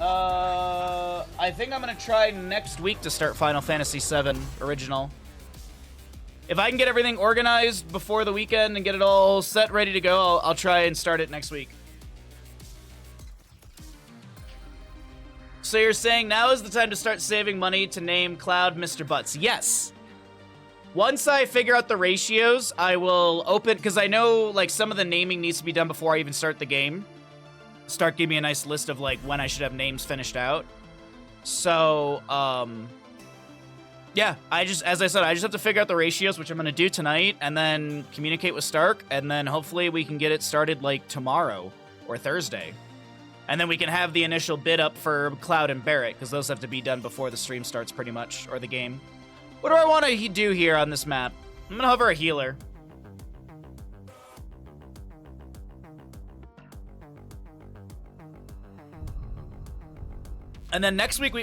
I think I'm gonna try next week to start Final Fantasy VII Original. If I can get everything organized before the weekend and get it all set, ready to go, I'll try and start it next week. So you're saying now is the time to start saving money to name Cloud Mr. Butts? Yes. Once I figure out the ratios, I will open, because I know like some of the naming needs to be done before I even start the game. Start giving me a nice list of like when I should have names finished out. So, yeah, as I said, I just have to figure out the ratios, which I'm going to do tonight, and then communicate with Stark, and then hopefully we can get it started like tomorrow or Thursday. And then we can have the initial bid up for Cloud and Barret, because those have to be done before the stream starts pretty much, or the game. What do I want to do here on this map? I'm going to hover a healer. And then next month we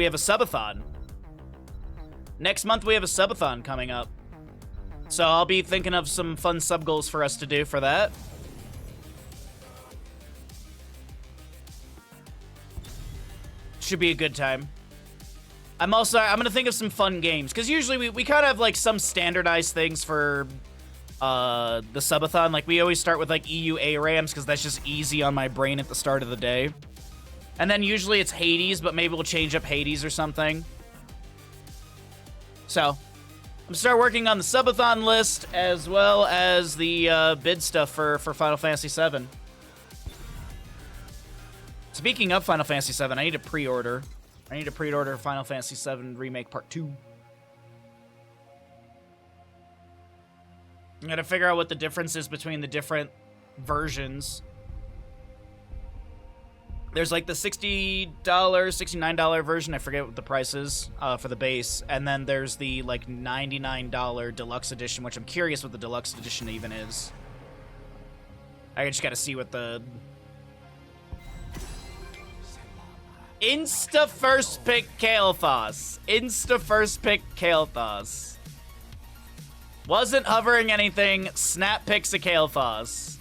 have a subathon. Next month we have a subathon coming up. So I'll be thinking of some fun sub goals for us to do for that. Should be a good time. I'm gonna think of some fun games, because usually we kind of have like some standardized things for the subathon. Like we always start with like EU ARAMs, because that's just easy on my brain at the start of the day. And then usually it's Hades, but maybe we'll change up Hades or something. So, I'm gonna start working on the subathon list as well as the bid stuff for Final Fantasy VII. Speaking of Final Fantasy VII, I need to pre-order. I need to pre-order Final Fantasy VII Remake Part 2. I gotta figure out what the difference is between the different versions. There's like the $60, $69 version, I forget what the price is for the base, and then there's the like $99 deluxe edition, which I'm curious what the deluxe edition even is. I just gotta see what the... Insta first pick Kael'thas. Insta first pick Kael'thas. Wasn't hovering anything, snap picks a Kael'thas.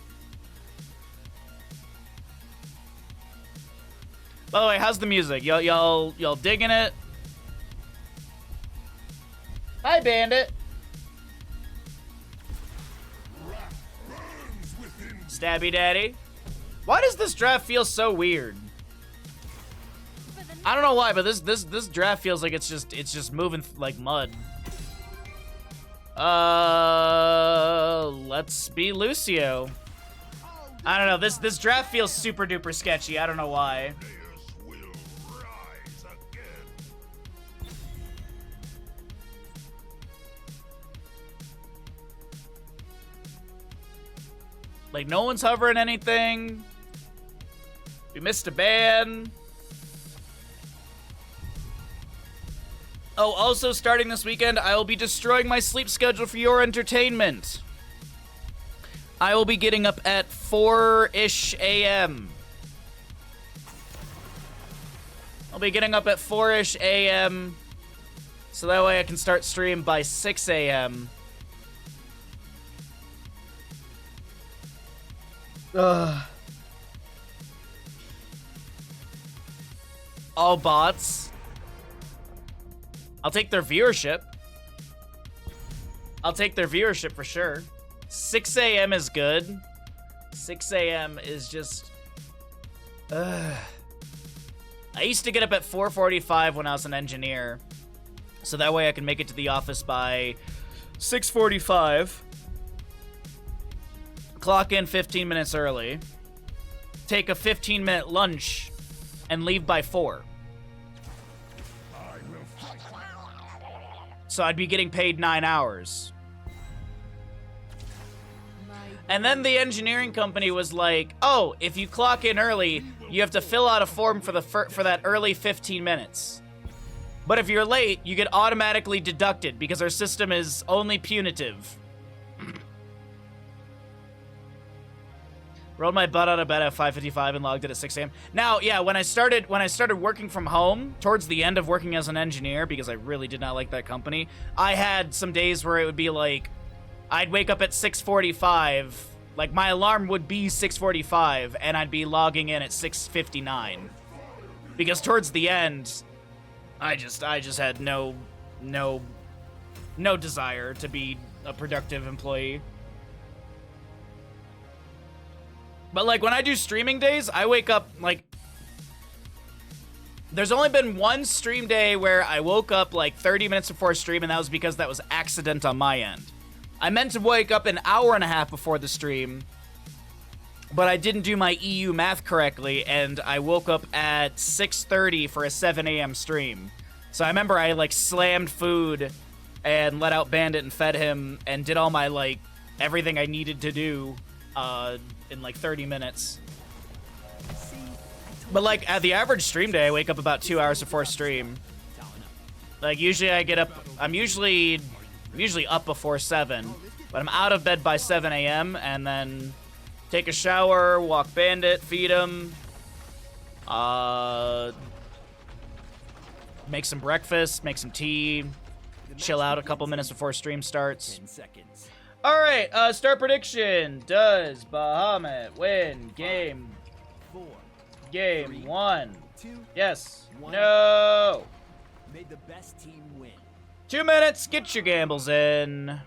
By the way, how's the music? Y'all digging it? Hi, Bandit. Stabby Daddy. Why does this draft feel so weird? I don't know why, but this draft feels like it's just moving like mud. Let's be Lucio. I don't know. This draft feels super duper sketchy. I don't know why. Like, no one's hovering anything. We missed a ban. Oh, also starting this weekend, I will be destroying my sleep schedule for your entertainment. I will be getting up at 4-ish a.m. I'll be getting up at 4-ish a.m. so that way I can start stream by 6 a.m. All bots. I'll take their viewership. I'll take their viewership for sure. 6 a.m. is good. 6 a.m. is just... I used to get up at 4:45 when I was an engineer. So that way I can make it to the office by 6:45. Clock in 15 minutes early. Take a 15-minute lunch and leave by 4. So I'd be getting paid 9 hours. And then the engineering company was like, oh, if you clock in early, you have to fill out a form for that early 15 minutes. But if you're late, you get automatically deducted because our system is only punitive. Rolled my butt out of bed at 5:55 and logged it at 6 a.m. Now, yeah, when I started working from home, towards the end of working as an engineer, because I really did not like that company, I had some days where it would be like, I'd wake up at 6:45 Like, my alarm would be 6:45, and I'd be logging in at 6:59. Because towards the end, I just had no desire to be a productive employee. But, like, when I do streaming days, I wake up, like... There's only been one stream day where I woke up, like, 30 minutes before stream, and that was because that was accident on my end. I meant to wake up an hour and a half before the stream, but I didn't do my EU math correctly, and I woke up at 6:30 for a 7 a.m. stream. So I remember I, like, slammed food and let out Bandit and fed him and did all my, like, everything I needed to do in, like, 30 minutes. But, like, at the average stream day, I wake up about 2 hours before stream. Like, usually I get up... I'm usually up before 7, but I'm out of bed by 7 a.m. and then take a shower, walk Bandit, feed him, make some breakfast, make some tea, chill out a couple minutes before stream starts. 10 seconds. All right, start prediction. Does Bahamut win game 4, game 3, 1? 2, Yes. 1. No. May the best team win. 2 minutes. Get your gambles in.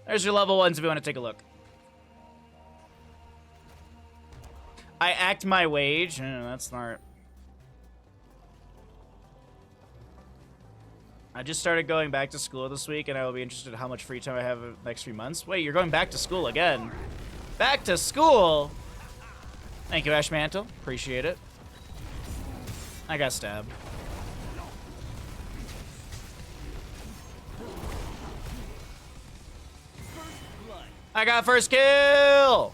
There's your level 1s if you want to take a look. I act my wage. That's smart. I just started going back to school this week, and I will be interested in how much free time I have in the next few months. Wait, you're going back to school again? Back to school? Thank you, Ash Mantle. Appreciate it. I got stabbed. I got first kill!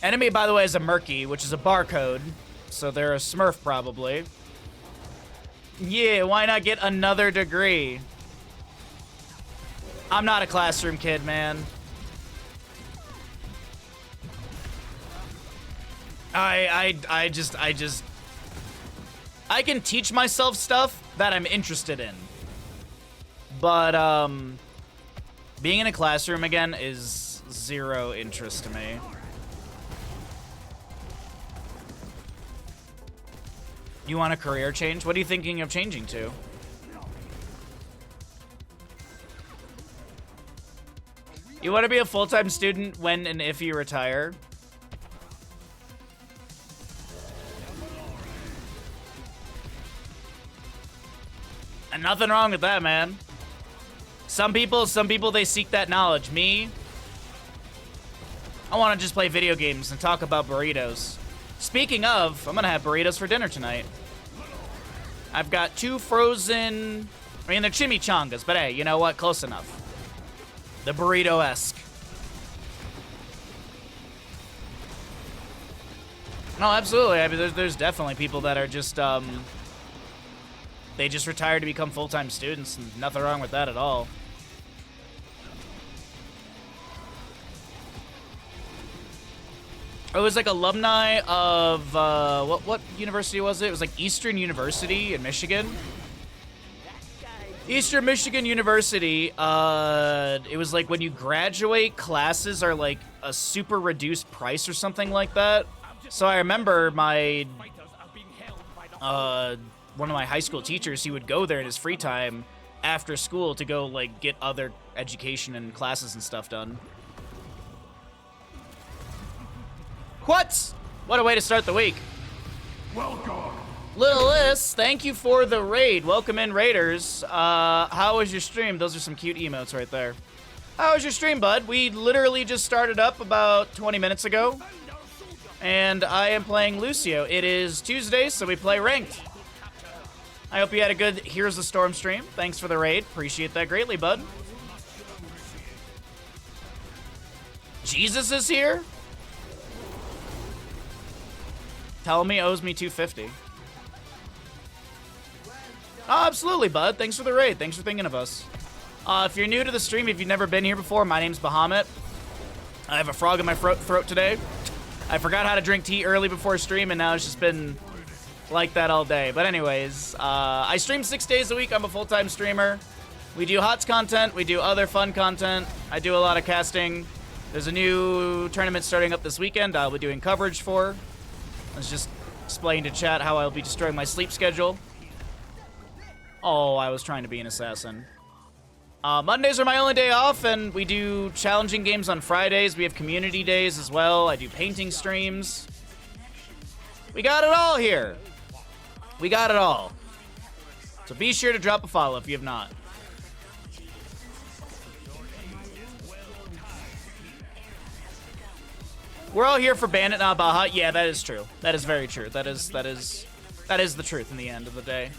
Enemy, by the way, is a Murky, which is a barcode. So they're a Smurf, probably. Yeah, why not get another degree? I'm not a classroom kid, man. I just... I can teach myself stuff that I'm interested in. But, being in a classroom again is zero interest to me. You want a career change? What are you thinking of changing to? You want to be a full-time student when and if you retire? And nothing wrong with that, man. Some people, they seek that knowledge. Me, I want to just play video games and talk about burritos. Speaking of, I'm going to have burritos for dinner tonight. I've got 2 frozen... I mean, they're chimichangas, but hey, you know what? Close enough. The burrito-esque. No, absolutely. I mean, there's definitely people that are just, they just retire to become full-time students, and nothing wrong with that at all. It was like alumni of, what university was it? It was like Eastern University in Michigan. Eastern Michigan University, it was like when you graduate, classes are like a super reduced price or something like that. So I remember my, one of my high school teachers, he would go there in his free time after school to go like get other education and classes and stuff done. What? What a way to start the week. Welcome. Little Liz, thank you for the raid. Welcome in, Raiders. How was your stream? Those are some cute emotes right there. How was your stream, bud? We literally just started up about 20 minutes ago. And I am playing Lucio. It is Tuesday, so we play ranked. I hope you had a good Here's the Storm stream. Thanks for the raid. Appreciate that greatly, bud. Jesus is here? Tell me owes me 250. Oh, absolutely, bud. Thanks for the raid. Thanks for thinking of us. If you're new to the stream, if you've never been here before, my name's Bahamut. I have a frog in my throat today. I forgot how to drink tea early before stream, and now it's just been like that all day. But anyways, I stream 6 days a week. I'm a full-time streamer. We do HOTS content, we do other fun content. I do a lot of casting. There's a new tournament starting up this weekend I'll be doing coverage for. Let's just explain to chat how I'll be destroying my sleep schedule. Oh, I was trying to be an assassin. Mondays are my only day off, and we do challenging games on Fridays. We have community days as well. I do painting streams. We got it all here. We got it all. So be sure to drop a follow if you have not. We're all here for Bandit, not Baja. Yeah, that is true. That is very true. That is the truth in the end of the day.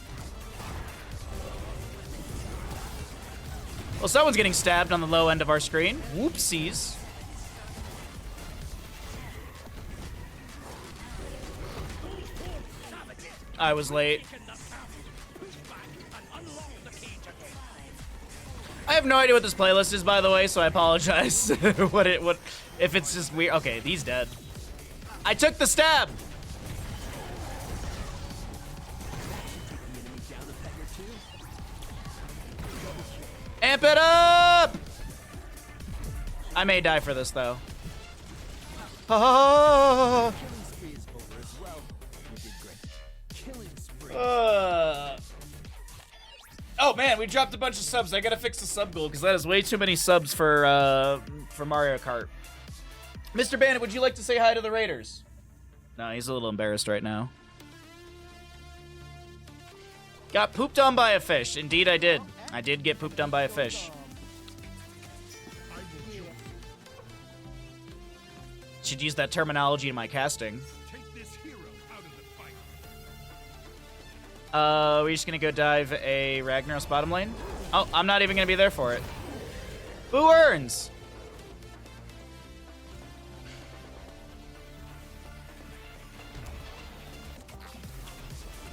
Well, someone's getting stabbed on the low end of our screen. Whoopsies. I was late. I have no idea what this playlist is, by the way, so I apologize. what if it's just weird? Okay, he's dead. I took the stab. Amp it up! I may die for this, though. Oh, oh man, we dropped a bunch of subs. I gotta fix the sub goal because that is way too many subs for Mario Kart. Mr. Bandit, would you like to say hi to the Raiders? No, he's a little embarrassed right now. Got pooped on by a fish. Indeed, I did. I did get pooped on by a fish. Should use that terminology in my casting. We're just gonna go dive a Ragnaros bottom lane. Oh, I'm not even gonna be there for it. Who earns?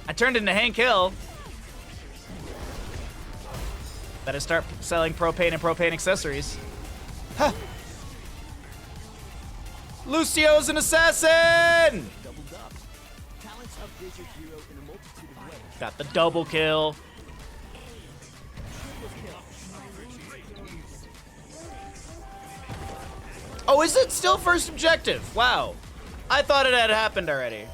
I turned into Hank Hill. Better start selling propane and propane accessories. Huh. Lucio's an assassin! Got the double kill. Oh, is it still first objective? Wow. I thought it had happened already.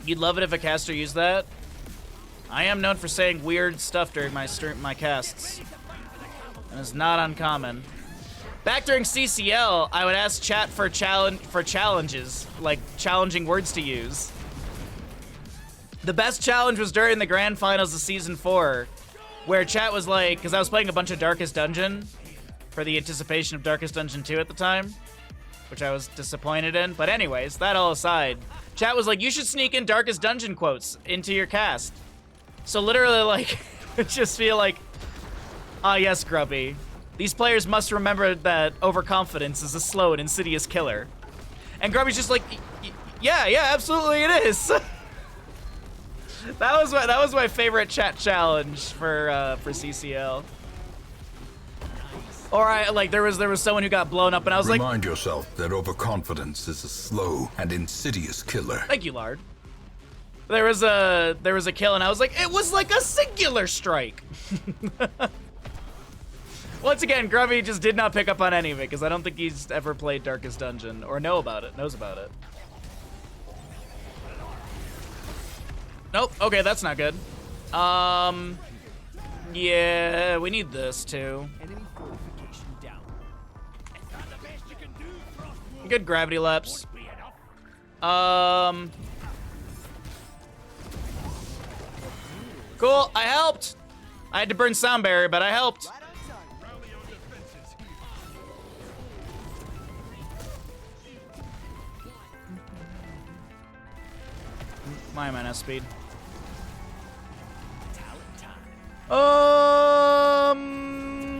You'd love it if a caster used that? I am known for saying weird stuff during my casts. And it's not uncommon. Back during CCL, I would ask chat for challenges, like challenging words to use. The best challenge was during the grand finals of season 4, where chat was like, because I was playing a bunch of Darkest Dungeon for the anticipation of Darkest Dungeon 2 at the time, which I was disappointed in. But anyways, that all aside, chat was like, you should sneak in Darkest Dungeon quotes into your cast. So literally, like, just feel like, ah, yes, Grubby. These players must remember that overconfidence is a slow and insidious killer. And Grubby's just like, yeah, absolutely it is. that was my favorite chat challenge for CCL. Or there was someone who got blown up, and I was like, remind yourself that overconfidence is a slow and insidious killer. Thank you, Lard. There was a kill, and I was like, it was like a singular strike. Once again, Grubby just did not pick up on any of it, because I don't think he's ever played Darkest Dungeon, or knows about it. Nope, okay, that's not good. Yeah, we need this, too. Enemy fortification down. Good gravity lapse. Cool, I helped! I had to burn sound barrier, but I helped. Why am I not speed?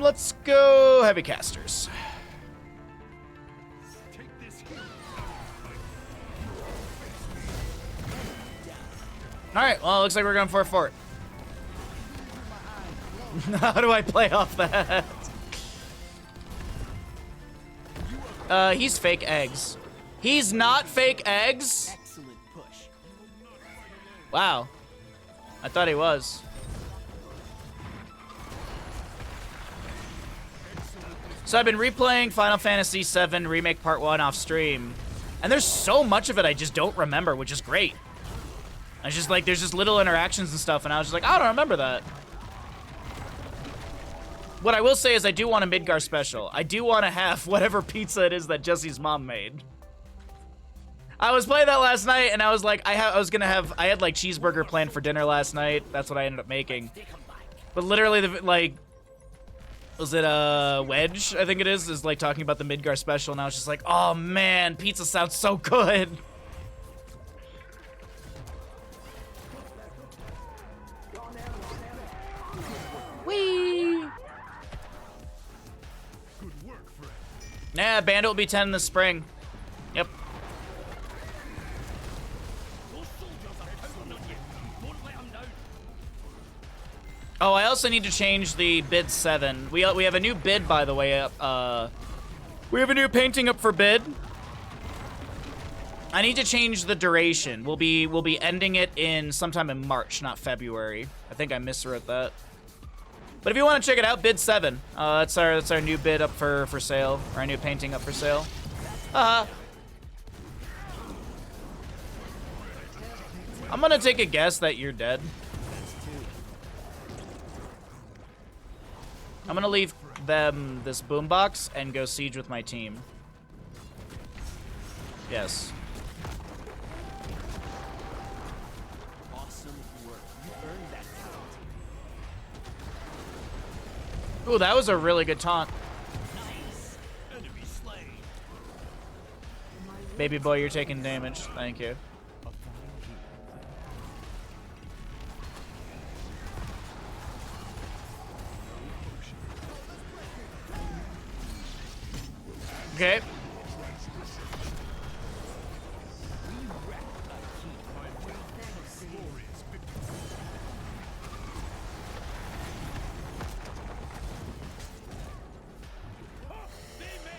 Let's go heavy casters. All right, well, it looks like we're going for a fort. How do I play off that? He's fake eggs. He's not fake eggs? Excellent push. Wow. I thought he was. So I've been replaying Final Fantasy VII Remake Part 1 off stream, and there's so much of it I just don't remember, which is great. I was just like, there's just little interactions and stuff, and I was just like, I don't remember that. What I will say is I do want a Midgar special. I do want to have whatever pizza it is that Jesse's mom made. I was playing that last night, and I was like, I had like cheeseburger planned for dinner last night. That's what I ended up making. But literally, was it Wedge, I think it is like talking about the Midgar special, and I was just like, oh man, pizza sounds so good. Whee! Nah, Bandit will be 10 in the spring. Yep. Oh, I also need to change the bid 7. We have a new bid, by the way, up. We have a new painting up for bid. I need to change the duration. We'll be ending it in sometime in March, not February. I think I miswrote that. But if you want to check it out, bid 7. That's our new bid up for sale, or our new painting up for sale. I'm gonna take a guess that you're dead. I'm gonna leave them this boombox and go siege with my team. Yes. Awesome work. You earned that talent. Ooh, that was a really good taunt. Nice. Enemy slain. Baby boy, you're taking damage. Thank you. Okay.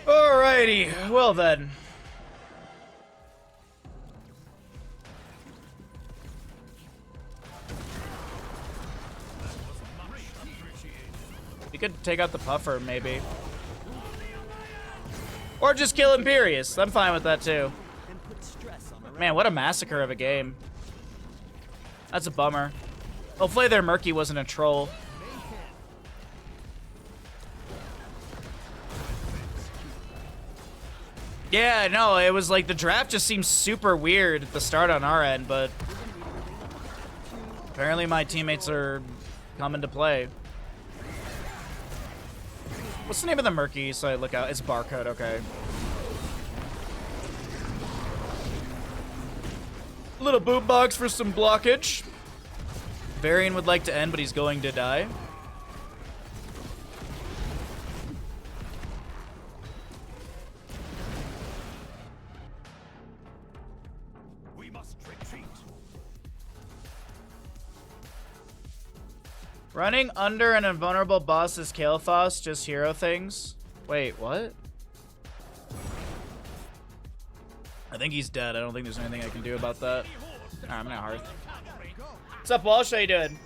Alrighty, well then. We could take out the puffer, maybe. Or just kill Imperius. I'm fine with that too. Man, what a massacre of a game. That's a bummer. Hopefully their Murky wasn't a troll. Yeah, no, it was like the draft just seemed super weird at the start on our end, but apparently my teammates are coming to play. What's the name of the Murky so I look out? It's Barcode, okay. Little boombox for some blockage. Varian would like to end, but he's going to die. We must retreat. Running under an invulnerable boss is Kael'thas, just hero things. Wait, what? I think he's dead. I don't think there's anything I can do about that. Alright, I'm gonna Hearth. What's up, Walsh? How you doing?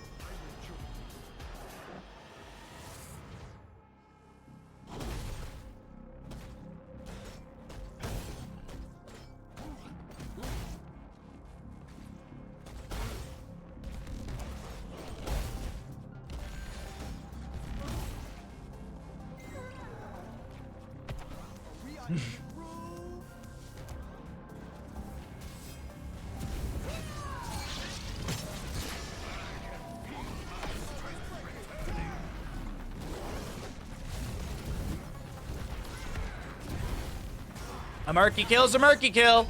A Murky kill's a Murky kill.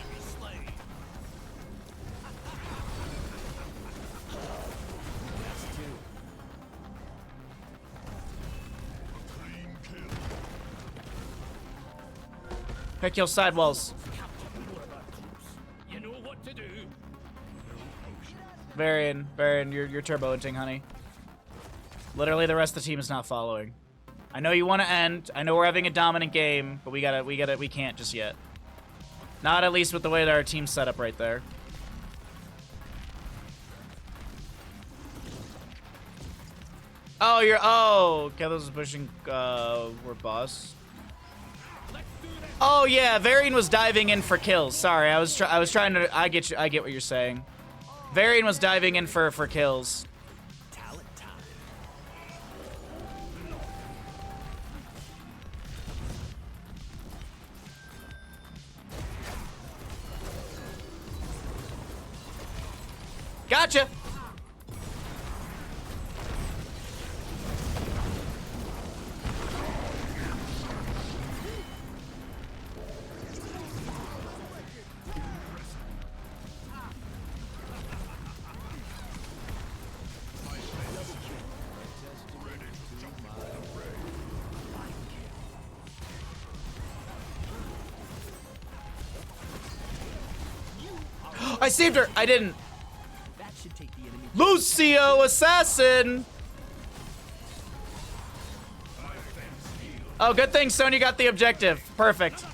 Pick your sidewalls. You know what to do. Varian, you're turbo-inting, honey. Literally, the rest of the team is not following. I know you want to end. I know we're having a dominant game, but we can't just yet. Not at least with the way that our team's set up right there. Oh, you're. Oh, Kelos is pushing. We're boss. Oh yeah, Varian was diving in for kills. Sorry, I was trying to. I get you. I get what you're saying. Varian was diving in for kills. Talent time. Gotcha. I saved her. I didn't. That should take the enemy. Lucio, assassin. Oh, good thing Sonya got the objective. Perfect.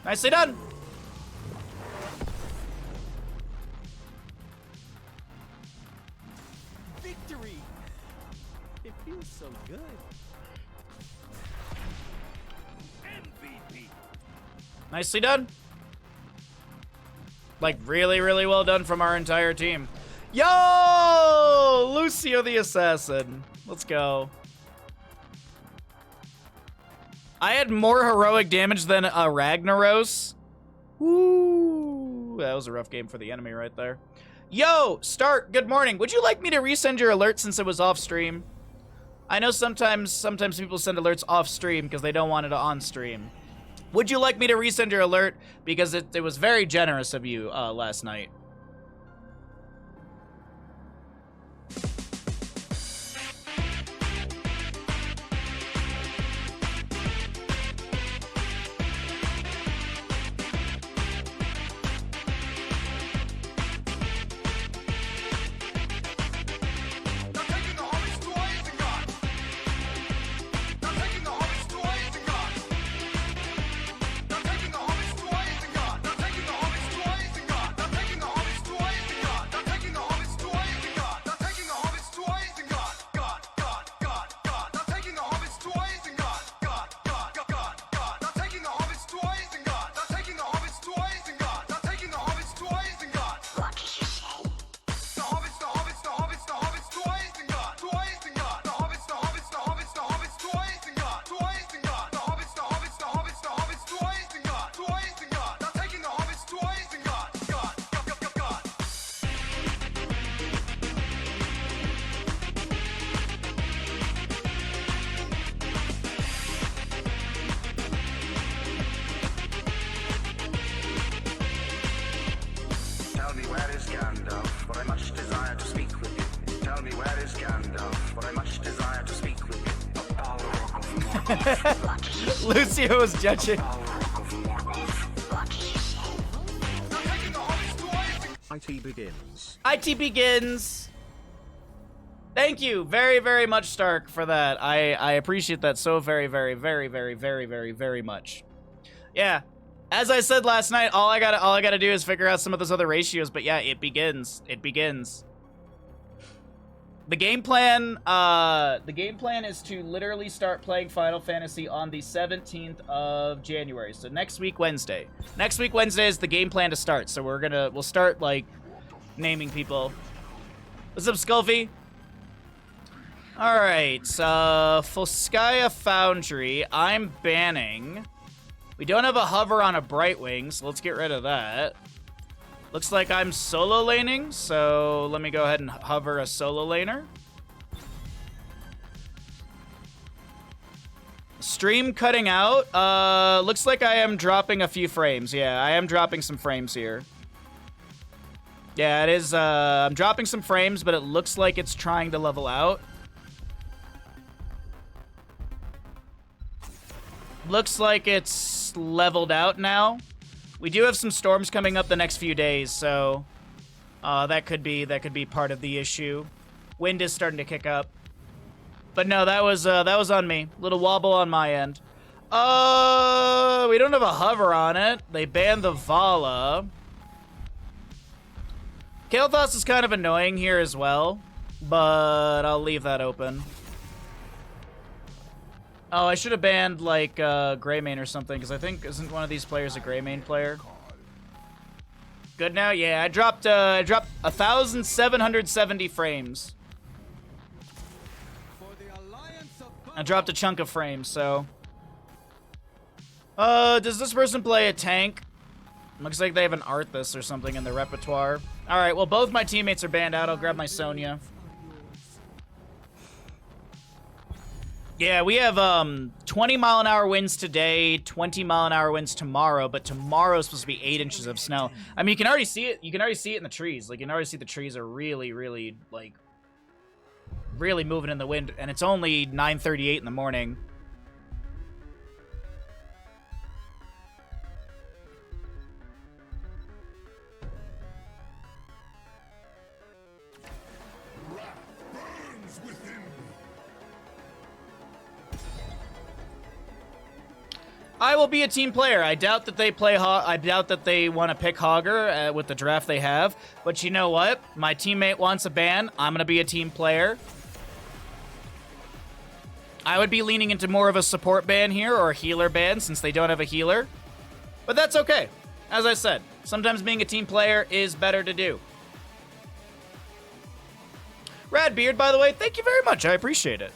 Nicely done. Victory. It feels so good. MVP. Nicely done. Like, really, really well done from our entire team. Yo! Lucio the Assassin. Let's go. I had more heroic damage than a Ragnaros. Woo! That was a rough game for the enemy right there. Yo, Stark, good morning. Would you like me to resend your alert since it was off stream? I know sometimes people send alerts off stream because they don't want it on stream. Would you like me to resend your alert? Because it was very generous of you last night. Lucio was judging. IT begins. IT begins. Thank you very, very much, Stark, for that. I appreciate that so very, very, very, very, very, very, very much. Yeah. As I said last night, all I gotta do is figure out some of those other ratios, but yeah, it begins. It begins. The game plan is to literally start playing Final Fantasy on the 17th of January. So next week, Wednesday. Next week, Wednesday is the game plan to start. So we'll start, like, naming people. What's up, Skulfy? Alright, Volskaya Foundry, I'm banning. We don't have a hover on a Brightwing, so let's get rid of that. Looks like I'm solo laning, so let me go ahead and hover a solo laner. Stream cutting out. Looks like I am dropping a few frames. Yeah, I am dropping some frames here. Yeah, it is. I'm dropping some frames, but it looks like it's trying to level out. Looks like it's leveled out now. We do have some storms coming up the next few days, so that could be part of the issue. Wind is starting to kick up. But no, that was on me. Little wobble on my end. We don't have a hover on it. They banned the Vala. Kael'thas is kind of annoying here as well, but I'll leave that open. Oh, I should have banned, like, Greymane or something, because I think, isn't one of these players a Greymane player? Good now? Yeah, I dropped 1,770 frames. I dropped a chunk of frames, so... does this person play a tank? Looks like they have an Arthas or something in their repertoire. Alright, well, both my teammates are banned out. I'll grab my Sonya. Yeah, we have 20-mile-an-hour winds today, 20-mile-an-hour winds tomorrow, but tomorrow is supposed to be 8 inches of snow. I mean, you can already see it. You can already see it in the trees. Like, you can already see the trees are really, really, like, really moving in the wind, and it's only 9:38 in the morning. I will be a team player. I doubt that they play. I doubt that they want to pick Hogger with the draft they have. But you know what? My teammate wants a ban. I'm gonna be a team player. I would be leaning into more of a support ban here or a healer ban since they don't have a healer. But that's okay. As I said, sometimes being a team player is better to do. Radbeard, by the way, thank you very much. I appreciate it.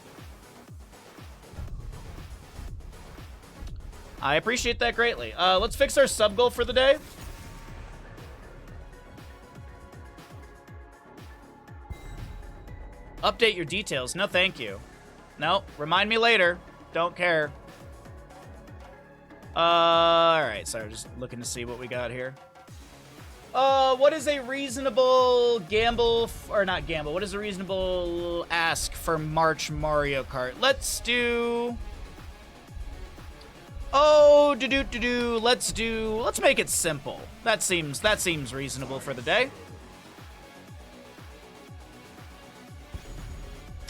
I appreciate that greatly. Let's fix our sub goal for the day. Update your details. No, thank you. No, remind me later. Don't care. Alright, sorry, just looking to see what we got here. What is a reasonable gamble, or not gamble, what is a reasonable ask for March Mario Kart? Let's do... Oh, let's make it simple. That seems reasonable for the day.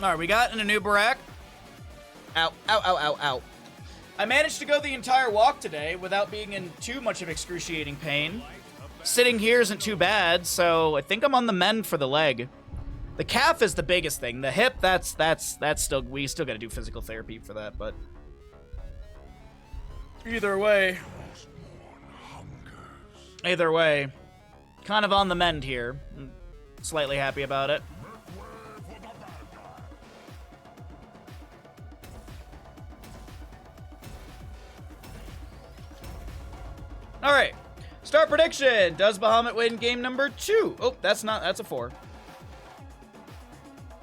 All right, we got an Anubarak. Ow, ow, ow, ow, ow. I managed to go the entire walk today without being in too much of excruciating pain. Sitting here isn't too bad, so I think I'm on the mend for the leg. The calf is the biggest thing. The hip, that's still, we still gotta do physical therapy for that, but either way, kind of on the mend here. I'm slightly happy about it. All right, start prediction. Does Bahamut win game number 2? Oh, that's a 4.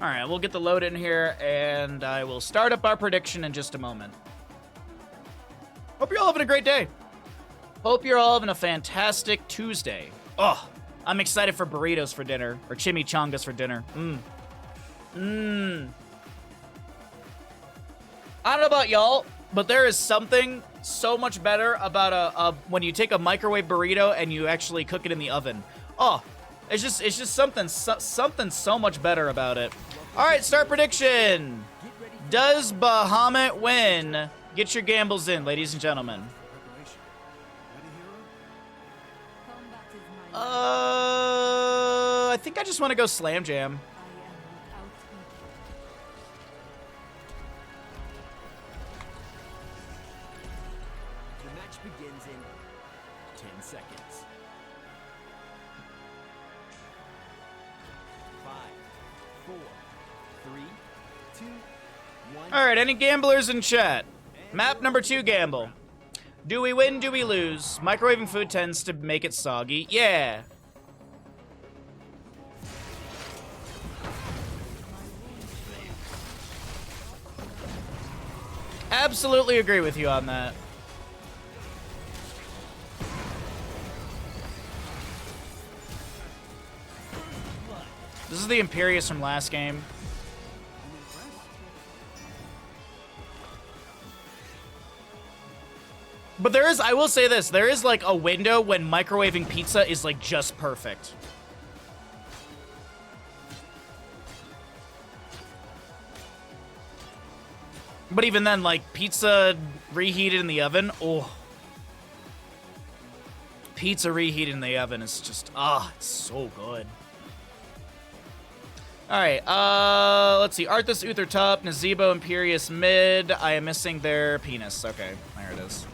All right, we'll get the load in here, and I will start up our prediction in just a moment. Hope you're all having a great day. Hope you're all having a fantastic Tuesday. Oh, I'm excited for burritos for dinner, or chimichangas for dinner. I don't know about y'all, but there is something so much better about when you take a microwave burrito and you actually cook it in the oven. Oh, it's just something so much better about it. All right, start prediction. Does Bahamut win? Get your gambles in, ladies and gentlemen. I think I just want to go Slam Jam. The match begins in 10 seconds. 5, 4, 3, 2, 1. All right, any gamblers in chat? Map number 2 gamble. Do we win, do we lose? Microwaving food tends to make it soggy. Yeah. Absolutely agree with you on that. This is the Imperius from last game. But there is, I will say this, there is like a window when microwaving pizza is like just perfect. But even then, like, pizza reheated in the oven, oh. Pizza reheated in the oven is just, it's so good. Alright, let's see. Arthas, Uther top, Nazebo, Imperius mid. I am missing their penis. Okay, there it is.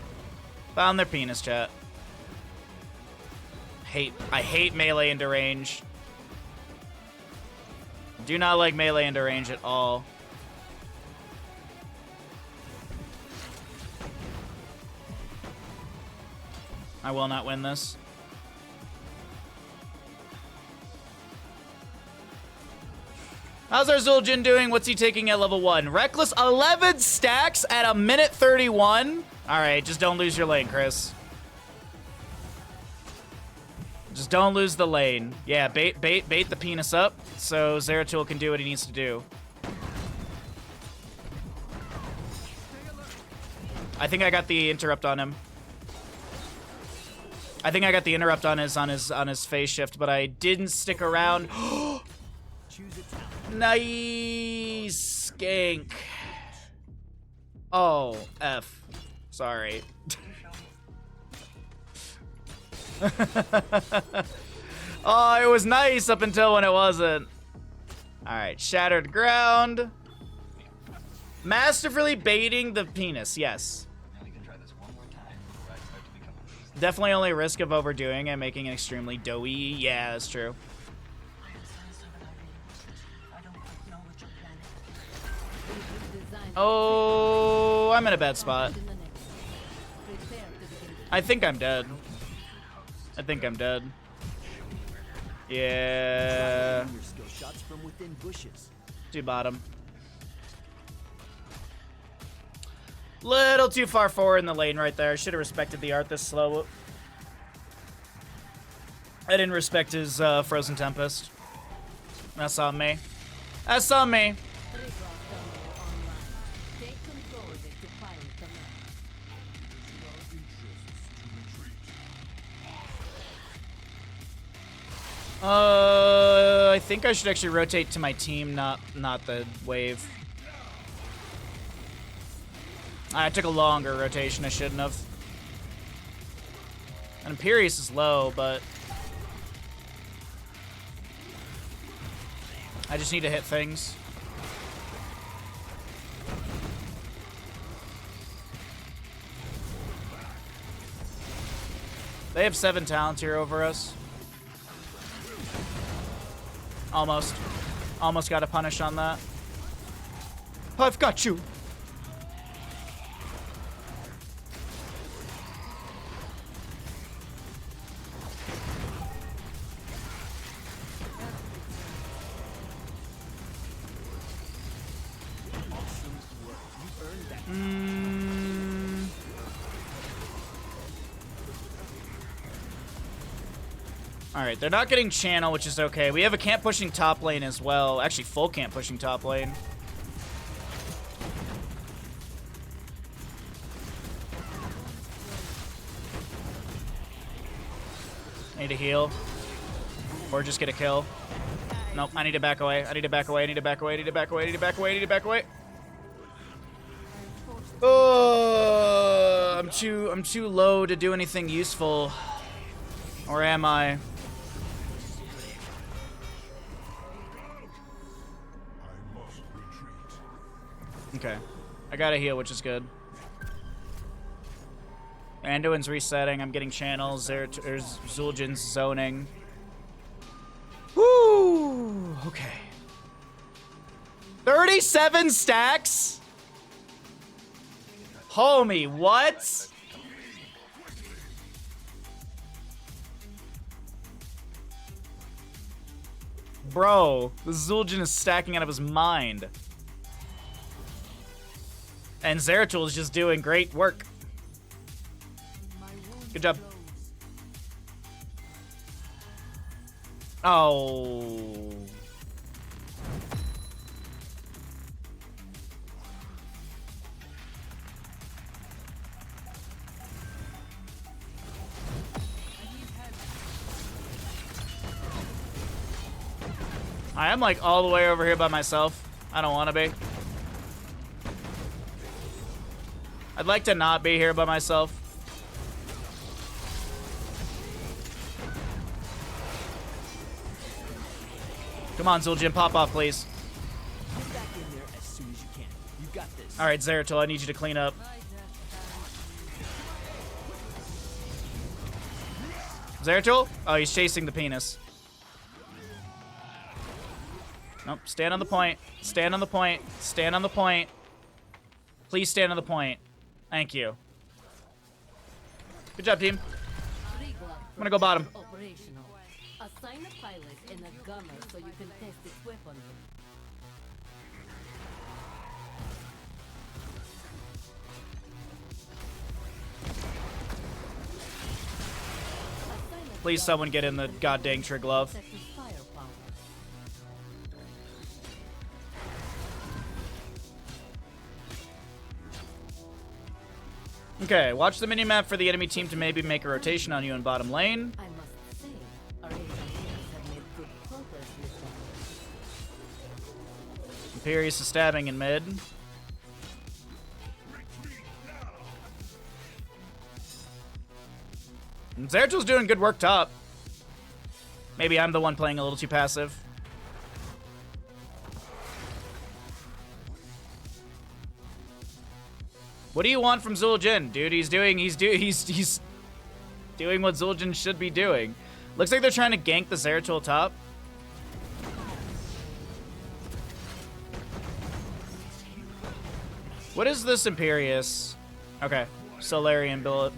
Found their penis, chat. I hate melee into range. Do not like melee into range at all. I will not win this. How's our Zul'jin doing? What's he taking at level 1? Reckless 11 stacks at a minute 31. All right, just don't lose your lane, Chris. Just don't lose the lane. Yeah, bait the penis up so Zeratul can do what he needs to do. I think I got the interrupt on him. I think I got the interrupt on his phase shift, but I didn't stick around. Nice skank. Oh, F. Sorry. Oh, it was nice up until when it wasn't. Alright, shattered ground. Masterfully baiting the penis, yes. Definitely only risk of overdoing and making it extremely doughy. Yeah, that's true. Oh, I'm in a bad spot. I think I'm dead. I think I'm dead. Yeah. To bottom. Little too far forward in the lane right there. Should have respected the art this slow. I didn't respect his Frozen Tempest. That's on me. That's on me. I think I should actually rotate to my team, not the wave. I took a longer rotation. I shouldn't have. And Imperius is low, but I just need to hit things. They have 7 talents here over us. Almost. Almost got a punish on that. I've got you. Alright, they're not getting channel, which is okay. We have a camp pushing top lane as well. Actually, full camp pushing top lane. I need to heal. Or just get a kill. Nope, I need to back away. I need to back away. I need to back away. I need to back away. I need to back away. I need to back away. Oh, I'm too low to do anything useful. Or am I? Okay. I got a heal, which is good. Anduin's resetting. I'm getting channels. There's Zul'jin's zoning. Woo! Okay. 37 stacks? Homie, what? Bro, the Zul'jin is stacking out of his mind. And Zeratul is just doing great work. Good job. Oh. I am like all the way over here by myself. I don't want to be. I'd like to not be here by myself. Come on, Zul'jin, pop off, please. Get back in there as soon as you can. You got this. All right, Zeratul, I need you to clean up. Zeratul? Oh, he's chasing the penis. Nope, stand on the point. Stand on the point. Stand on the point. Please stand on the point. Thank you. Good job, team. I'm gonna go bottom. Operational. Assign a pilot and a gunner so you can test its weaponry. Please someone get in the goddamn trig glove. Protect its firepower. Okay, watch the minimap for the enemy team to maybe make a rotation on you in bottom lane. I must say, our engineers have made good progress with them. Imperius is stabbing in mid. And Zeratul's doing good work top. Maybe I'm the one playing a little too passive. What do you want from Zul'jin, dude? He's doing what Zul'jin should be doing. Looks like they're trying to gank the Zeratul top. What is this Imperius? Okay, Solarian build.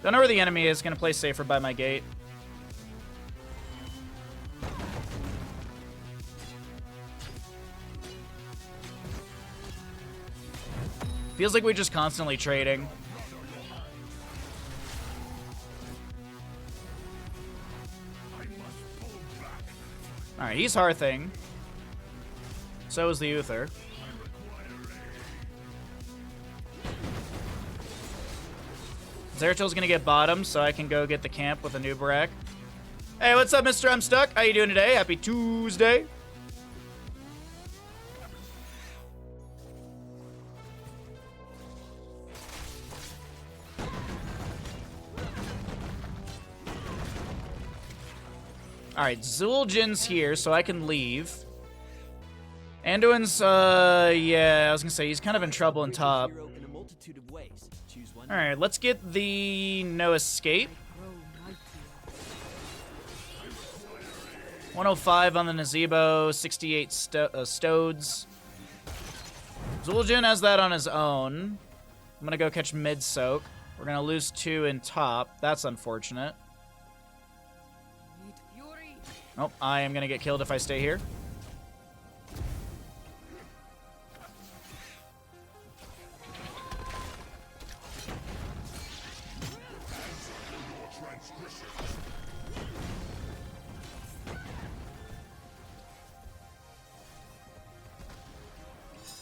Don't know where the enemy is. Gonna play safer by my gate. Feels like we're just constantly trading. Alright, he's Hearthing. So is the Uther. Zeratul's gonna get bottom, so I can go get the camp with a new Barak. Hey, what's up, Mr. I'm Stuck? How you doing today? Happy Tuesday. Alright, Zul'jin's here, so I can leave. Anduin's, yeah, I was gonna say, he's kind of in trouble in top. Hero in a multitude of ways. Choose one. Alright, let's get the no escape. Grow mightier. 105 on the Nazebo, 68 Stodes. Zul'jin has that on his own. I'm gonna go catch mid soak. We're gonna lose 2 in top. That's unfortunate. Nope, I am gonna get killed if I stay here.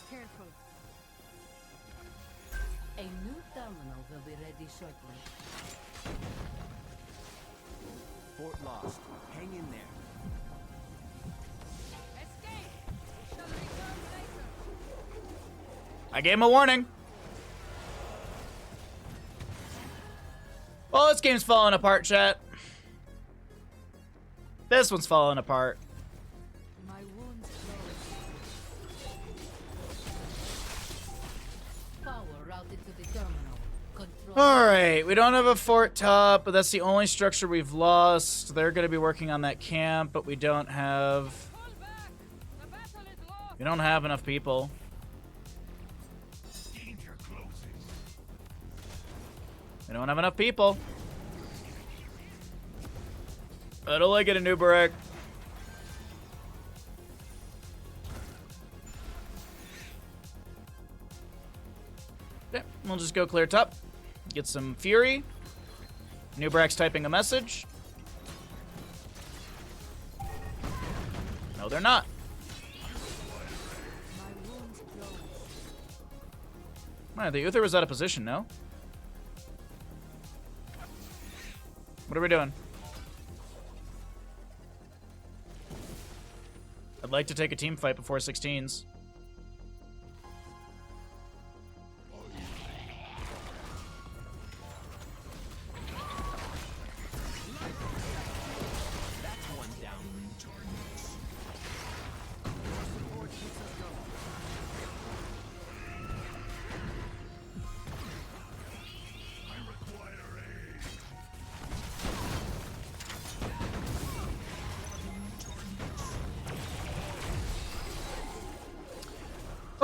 Careful. A new terminal will be ready shortly. Fort lost. Hang in there. I gave him a warning. Well, this game's falling apart, chat. This one's falling apart. My wounds close. Power routed to the terminal. Control. Alright, we don't have a fort top, but that's the only structure we've lost. They're gonna be working on that camp, but we don't have... We don't have enough people. We don't have enough people. I don't like it, a new Barak. Okay, we'll just go clear top. Get some Fury. New Barak's typing a message. No, they're not. My wounds close. Alright, the Uther was out of position, no? What are we doing? I'd like to take a team fight before 16s.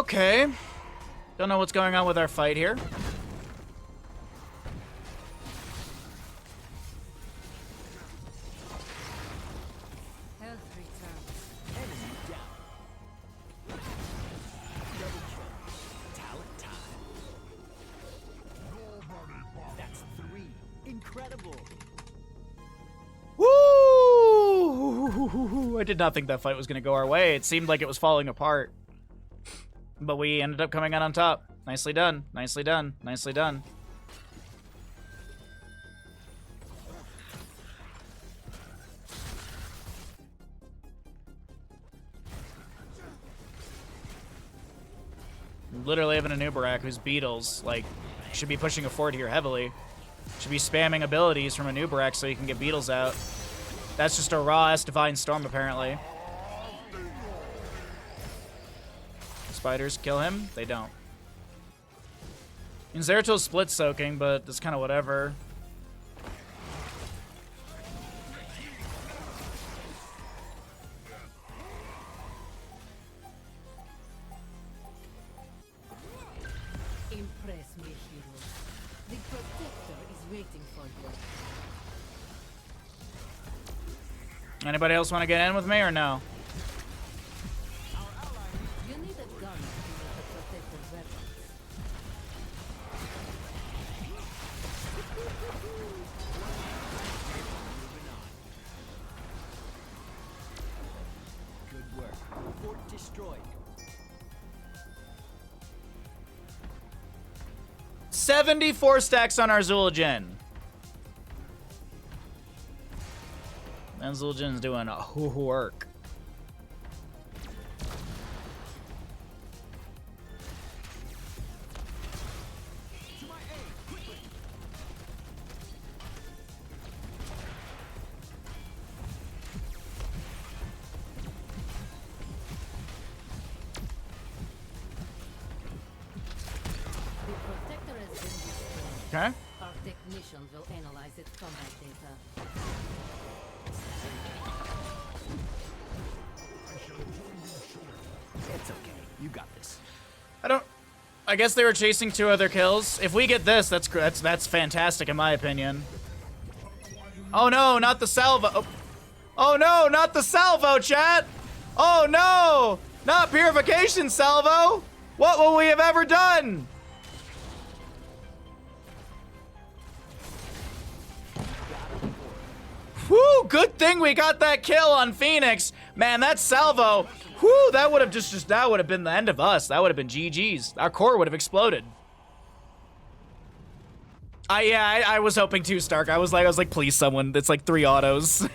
Okay. Don't know what's going on with our fight here. Health returns. Enemy down. Double kill. Talent time. That's 3. Incredible. Woo! I did not think that fight was going to go our way. It seemed like it was falling apart. But we ended up coming out on top. Nicely done. Nicely done. Nicely done. Literally having a Nubarak who's Beetles, like, should be pushing a forward here heavily. Should be spamming abilities from a Nubarak so you can get Beetles out. That's just a raw-ass Divine Storm, apparently. Spiders kill him? They don't. And Zeratil's split soaking, but that's kind of whatever. Impress me, hero. The Protector is waiting for you. Anybody else want to get in with me or no? You need a gun to make the Protector's weapons. Good work. Fort destroyed. 74 stacks on our Zul'jin. And Zul'jin's doing a work. To my aid, quickly. The Protector has been destroyed. Okay. Our technicians will analyze its combat data. It's okay. You got this. I guess they were chasing 2 other kills. If we get this, that's fantastic in my opinion. Oh no, not the salvo. Oh no, not the salvo, chat. Oh no, not purification salvo. What will we have ever done? Whew, good thing we got that kill on Phoenix. Man, that salvo, whew, that would have that would have been the end of us. That would have been GG's. Our core would have exploded. I was hoping too, Stark. I was like, please someone. It's like 3 autos.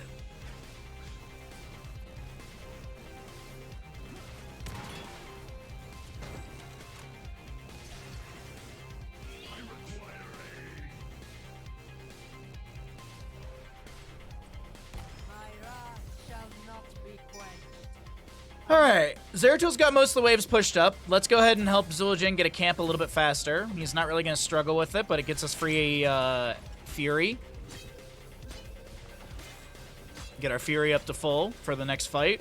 Alright, Zeratil's got most of the waves pushed up. Let's go ahead and help Zul'jin get a camp a little bit faster. He's not really going to struggle with it, but it gets us free Fury. Get our Fury up to full for the next fight.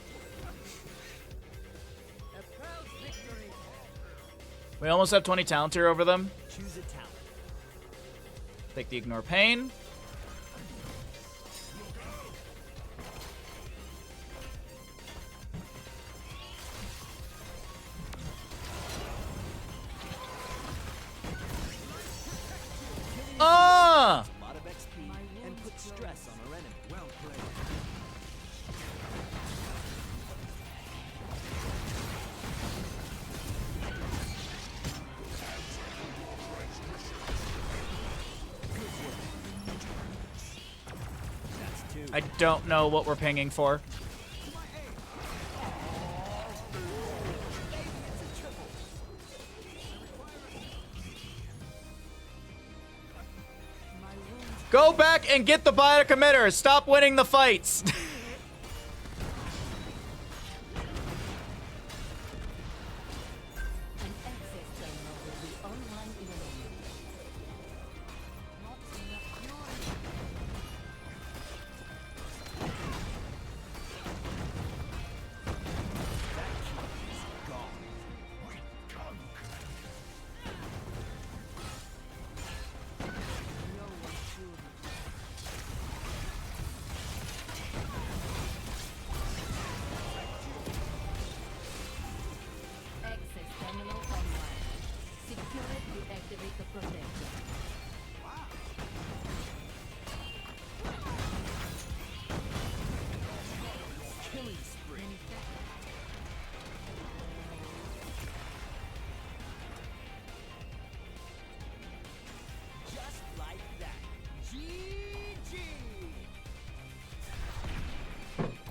We almost have 20 talent tier over them. Choose a talent. Take the Ignore Pain. A lot of XP and put stress on our enemy. Well played. That's 2. I don't know what we're pinging for. Go back and get the biocommitter. Stop winning the fights. An access terminal will be online in a moment. Not enough fury. That key is gone.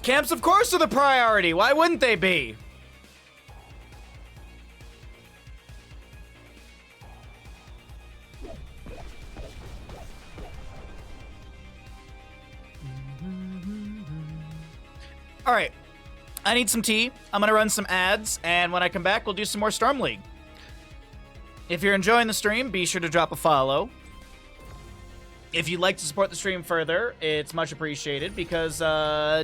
Camps, of course, are the priority. Why wouldn't they be? All right. I need some tea. I'm going to run some ads, and when I come back, we'll do some more Storm League. If you're enjoying the stream, be sure to drop a follow. If you'd like to support the stream further, it's much appreciated because,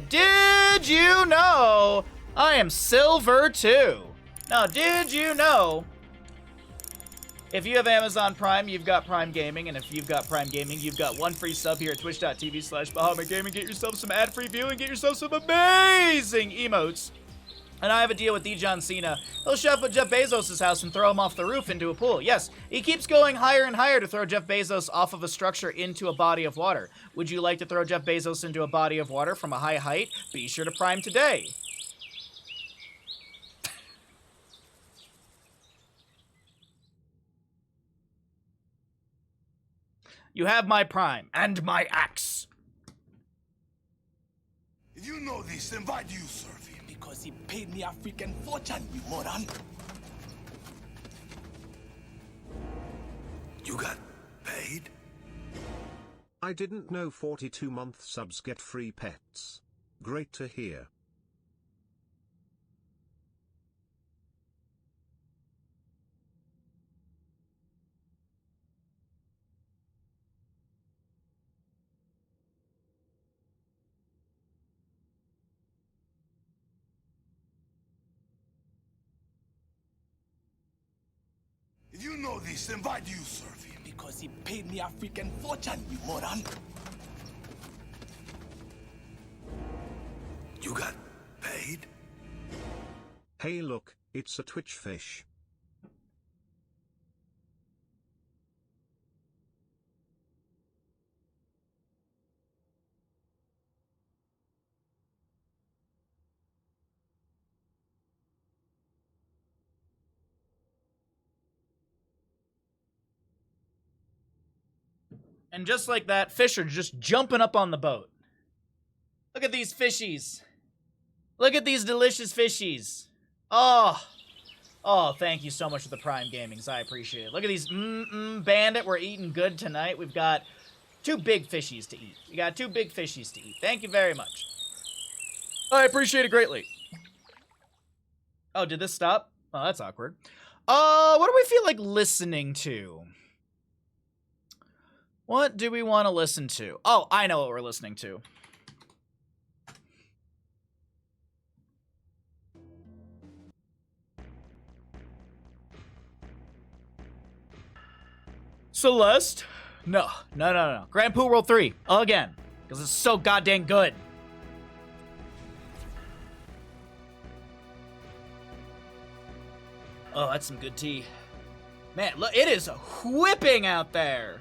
did you know I am Silver 2? Now, did you know if you have Amazon Prime, you've got Prime Gaming, and if you've got Prime Gaming, you've got one free sub here at twitch.tv/Bahamut Gaming. Get yourself some ad-free viewing, get yourself some amazing emotes. And I have a deal with D. John Cena. He'll show up at Jeff Bezos' house and throw him off the roof into a pool. Yes, he keeps going higher and higher to throw Jeff Bezos off of a structure into a body of water. Would you like to throw Jeff Bezos into a body of water from a high height? Be sure to Prime today. You have my Prime and my axe. If you know this, then why do you serve him? Because he paid me a freaking fortune, you moron. You got paid? I didn't know 42-month subs get free pets. Great to hear. If you know this, then why do you serve him? Because he paid me a freaking fortune, you moron. You got paid? Hey look, it's a Twitch fish. And just like that, fish are just jumping up on the boat. Look at these fishies. Look at these delicious fishies. Oh. Oh, thank you so much for the Prime Gamings. I appreciate it. Look at these bandit. We're eating good tonight. We've got 2 big fishies to eat. We got 2 big fishies to eat. Thank you very much. I appreciate it greatly. Oh, did this stop? Oh, that's awkward. What do we feel like listening to? What do we want to listen to? Oh, I know what we're listening to. Celeste? No. Grand Poo World 3. Again. Because it's so goddamn good. Oh, that's some good tea. Man, look, it is whipping out there.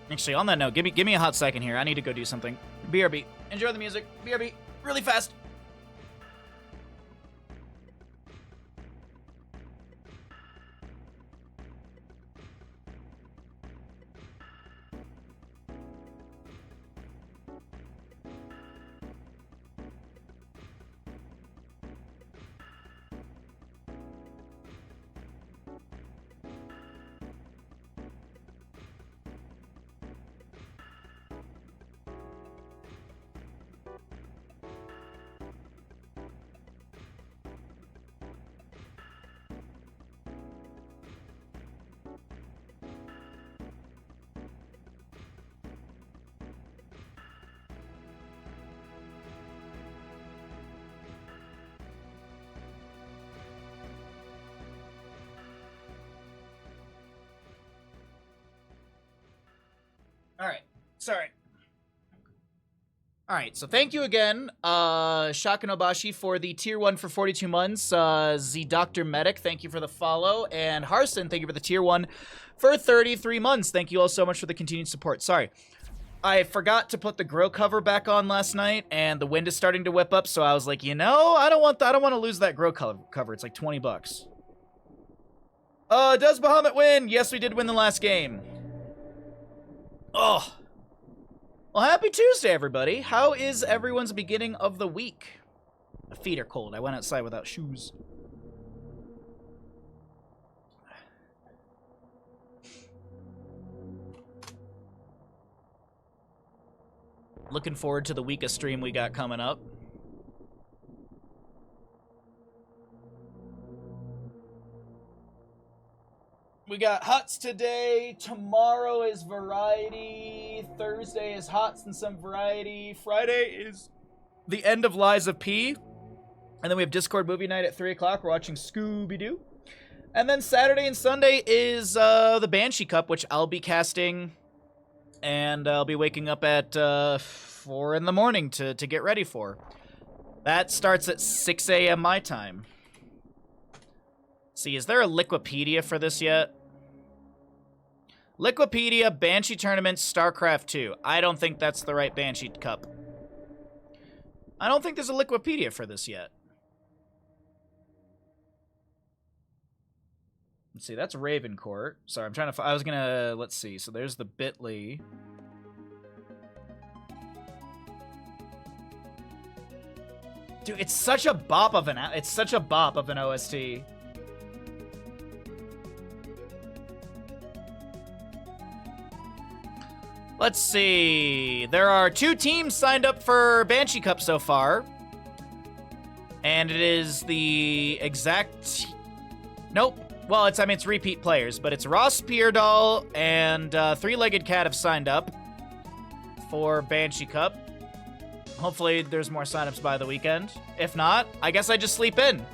Actually, on that note, give me a hot second here. I need to go do something. BRB. Enjoy the music. BRB. Really fast. Alright, sorry. Alright, so thank you again, Shakanobashi for the tier 1 for 42 months, the Dr. Medic, thank you for the follow, and Harson, thank you for the tier 1 for 33 months. Thank you all so much for the continued support. Sorry, I forgot to put the grill cover back on last night, and the wind is starting to whip up, so I was like, you know, I don't want to lose that grill cover. It's like 20 bucks. Does Bahamut win? Yes, we did win the last game. Oh. Well, happy Tuesday, everybody. How is everyone's beginning of the week? My feet are cold. I went outside without shoes. Looking forward to the week of stream we got coming up. We got Huts today. Tomorrow is Variety. Thursday is Hots and some Variety. Friday is the end of Lies of P. And then we have Discord movie night at 3 o'clock. We're watching Scooby-Doo. And then Saturday and Sunday is the Banshee Cup, which I'll be casting. And I'll be waking up at 4 in the morning to get ready for. That starts at 6 a.m. my time. See, is there a Liquipedia for this yet? Liquipedia, Banshee Tournament, StarCraft 2. I don't think that's the right Banshee Cup. I don't think there's a Liquipedia for this yet. Let's see, that's Ravencourt. Sorry, I'm trying to... I was gonna... Let's see. So there's the bit.ly. Dude, it's such a bop of an... It's such a bop of an OST. Let's see. There are 2 teams signed up for Banshee Cup so far. And it is the exact... Nope. Well, I mean, it's repeat players, but it's Ross Peerdahl and Three-Legged Cat have signed up for Banshee Cup. Hopefully there's more signups by the weekend. If not, I guess I just sleep in.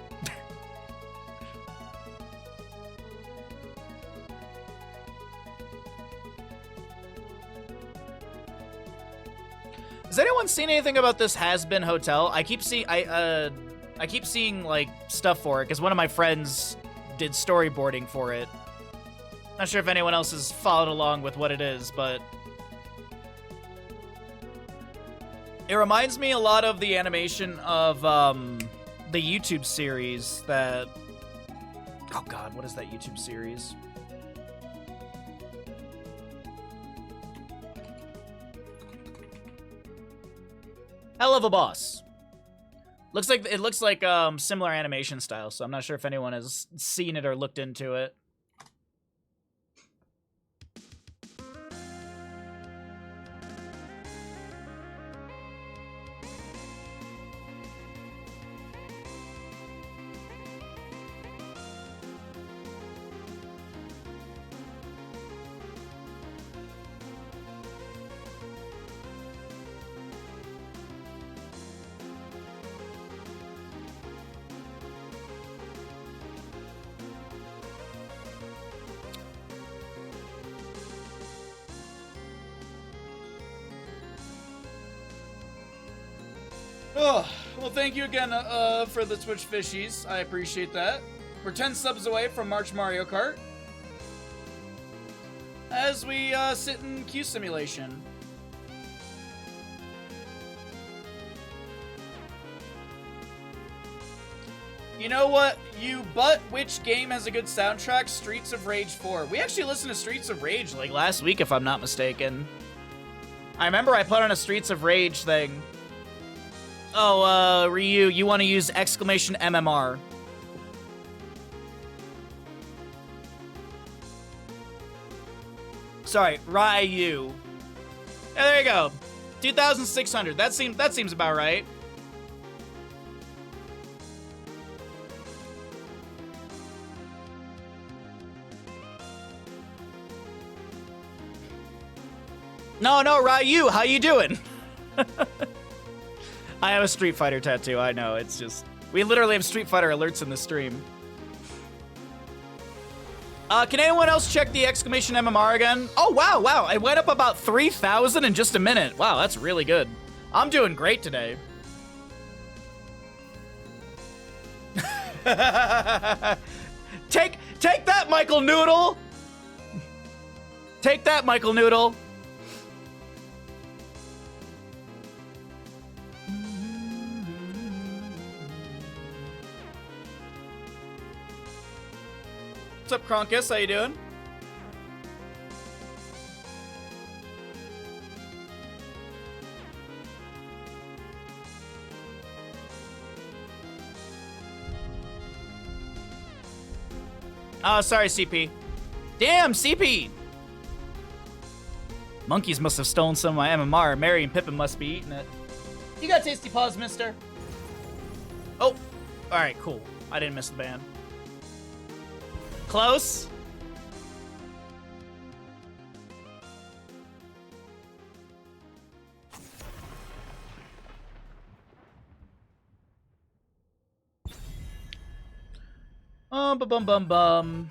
Has anyone seen anything about this Has-Been Hotel? I keep seeing I keep seeing like stuff for it because one of my friends did storyboarding for it. Not sure if anyone else has followed along with what it is, but it reminds me a lot of the animation of the YouTube series that... Oh god, what is that YouTube series? Hell of a Boss. It looks like similar animation style, so I'm not sure if anyone has seen it or looked into it. Oh, well, thank you again for the Twitch fishies. I appreciate that. We're 10 subs away from March Mario Kart. As we sit in Q Simulation. You know what? Which game has a good soundtrack? Streets of Rage 4. We actually listened to Streets of Rage like last week, if I'm not mistaken. I remember I put on a Streets of Rage thing. Oh, Ryu, you want to use exclamation MMR. Sorry, Ryu. Yeah, there you go. 2,600. That seems about right. No, Ryu, how you doing? I have a Street Fighter tattoo, I know, it's just... We literally have Street Fighter alerts in the stream. Can anyone else check the exclamation MMR again? Oh, wow, it went up about 3,000 in just a minute. Wow, that's really good. I'm doing great today. Take that, Michael Noodle! Take that, Michael Noodle! What's up, Kronkus? How you doing? Oh, sorry, CP. Damn, CP! Monkeys must have stolen some of my MMR. Mary and Pippin must be eating it. You got tasty paws, mister. Oh, alright, cool. I didn't miss the ban. Close. Bum bum bum.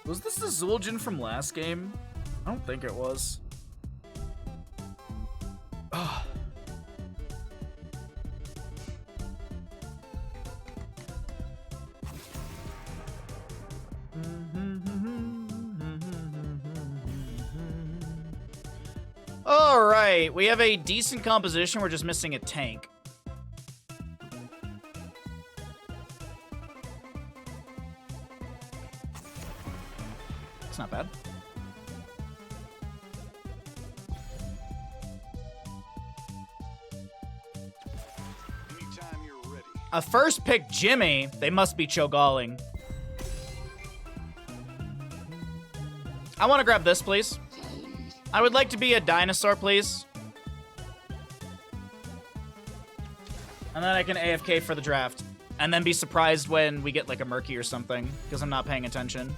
Was this the Zul'jin from last game? I don't think it was. Ugh. All right, we have a decent composition. We're just missing a tank. It's not bad. Anytime you're ready. A first pick Jimmy. They must be chogalling. I want to grab this, please. I would like to be a dinosaur, please. And then I can AFK for the draft. And then be surprised when we get like a Murky or something, because I'm not paying attention.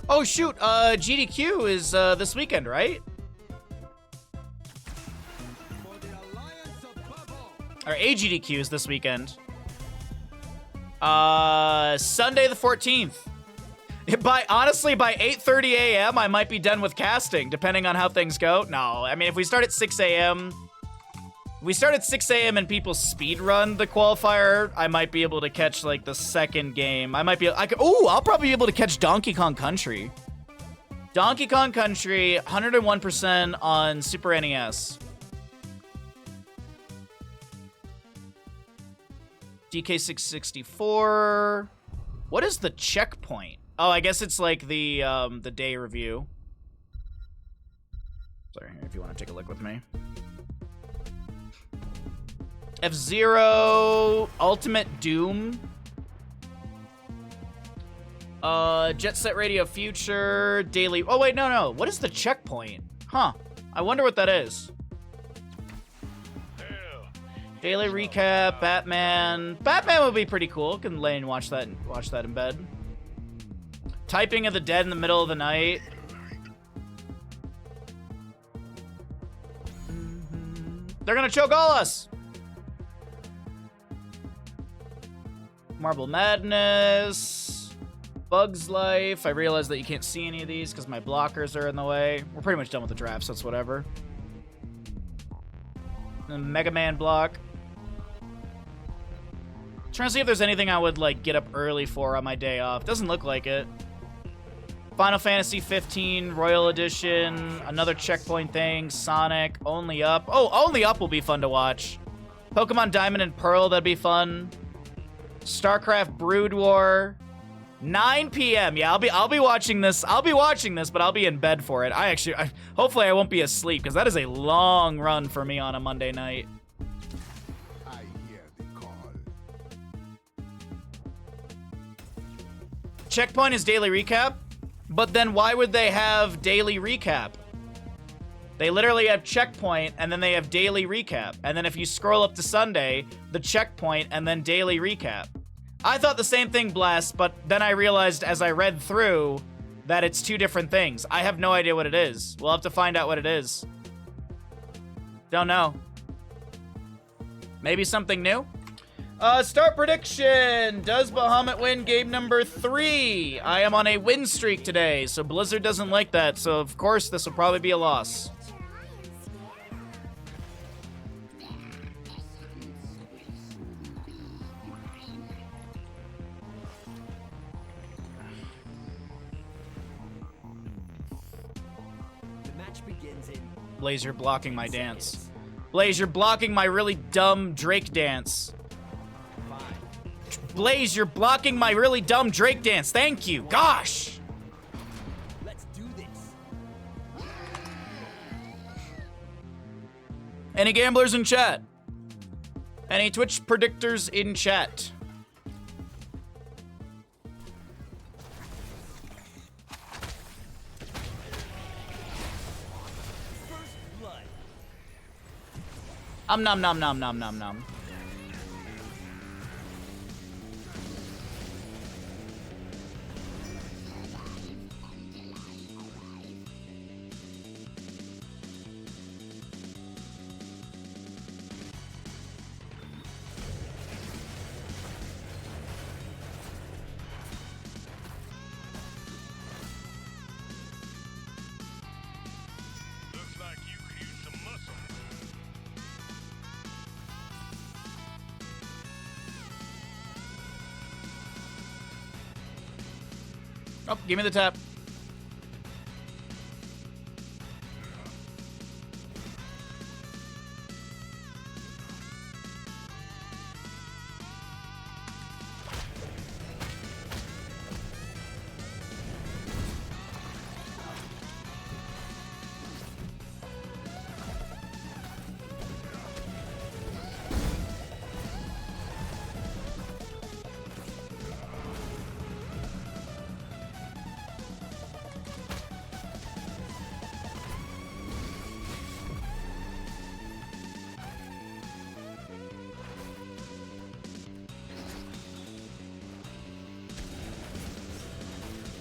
Oh shoot, GDQ is this weekend, right? Or AGDQ is this weekend. Sunday the 14th. Honestly, by 8:30 a.m., I might be done with casting, depending on how things go. No, I mean, if we start at 6 a.m., we start at 6 a.m. and people speed run the qualifier, I might be able to catch like the second game. I'll probably be able to catch Donkey Kong Country. Donkey Kong Country, 101% on Super NES. DK664. What is the checkpoint? Oh, I guess it's like the day review. Sorry, if you want to take a look with me. F-Zero, Ultimate Doom. Jet Set Radio Future, Daily... Oh, wait, no. What is the checkpoint? Huh. I wonder what that is. Daily Recap, Batman. Batman would be pretty cool. Can lay and watch that in bed. Typing of the Dead in the middle of the night. They're gonna choke all us! Marble Madness, Bug's Life. I realize that you can't see any of these because my blockers are in the way. We're pretty much done with the draft, so it's whatever. And Mega Man block. Trying to see if there's anything I would like get up early for on my day off. Doesn't look like it. Final Fantasy 15 Royal Edition, another checkpoint thing, Sonic, Only Up. Oh, Only Up will be fun to watch. Pokemon Diamond and Pearl, that'd be fun. StarCraft Brood War, 9 p.m. Yeah, I'll be watching this. I'll be watching this, but I'll be in bed for it. Hopefully I won't be asleep because that is a long run for me on a Monday night. I hear the call. Checkpoint is daily recap, but then why would they have daily recap? They literally have checkpoint, and then they have daily recap. And then if you scroll up to Sunday, the checkpoint, and then daily recap. I thought the same thing, Blast, but then I realized as I read through that it's two different things. I have no idea what it is. We'll have to find out what it is. Don't know. Maybe something new? Start prediction! Does Bahamut win game number 3? I am on a win streak today, so Blizzard doesn't like that, so of course this will probably be a loss. match begins in Blaze, you're blocking my dance. Blaze, you're blocking my really dumb Drake dance. 5. Blaze, you're blocking my really dumb Drake dance. Thank you. Gosh. Let's do this. Any gamblers in chat? Any Twitch predictors in chat? First blood. Nom nom nom nom nom nom. Looks like you could use some muscle. Oh, give me the tap.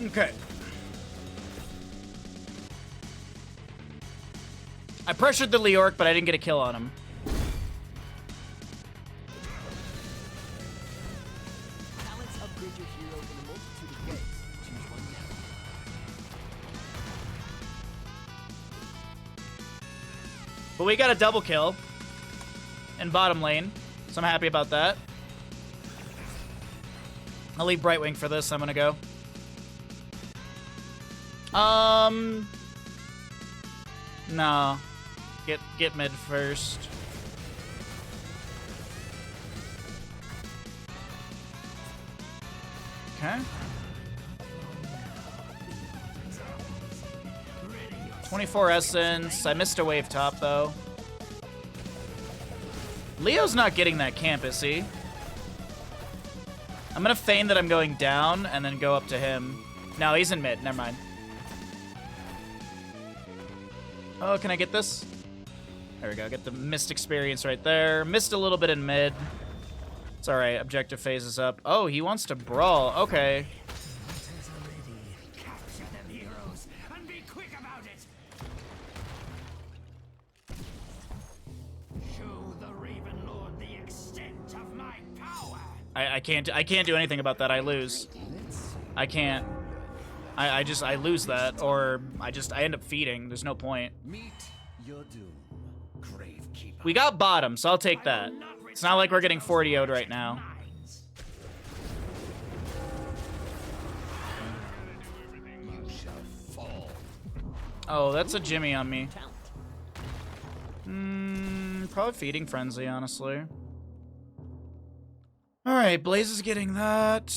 Okay. I pressured the Leorc, but I didn't get a kill on him. Talents upgrade your hero in a multitude of ways. Choose one now. But we got a double kill in bottom lane, so I'm happy about that. I'll leave Brightwing for this. I'm gonna go. No. Get mid first. Okay. 24 essence. I missed a wave top though. Leo's not getting that camp, is he? I'm gonna feign that I'm going down and then go up to him. No, he's in mid. Never mind. Oh, can I get this? There we go. Get the missed experience right there. Missed a little bit in mid. It's alright. Objective phase is up. Oh, he wants to brawl. Okay. Capture them heroes and be quick about it. Show the Raven Lord the extent of my power. I can't do anything about that. I lose. I can't. I lose that, or I end up feeding. There's no point. Meet your doom, Gravekeeper. We got bottom, so I'll take that. It's not like we're getting 40-0'd right now. You shall fall. Oh, that's a Jimmy on me. Probably feeding frenzy, honestly. Alright, Blaze is getting that.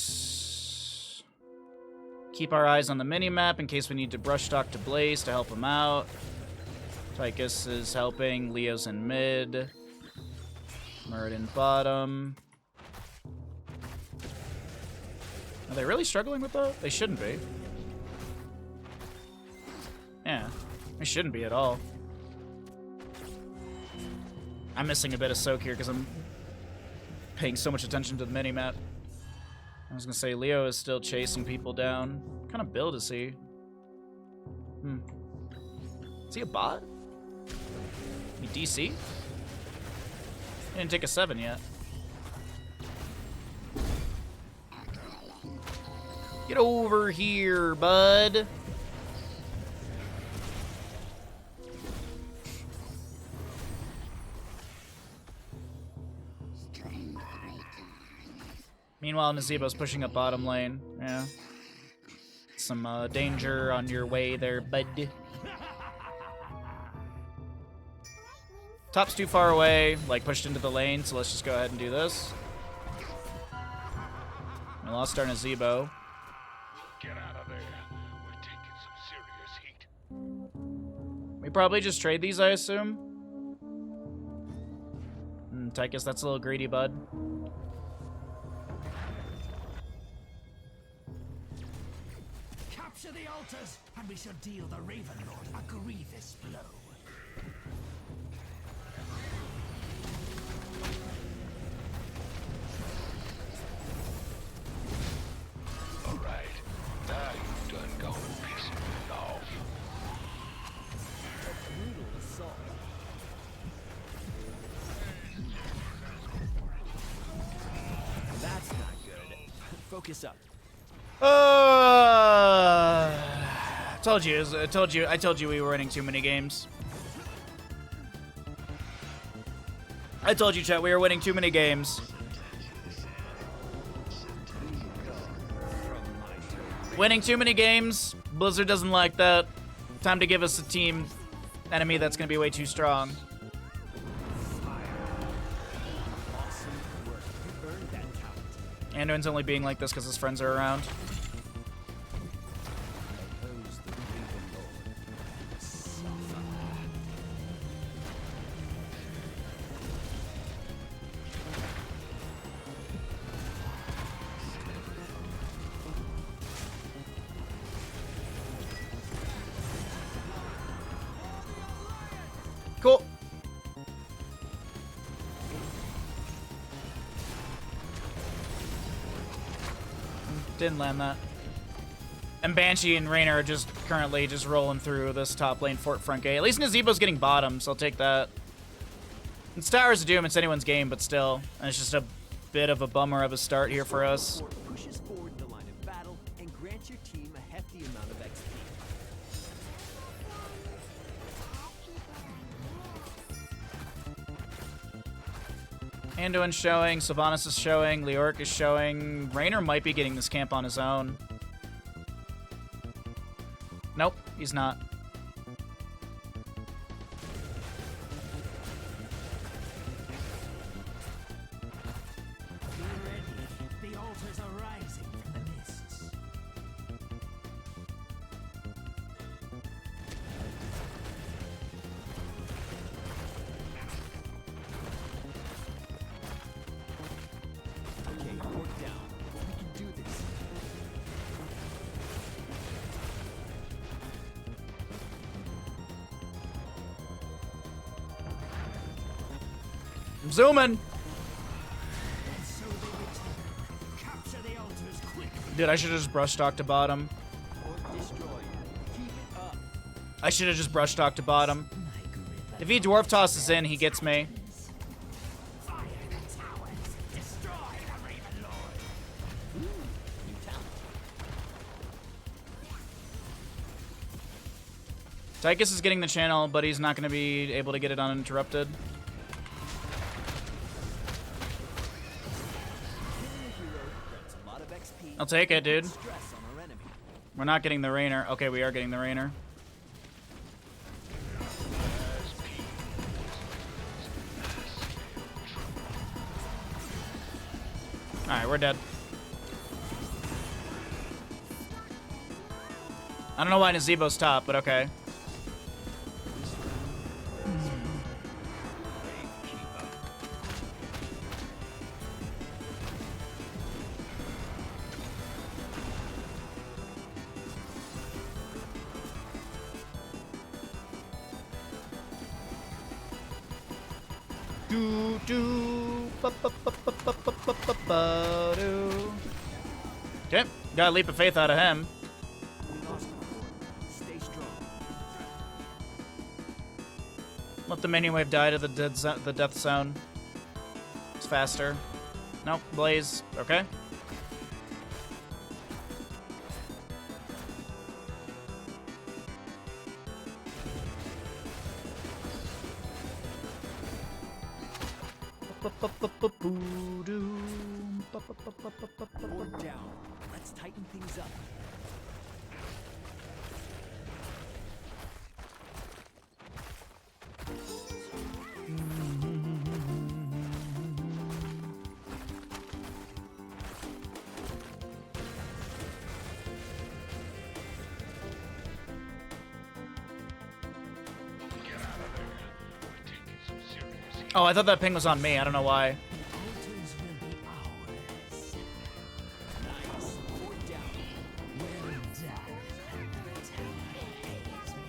Keep our eyes on the mini-map in case we need to brush talk to Blaze to help him out. Tychus is helping. Leo's in mid. Muradin bottom. Are they really struggling with that? They shouldn't be. Yeah, they shouldn't be at all. I'm missing a bit of soak here because I'm paying so much attention to the mini-map. I was gonna say, Leo is still chasing people down. What kind of build is he? Is he a bot? He DC? He didn't take a 7 yet. Get over here, bud. Meanwhile, Nazebo's pushing up bottom lane. Yeah. Some danger on your way there, bud. Top's too far away, like pushed into the lane, so let's just go ahead and do this. We lost our Nazebo. Get out of there. We're taking some serious heat. We probably just trade these, I assume. Tychus, that's a little greedy, bud. Capture the altars, and we shall deal the Raven Lord a grievous blow. All right, now you've done gone pissing me off. Brutal assault. That's not good. Focus up. I told you we were winning too many games. I told you, chat, we were winning too many games. Winning too many games. Blizzard doesn't like that. Time to give us a team enemy that's gonna be way too strong. Awesome work. You earned that talent. Anduin's only being like this because his friends are around. Oppose the Raven Lord. Suffer. Cool. Didn't land that. And Banshee and Raynor are just currently just rolling through this top lane Fort front gate. At least Nazebo's getting bottom, so I'll take that. It's Towers of Doom, it's anyone's game, but still. And it's just a bit of a bummer of a start here for us. Fort pushes forward the line of battle and grants your team a hefty amount of XP. Anduin's showing, Sylvanas is showing, Leoric is showing. Raynor might be getting this camp on his own. Nope, he's not. Be ready. The altars are rising from the mists. Okay, work down. We can do this. I'm zooming! And so they return. Capture the altars quickly. Dude, I should have just brush talked to bottom. Or destroy. Keep it up. I should have just brush talked to bottom. My grievous If he dwarf tosses in, he gets me. fire the towers. Destroy the Raven Lord. New talent. Tychus is getting the channel, but he's not going to be able to get it uninterrupted. Killing a hero grants a lot of XP. I'll take it, dude. Stress on our enemy. We're not getting the Raynor. Okay, we are getting the Raynor. Alright, we're dead. I don't know why Nazebo's top, but okay. Do do ba ba ba ba ba ba ba ba ba do. Okay, got a leap of faith out of him. We lost before. Stay strong. Let the minion wave die to the death zone. It's faster. Nope, Blaze. Okay. Board down. Let's tighten things up. Oh, I thought that ping was on me. I don't know why. Altars will be ours. Nice. Fort down. Well done. The tower pays me.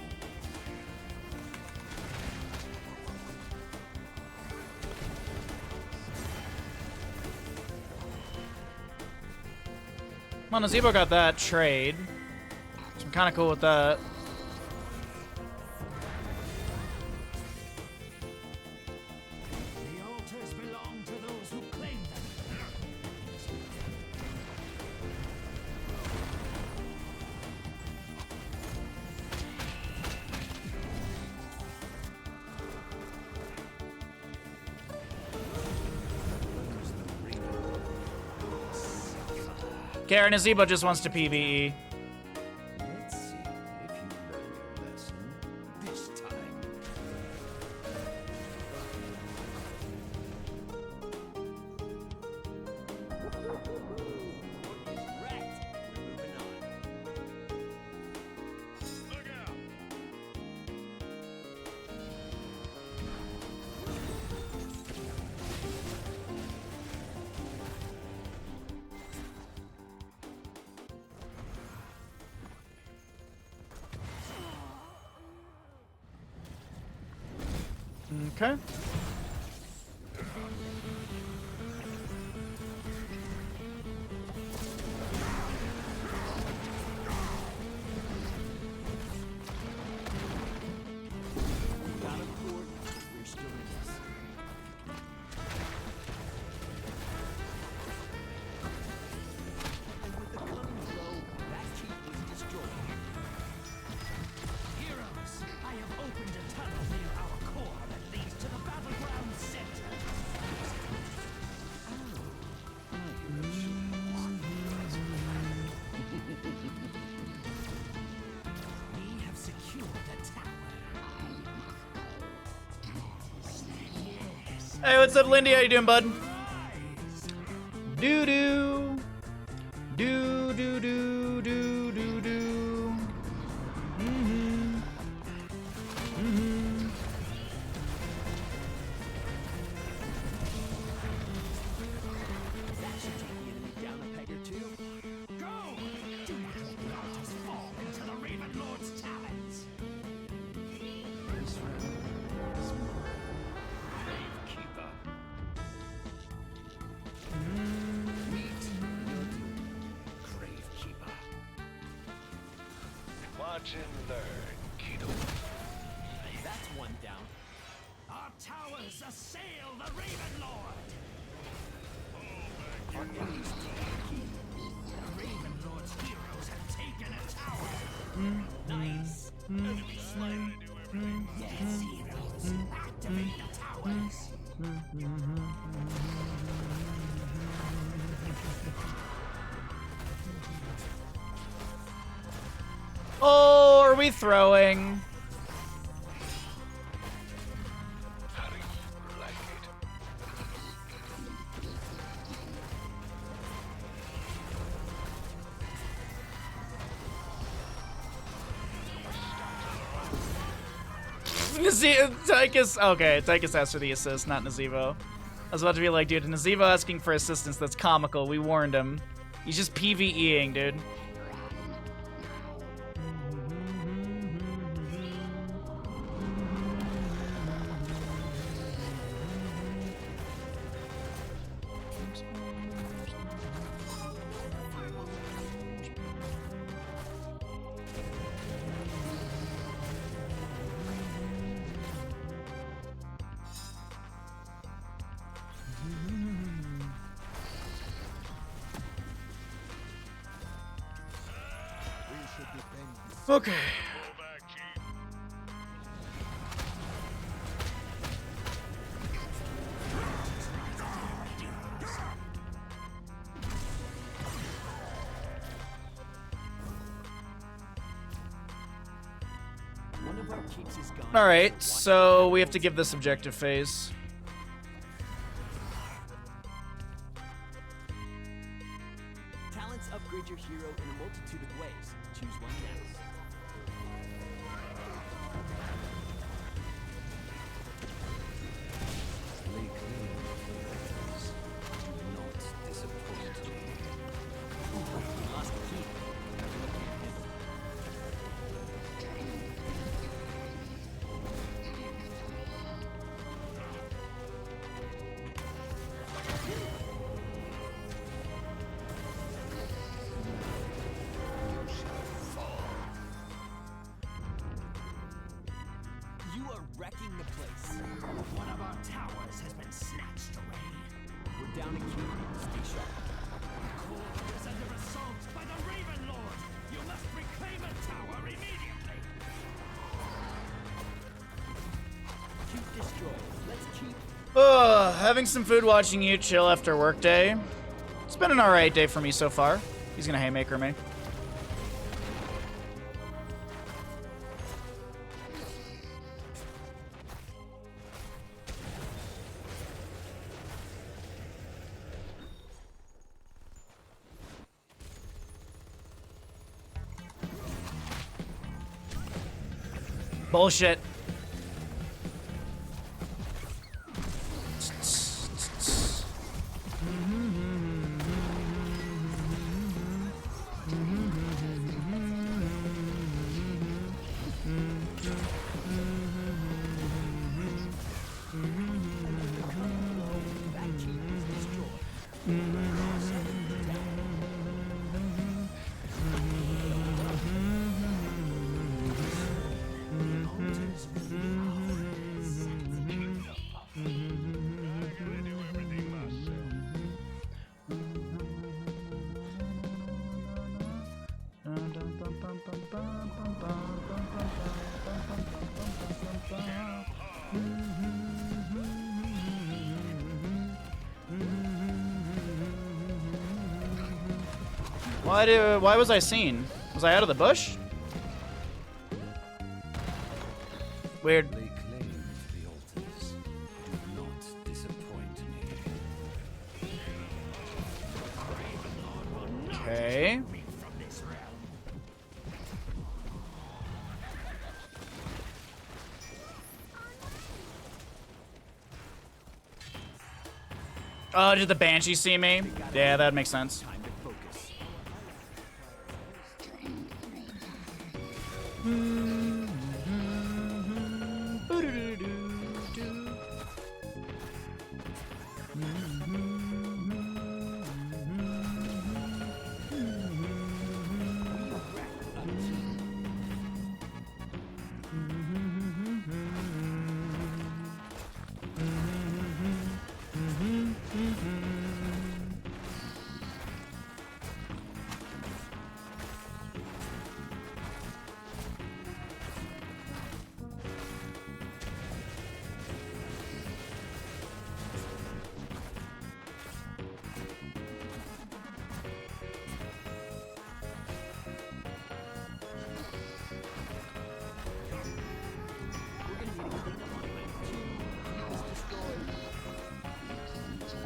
Well, Nazebo got that trade. So I'm kind of cool with that. The altars belong to those who claim them. Karen Nazebo just wants to PvE. Let's see if you learn your lesson this time. Wrecked. We're moving on. Look out! Okay. Got a cord. We're still in this. And with the coming blow, that keep was destroyed. Heroes, I have opened a tunnel near our core that leads to the battleground center. We have secured the tower. Hey, what's up, Lindy? How you doing, bud? Doo doo. Doo doo doo doo doo doo. Mm-hmm. Mm-hmm. That should take the enemy down a peg or two. Go! Do not let the altars fall into the Raven Lord's talons. This round is mine. Keeper. Meet your doom, Grave Keeper. Watch and learn, kiddo. That's one down. Our towers assail the Raven Lord. Our enemies take it. The Raven Lord's heroes have taken a tower. Nice. Enemy slain. Yes, heroes. Activate the towers. Oh, are we throwing? How do you like it? Tychus. Okay, Tychus asked for the assist, not Nazebo. I was about to be like, dude, Nazebo asking for assistance, that's comical. We warned him. He's just PvEing, dude. Okay. Pull back, Chief. One of our keeps is gone. All right, so we have to give this objective phase. Talents upgrade your hero in a multitude of ways. Choose one now. down a key. Stay sharp. Core is under assault by the Raven Lord. You must reclaim a tower immediately. Keep destroyed. Let's keep. Having some food, watching you chill after work day. It's been an alright day for me so far. He's gonna haymaker me. Bullshit. Why was I seen? Was I out of the bush? Weird. Lay claim to the altars. Do not disappoint me. Okay. From this realm. Oh, did the Banshee see me? Yeah, that makes sense. Time to focus.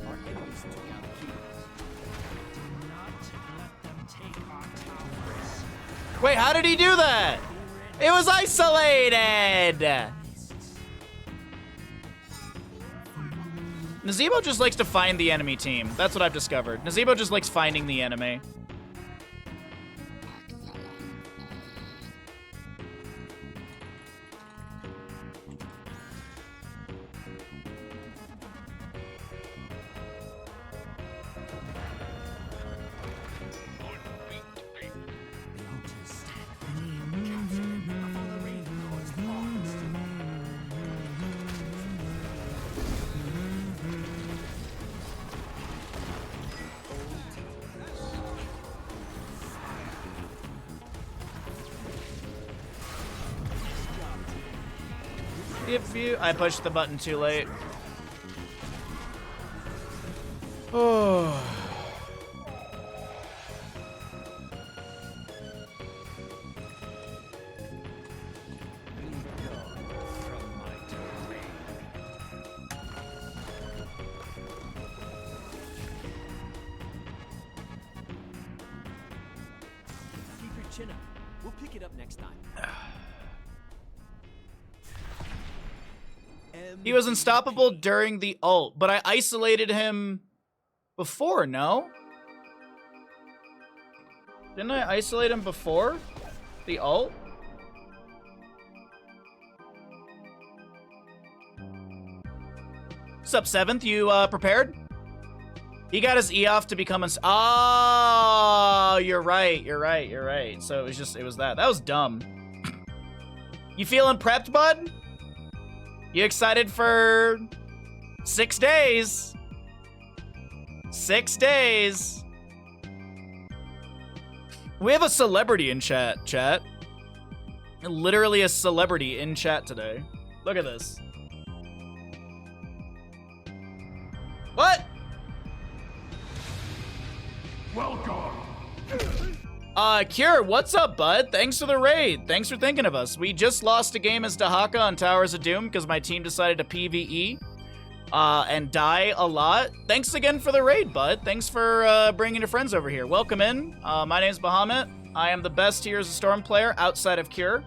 Our enemies took out keys. Do not let them take our towers. Wait, how did he do that? It was isolated! Nazebo just likes to find the enemy team. That's what I've discovered. Nazebo just likes finding the enemy. The altars. Before the Raven Lord's paws. If you... I pushed the button too late. Oh. From my domain. Keep your chin up. We'll pick it up next time. He was unstoppable during the ult, but I isolated him before, no? Didn't I isolate him before the ult? Sup, 7th? You prepared? He got his E off to become a... Oh, you're right. So it was that. That was dumb. You feeling prepped, bud? You excited for 6 days? 6 days. We have a celebrity in chat. Literally a celebrity in chat today. Look at this. What? Welcome. Cure, what's up, bud? Thanks for the raid. Thanks for thinking of us. We just lost a game as Dahaka on Towers of Doom because my team decided to PvE and die a lot. Thanks again for the raid, bud. Thanks for bringing your friends over here. Welcome in. My name's Bahamut. I am the best Heroes of Storm player outside of Cure.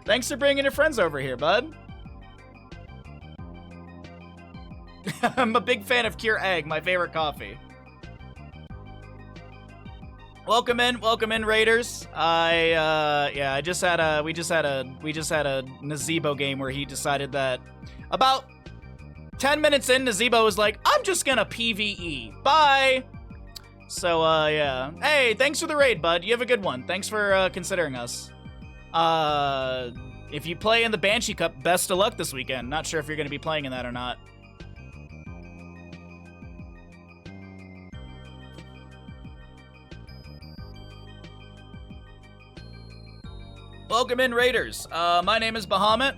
Thanks for bringing your friends over here, bud. I'm a big fan of Cure Egg, my favorite coffee. Welcome in, Raiders. We just had a Nazebo game where he decided that about 10 minutes in, Nazebo was like, I'm just gonna PvE. Bye. So, yeah. Hey, thanks for the raid, bud. You have a good one. Thanks for considering us. If you play in the Banshee Cup, best of luck this weekend. Not sure if you're gonna be playing in that or not. Welcome in, Raiders. My name is Bahamut.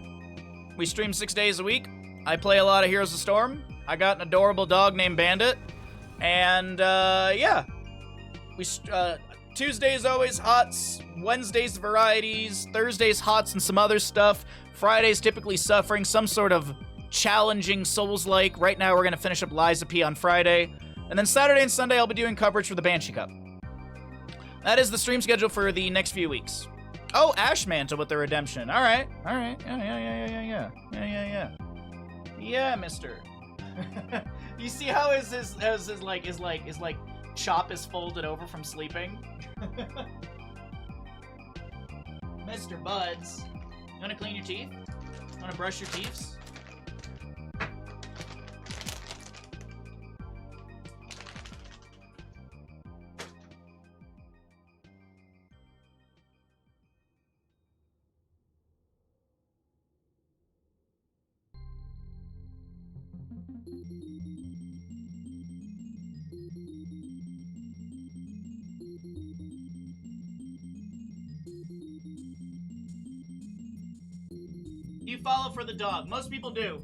We stream 6 days a week. I play a lot of Heroes of Storm. I got an adorable dog named Bandit. And, yeah. Tuesdays always hots, Wednesdays varieties, Thursdays hots and some other stuff. Fridays typically suffering, some sort of challenging Souls-like. Right now we're going to finish up Liza P on Friday. And then Saturday and Sunday I'll be doing coverage for the Banshee Cup. That is the stream schedule for the next few weeks. Oh, Ash Mantle with the redemption. All right. Yeah, mister. You see how his chop is folded over from sleeping? Mr. Buds. You wanna clean your teeth? Wanna brush your teeth? You follow for the dog. Most people do.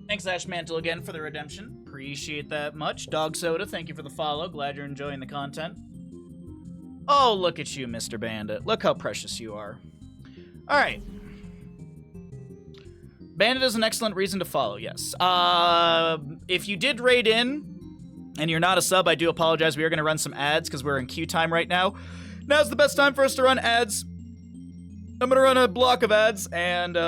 Thanks, Ash Mantle, again for the redemption. Appreciate that much. Dog Soda, thank you for the follow. Glad you're enjoying the content. Oh, look at you, Mr. Bandit. Look how precious you are. Alright. Bandit is an excellent reason to follow, yes. If you did raid in, and you're not a sub, I do apologize. We are going to run some ads, because we're in queue time right now. Now's the best time for us to run ads. I'm going to run a block of ads, and,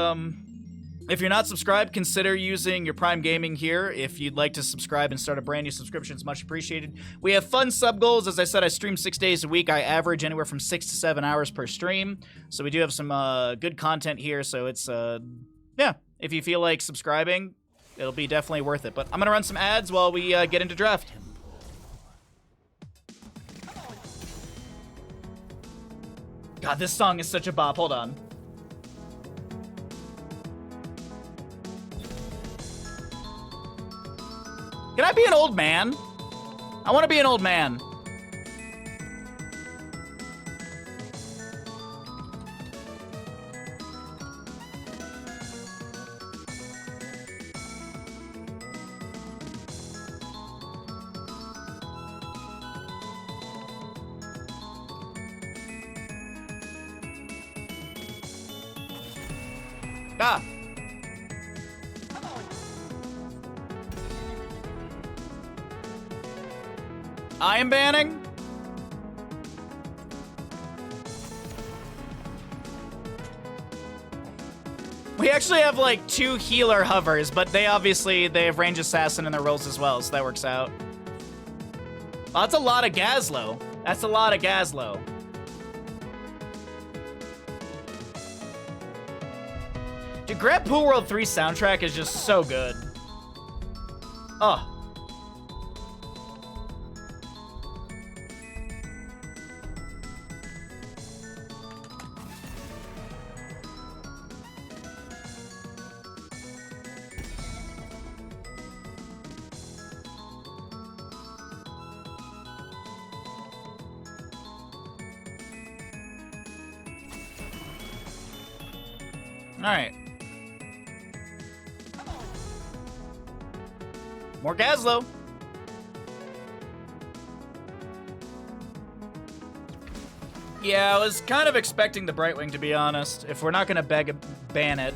if you're not subscribed, consider using your Prime Gaming here. If you'd like to subscribe and start a brand new subscription, it's much appreciated. We have fun sub goals. As I said, I stream 6 days a week. I average anywhere from 6 to 7 hours per stream. So we do have some good content here. So it's, yeah, if you feel like subscribing, it'll be definitely worth it. But I'm going to run some ads while we get into draft. God, this song is such a bop. Hold on. Can I be an old man? I want to be an old man. Ah. I am banning? We actually have like 2 healer hovers, but they have range assassin in their roles as well, so that works out. Oh, that's a lot of Gazlo. That's a lot of Gazlo. Dude, Grand Poo World 3 soundtrack is just so good. Oh. All right. More Gazlo. Yeah, I was kind of expecting the Brightwing, to be honest. If we're not gonna ban it.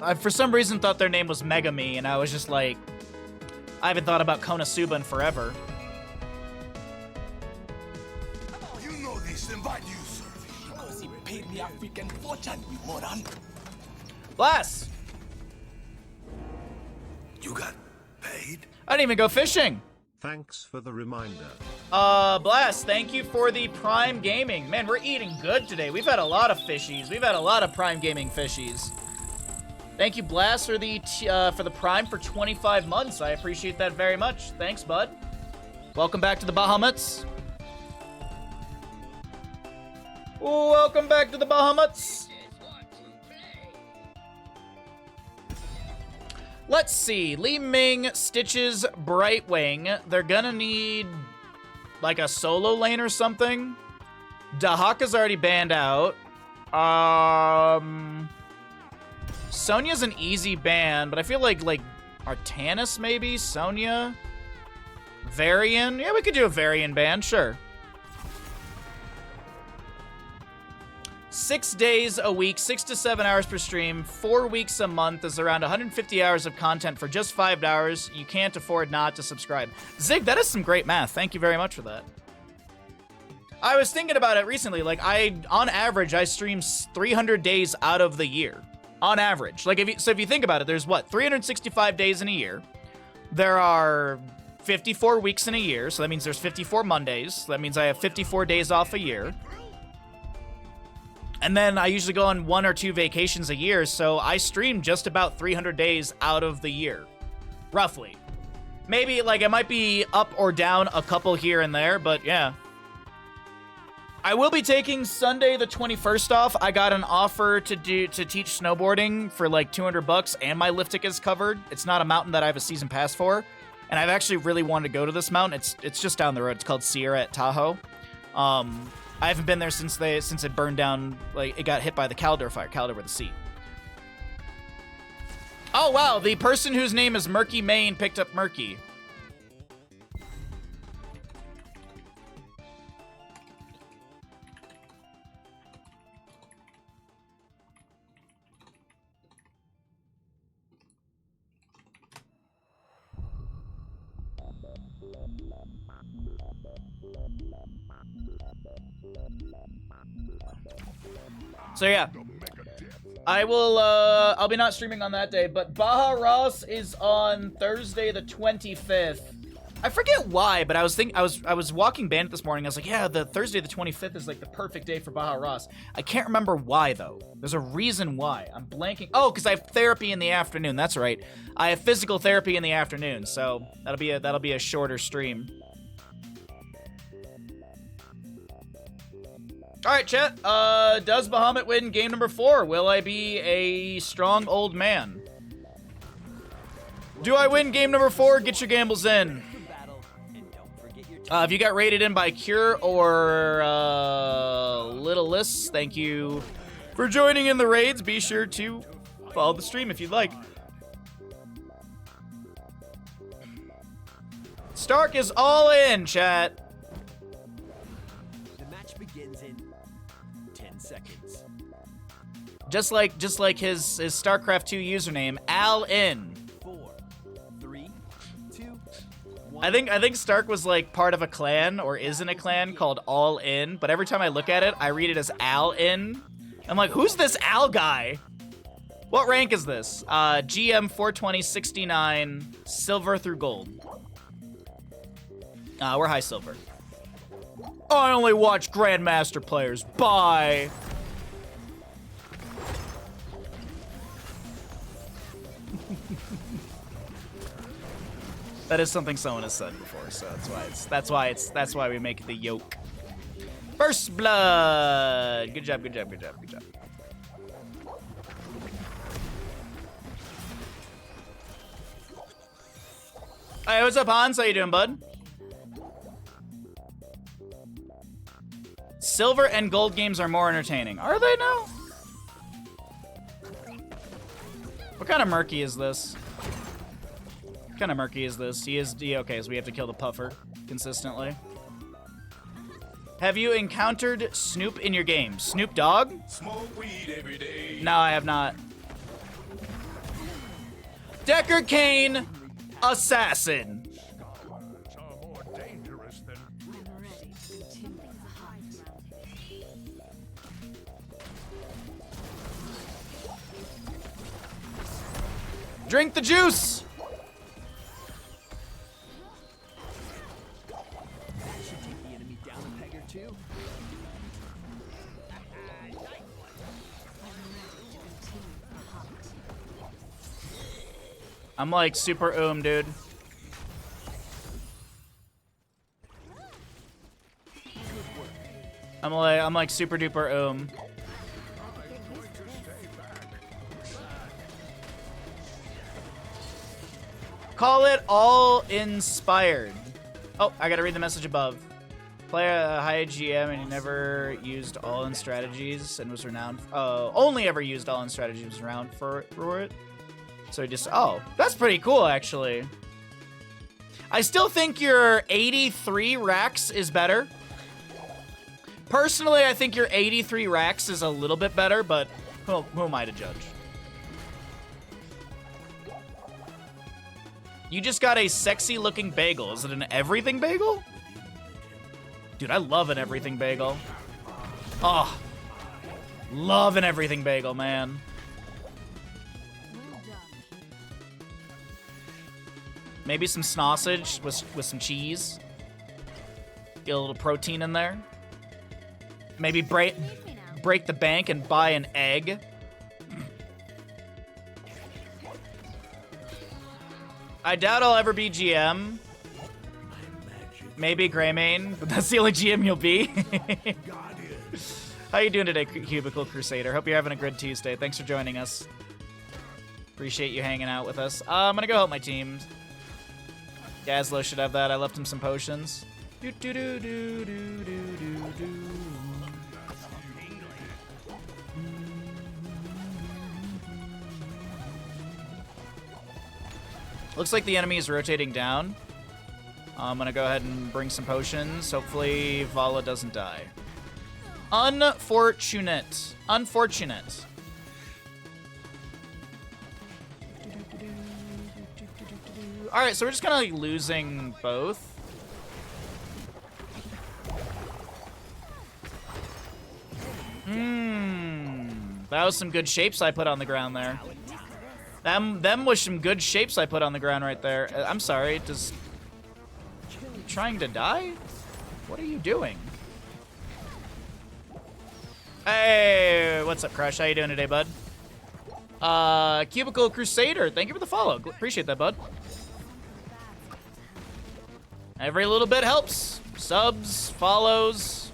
I, for some reason, thought their name was Megami, and I was just like, I haven't thought about Konosuba in forever. You know this, invite you, sir. Because he paid me a freaking fortune, you moron. Blast! You got paid? I didn't even go fishing. Thanks for the reminder. Blast, thank you for the Prime Gaming. Man, we're eating good today. We've had a lot of fishies. We've had a lot of Prime Gaming fishies. Thank you, Blast, for the Prime for 25 months. I appreciate that very much. Thanks, bud. Welcome back to the Bahamuts. Welcome back to the Bahamuts. Let's see. Li Ming, Stitches, Brightwing. They're gonna need, like, a solo lane or something. Dahaka's already banned out. Sonya's an easy ban, but I feel like Artanis, maybe? Sonya? Varian? Yeah, we could do a Varian ban, sure. 6 days a week, 6 to 7 hours per stream, 4 weeks a month is around 150 hours of content for just $5. You can't afford not to subscribe. Zig, that is some great math. Thank you very much for that. I was thinking about it recently. Like, on average, I stream 300 days out of the year. On average. Like, if you think about it, there's what? 365 days in a year. There are 54 weeks in a year, so that means there's 54 Mondays. That means I have 54 days off a year. And then I usually go on 1 or 2 vacations a year, so I stream just about 300 days out of the year. Roughly. Maybe, like, it might be up or down a couple here and there, but yeah. I will be taking Sunday the 21st off. I got an offer to teach snowboarding for like $200 and my lift ticket is covered. It's not a mountain that I have a season pass for. And I've actually really wanted to go to this mountain. It's just down the road. It's called Sierra at Tahoe. I haven't been there since it burned down, like it got hit by the Caldor fire, Caldor with a C. Oh wow, the person whose name is Murky Main picked up Murky. So yeah, I'll be not streaming on that day, but Baja Ross is on Thursday the 25th. I forget why, but I was walking Bandit this morning. I was like, yeah, the Thursday the 25th is like the perfect day for Baja Ross. I can't remember why though. There's a reason why. I'm blanking. Oh, because I have therapy in the afternoon. That's right. I have physical therapy in the afternoon, so that'll be a shorter stream. All right, chat. Does Bahamut win game number 4? Will I be a strong old man? Do I win game number 4? Get your gambles in. If you got rated in by Cure or Little Liss, thank you for joining in the raids. Be sure to follow the stream if you'd like. Stark is all in, chat. The match begins in 10 seconds. Just like his StarCraft 2 username, Al In. 4, 3, 2, 1. I think Stark was like part of a clan or is in a clan called All In, but every time I look at it, I read it as Al In. I'm like, who's this Al guy? What rank is this? GM 42069, silver through gold. We're high silver. I only watch Grandmaster players. Bye. That is something someone has said before, so that's why we make the yoke. First blood. Good job, good job, good job, good job. Hey, what's up, Hans? How you doing, bud? Silver and gold games are more entertaining. Are they now? What kind of murky is this? What kind of murky is this? Okay, so we have to kill the puffer consistently. Have you encountered Snoop in your game? Snoop Dogg? Smoke weed every day. No, I have not. Decker Kane, assassin. Goblins are more dangerous than I'm ready to continue the hunt. Drink the juice. That should take the enemy down a peg or two. I'm ready to continue the hunt. I'm like super dude. I'm like super duper Call it all inspired. Oh, I gotta read the message above. Play a high GM and he never used all in strategies and was renowned. Only ever used all in strategies was renowned for it. So he just, oh, that's pretty cool actually. I still think your 83 Rax is better. Personally, I think your 83 Rax is a little bit better, but who am I to judge? You just got a sexy looking bagel. Is it an everything bagel? Dude, I love an everything bagel. Oh, love an everything bagel, man. Well done. Maybe some sausage with some cheese. Get a little protein in there. Maybe break the bank and buy an egg. I doubt I'll ever be GM. Maybe Greymane, but that's the only GM you'll be. How you doing today, Cubicle Crusader? Hope you're having a good Tuesday. Thanks for joining us. Appreciate you hanging out with us. I'm gonna go help my team. Gazlo should have that. I left him some potions. Do do do do do do do do. Looks like the enemy is rotating down. I'm gonna go ahead and bring some potions. Hopefully Vala doesn't die. Unfortunate. Unfortunate. Alright, so we're just kind of like losing both. That was some good shapes I put on the ground there. Them was some good shapes I put on the ground right there. I'm sorry, does... Trying to die? What are you doing? Hey, what's up, Crush? How you doing today, bud? Cubicle Crusader, thank you for the follow. Appreciate that, bud. Every little bit helps. Subs, follows,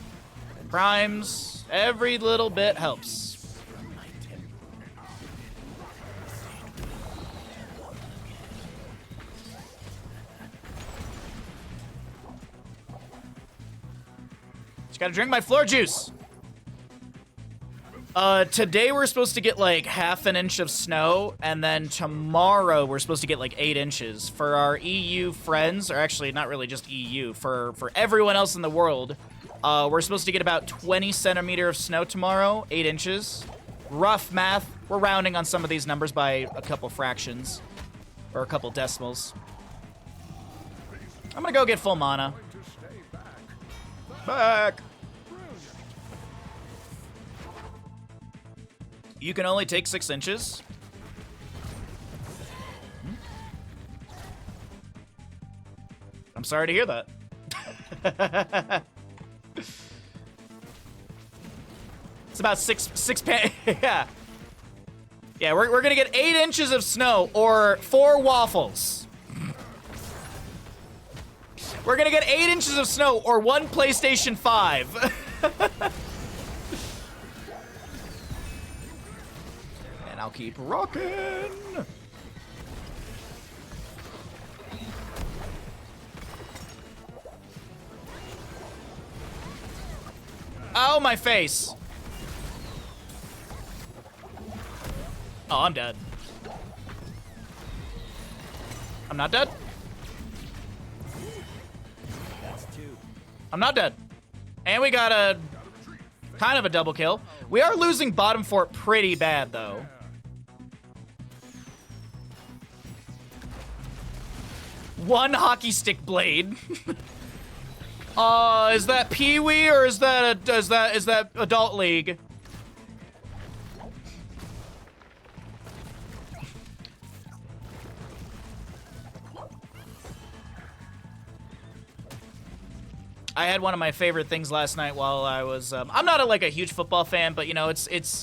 primes, every little bit helps. Just gotta drink my floor juice. Today we're supposed to get like half an inch of snow, and then tomorrow we're supposed to get like 8 inches. For our EU friends, or actually not really just EU, for everyone else in the world, we're supposed to get about 20 centimeters of snow tomorrow, 8 inches. Rough math, we're rounding on some of these numbers by a couple fractions, or a couple decimals. I'm gonna go get full mana. Back! You can only take 6 inches? sorry to hear that. It's about yeah. Yeah, we're gonna get 8 inches of snow or 4 waffles. We're gonna get 8 inches of snow or 1 PlayStation 5. And I'll keep rocking. Oh, my face. Oh, I'm dead. I'm not dead. I'm not dead. And we got a kind of a double kill. We are losing bottom fort pretty bad, though. One hockey stick blade. Is that Pee Wee or is that Adult League? I had one of my favorite things last night while I was. I'm not a huge football fan, but you know, it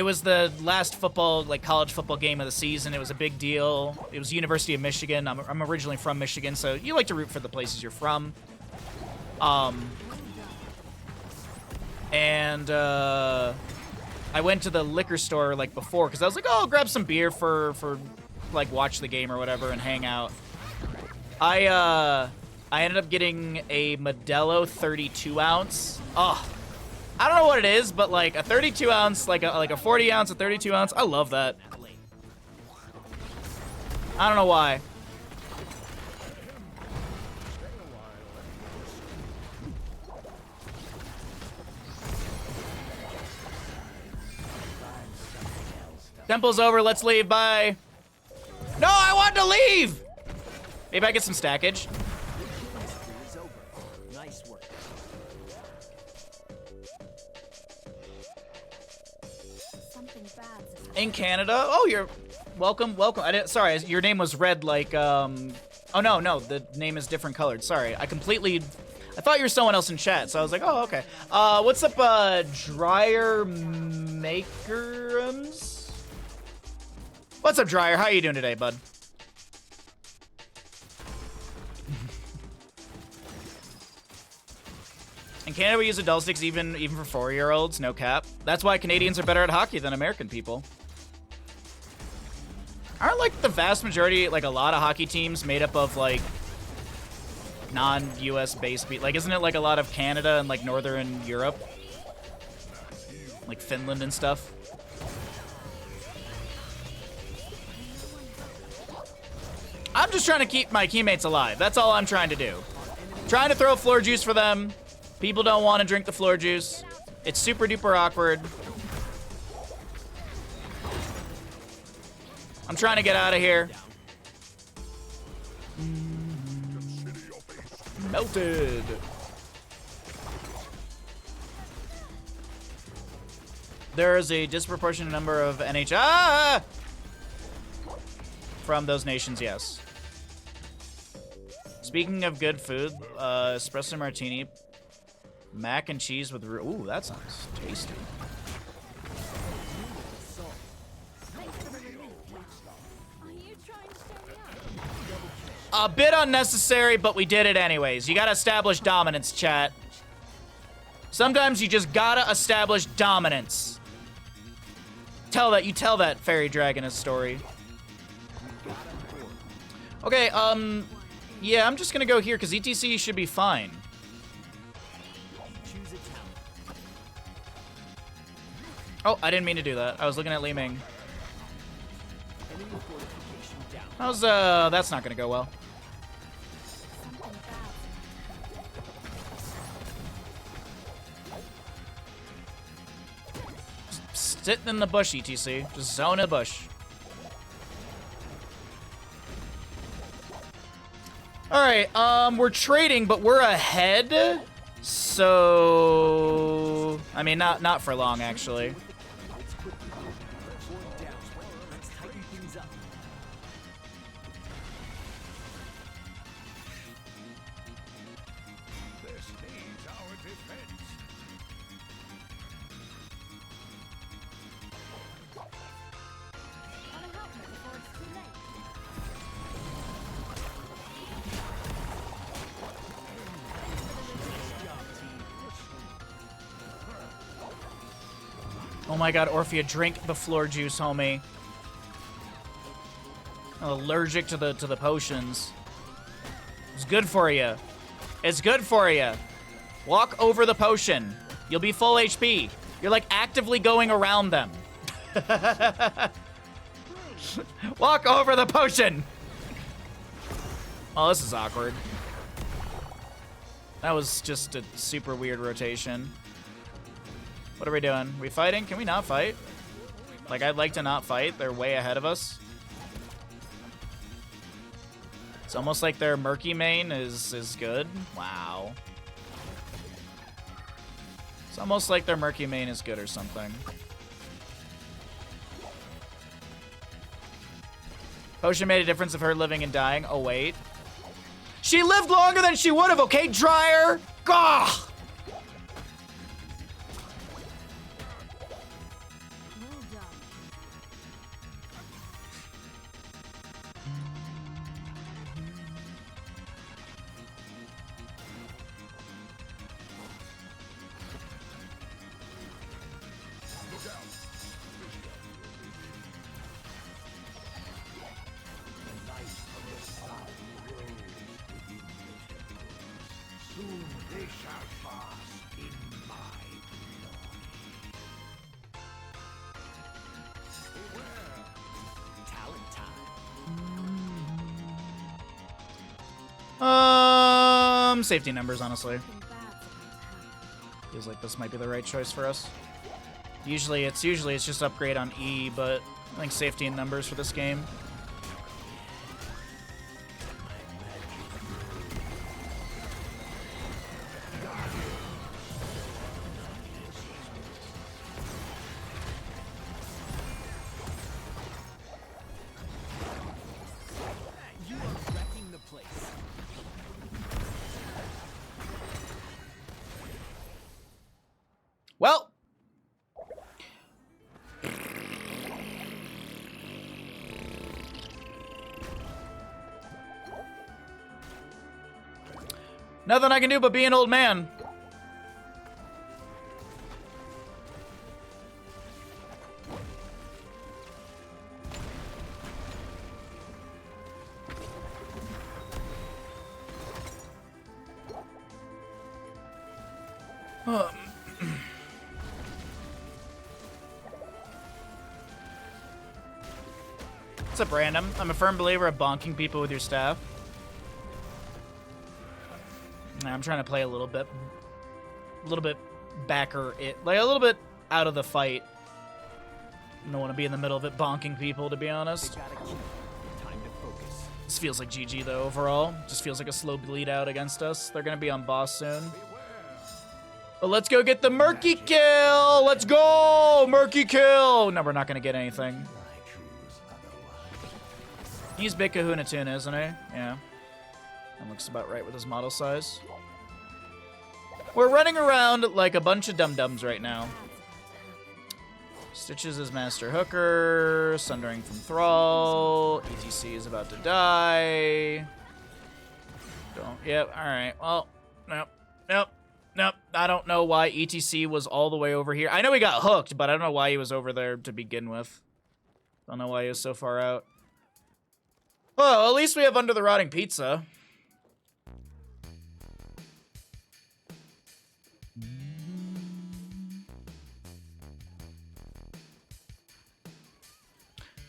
was the last football, college football game of the season. It was a big deal. It was University of Michigan. I'm originally from Michigan, so you like to root for the places you're from. And I went to the liquor store before because I was like, oh, I'll grab some beer for watch the game or whatever and hang out. I ended up getting a Modelo 32 ounce. Oh, I don't know what it is, but a 32 ounce, like a 40 ounce, a 32 ounce. I love that. I don't know why. Temple's over. Let's leave. Bye. No, I wanted to leave. Maybe I get some stackage. Nice work. Something bad's In Canada? Oh, you're welcome. I didn't. Sorry, your name was red. Oh no, the name is different colored. Sorry, I thought you were someone else in chat, so I was like, oh, okay. What's up, Dryer Makerums? What's up, Dryer? How you doing today, bud? In Canada, we use adult sticks even for 4-year-olds, no cap. That's why Canadians are better at hockey than American people. Aren't the vast majority, a lot of hockey teams made up of non-US based isn't it a lot of Canada and Northern Europe? Finland and stuff? I'm just trying to keep my teammates alive. That's all I'm trying to do. Trying to throw floor juice for them. People don't want to drink the floor juice. It's super duper awkward. I'm trying to get out of here. Melted. There is a disproportionate number of from those nations, yes. Speaking of good food, espresso martini, mac and cheese with ooh, that sounds tasty. Are you trying to show me up? A bit unnecessary, but we did it anyways. You gotta establish dominance, chat. Sometimes you just gotta establish dominance. Tell that fairy dragoness story. Okay, yeah, I'm just gonna go here because ETC should be fine. Oh, I didn't mean to do that. I was looking at Li Ming. That's not gonna go well. Something bad. Sitting in the bush, ETC. Just zone in the bush. Alright, we're trading, but we're ahead. So I mean not for long actually. Oh my god, Orphea, drink the floor juice, homie. I'm allergic to the potions. It's good for you. It's good for you. Walk over the potion. You'll be full HP. You're like actively going around them. Walk over the potion. Oh, this is awkward. That was just a super weird rotation. What are we doing? We fighting? Can we not fight? Like, I'd like to not fight. They're way ahead of us. It's almost like their murky main is good. Wow. It's almost like their murky main is good or something. Potion made a difference of her living and dying. Oh, wait. She lived longer than she would have, okay, Dryer? Gah! Well done. Soon they shall fast in my glory. Beware. Talent time. Safety numbers, honestly. Something bad's about to happen. Feels like this might be the right choice for us. Usually it's just upgrade on E, but I think safety in numbers for this game. You are wrecking the place. Well, nothing I can do but be an old man. What's up, random? I'm a firm believer of bonking people with your staff. I'm trying to play a little bit backer it, like a little bit out of the fight. I don't want to be in the middle of it bonking people, to be They honest. gotta keep. Time to focus. This feels like GG though overall. Just feels like a slow bleed out against us. They're gonna be on boss soon. But let's go get the murky kill. Let's go, murky kill. No, we're not gonna get anything. I choose otherwise. He's big Kahuna Tuna, isn't he? Yeah. That looks about right with his model size. We're running around like a bunch of dum-dums right now. Bad's about to happen. Stitches is Master Hooker. Sundering from Thrall. ETC is about to die. Don't. Yep. All right. Well. Nope. I don't know why ETC was all the way over here. I know he got hooked, but I don't know why he was over there to begin with. Don't know why he was so far out. Well, at least we have Under the Rotting Pizza.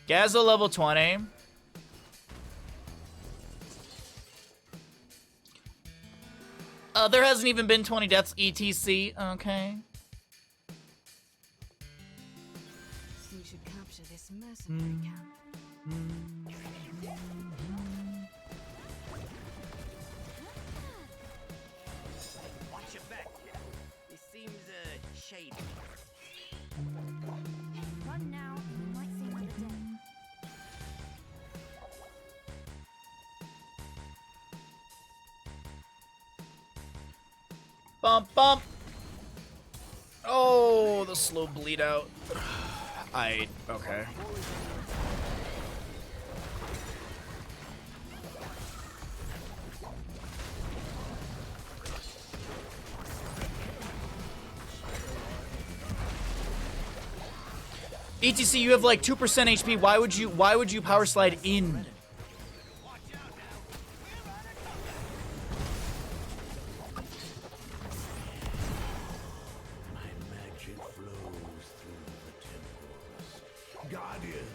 Gazzo level 20. There hasn't even been 20 deaths, ETC. Okay. So you should capture this mercenary camp. Watch your back. This seems shady. Run now, you might see another day. Bump, bump. Oh, the slow bleed out. Okay. ETC, you have like 2% HP. Why would you power slide in? My magic flows through the temples. Guardian,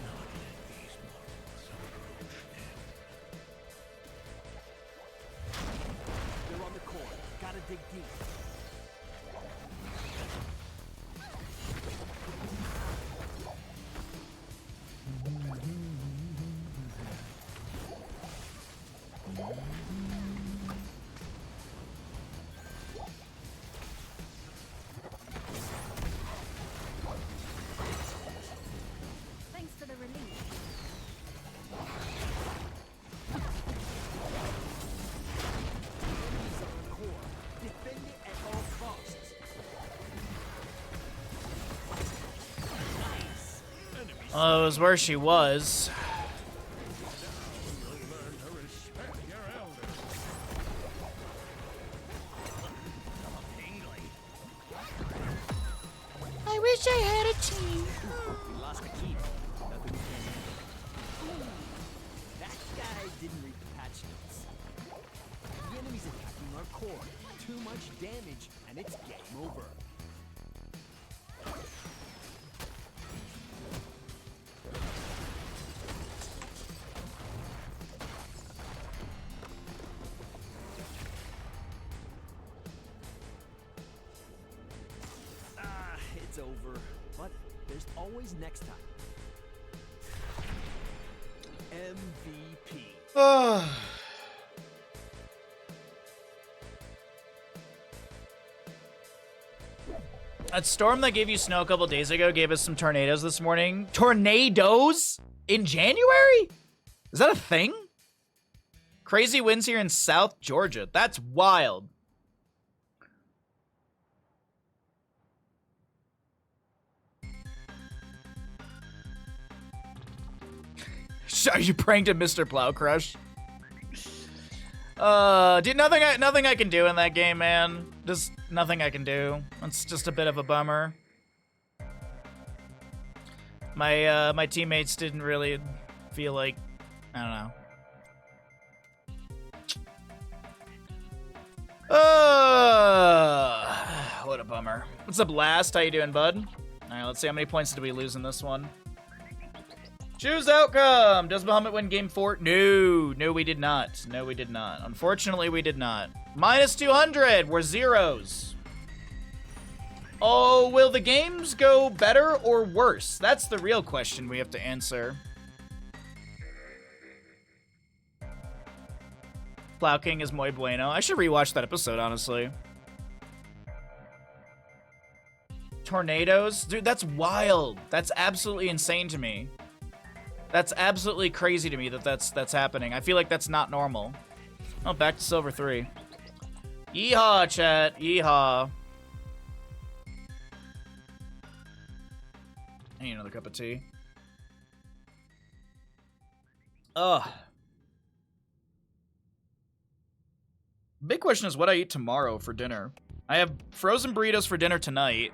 not let these mortals approach them. They're on the core. Gotta dig deep. Thanks for the relief. Enemies on the core. Defend it at all costs. Nice. Enemies. Oh, it was where she was. Learn to respect your elders. I wish I had a team. We lost the key. Nothing we can't handle. That guy didn't read the patch notes. The enemy's attacking our core. Too much damage, and it's game over. It's over. But there's always next time. MVP. That storm that gave you snow a couple days ago gave us some tornadoes this morning. Tornadoes in January? Is that a thing? Crazy winds here in South Georgia. That's wild. Are you pranked at Mr. Plow Crush? Dude, nothing I can do in that game, man. Just nothing I can do. It's just a bit of a bummer. My teammates didn't really feel like, I don't know. What a bummer. What's up, Last? How you doing, bud? All right, let's see how many points did we lose in this one. Choose outcome. Does Bahamut win game 4? No, we did not. No, we did not. Unfortunately, we did not. Minus 200. We're zeros. Oh, will the games go better or worse? That's the real question we have to answer. Plow King is muy bueno. I should rewatch that episode, honestly. Tornadoes? Dude, that's wild. That's absolutely insane to me. That's absolutely crazy to me that that's happening. I feel like that's not normal. Oh, back to Silver 3. Yeehaw, chat. Yeehaw. I need another cup of tea. Ugh. Big question is what I eat tomorrow for dinner. I have frozen burritos for dinner tonight.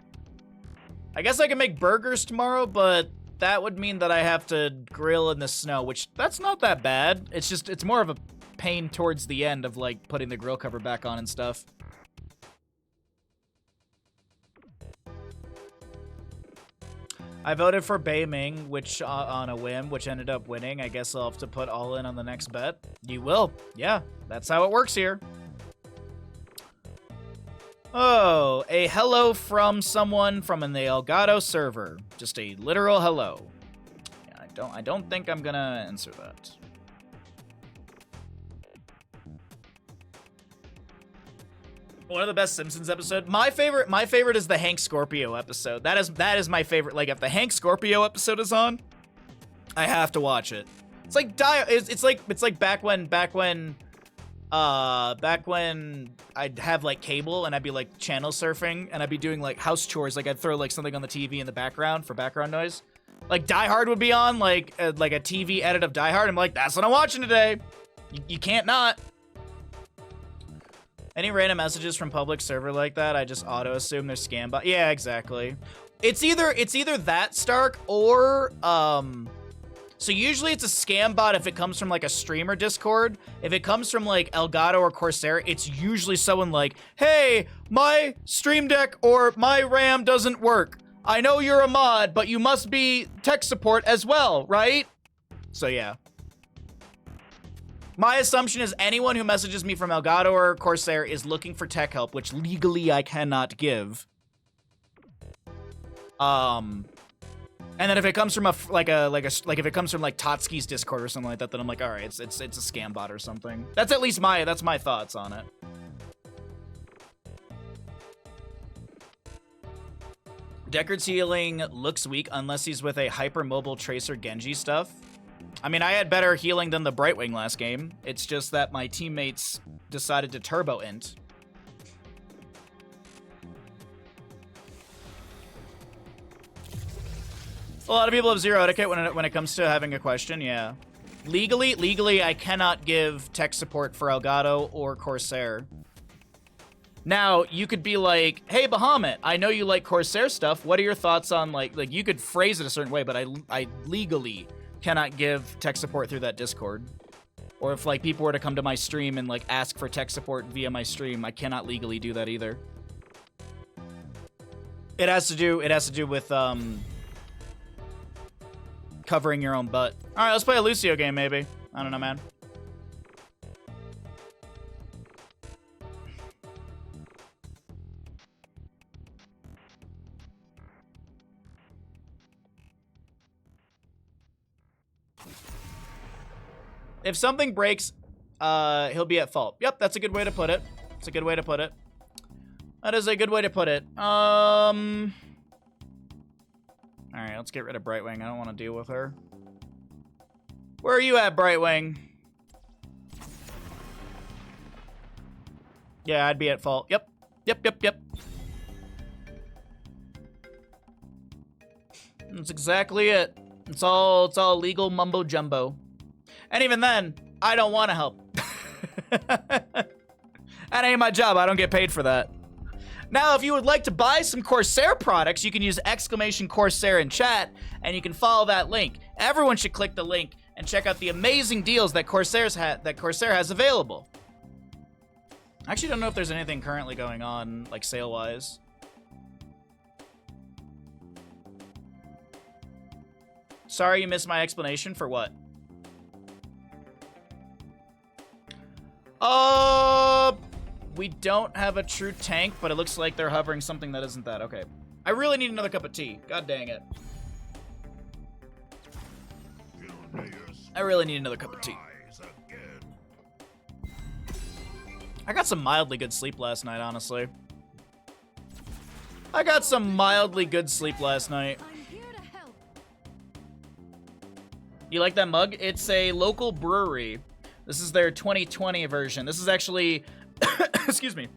I guess I can make burgers tomorrow, but that would mean that I have to grill in the snow, which that's not that bad. It's just, it's more of a pain towards the end of like putting the grill cover back on and stuff. I voted for Beiming, which on a whim, which ended up winning. I guess I'll have to put all in on the next bet. You will. Yeah, that's how it works here. Oh, a hello from someone from the Elgato server. Just a literal hello. Yeah, I don't think I'm gonna answer that. One of the best Simpsons episode. My favorite is the Hank Scorpio episode. That is my favorite. Like if the Hank Scorpio episode is on, I have to watch it. It's like it's like back when I'd have like cable and I'd be like channel surfing and I'd be doing like house chores. Like I'd throw like something on the TV in the background for background noise. Like Die Hard would be on, like a TV edit of Die Hard. I'm like, that's what I'm watching today. You can't not. Any random messages from public server like that, I just auto assume they're scam bot. Yeah, exactly. It's either that, Stark, or so usually it's a scam bot if it comes from like a streamer Discord. If it comes from like Elgato or Corsair, it's usually someone like, hey, my Stream Deck or my RAM doesn't work. I know you're a mod, but you must be tech support as well, right? So yeah. My assumption is anyone who messages me from Elgato or Corsair is looking for tech help, which legally I cannot give. And then if it comes from if it comes from like Totski's Discord or something like that, then I'm like, all right, it's a scam bot or something. That's at least my thoughts on it. Deckard's healing looks weak unless he's with a hypermobile Tracer Genji stuff. I mean, I had better healing than the Brightwing last game. It's just that my teammates decided to turbo int. A lot of people have zero etiquette when it comes to having a question, yeah. Legally, I cannot give tech support for Elgato or Corsair. Now, you could be like, hey, Bahamut, I know you like Corsair stuff. What are your thoughts on, like you could phrase it a certain way, but I legally cannot give tech support through that Discord. Or if, like, people were to come to my stream and, like, ask for tech support via my stream, I cannot legally do that either. It has to do with, covering your own butt. All right, let's play a Lucio game, maybe. I don't know, man. If something breaks, he'll be at fault. Yep, that's a good way to put it. It's a good way to put it. That is a good way to put it. All right, let's get rid of Brightwing. I don't want to deal with her. Where are you at, Brightwing? Yeah, I'd be at fault. Yep. That's exactly it. It's all legal mumbo jumbo. And even then, I don't want to help. That ain't my job. I don't get paid for that. Now, if you would like to buy some Corsair products, you can use !Corsair in chat, and you can follow that link. Everyone should click the link and check out the amazing deals that Corsair has available. I actually don't know if there's anything currently going on, like sale-wise. Sorry you missed my explanation for what? We don't have a true tank, but it looks like they're hovering something that isn't that. Okay. I really need another cup of tea. God dang it. I really need another cup of tea. I got some mildly good sleep last night, honestly. I got some mildly good sleep last night. You like that mug? It's a local brewery. This is their 2020 version. This is actually, excuse me.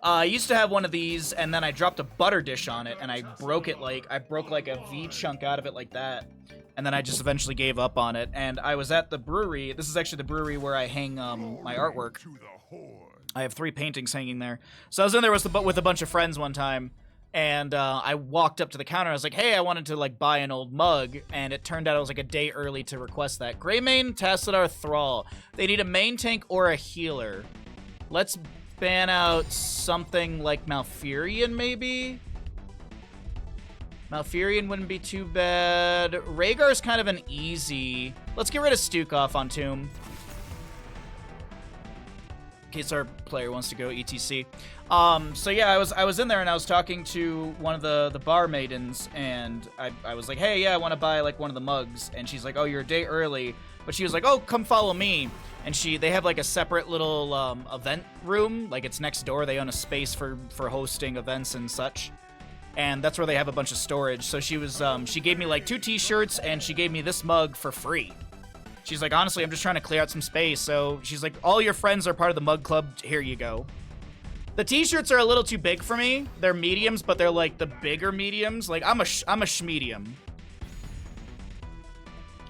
I used to have one of these, and then I dropped a butter dish on it, and I broke it like, I broke like a V chunk out of it like that. And then I just eventually gave up on it. And I was at the brewery. This is actually the brewery where I hang my artwork. I have 3 paintings hanging there. So I was in there with a bunch of friends one time, and I walked up to the counter. I was like, hey, I wanted to like buy an old mug, and it turned out I was like a day early to request that. Greymane, Tassadar, Thrall. They need a main tank or a healer. Let's ban out something like Malfurion, maybe? Malfurion wouldn't be too bad. Rhaegar's kind of an easy. Let's get rid of Stukov on Tomb. In case our player wants to go ETC. So yeah, I was in there and I was talking to one of the bar maidens, and I was like, hey, yeah, I want to buy like one of the mugs. And she's like, oh, you're a day early. But she was like, oh, come follow me. And they have like a separate little event room. Like it's next door. They own a space for hosting events and such. And that's where they have a bunch of storage. So she was, she gave me like 2 t-shirts, and she gave me this mug for free. She's like, honestly, I'm just trying to clear out some space. So she's like, all your friends are part of the mug club. Here you go. The t-shirts are a little too big for me. They're mediums, but they're like the bigger mediums. Like I'm a schmedium.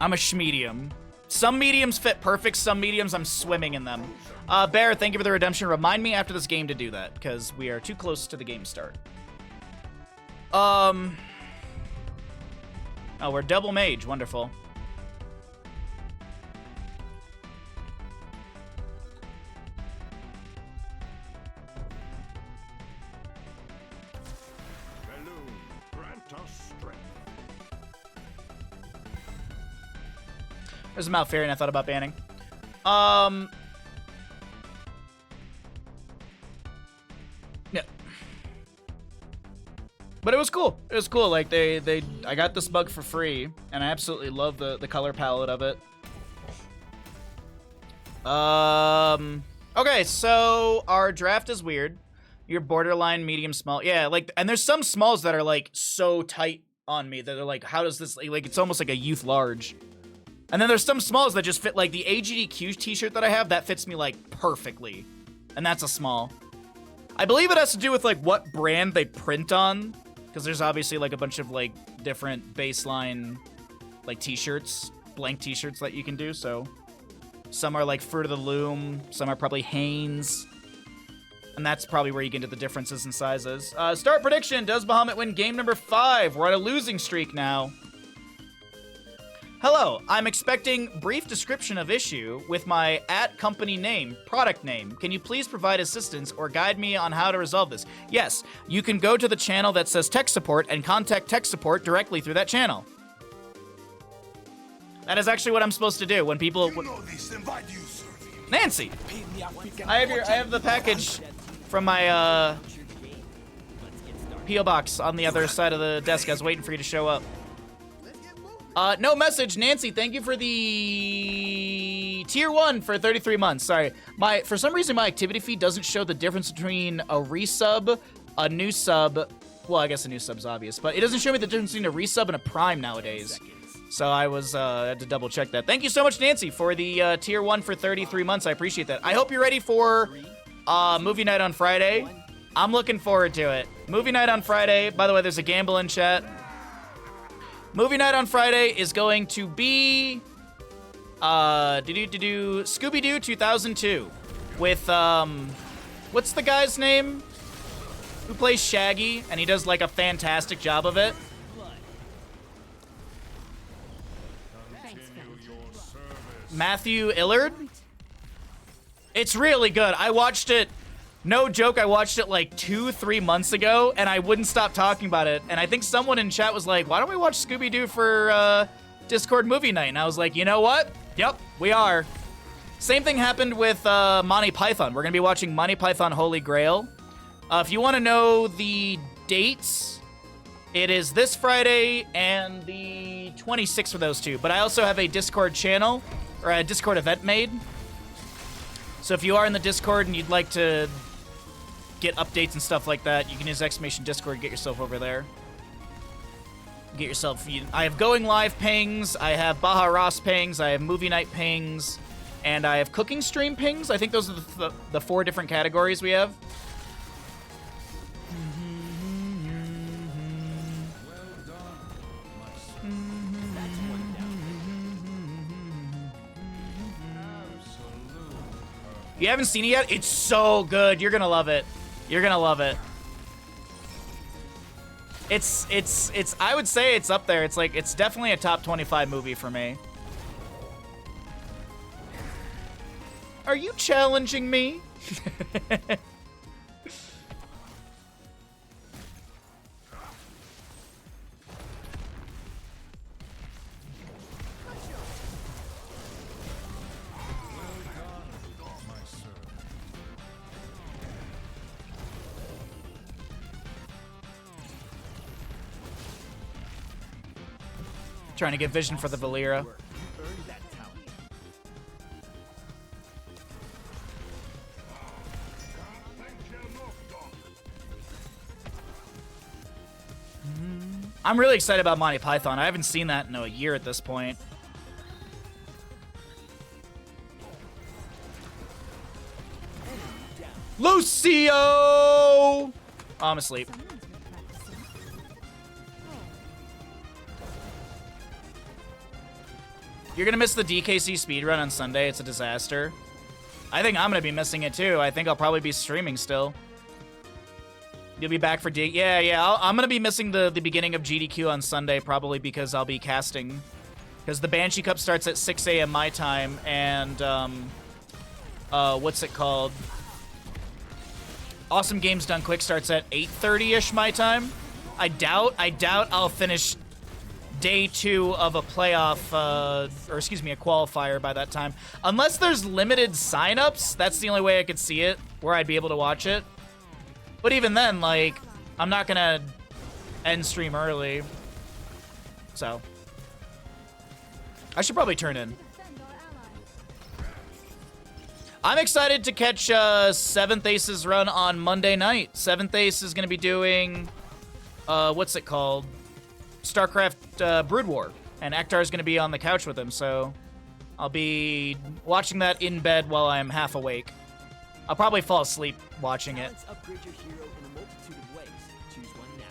I'm a schmedium. Some mediums fit perfect. Some mediums, I'm swimming in them. Bear, thank you for the redemption. Remind me after this game to do that, because we are too close to the game start. Oh, we're double mage. Wonderful. Balloon, grant us strength. There's a Malfurion I thought about banning. Yeah. But it was cool. It was cool. Like I got this bug for free, and I absolutely love the color palette of it. Okay, so our draft is weird. You're borderline medium small. Yeah, like, and there's some smalls that are like so tight on me that they're like, how does this, like it's almost like a youth large. And then there's some smalls that just fit, like the AGDQ t-shirt that I have, that fits me like perfectly. And that's a small. I believe it has to do with like what brand they print on, because there's obviously like a bunch of like different baseline like t-shirts, blank t-shirts that you can do. So some are like Fruit of the Loom, some are probably Hanes. And that's probably where you get into the differences in sizes. Start prediction, does Bahamut win game number 5? We're on a losing streak now. Hello, I'm expecting brief description of issue with my @company name, product name. Can you please provide assistance or guide me on how to resolve this? Yes, you can go to the channel that says tech support and contact tech support directly through that channel. That is actually what I'm supposed to do when people... Nancy! I have the package from my P.O. box on the other side of the desk. I was waiting for you to show up. No message, Nancy. Thank you for the tier 1 for 33 months. Sorry, for some reason my activity feed doesn't show the difference between a resub, a new sub. Well, I guess a new sub's obvious, but it doesn't show me the difference between a resub and a prime nowadays. So I was had to double check that. Thank you so much, Nancy, for the tier 1 for 33 months. I appreciate that. I hope you're ready for movie night on Friday. I'm looking forward to it. Movie night on Friday. By the way, there's a gamble in chat. Movie night on Friday is going to be Scooby-Doo 2002 with what's the guy's name who plays Shaggy, and he does like a fantastic job of it. Matthew Illard. It's really good. I watched it, no joke, I watched it like 2-3 months ago, and I wouldn't stop talking about it. And I think someone in chat was like, why don't we watch Scooby-Doo for Discord movie night? And I was like, you know what? Yep, we are. Same thing happened with Monty Python. We're going to be watching Monty Python Holy Grail. If you want to know the dates, it is this Friday and the 26th for those two. But I also have a Discord channel, or a Discord event made. So if you are in the Discord and you'd like to get updates and stuff like that, you can use !Discord and get yourself over there. Get yourself... I have Going Live pings, I have Baja Ross pings, I have Movie Night pings, and I have Cooking Stream pings. I think those are the 4 different categories we have. You haven't seen it yet? It's so good. You're gonna love it. You're gonna love it. It's I would say it's up there. It's definitely a top 25 movie for me. Are you challenging me? Trying to get vision for the Valera. I'm really excited about Monty Python. I haven't seen that in a year at this point. Lucio! Oh, I'm asleep. You're gonna miss the DKC speedrun on Sunday. It's a disaster. I think I'm gonna be missing it too. I think I'll probably be streaming still. You'll be back for D. Yeah, yeah. I'm gonna be missing the beginning of GDQ on Sunday probably because I'll be casting. Because the Banshee Cup starts at 6 a.m. my time, and what's it called? Awesome Games Done Quick starts at 8:30ish my time. I doubt I'll finish day 2 of a playoff, or excuse me, a qualifier by that time. Unless there's limited signups, that's the only way I could see it, where I'd be able to watch it. But even then, like, I'm not gonna end stream early. So, I should probably turn in. I'm excited to catch 7th Ace's run on Monday night. 7th Ace is gonna be doing, what's it called? StarCraft Brood War. And Ektar's gonna be on the couch with him, so I'll be watching that in bed while I'm half awake. I'll probably fall asleep watching it. Let's upgrade your hero in a multitude of ways. Choose one now.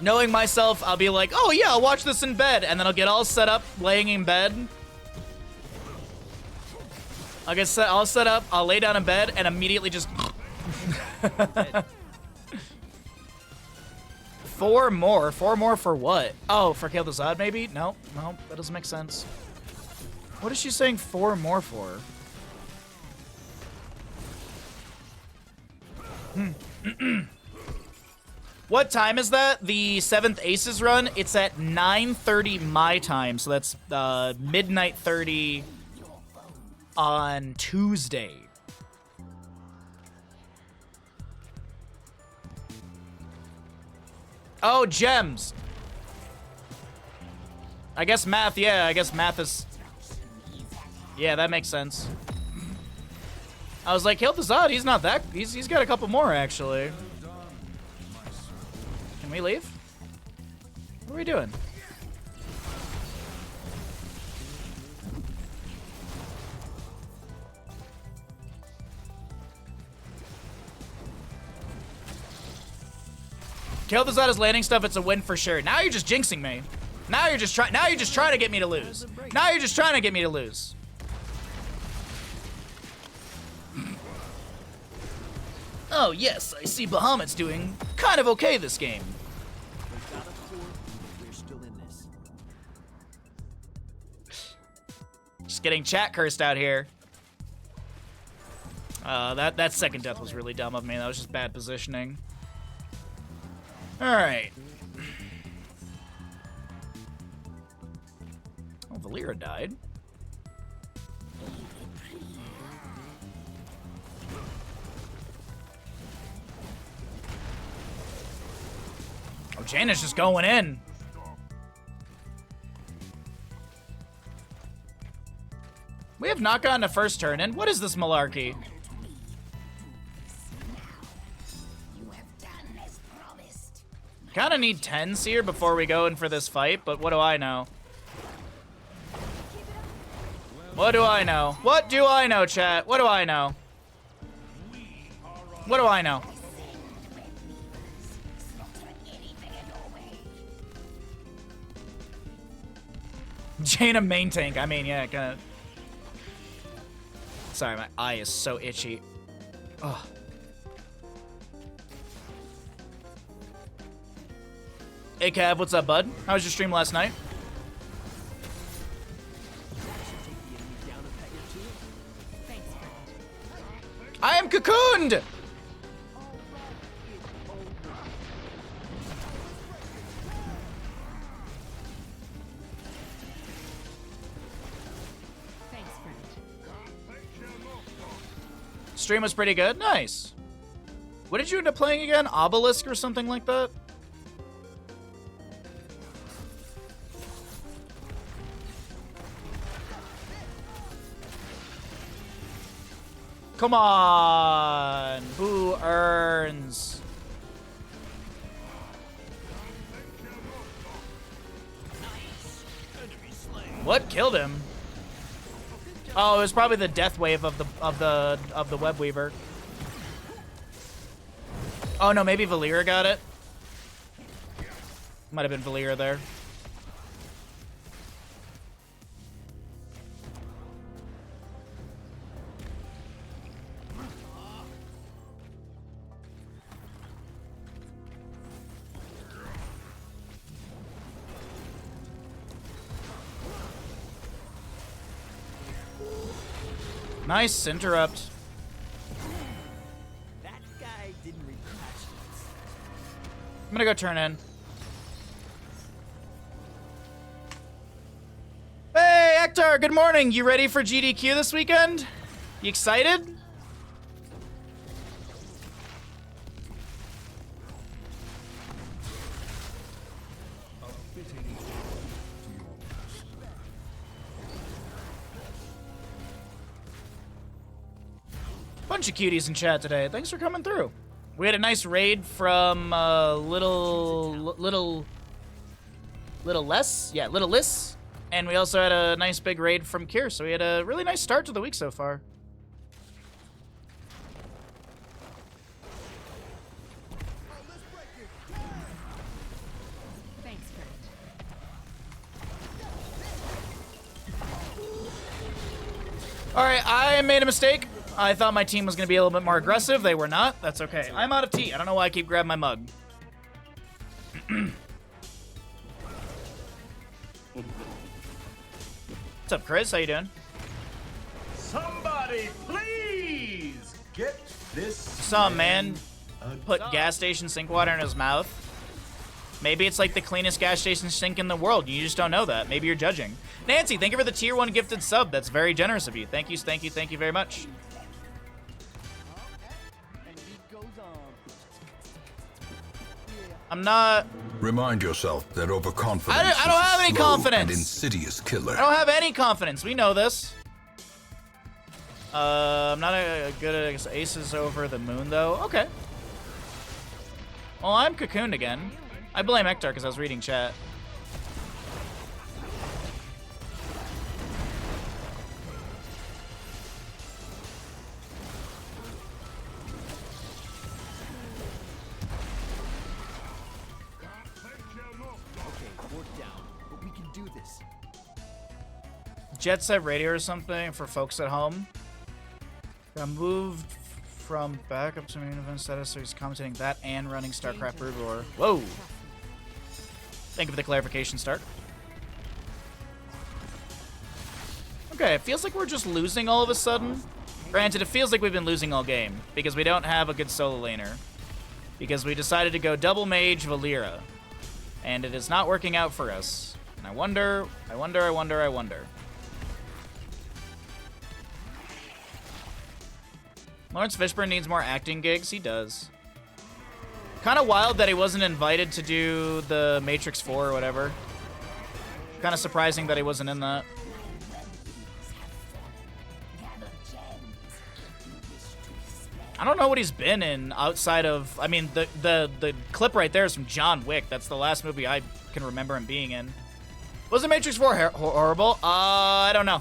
Knowing myself, I'll be like, oh yeah, I'll watch this in bed, and then I'll get all set up, laying in bed. I'll get set, all set up, I'll lay down in bed, and immediately just... 4 more? 4 more for what? Oh, for Kill the Zod, maybe? No, that doesn't make sense. What is she saying 4 more for? What time is that? The 7th Aces run? It's at 9:30 my time, so that's midnight 30 on Tuesday. Oh, gems. I guess math, yeah, I guess math is... Yeah, that makes sense. I was like, Hilthazad, he's not that... He's got a couple more, actually. Can we leave? What are we doing? Hilthazad is landing stuff, it's a win for sure. Now you're just jinxing me. Now you're just trying to get me to lose. Now you're just trying to get me to lose. Oh yes, I see Bahamut's doing kind of okay this game. Without a core, we're still in this. Just getting chat cursed out here. That second death was really dumb of me. That was just bad positioning. Alright. Oh, Valera died. Oh, Jaina's just going in. We have not gotten a first turn in. What is this malarkey? Kind of need 10s here before we go in for this fight, but what do I know? What do I know? What do I know, chat? What do I know? What do I know? Jaina main tank. I mean, yeah, kind of. Sorry, my eye is so itchy. Ugh. Hey, Cav, what's up, bud? How was your stream last night? I am cocooned! Thanks, friend. Stream was pretty good. Nice. What did you end up playing again? Obelisk or something like that? Come on! Who earns? What killed him? Oh, it was probably the death wave of the web weaver. Oh no, maybe Valera got it. Might have been Valera there. Nice interrupt. That guy didn't read the patch notes. I'm gonna go turn in. Hey, Hector, good morning. You ready for GDQ this weekend? You excited? Bunch of cuties in chat today. Thanks for coming through. We had a nice raid from Little Liss, and we also had a nice big raid from Kier. So we had a really nice start to the week so far. Thanks, Kurt. All right, I made a mistake. I thought my team was going to be a little bit more aggressive. They were not. That's okay. I'm out of tea. I don't know why I keep grabbing my mug. What's up, Chris? How you doing? Somebody, please get this. Some man put gas station sink water in his mouth. Maybe it's like the cleanest gas station sink in the world. You just don't know that. Maybe you're judging. Nancy, thank you for the tier 1 gifted sub. That's very generous of you. Thank you, thank you, thank you very much. And he goes on. I'm not... Remind yourself that overconfidence I don't have is a any slow confidence. and insidious killer. I don't have any confidence. We know this. I'm not good at, I guess, aces over the moon, though. Okay. Well, I'm cocooned again. I blame Hector because I was reading chat. Okay, we're down, but we can do this. Jet Set Radio or something for folks at home. Got moved from backup to main event status, so he's commentating that and running StarCraft Brood War. Whoa! Thank you for the clarification, Stark. Okay, it feels like we're just losing all of a sudden. Granted, it feels like we've been losing all game, because we don't have a good solo laner. Because we decided to go double mage Valera. And it is not working out for us. And I wonder. Lawrence Fishburne needs more acting gigs. He does. Kind of wild that he wasn't invited to do the Matrix 4 or whatever. Kind of surprising that he wasn't in that. I don't know what he's been in outside of... I mean, the clip right there is from John Wick. That's the last movie I can remember him being in. Was the Matrix 4 horrible? I don't know.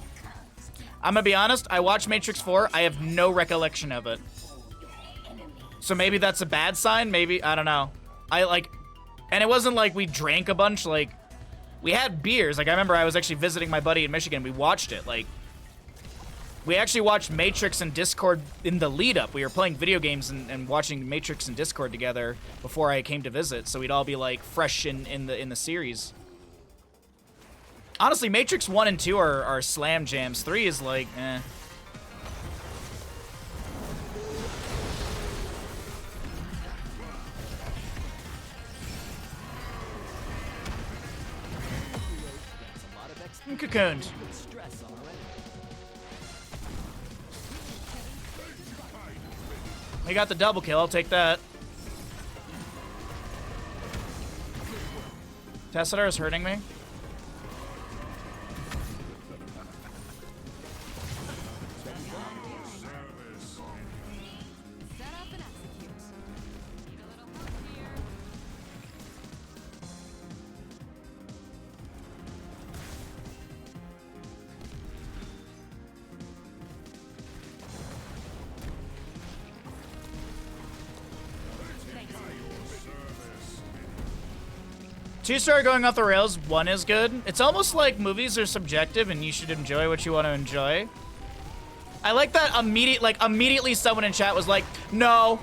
I'm gonna be honest, I watched Matrix 4, I have no recollection of it. So maybe that's a bad sign, maybe, I don't know. And it wasn't like we drank a bunch, like, we had beers. Like, I remember I was actually visiting my buddy in Michigan, we watched it, like, we actually watched Matrix and Discord in the lead up. We were playing video games and watching Matrix and Discord together before I came to visit, so we'd all be, like, fresh in the series. Honestly, Matrix 1 and 2 are slam jams. 3 is like, eh. I'm cocooned. Stress already. We got the double kill. I'll take that. Tessiter is hurting me. Set up and execute. Need a little help here. Thanks. 2-star going off the rails, 1 is good. It's almost like movies are subjective and you should enjoy what you want to enjoy. I like that immediately someone in chat was like, no,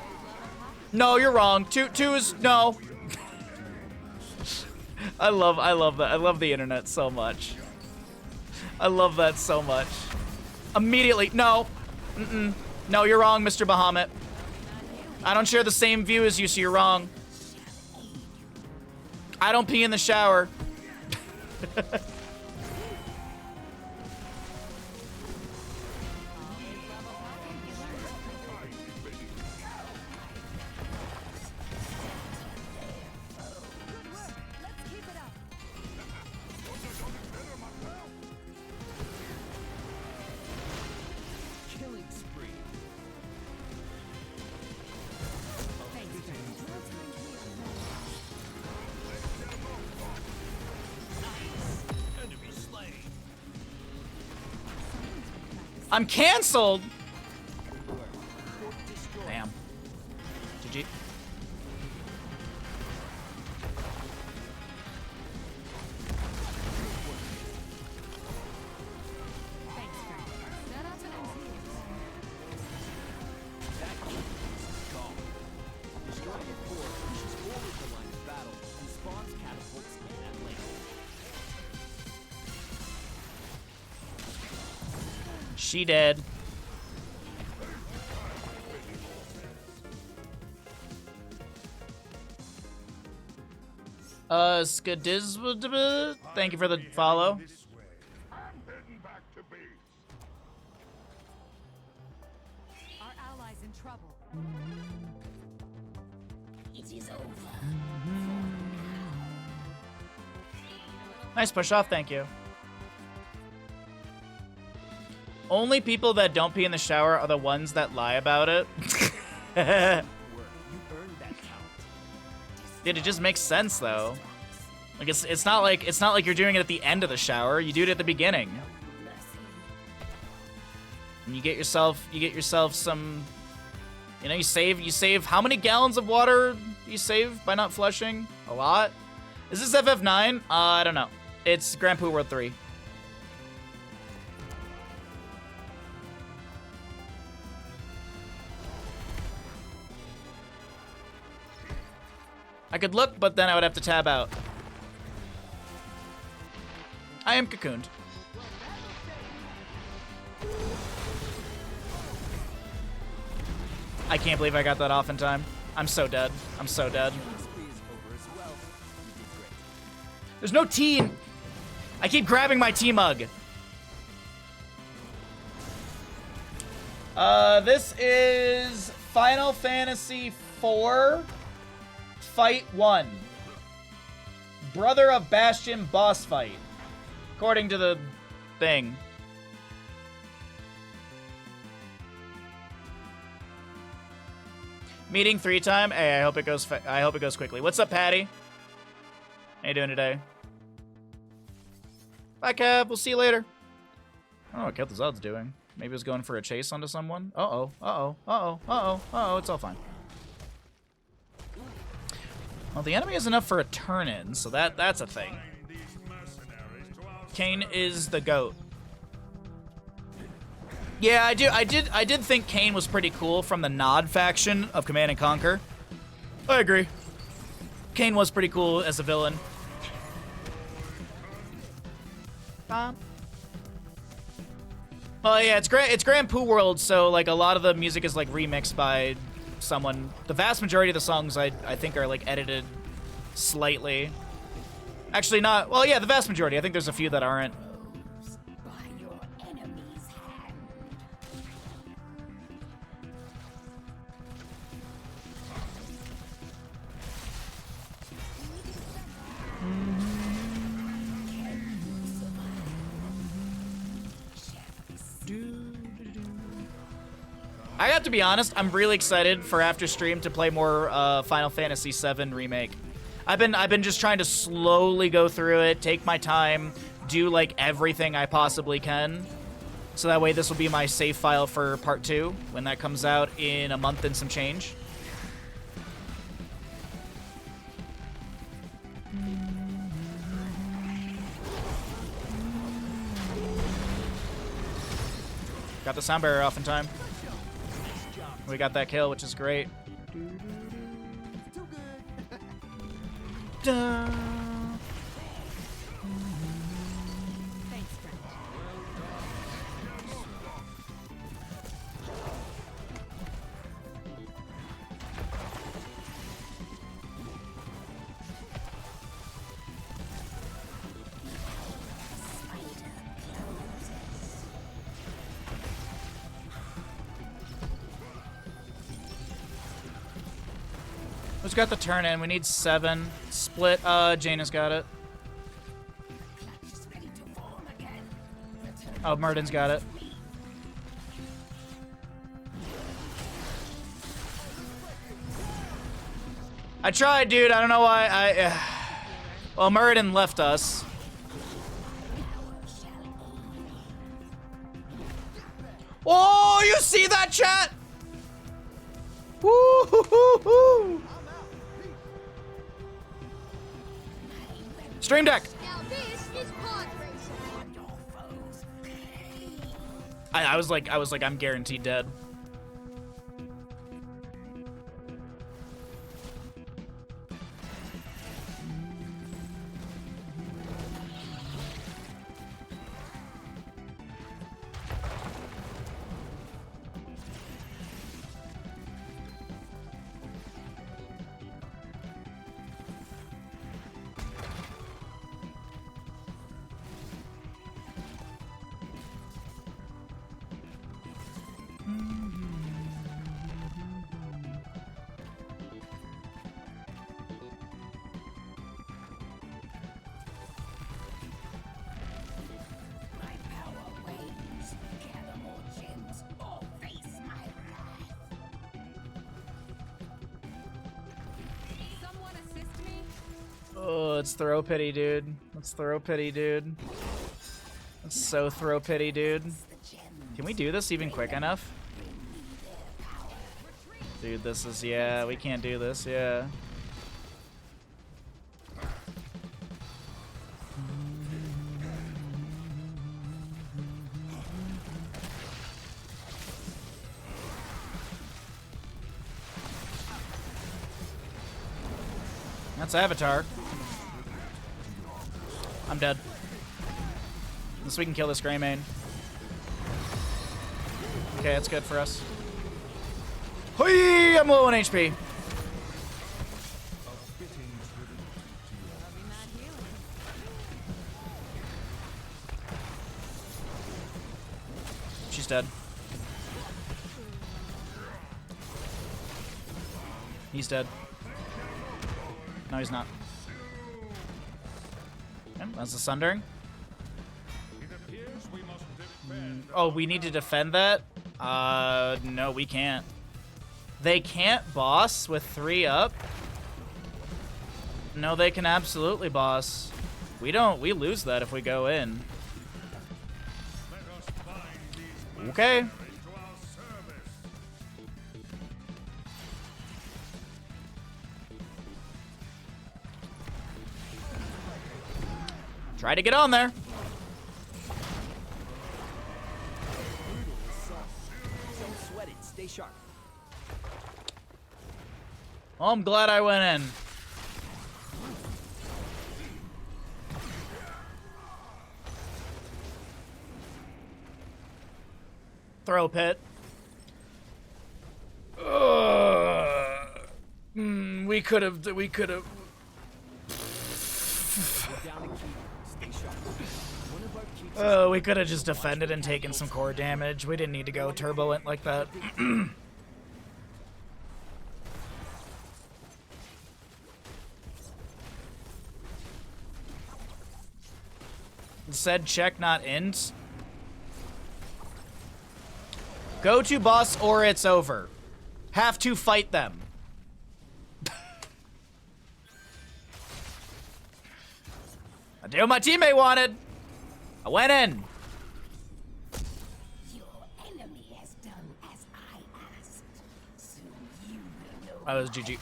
you're wrong. Two is, no. I love that. I love the internet so much. I love that so much. Immediately, no. No, you're wrong, Mr. Bahamut. I don't share the same view as you, so you're wrong. I don't pee in the shower. Killing spree. Enemy slain. I'm canceled. Damn. GG. Destroying a core pushes forward the line of battle and spawns catapults in that lane. She dead. Skadiz, thank you for the follow. This way. I'm heading back to base. Our allies in trouble. Nice push off, thank you. Only people that don't pee in the shower are the ones that lie about it. Work. You earned that talent. Dude, it just makes sense though. Like it's not like you're doing it at the end of the shower. You do it at the beginning. And you get yourself some, you know, you save how many gallons of water you save by not flushing? A lot. Is this FF9? I don't know. It's Grand Poo World 3. I could look, but then I would have to tab out. I am cocooned. I can't believe I got that off in time. I'm so dead. I'm so dead. Spree is over as well. You did great. There's no tea in... I keep grabbing my tea mug. This is Final Fantasy IV Fight 1. Brother of Bastion boss fight. According to the thing. Meeting 3 time. Hey, I hope it goes quickly. What's up, Patty? How you doing today? Bye, Kev. We'll see you later. I don't know what Kel'Thuzad's doing. Maybe he was going for a chase onto someone. Uh-oh. Uh-oh. Uh-oh. Uh-oh. Uh-oh. It's all fine. Well, the enemy is enough for a turn-in, so that's a thing. These mercenaries to our Kane is the GOAT. Yeah, I did think Kane was pretty cool from the Nod faction of Command and Conquer. I agree. Kane was pretty cool as a villain. Well, yeah, it's Grand Poo World, so like a lot of the music is like remixed by someone. The vast majority of the songs I think are like edited slightly. Actually, not. Well, yeah, the vast majority. I think there's a few that aren't. By your enemy's hand. I have to be honest, I'm really excited for after stream to play more Final Fantasy VII Remake. I've been just trying to slowly go through it, take my time, do like everything I possibly can. So that way this will be my save file for part 2 when that comes out in a month and some change. Got the sound barrier off in time. We got that kill, which is great. Duh. Thanks, friend. Who's got the turn in? We need 7. Split. Jaina's got it. Oh, Murden's got it. I tried, dude. I don't know why. Well, Murden left us. Oh, you see that, chat? Woo-hoo-hoo-hoo. Stream Deck. Now this is pod racing. I was like, I'm guaranteed dead. Someone assist me. Oh, it's throw pity, dude. Let's throw pity, dude. Let's so throw pity, dude. Can we do this even quick enough? Dude, this is, yeah, we can't do this, yeah. That's Avatar. I'm dead. Unless we can kill this Greymane. Okay, that's good for us. Hoi! I'm low on HP. She's dead. He's dead. No, he's not. Okay, that's the Sundering. Oh, we need to defend that? No, we can't. They can't boss with 3 up? No, they can absolutely boss. We lose that if we go in. Okay. Try to get on there. Don't sweat it. Stay sharp. Oh, I'm glad I went in. Throw pit. We could have. Down a key. Stay sharp. One of our keys. Oh, we could have just defended and taken some core damage. We didn't need to go turbulent like that. Said check, not int. Go to boss or it's over. Have to fight them. I did what my teammate wanted. I went in. Your enemy has done as I asked. Soon you will know. That was GG.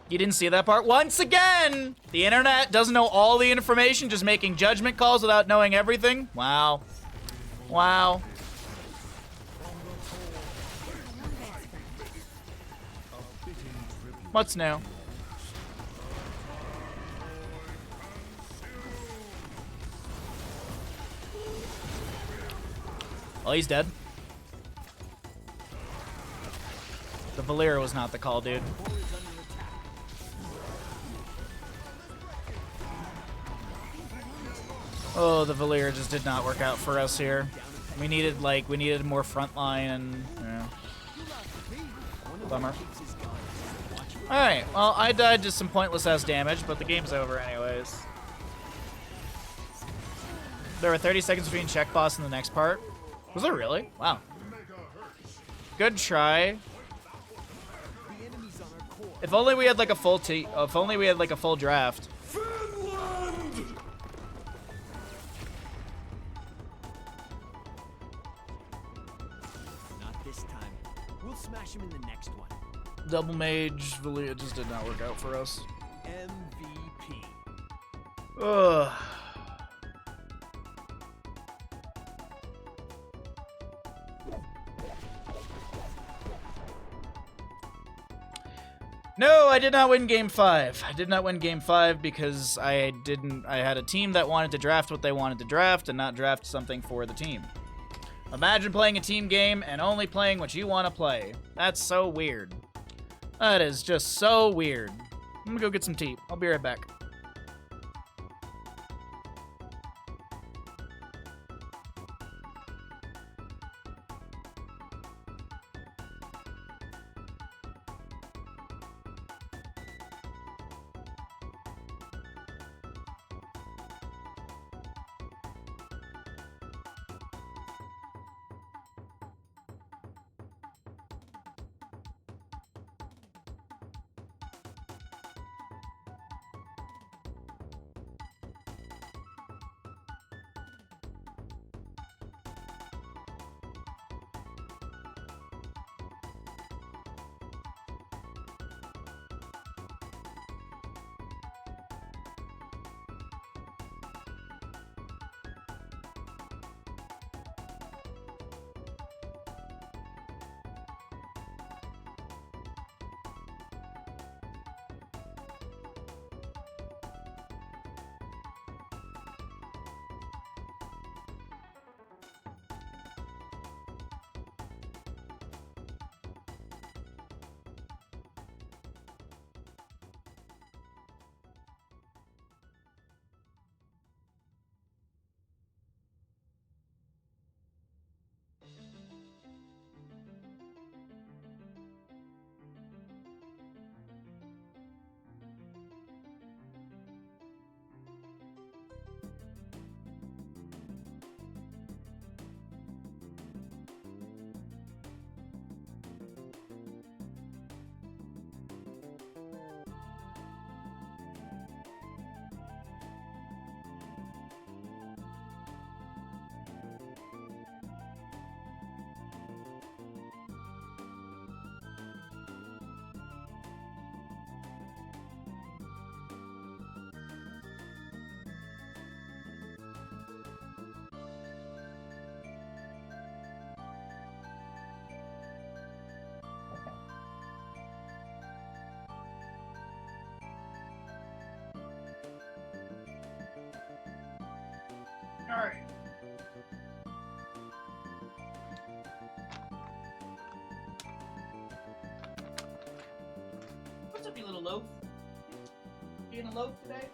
You didn't see that part? Once again, the internet doesn't know all the information, just making judgment calls without knowing everything. Wow. Wow. What's new? Well, he's dead. The Valyria was not the call, dude. Oh, the Valyria just did not work out for us here. We needed more frontline and yeah. Bummer. Alright, well, I died to some pointless ass damage, but the game's over anyways. There were 30 seconds between check boss and the next part. Was there really? Wow. Good try. If only we had like a full if only we had like a full draft. Not this time. We'll smash him in the next one. Double mage, it just did not work out for us. MVP. Ugh. No, I did not win game 5. I did not win game 5 because I had a team that wanted to draft what they wanted to draft and not draft something for the team. Imagine playing a team game and only playing what you want to play. That's so weird. That is just so weird. I'm gonna go get some tea. I'll be right back. Alright. What's up, you little loaf? Being a loaf today?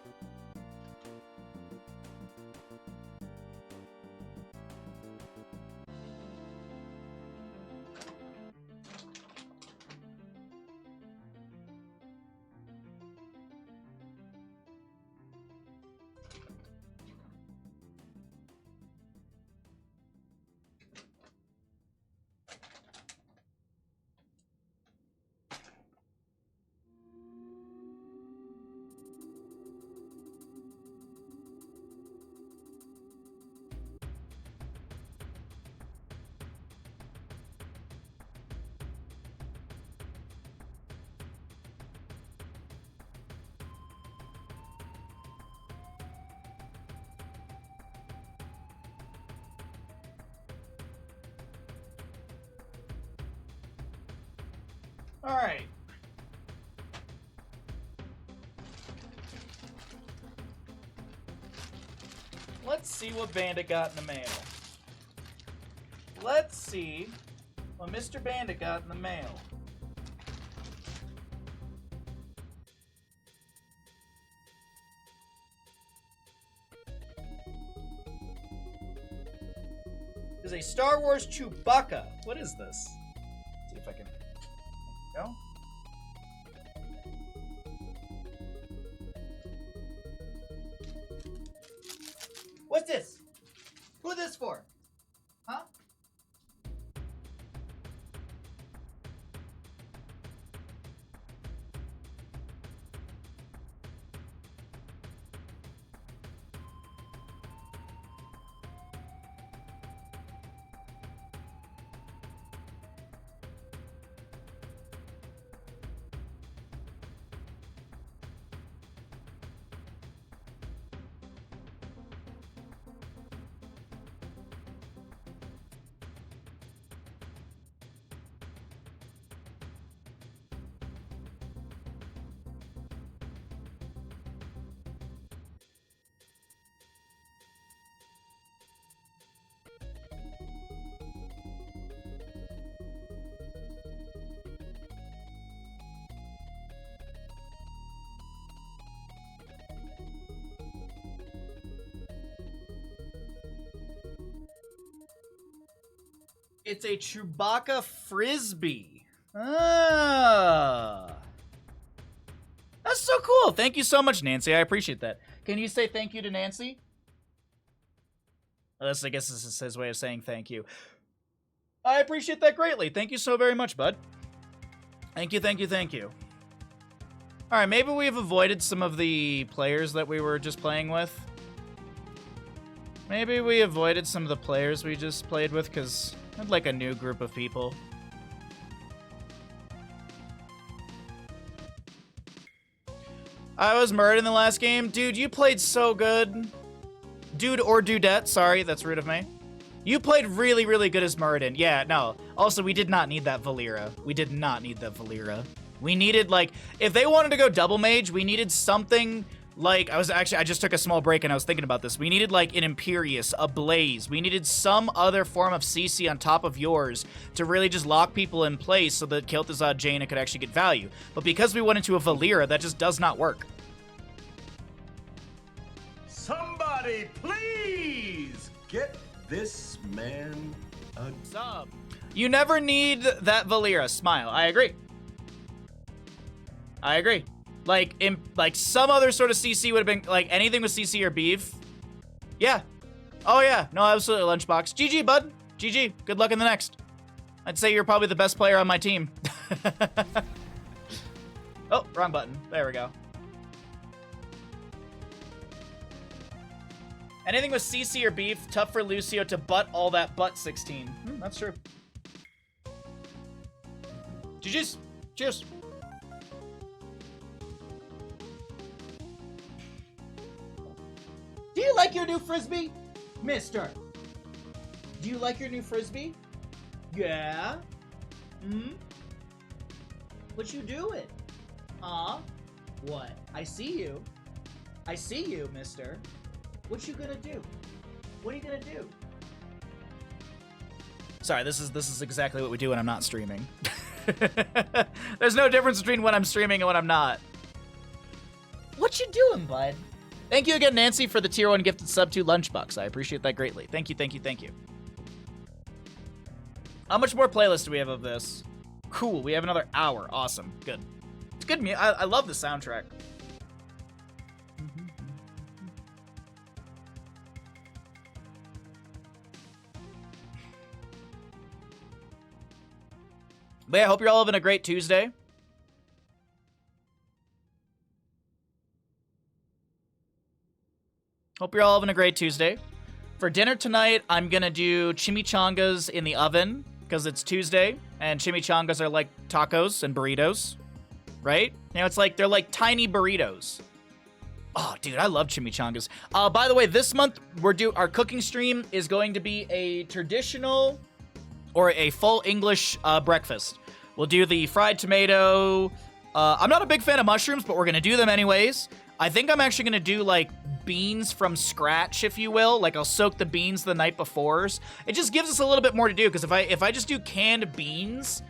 All right. Let's see what Bandit got in the mail. Let's see what Mr. Bandit got in the mail. is a Star Wars Chewbacca. What is this? Let's see if I can. Go. What's this? Who this for? Huh? It's a Chewbacca frisbee. Ah. That's so cool. Thank you so much, Nancy. I appreciate that. Can you say thank you to Nancy? I guess this is his way of saying thank you. I appreciate that greatly. Thank you so very much, bud. Thank you, thank you, thank you. All right, maybe we've avoided some of the players that we were just playing with. Maybe we avoided some of the players we just played with because I'd like a new group of people. I was murdered in the last game. Dude, you played so good. Dude or dudette, sorry, that's rude of me. You played really, really good as Muradin. Yeah, no. Also, we did not need that Valera. We did not need that Valera. We needed, like, if they wanted to go double mage, we needed something like, I just took a small break and I was thinking about this. We needed, like, an Imperious, a Blaze. We needed some other form of CC on top of yours to really just lock people in place so that Kel'Thuzad Jaina could actually get value. But because we went into a Valera, that just does not work. Somebody, please get this man a Sub. You never need that Valera. Smile. I agree. I agree. Like, some other sort of CC would have been, like, anything with CC or beef. Yeah. Oh, yeah. No, absolutely, Lunchbox. GG, bud. GG. Good luck in the next. I'd say you're probably the best player on my team. Oh, wrong button. There we go. Anything with CC or beef, tough for Lucio to butt all that butt 16. That's true. GG's. Cheers. Do you like your new Frisbee? Mister. Do you like your new Frisbee? Yeah? What you doing? What? I see you. I see you, mister. What you gonna do? What are you gonna do? Sorry, this is exactly what we do when I'm not streaming. There's no difference between when I'm streaming and when I'm not. What you doing, bud? Thank you again, Nancy, for the tier 1 gifted sub to Lunchbox. I appreciate that greatly. Thank you, thank you, thank you. How much more playlist do we have of this? Cool, we have another hour. Awesome, good. It's good. I love the soundtrack. But yeah, I hope you're all having a great Tuesday. Hope you're all having a great Tuesday. For dinner tonight, I'm gonna do chimichangas in the oven because it's Tuesday, and chimichangas are like tacos and burritos, right? You know, it's like they're like tiny burritos. Oh, dude, I love chimichangas. By the way, this month our cooking stream is going to be a traditional or a full English breakfast. We'll do the fried tomato. I'm not a big fan of mushrooms, but we're gonna do them anyways. I think I'm actually gonna do like beans from scratch, if you will. Like I'll soak the beans the night before. It just gives us a little bit more to do because if I just do canned beans,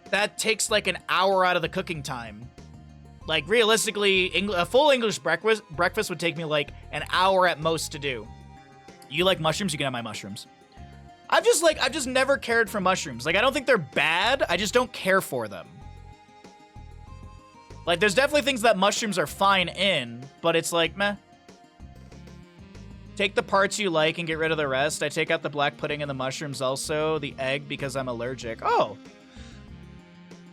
that takes like an hour out of the cooking time. Like realistically, a full English breakfast would take me like an hour at most to do. You like mushrooms? You can have my mushrooms. I've just never cared for mushrooms. Like, I don't think they're bad. I just don't care for them. Like, there's definitely things that mushrooms are fine in, but it's like, meh. Take the parts you like and get rid of the rest. I take out the black pudding and the mushrooms also. The egg because I'm allergic. Oh.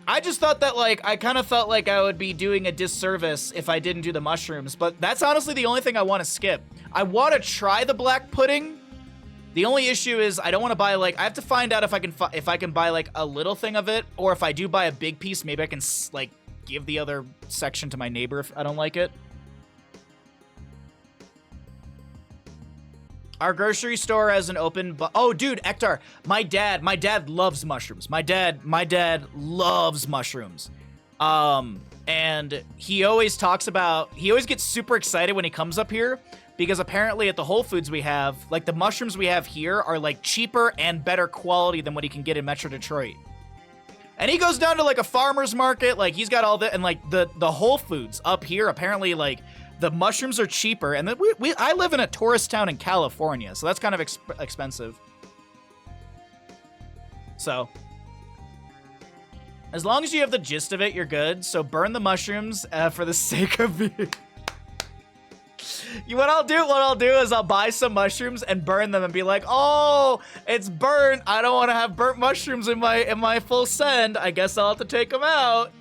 I just thought that, like, I kind of felt like I would be doing a disservice if I didn't do the mushrooms, but that's honestly the only thing I want to skip. I want to try the black pudding. The only issue is I don't want to buy, like, I have to find out if I can buy, like, a little thing of it, or if I do buy a big piece, maybe I can, like, give the other section to my neighbor if I don't like it. Our grocery store has an open, oh, dude, Ektar, my dad loves mushrooms. My dad loves mushrooms. And he always gets super excited when he comes up here because apparently at the Whole Foods we have, like, the mushrooms we have here are, like, cheaper and better quality than what he can get in Metro Detroit. And he goes down to, like, a farmer's market, like, he's got all that, and, like, the Whole Foods up here, apparently, like, the mushrooms are cheaper, and I live in a tourist town in California, so that's kind of expensive. So, as long as you have the gist of it, you're good. So burn the mushrooms for the sake of you. What I'll do is I'll buy some mushrooms and burn them and be like, oh, it's burnt. I don't want to have burnt mushrooms in my full send. I guess I'll have to take them out.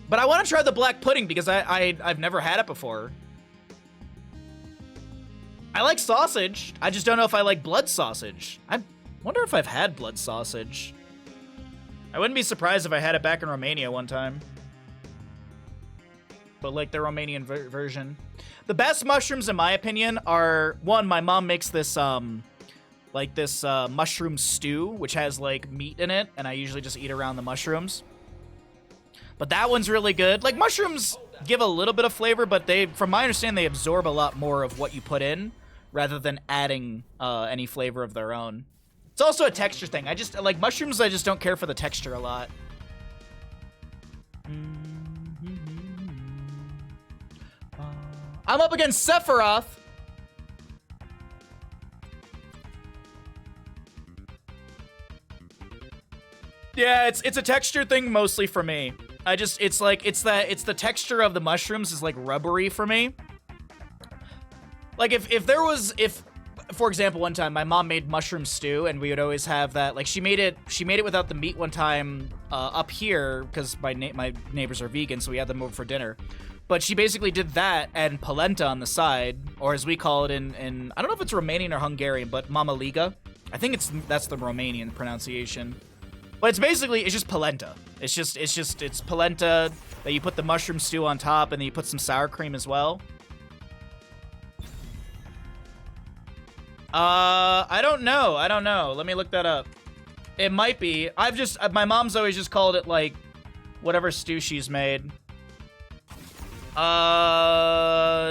But I want to try the black pudding because I've never had it before. I like sausage. I just don't know if I like blood sausage. I wonder if I've had blood sausage. I wouldn't be surprised if I had it back in Romania one time. But like the Romanian version. The best mushrooms, in my opinion, are, one, my mom makes this, mushroom stew, which has, like, meat in it, and I usually just eat around the mushrooms. But that one's really good. Like, mushrooms give a little bit of flavor, but from my understanding, they absorb a lot more of what you put in rather than adding any flavor of their own. It's also a texture thing. Like, mushrooms, I just don't care for the texture a lot. I'm up against Sephiroth. Yeah, it's a texture thing mostly for me. It's the texture of the mushrooms is like rubbery for me. Like if for example, one time my mom made mushroom stew and we would always have that, like she made it without the meat one time up here because my neighbors are vegan, so we had them over for dinner. But she basically did that and polenta on the side, or as we call it in I don't know if it's Romanian or Hungarian, but Mama Liga. I think that's the Romanian pronunciation. But it's just polenta. It's polenta that you put the mushroom stew on top, and then you put some sour cream as well. I don't know. Let me look that up. It might be. My mom's always just called it, like, whatever stew she's made.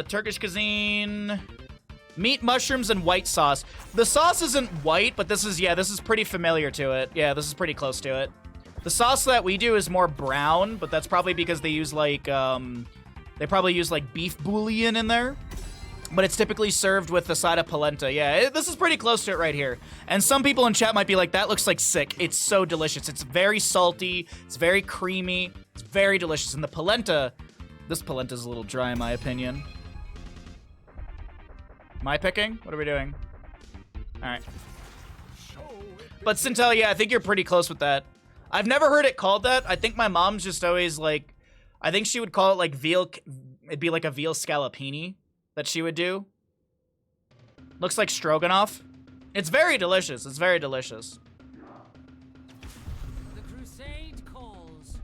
Turkish cuisine. Meat, mushrooms, and white sauce. The sauce isn't white, but this is pretty familiar to it. Yeah, this is pretty close to it. The sauce that we do is more brown, but that's probably because they use, like, they probably use, like, beef bouillon in there. But it's typically served with the side of polenta. Yeah, this is pretty close to it right here. And some people in chat might be like, that looks like sick. It's so delicious. It's very salty. It's very creamy. It's very delicious. And the polenta, this polenta's a little dry in my opinion. Am I picking? What are we doing? All right. But Sintel, yeah, I think you're pretty close with that. I've never heard it called that. I think my mom's just always like, I think she would call it like veal, it'd be like a veal scallopini that she would do. Looks like stroganoff. It's very delicious. It's very delicious. The crusade calls.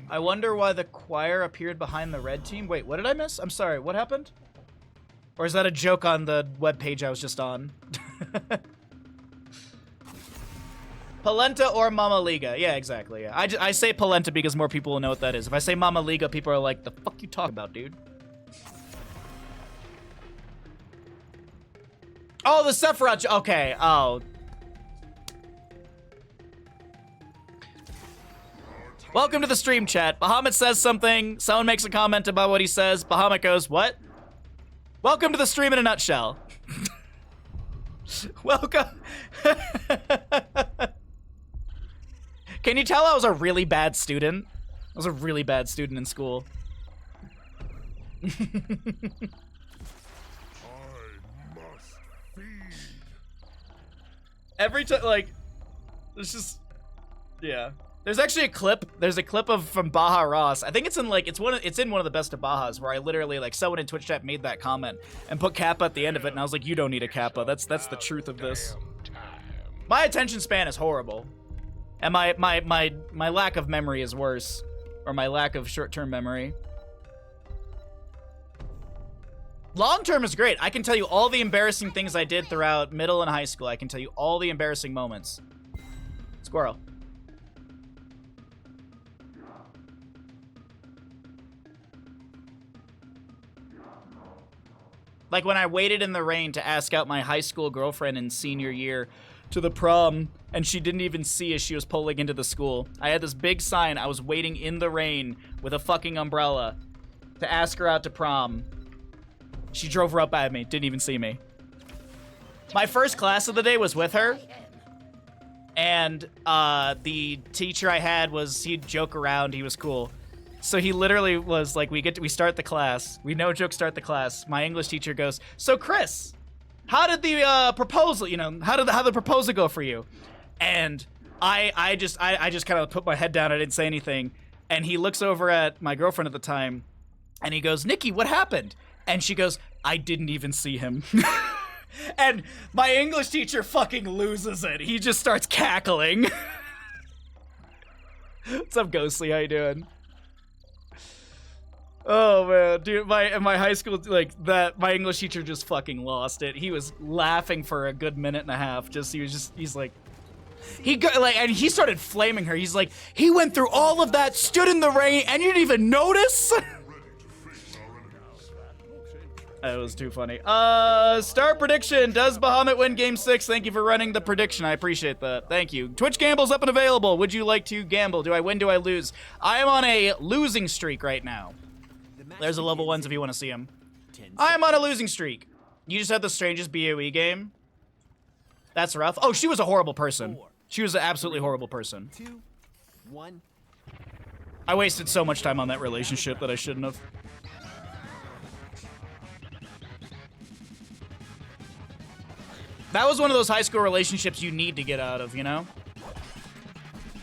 I wonder why the choir appeared behind the red team. Wait, what did I miss? I'm sorry, what happened? Or is that a joke on the webpage I was just on? Polenta or Mama Liga. Yeah, exactly. Yeah. I say polenta because more people will know what that is. If I say Mama Liga, people are like, the fuck you talking about, dude? Oh, the Sephiroth. Okay. Oh. Welcome to the stream chat. Bahamut says something. Someone makes a comment about what he says. Bahamut goes, what? Welcome to the stream in a nutshell. Welcome. Can you tell I was a really bad student? I was a really bad student in school. Every time, like, it's just, yeah. There's actually a clip. There's a clip of from Baja Ross. I think it's in like it's in one of the best of Bajas where I literally like someone in Twitch chat made that comment and put Kappa at the end of it, and I was like, you don't need a Kappa. That's the truth of this. My attention span is horrible, and my lack of memory is worse, or my lack of short-term memory. Long-term is great. I can tell you all the embarrassing things I did throughout middle and high school. I can tell you all the embarrassing moments. Squirrel. Like when I waited in the rain to ask out my high school girlfriend in senior year to the prom, and she didn't even see as she was pulling into the school. I had this big sign. I was waiting in the rain with a fucking umbrella to ask her out to prom. She drove her up at me, didn't even see me. My first class of the day was with her. And the teacher I had he'd joke around, he was cool. So he literally was like, we start the class. We no joke start the class. My English teacher goes, so Chris, how did the proposal, how did the proposal go for you? And I just kind of put my head down. I didn't say anything. And he looks over at my girlfriend at the time and he goes, Nikki, what happened? And she goes, I didn't even see him. And my English teacher fucking loses it. He just starts cackling. What's up, Ghostly? How you doing? Oh man, dude, my high school, like that, my English teacher just fucking lost it. He was laughing for a good minute and a half. He's like, and he started flaming her. He's like, he went through all of that, stood in the rain, and you didn't even notice? It was too funny. Start prediction. Does Bahamut win Game 6? Thank you for running the prediction. I appreciate that. Thank you. Twitch Gamble's up and available. Would you like to gamble? Do I win? Do I lose? I am on a losing streak right now. There's a level 1s if you want to see them. I am on a losing streak. You just had the strangest BOE game? That's rough. Oh, she was a horrible person. She was an absolutely horrible person. 2, 1. I wasted so much time on that relationship that I shouldn't have. That was one of those high school relationships you need to get out of, you know?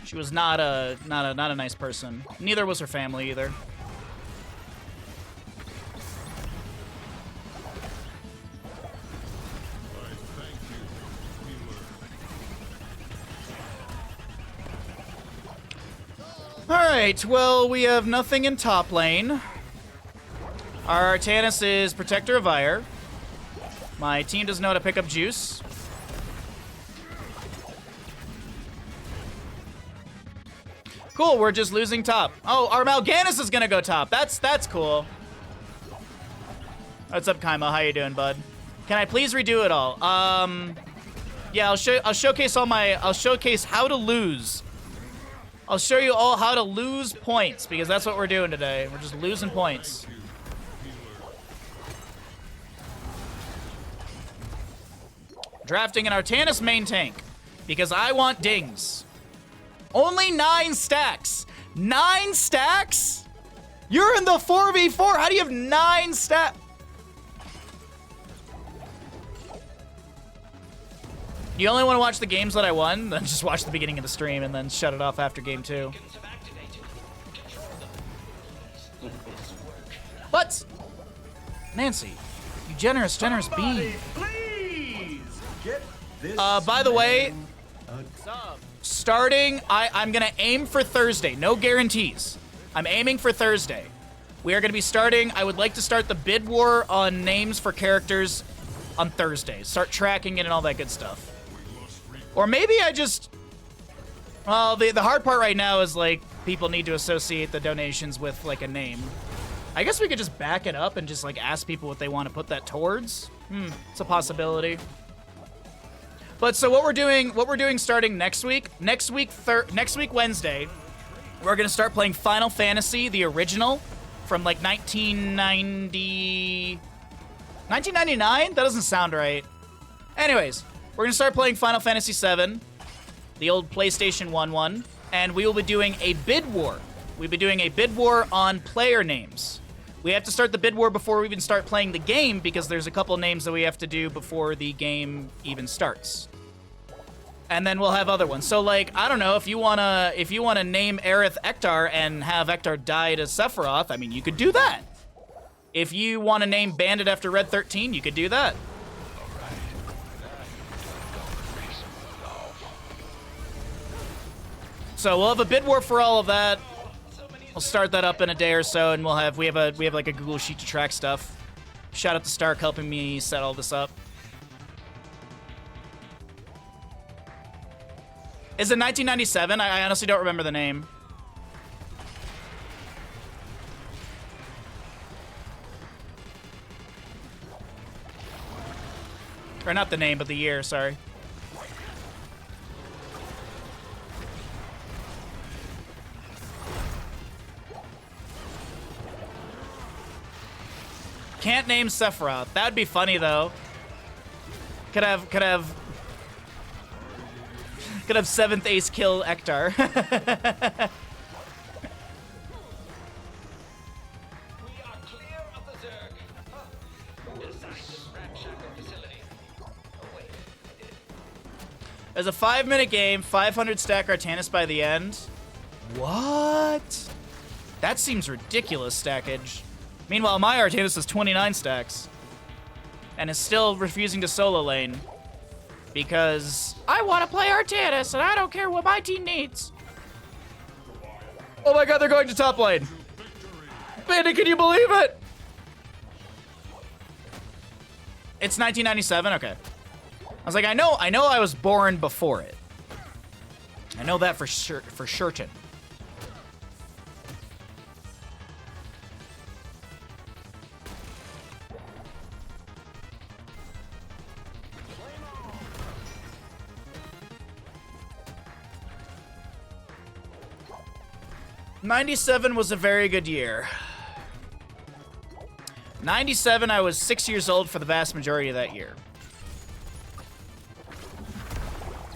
She was not a nice person. Neither was her family either. Alright, well, we have nothing in top lane. Our Artanis is Protector of Ire. My team doesn't know how to pick up juice. Cool, we're just losing top. Oh, our Mal'Ganis is gonna go top. That's cool. What's up, Kaima? How you doing, bud? Can I please redo it all? Yeah, I'll showcase how to lose. I'll show you all how to lose points, because that's what we're doing today. We're just losing points. Drafting an Artanis main tank, because I want dings. Only 9 stacks. 9 stacks? You're in the 4v4. How do you have 9 stacks? You only want to watch the games that I won? Then just watch the beginning of the stream and then shut it off after game 2. What? Nancy, you generous being. Please get this. By the way, starting, I'm gonna aim for Thursday. No guarantees. I'm aiming for Thursday. We are gonna be starting, I would like to start the bid war on names for characters on Thursday. Start tracking it and all that good stuff. Or maybe I just, well, the hard part right now is like people need to associate the donations with like a name. I guess we could just back it up and just like ask people what they want to put that towards. It's a possibility. But so what we're doing starting next week Wednesday, we're gonna start playing Final Fantasy, the original, from like 1990. 1999? That doesn't sound right. Anyways, we're gonna start playing Final Fantasy VII, the old PlayStation 1 one, and we will be doing a bid war. We'll be doing a bid war on player names. We have to start the bid war before we even start playing the game because there's a couple names that we have to do before the game even starts. And then we'll have other ones. So like, I don't know, if you wanna name Aerith Ektar and have Ektar die to Sephiroth, I mean, you could do that. If you want to name Bandit after Red 13, you could do that. So we'll have a bid war for all of that. We'll start that up in a day or so, and we have like a Google Sheet to track stuff. Shout out to Stark helping me set all this up. Is it 1997? I honestly don't remember the name. Or not the name, but the year, sorry. Can't name Sephiroth. That'd be funny though. Could have 7th Ace kill Ektar. We are clear of the Zerg. Inside this ramshackle facility. Oh wait, I did it. There's a 5-minute game, 500 stack Artanis by the end. What? That seems ridiculous stackage. Meanwhile, my Artanis is 29 stacks. And is still refusing to solo lane. Because I want to play Artanis and I don't care what my team needs. Oh my god, they're going to top lane. Bandit, can you believe it? It's 1997? Okay. I was like, I know I was born before it. I know that for certain. '97 was a very good year. 97, I was 6 years old for the vast majority of that year.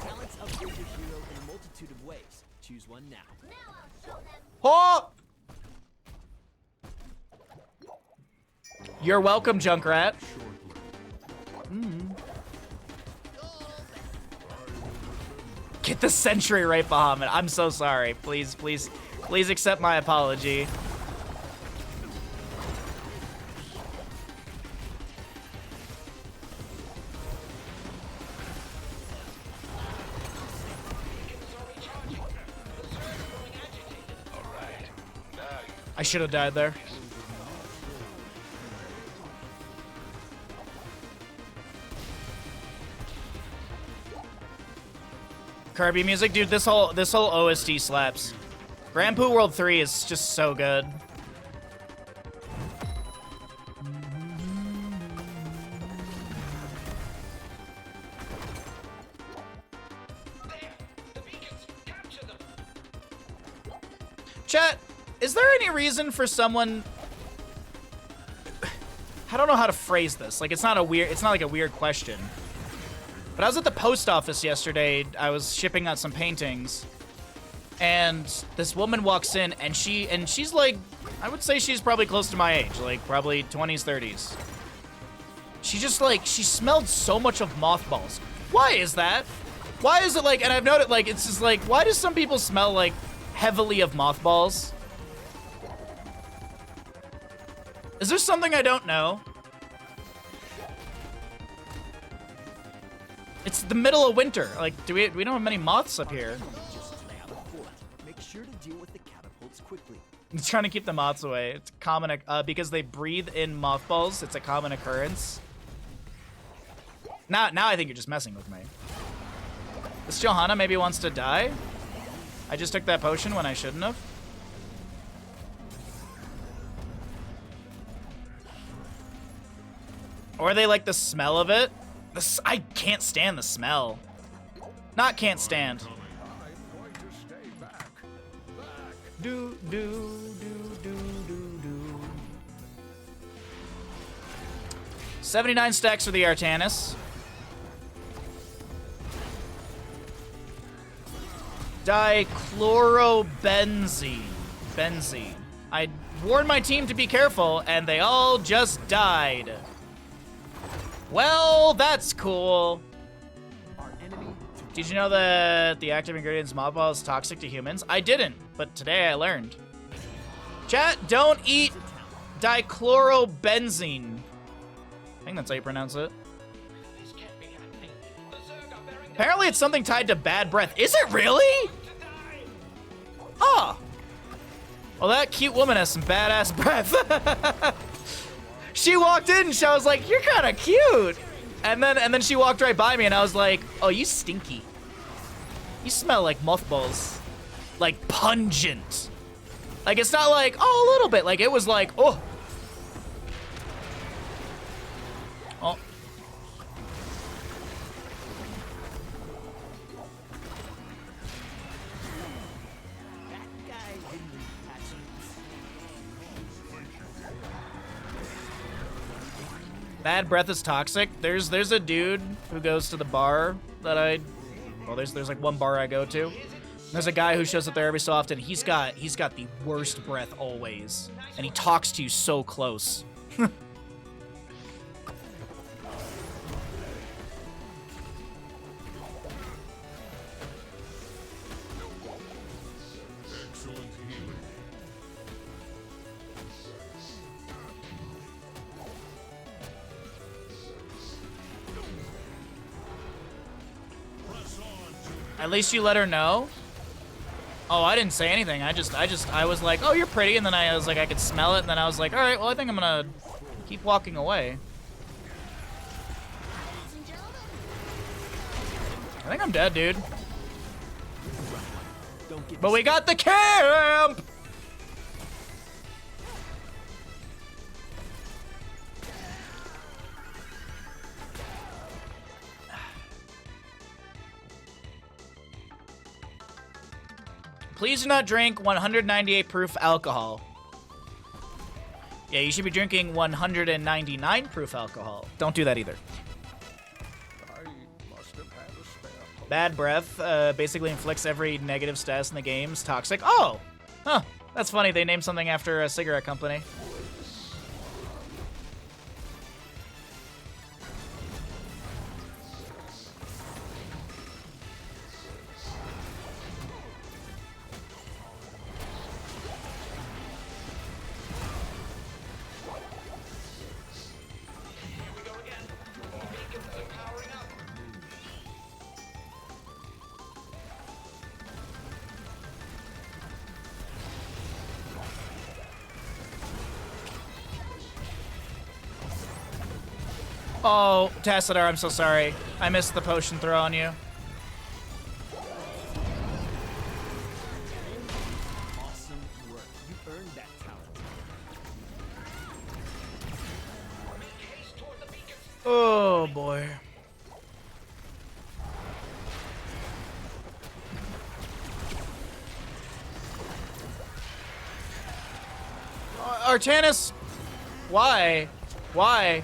Talents upgrade your hero in a multitude of ways. Choose one now. Oh! You're welcome, Junkrat. Get the sentry right, Bahamut. I'm so sorry. Please accept my apology. I should have died there. Kirby music, dude. This whole OST slaps. Grand Poo World 3 is just so good. Chat, is there any reason for someone... I don't know how to phrase this. Like, it's not like a weird question. But I was at the post office yesterday. I was shipping out some paintings. And this woman walks in, and she's like, I would say she's probably close to my age, like probably 20s, 30s. She just like, she smelled so much of mothballs. Why is that? Why is it like, and I've noted like, it's just like, why do some people smell like heavily of mothballs? Is there something I don't know? It's the middle of winter. Like, we don't have many moths up here. Just lay out a fort. Make sure to deal with the catapults quickly. I'm trying to keep the moths away. It's common, because they breathe in mothballs. It's a common occurrence. Now I think you're just messing with me. This Johanna maybe wants to die. I just took that potion when I shouldn't have. Or they like the smell of it. I can't stand the smell. Not can't stand. Do. 79 stacks for the Artanis. Dichlorobenzene. Benzene. I warned my team to be careful, and they all just died. Well, that's cool. Our enemy Did you know that the active ingredients mothball is toxic to humans? I didn't, but today I learned. Chat, don't eat dichlorobenzene. I think that's how you pronounce it. This can't be happening. The Zerg are bearing down Apparently it's something tied to bad breath. Is it really? to die. Oh. Well, that cute woman has some badass breath. She walked in and I was like, you're kind of cute. And then she walked right by me and I was like, oh, you stinky. You smell like mothballs. Like pungent. Like it's not like, oh, a little bit. Like it was like, oh. Oh. that guy didn't catch it. Bad breath is toxic. There's a dude who goes to the bar that well, there's like one bar I go to. There's a guy who shows up there every so often. He's got the worst breath always, and he talks to you so close. At least you let her know. Oh, I didn't say anything. I was like, oh, you're pretty, and then I was like, I could smell it, and then I was like, all right, well, I think I'm gonna keep walking away. I think I'm dead, dude. But we got the camp! Please do not drink 198 proof alcohol. Yeah, you should be drinking 199 proof alcohol. Don't do that either. Bad breath basically inflicts every negative status in the game's toxic. Oh! Huh. That's funny. They named something after a cigarette company. Here we go again. Beacons are powering up. Oh, Tassadar, I'm so sorry. I missed the potion throw on you. Awesome work. You earned that talent. Make haste toward the beacons. Oh, boy. Artanis, why? Why?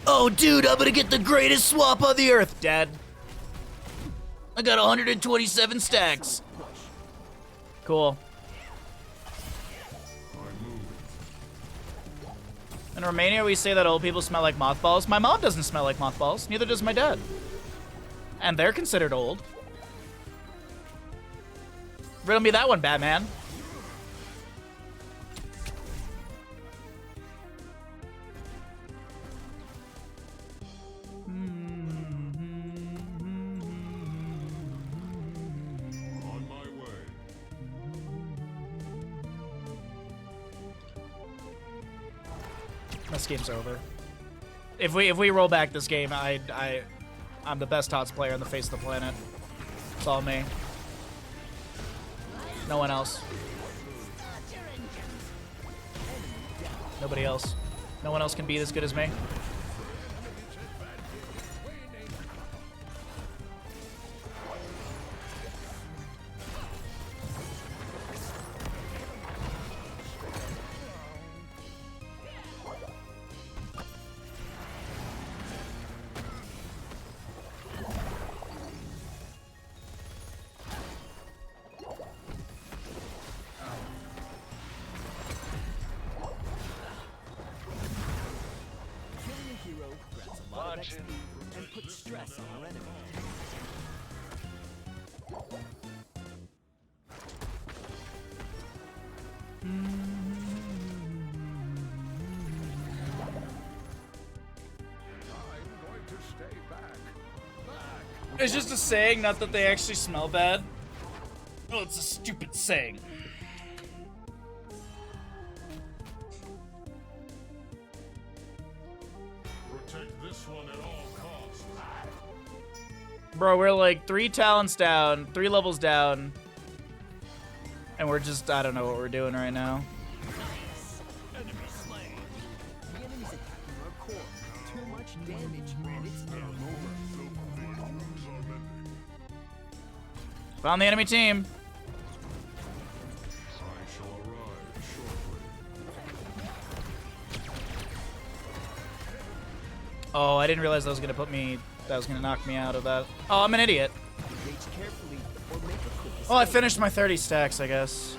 Oh, dude, I'm gonna get the greatest swap on the earth, Dad. I got 127 stacks. Cool. In Romania, we say that old people smell like mothballs. My mom doesn't smell like mothballs. Neither does my dad. And they're considered old. Riddle me that one, Batman. On my way. This game's over. If we roll back this game, I'm the best HOTS player on the face of the planet. It's all me. No one else. Nobody else. No one else can be as good as me. XP and put stress on our enemy. It's just a saying, not that they actually smell bad. Oh, it's a stupid saying. Protect this one at all costs. Bro, we're like 3 talents down, 3 levels down. And we're just, I don't know what we're doing right now. Enemy slain. The enemy's attacking our core. Too much damage, and it's game over. Found the enemy team. I shall arrive shortly. Oh, I didn't realize that was gonna put me, that was gonna knock me out of that. Oh, I'm an idiot. Engage carefully or make a quick Well, I escape. finished my 30 stacks, I guess.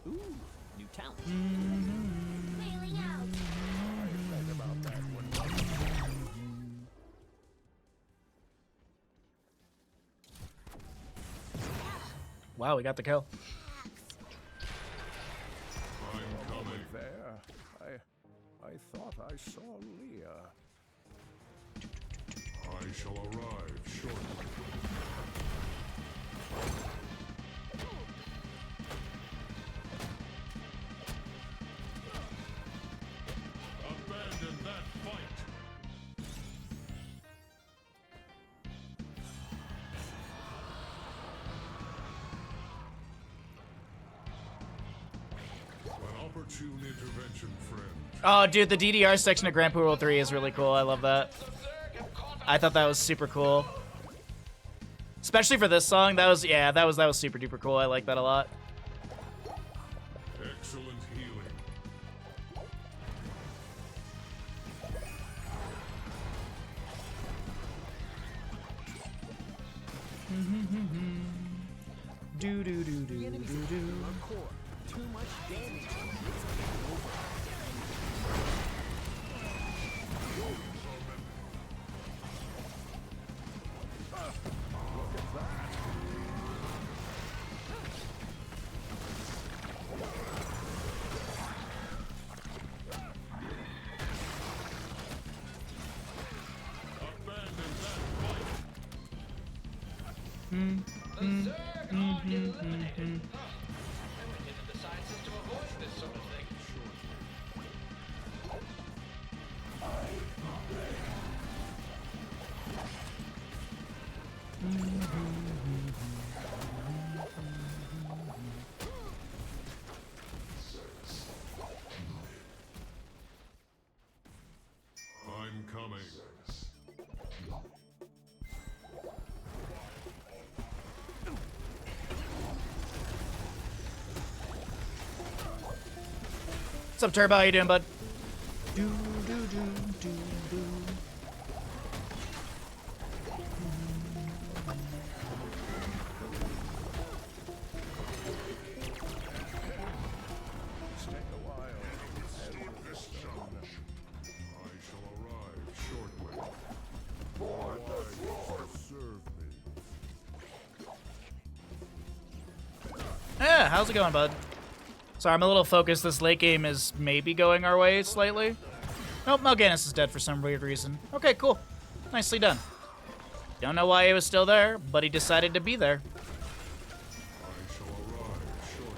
Ooh, new talent. Bailing out. Wow, we got the kill. I'm coming. There. I thought I saw Leah. I shall arrive shortly. Abandon that fight. An opportune intervention, friend. Oh, dude, the DDR section of Grand Poo World 3 is really cool. I love that. I thought that was super cool. Especially for this song. That was, yeah, that was super duper cool. I like that a lot. Excellent healing. Do do do do The enemy's do do. attacking our core. Too much damage, and it's game over. Abandon that fight. The Zerg are eliminated. Huh. I would get the sciences to avoid this sort of thing. I'm coming. What's up, Turbo? How you doing, bud? Do do do do do. Take a while. I shall arrive shortly. Why serve me? Yeah, how's it going, bud? Sorry, I'm a little focused. This late game is maybe going our way slightly. Nope, Mal'Ganis is dead for some weird reason. Okay, cool. Nicely done. Don't know why he was still there, but he decided to be there. I shall arrive shortly.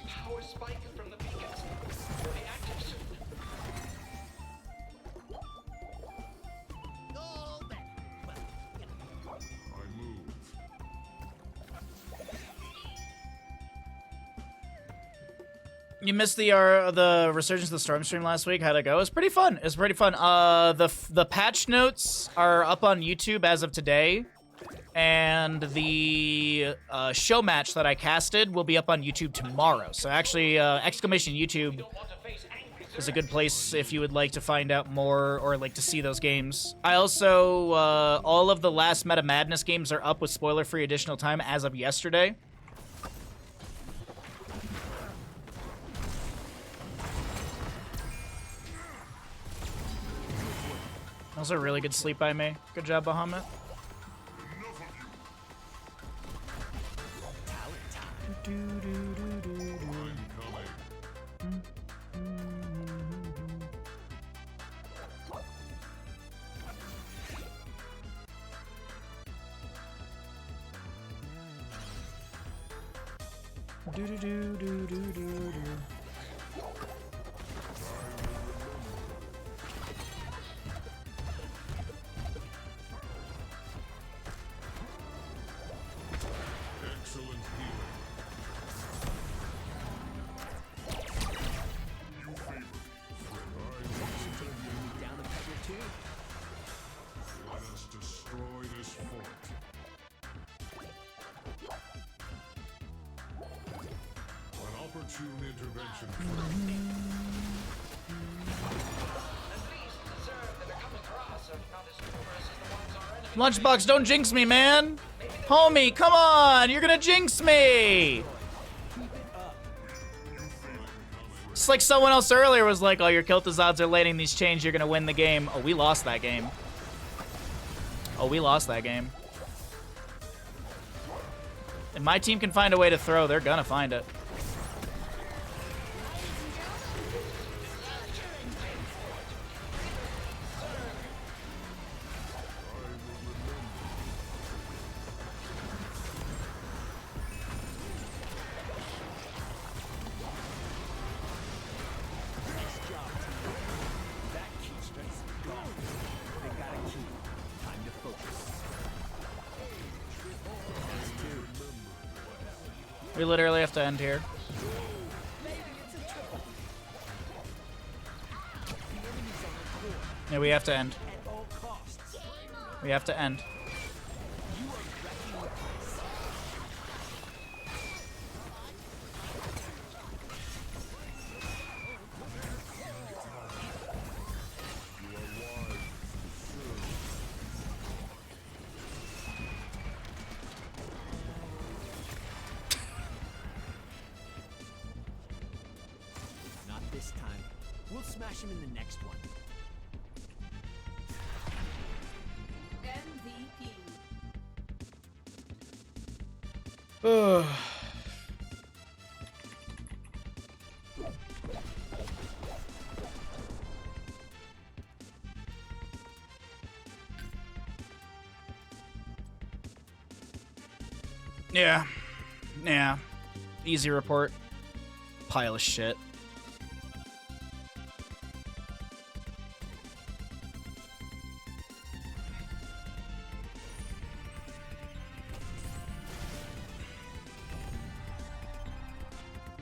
Power spike from the beacons. Will be active soon. You missed the Resurgence of the Storm stream last week. How'd it go? It was pretty fun. It was pretty fun. The patch notes are up on YouTube as of today, and the show match that I casted will be up on YouTube tomorrow. So actually, exclamation YouTube is a good place if you would like to find out more or like to see those games. I also all of the last Meta Madness games are up with spoiler-free additional time as of yesterday. That was a really good sleep by me. Good job, Bahamut. Excellent healing. You favor me. Down a peg or two. Let us destroy this fort. An opportune intervention from Lunchbox, don't jinx me, man. Homie, come on. You're gonna jinx me. It's like someone else earlier was like, oh, your Kilta's odds are letting these change. You're gonna win the game. Oh, we lost that game. Oh, we lost that game. If my team can find a way to throw, they're gonna find it. That key strength's gone. They got a key. Time to focus. We literally have to end here. Yeah, we have to end. At all costs. We have to end. Not this time. We'll smash him in the next one. MVP. Yeah. Yeah. Easy report. Pile of shit.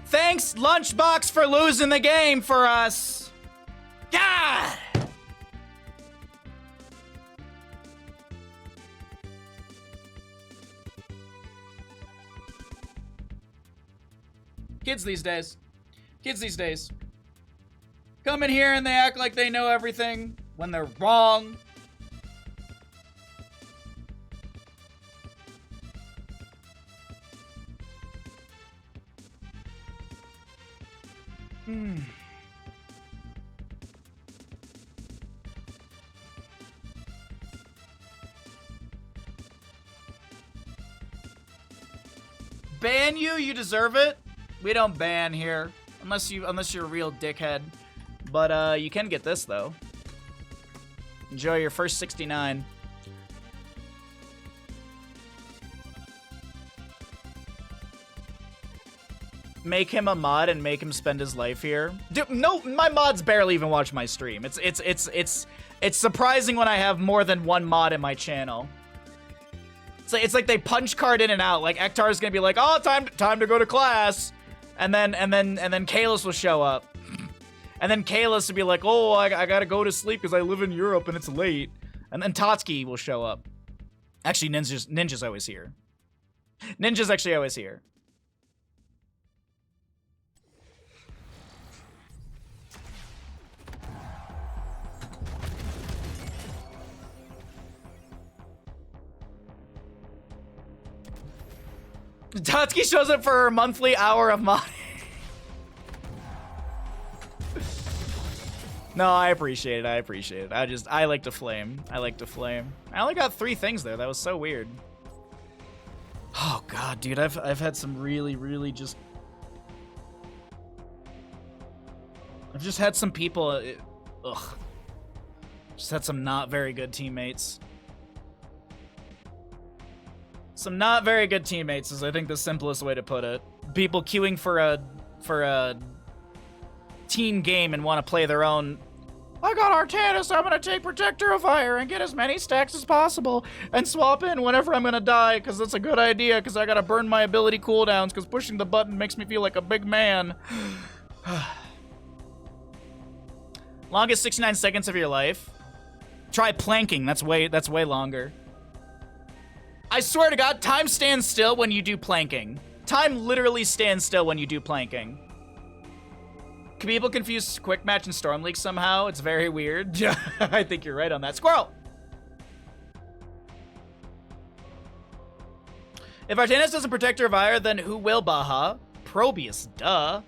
Thanks, Lunchbox, for losing the game for us. God! Kids these days. Kids these days. Come in here and they act like they know everything when they're wrong. Ban you? You deserve it. We don't ban here, unless you're a real dickhead. But you can get this though. Enjoy your first 69. Make him a mod and make him spend his life here. Dude, no, my mods barely even watch my stream. It's surprising when I have more than one mod in my channel. It's like they punch card in and out. Like Ektar's gonna be like, "Oh, time to go to class," And then Kalis will show up. And then Kalis will be like, oh, I gotta go to sleep because I live in Europe and it's late. And then Tatsuki will show up. Actually, Ninja's always here. Ninja's actually always here. Tatsuki shows up for her monthly hour of modding. No, I appreciate it. I appreciate it. I like to flame. I like to flame. I only got 3 things there. That was so weird. Oh god, dude, I've had some really just. I've just had some people. Ugh. Just had some not very good teammates. Some not very good teammates is, I think, the simplest way to put it. People queuing for a team game and want to play their own. I got Artanis, I'm gonna take Protector of Fire and get as many stacks as possible and swap in whenever I'm gonna die, because that's a good idea, because I gotta burn my ability cooldowns, because pushing the button makes me feel like a big man. Longest 69 seconds of your life. Try planking, that's way longer. I swear to God, time stands still when you do planking. Time literally stands still when you do planking. Can people confuse Quick Match and Storm League somehow? It's very weird. I think you're right on that. Squirrel! If Artanis doesn't protect her Vire, then who will, Baha? Probius, duh.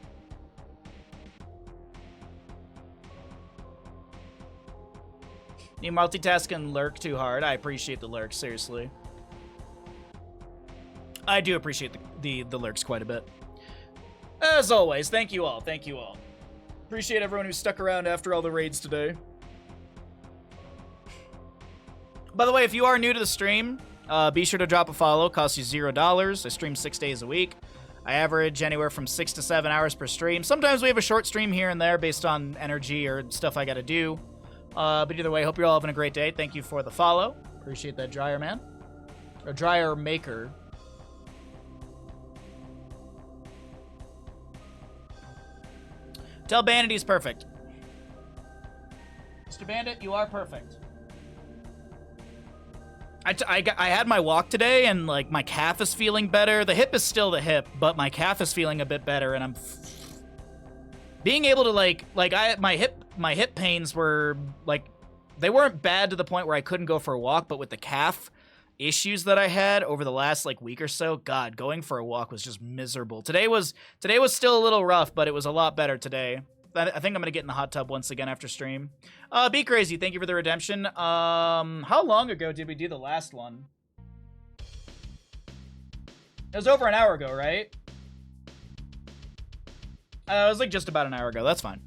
You multitask and lurk too hard. I appreciate the lurks, seriously. I do appreciate the lurks quite a bit. As always, thank you all. Thank you all. Appreciate everyone who stuck around after all the raids today. By the way, if you are new to the stream, be sure to drop a follow. It costs you $0. I stream 6 days a week. I average anywhere from 6 to 7 hours per stream. Sometimes we have a short stream here and there based on energy or stuff I gotta do. But either way, hope you're all having a great day. Thank you for the follow. Appreciate that, Dryer Man. Or Dryer Maker. Tell Bandit he's perfect. Mr. Bandit, you are perfect. I had my walk today, and like my calf is feeling better. The hip is still the hip, but my calf is feeling a bit better, and I'm being able to my hip pains were like, they weren't bad to the point where I couldn't go for a walk, but with the calf issues that I had over the last like week or so, God, going for a walk was just miserable. Today was still a little rough, but it was a lot better today. I think I'm gonna get in the hot tub once again after stream. Be crazy. Thank you for the redemption. How long ago did we do the last one? It was over an hour ago, right? It was like just about an hour ago. That's fine.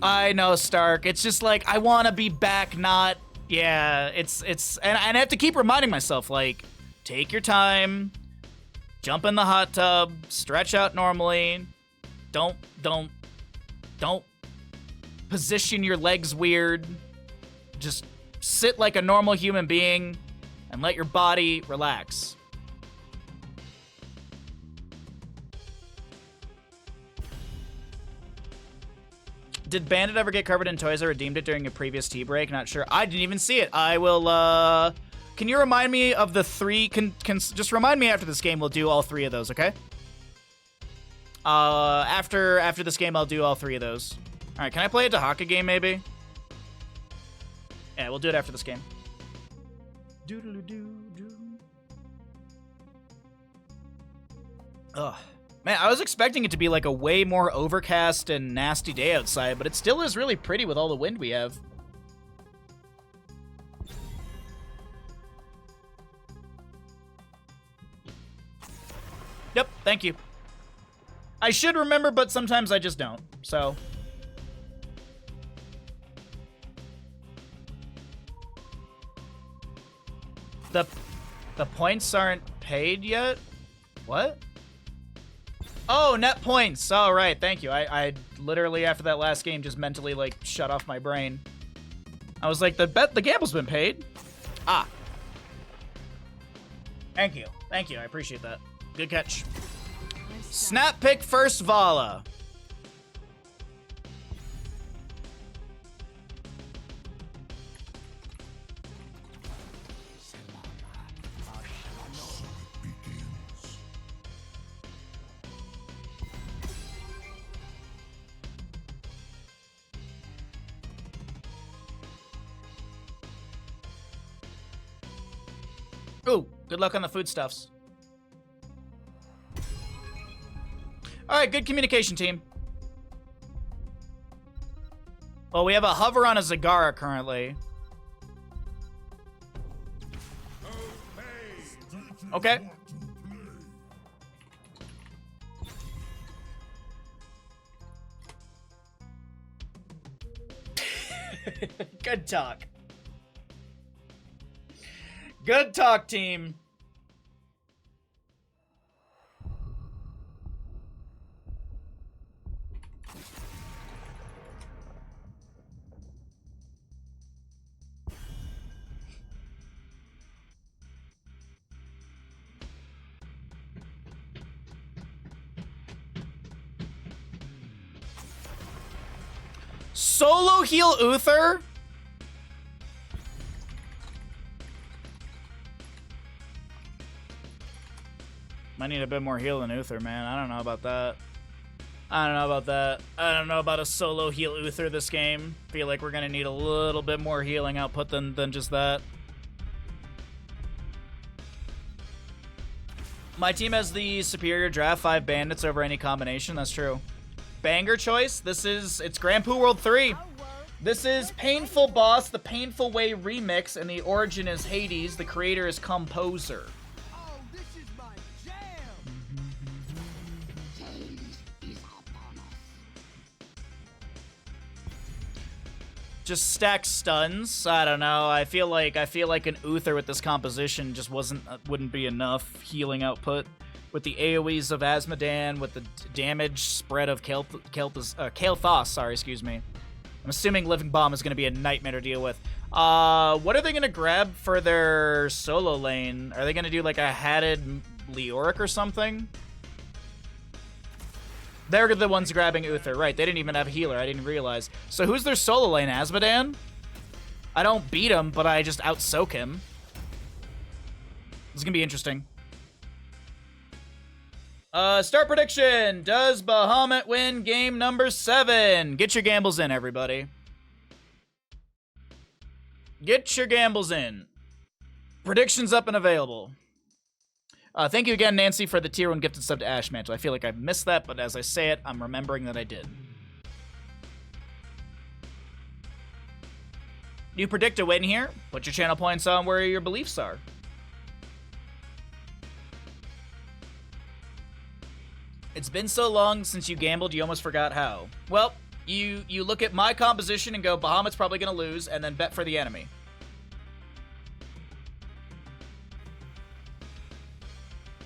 I know, Stark. It's just like, I want to be back, not... Yeah, it's... And I have to keep reminding myself, like, take your time, jump in the hot tub, stretch out normally, don't position your legs weird, just sit like a normal human being, and let your body relax. Did Bandit ever get covered in toys? I redeemed it during a previous tea break. Not sure. I didn't even see it. I will, can you remind me of the 3? Just remind me after this game. We'll do all 3 of those, okay? After this game, I'll do all 3 of those. All right, can I play a Dahaka game, maybe? Yeah, we'll do it after this game. Doodle-doo-doo. Ugh. Man, I was expecting it to be like a way more overcast and nasty day outside, but it still is really pretty with all the wind we have. Yep, thank you. I should remember, but sometimes I just don't, so... The points aren't paid yet? What? Oh, net points. All right, thank you. I literally, after that last game, just mentally, like, shut off my brain. I was like, the gamble's been paid. Ah. Thank you. Thank you. I appreciate that. Good catch. Snap pick first Vala. Ooh, good luck on the foodstuffs. Alright, good communication, team. Well, we have a hover on a Zagara currently. Okay. Good talk. Good talk, team. Solo heal Uther? I need a bit more heal than Uther, man. I don't know about that. I don't know about that. I don't know about a solo heal Uther this game. Feel like we're gonna need a little bit more healing output than just that. My team has the superior draft, 5 bandits over any combination. That's true. Banger choice. It's Grand Poo World 3. This is Painful Boss, the Painful Way remix, and the origin is Hades. The creator is Composer. Oh, this is my jam! Just stack stuns. I don't know. I feel like an Uther with this composition just wouldn't be enough healing output. With the AoEs of Asmodan, with the damage spread of Kael'thas, sorry, excuse me. I'm assuming Living Bomb is going to be a nightmare to deal with. What are they going to grab for their solo lane? Are they going to do like a hatted Leoric or something? They're the ones grabbing Uther, right? They didn't even have a healer. I didn't realize. So who's their solo lane? Asmodan? I don't beat him, but I just out-soak him. This is going to be interesting. Start prediction. Does Bahamut win game number 7? Get your gambles in, everybody. Get your gambles in. Predictions up and available. Thank you again, Nancy, for the tier 1 gifted sub to Ash Mantle. I feel like I missed that, but as I say it, I'm remembering that I did. You predict a win here? Put your channel points on where your beliefs are. It's been so long since you gambled, you almost forgot how. Well, you look at my composition and go, Bahamut's probably going to lose, and then bet for the enemy.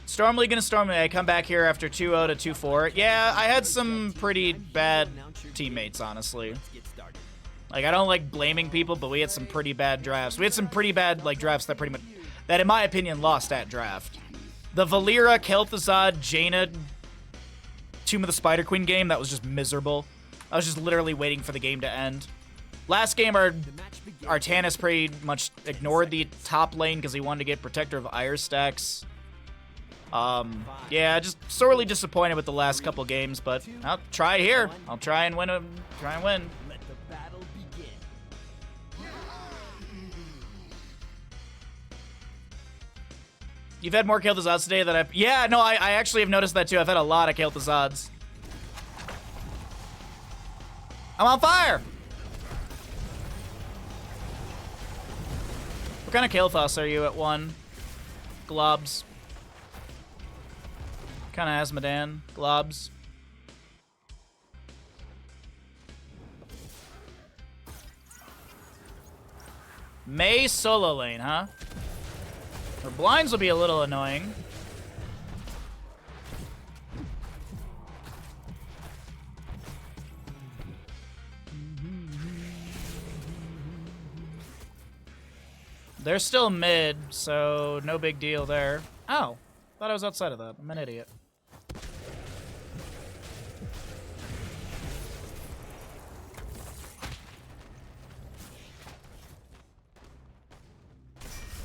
Stormly gonna storm me. I come back here after 2-0 to 2-4. Yeah, I had some pretty bad teammates, honestly. Like, I don't like blaming people, but we had some pretty bad drafts. We had some pretty bad, like, drafts that that, in my opinion, lost that draft. The Valera, Kel'Thuzad, Jaina, Tomb of the Spider Queen game, that was just miserable. I was just literally waiting for the game to end. Last game, our Artanis pretty much ignored the top lane because he wanted to get Protector of Ire stacks. Yeah, just sorely disappointed with the last couple games, but I'll try here. I'll try and win. Try and win. Let the battle begin. You've had more Kael'Thazads today than I've... Yeah, no, I actually have noticed that too. I've had a lot of Kael'Thazads. I'm on fire! What kind of Kael'thas are you at 1? Globs. Kind of Asmodan. Globs. Mei solo lane, huh? Her blinds will be a little annoying. They're still mid, so no big deal there. Ow. Thought I was outside of that. I'm an idiot.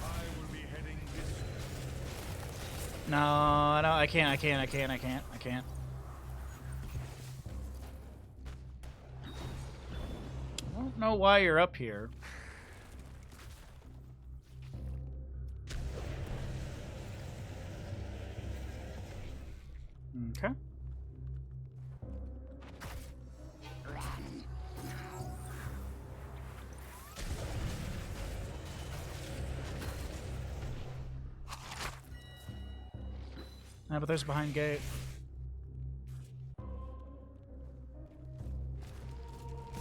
I will be heading this way. No, I can't. I don't know why you're up here. Okay. Ah, but there's a behind gate.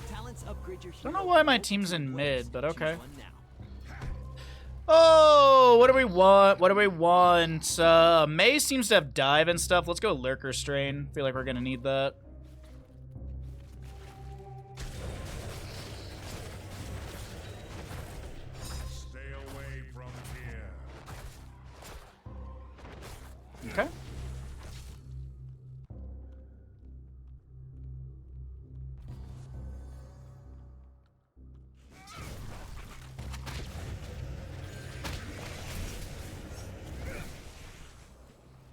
Talents upgrade your Don't hero know why my in team's in multiple mid, ways. but Choose okay. one now. Oh, what do we want? What do we want? May seems to have dive and stuff. Let's go Lurker Strain. Feel like we're gonna need that. Stay away from here. Okay.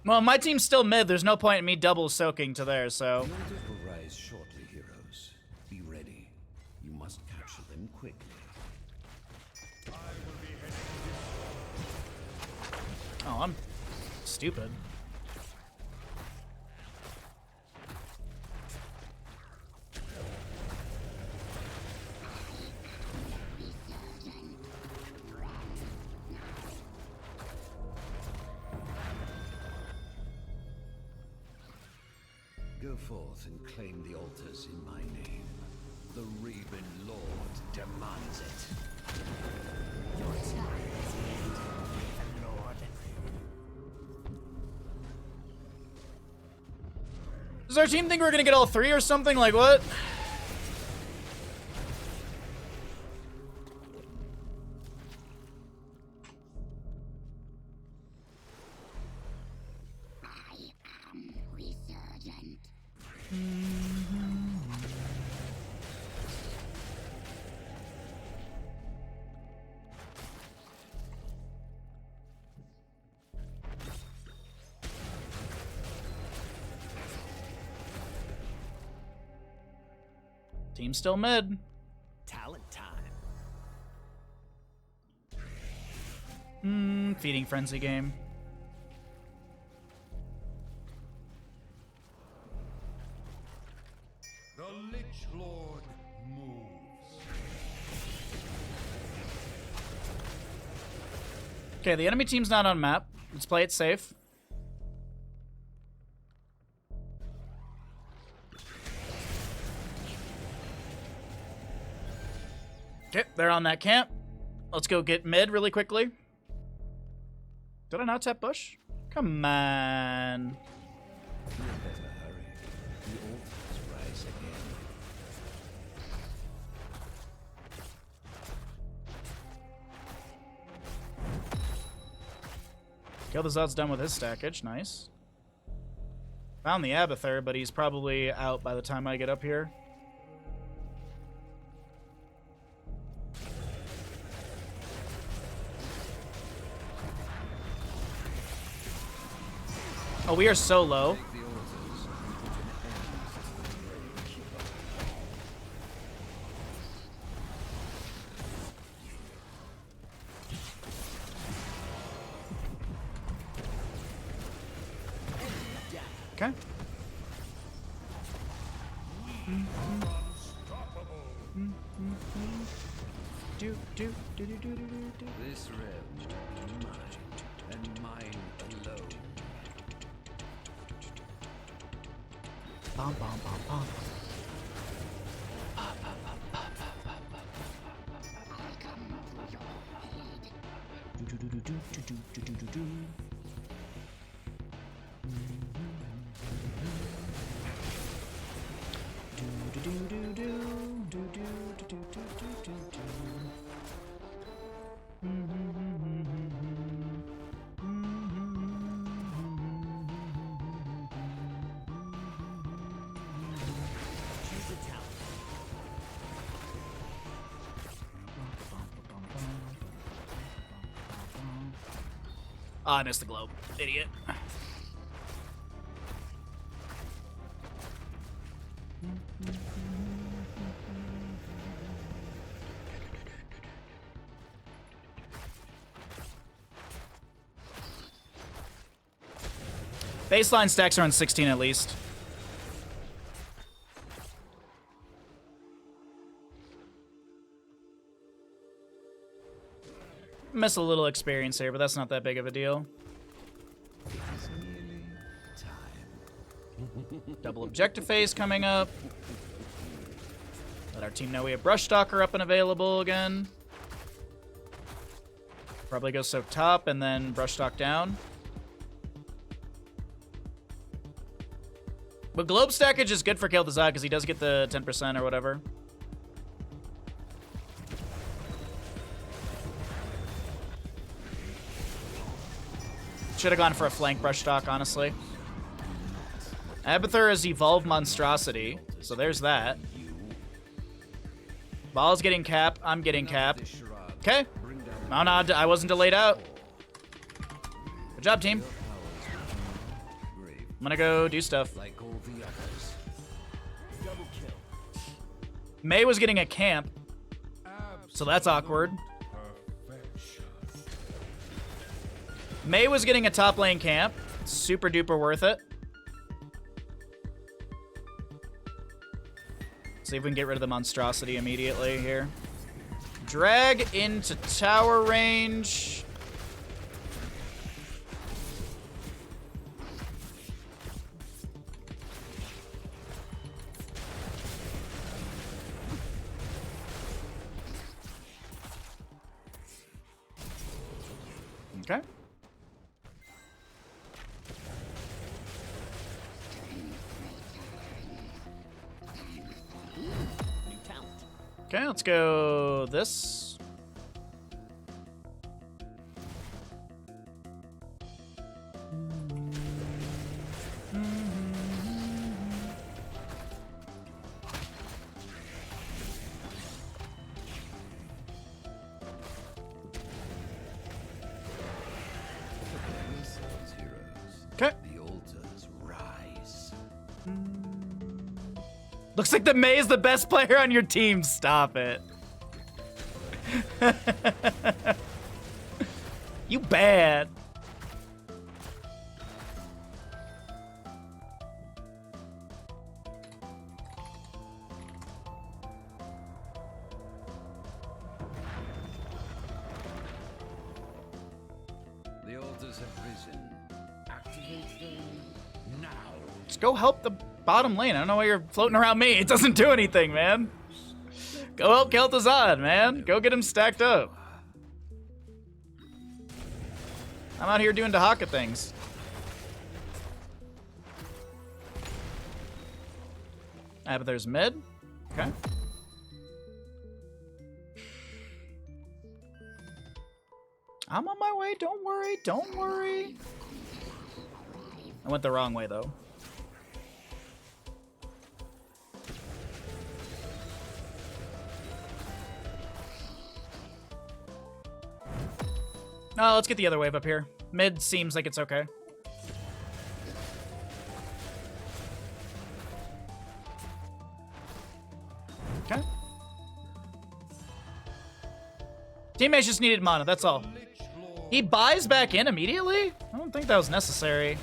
Well, my team's still mid. There's no point in me double soaking to theirs, so. The Elders will rise shortly, heroes. Be ready. You must capture them quickly. Oh, I'm stupid. Go forth and claim the altars in my name. The Raven Lord demands it. Your time is ended, Raven Lord. Does our team think we're gonna get all three or something? Like what? I am resurgent. Team's still mid. Talent time. Feeding frenzy game. The Lich Lord moves. Okay, the enemy team's not on map. Let's play it safe. Okay, they're on that camp. Let's go get mid really quickly. Did I not tap bush? Come on. You better hurry. The altars rise again. Kill the Zod's done with his stackage. Nice. Found the Abathur, but he's probably out by the time I get up here. Oh, we are so low. Take the altars and put an end to the rage. Okay. This realm, mine, and mine alone. Bom, bom, bom, bom. Oh, I missed the globe. Idiot. Baseline stacks are on 16 at least. Miss a little experience here, but that's not that big of a deal. Double objective phase coming up. Let our team know we have Brush Stalker up and available again. Probably go soak top and then Brush Stalk down. But Globe Stackage is good for Kel'Thuzad because he does get the 10% or whatever. Should have gone for a flank Brush Stalk, honestly. Abathur has evolved Monstrosity, so there's that. Ball's getting cap. I'm getting cap. Okay. Oh, no, I wasn't delayed out. Good job, team. I'm gonna go do stuff. Like all the others. Double kill. May was getting a camp, so that's awkward. Perfection. May was getting a top lane camp. Super duper worth it. See if we can get rid of the monstrosity immediately here. Drag into tower range. Okay. New talent. Okay, let's go this. Themselves heroes. Okay. The altars rise. Looks like the May is the best player on your team. Stop it. You bad. The altars have risen. Activate them now. Just go help the bottom lane. I don't know why you're floating around me. It doesn't do anything, man. Go help Kel'Thuzad, man. Go get him stacked up. I'm out here doing Dahaka things. But there's mid. Okay. I'm on my way. Don't worry. Don't worry. I went the wrong way, though. No, let's get the other wave up here. Mid seems like it's okay. Okay. Teammates just needed mana, that's all. He buys back in immediately? I don't think that was necessary.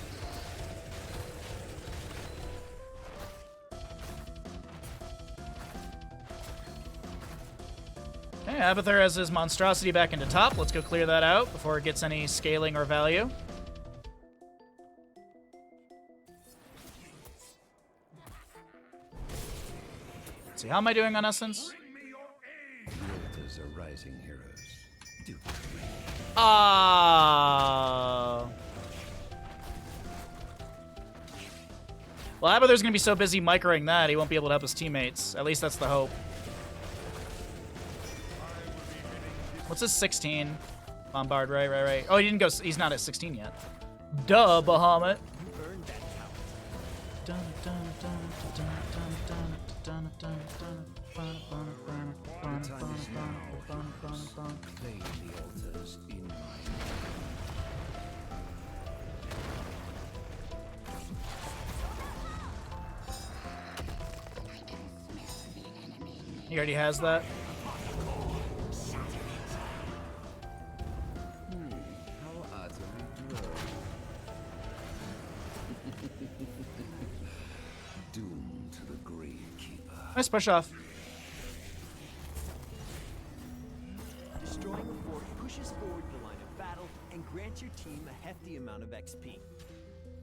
Okay, Abathur has his monstrosity back into top. Let's go clear that out before it gets any scaling or value. Let's see, how am I doing on Essence? The altars are rising heroes. Do Ah. Well, Abathur's gonna be so busy microing that he won't be able to help his teammates. At least that's the hope. What's his 16? Bombard, right. Oh, he didn't go. He's not at 16 yet. Duh, Bahamut. You earned that talent. Claim the altars in my name. He already has that. How utterly droll. Doom to the Gravekeeper. Nice push off. Destroying a fort pushes forward the line of battle and grants your team a hefty amount of XP.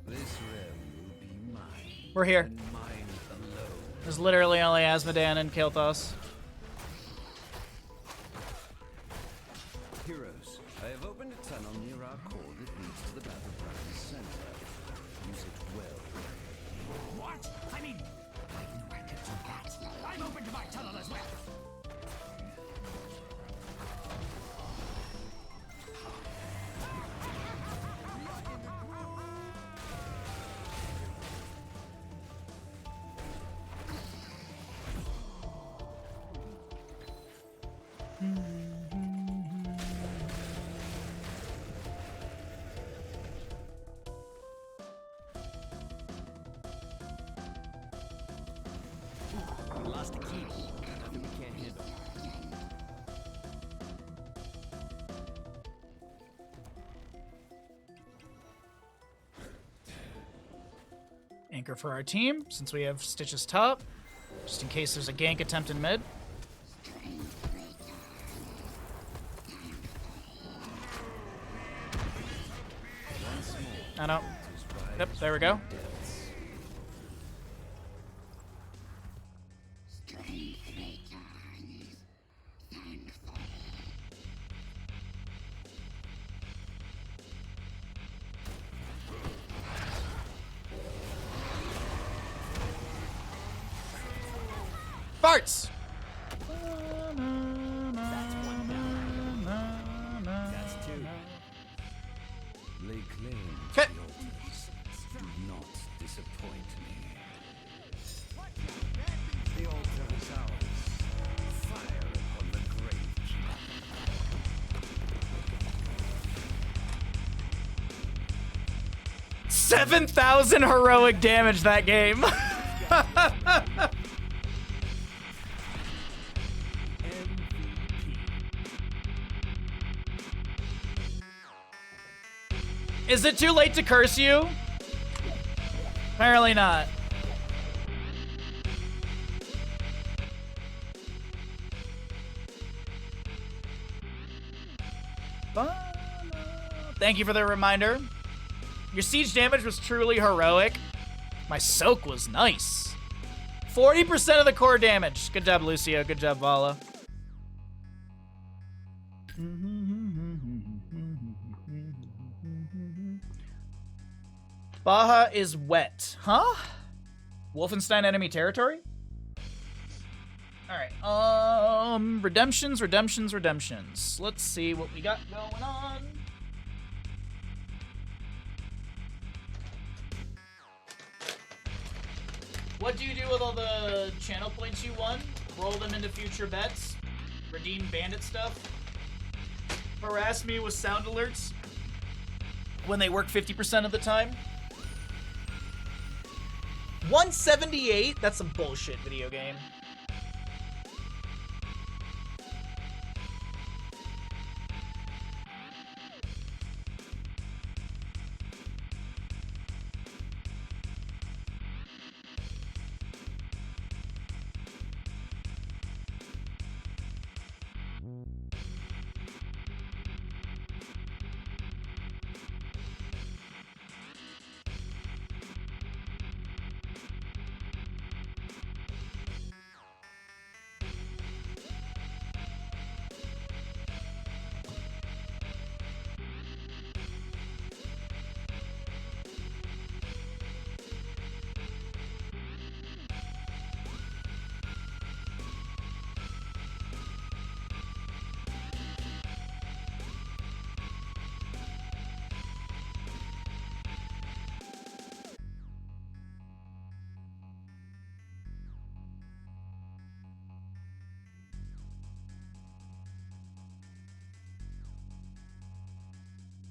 This realm will be mine. We're here. And mine alone. There's literally only Asmodan and Kael'thas. Heroes, I have opened a tunnel near our core that leads to the battleground center. Use it well. What? I mean, I'm open to my tunnel as well. We lost the key. Nothing we can't handle. Anchor for our team, since we have Stitch's top. Just in case there's a gank attempt in mid. I know. Yep, there we go. Farts! That's one down. That's two. Lay claim to Okay. the altars. Do not disappoint me. The altar is ours. Fire upon the Gravekeeper. 7,000 heroic damage that game. Is it too late to curse you? Apparently not. Thank you for the reminder. Your siege damage was truly heroic. My soak was nice. 40% of the core damage. Good job, Lucio. Good job, Vala. Baja is wet. Huh? Wolfenstein enemy territory? Alright. Redemptions. Let's see what we got going on. What do you do with all the channel points you won? Roll them into future bets? Redeem bandit stuff? Harass me with sound alerts? When they work 50% of the time? 178? That's some bullshit, video game.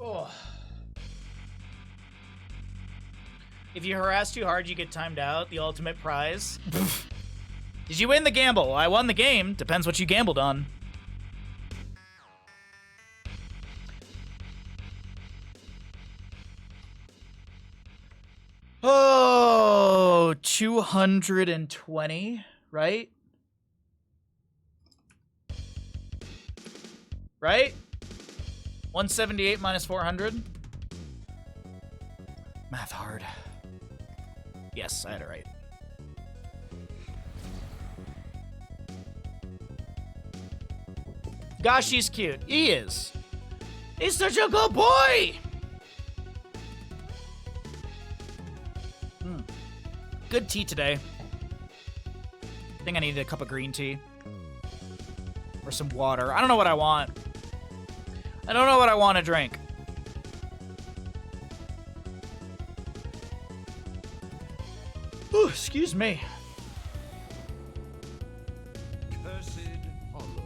Oh. If you harass too hard, you get timed out. The ultimate prize. Did you win the gamble? I won the game. Depends what you gambled on. Oh, 220, right? Right? 178 minus 400. Math hard. Yes, I had it right. Gosh, he's cute. He is. He's such a good boy. Good tea today. I think I needed a cup of green tea. Or some water. I don't know what I want. I don't know what I want to drink. Ooh, excuse me. Cursed Hollow.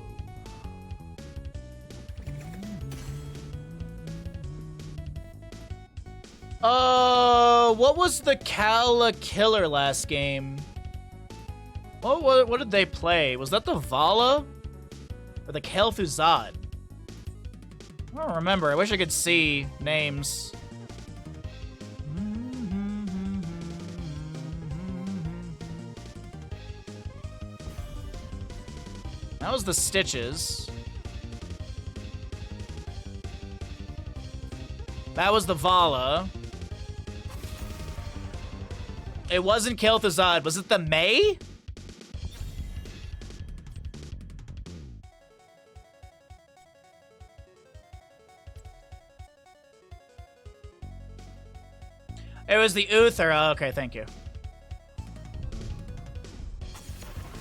What was the Kala Killer last game? What did they play? Was that the Vala? Or the Kel'Thuzad? I don't remember. I wish I could see names. That was the Stitches. That was the Vala. It wasn't Kel'Thuzad. Was it the May? It was the Uther. Oh, okay, thank you.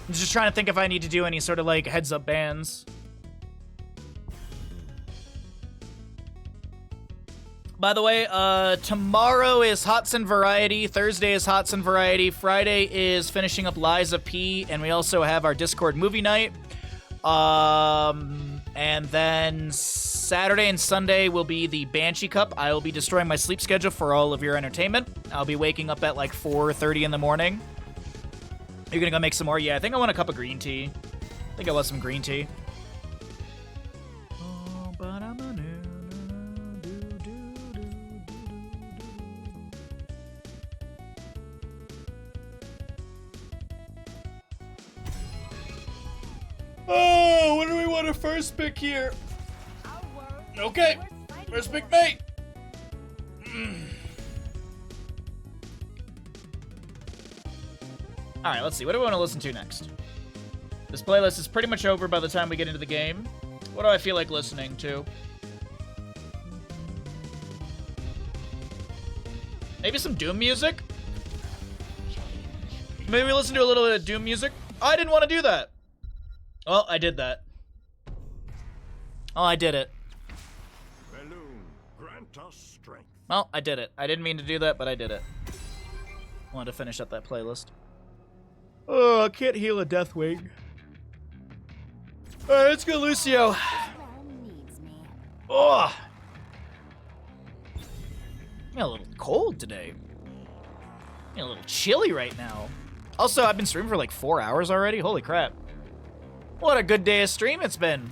I'm just trying to think if I need to do any sort of like heads up bans. By the way, tomorrow is Hotson Variety, Thursday is Hotson Variety, Friday is finishing up Liza P, and we also have our Discord movie night. And then Saturday and Sunday will be the Banshee Cup. I will be destroying my sleep schedule for all of your entertainment. I'll be waking up at like 4:30 in the morning. You're gonna go make some more? Yeah, I think I want a cup of green tea. I think I want some green tea. Oh, what do we want to first pick here? Okay, first pick mate. All right, let's see. What do we want to listen to next? This playlist is pretty much over by the time we get into the game. What do I feel like listening to? Maybe some Doom music? Maybe listen to a little bit of Doom music? Oh, I didn't want to do that. Well, I did that. Oh, I did it. Balloon, grant us strength. Well, I did it. I didn't mean to do that, but I did it. Wanted to finish up that playlist. Oh, I can't heal a Deathwing. Alright, let's go, Lucio. Oh! I'm a little cold today. I'm a little chilly right now. Also, I've been streaming for like 4 hours already. Holy crap. What a good day of stream it's been.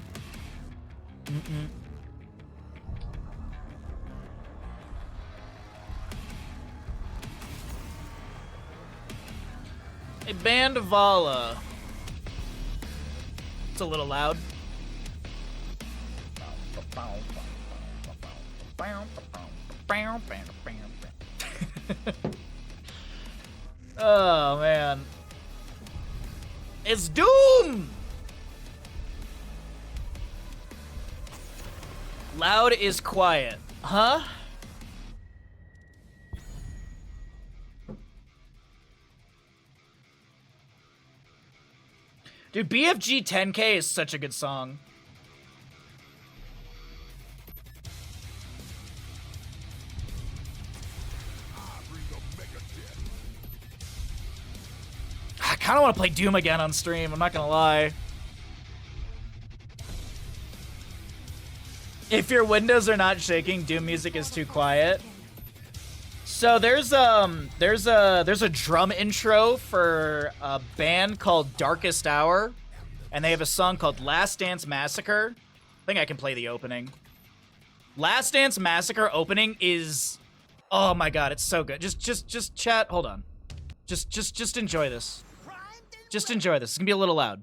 A band of Vala. It's a little loud. Oh, man. It's Doom! Loud is quiet. Huh? Dude, BFG 10K is such a good song. I kind of want to play Doom again on stream, I'm not gonna lie. If your windows are not shaking, Doom music is too quiet. So there's a drum intro for a band called Darkest Hour, and they have a song called Last Dance Massacre. I think I can play the opening. Last Dance Massacre opening is, oh my god, it's so good. Just chat. Hold on. Just enjoy this. Just enjoy this. It's gonna be a little loud.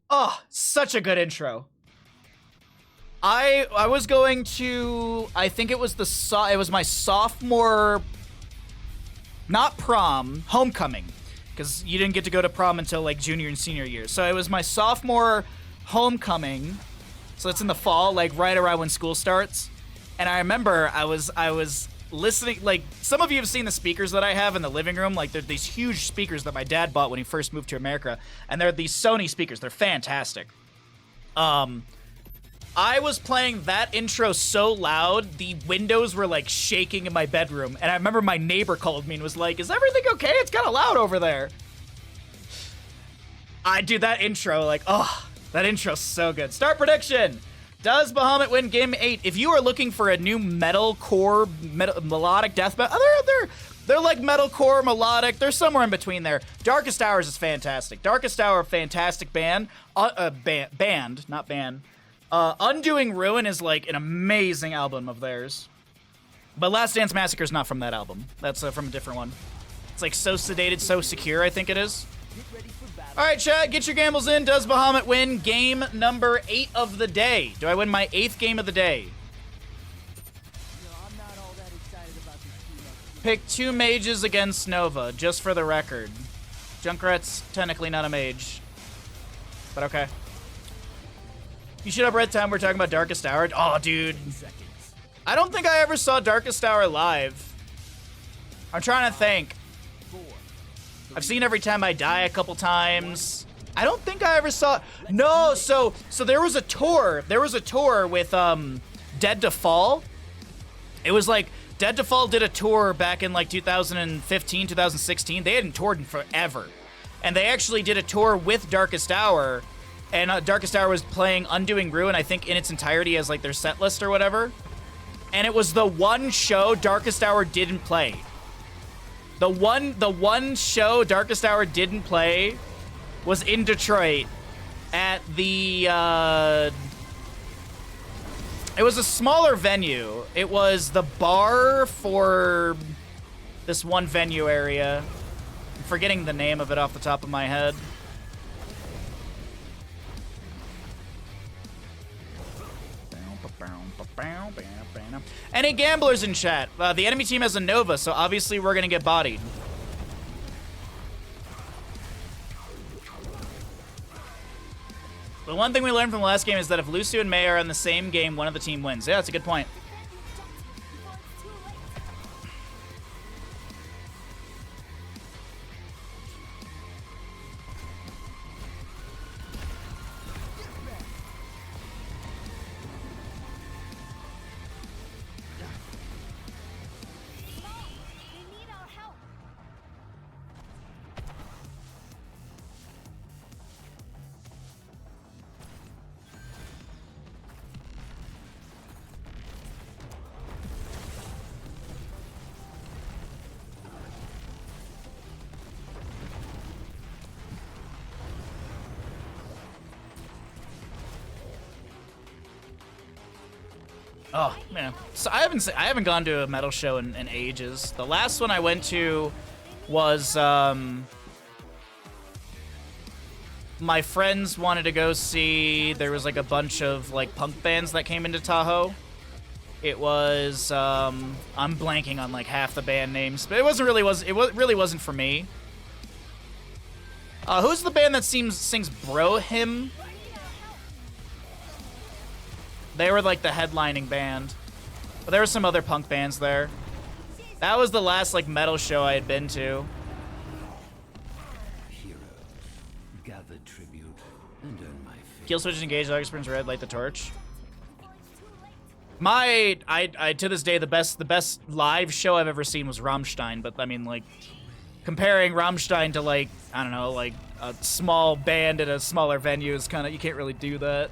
Oh, such a good intro. I was going to, I think it was my sophomore, not prom, homecoming, because you didn't get to go to prom until like junior and senior year. So it was my sophomore homecoming. So it's in the fall, like right around when school starts. And I remember I was listening, like some of you have seen the speakers that I have in the living room. Like they're these huge speakers that my dad bought when he first moved to America. And they're these Sony speakers. They're fantastic. I was playing that intro so loud, the windows were like shaking in my bedroom. And I remember my neighbor called me and was like, "Is everything okay? It's kind of loud over there." I do that intro, like, oh, that intro's so good. Start prediction. Does Bahamut win Game 8? If you are looking for a new metalcore, melodic death metal, they're like metalcore, melodic. They're somewhere in between there. Darkest Hours is fantastic. Darkest Hour, fantastic band. Band, not band. Undoing Ruin is like an amazing album of theirs. But Last Dance Massacre is not from that album. That's from a different one. It's like So Sedated, So Secure, I think it is. All right, chat, get your gambles in. Does Bahamut win game number 8 of the day? Do I win my 8th game of the day? I'm not all that excited about this team. Pick 2 mages against Nova, just for the record. Junkrat's technically not a mage. But okay. You should have read time we're talking about Darkest Hour. Oh, dude. I don't think I ever saw Darkest Hour live. I'm trying to think. I've seen Every Time I Die a couple times. I don't think I ever saw... No, so there was a tour. There was a tour with Dead to Fall. It was like Dead to Fall did a tour back in like 2015, 2016. They hadn't toured in forever. And they actually did a tour with Darkest Hour. And Darkest Hour was playing Undoing Ruin, I think, in its entirety as like their set list or whatever. And it was the one show Darkest Hour didn't play. The one show Darkest Hour didn't play was in Detroit at the, it was a smaller venue. It was the bar for this one venue area. I'm forgetting the name of it off the top of my head. Any gamblers in chat? The enemy team has a Nova, so obviously we're gonna get bodied. The one thing we learned from the last game is that if Lucio and May are in the same game, one of the team wins. Yeah, that's a good point. Oh man, so I haven't gone to a metal show in ages. The last one I went to was my friends wanted to go see. There was like a bunch of like punk bands that came into Tahoe. It was I'm blanking on like half the band names, but it really wasn't for me. Who's the band that sings Bro Hymn? They were like the headlining band. But there were some other punk bands there. That was the last like metal show I had been to. Heroes, gather tribute and earn my faith. Kill switch, engage, dog springs red, light the torch. I to this day the best live show I've ever seen was Rammstein, but I mean like comparing Rammstein to like, I don't know, like a small band at a smaller venue is kind of, you can't really do that.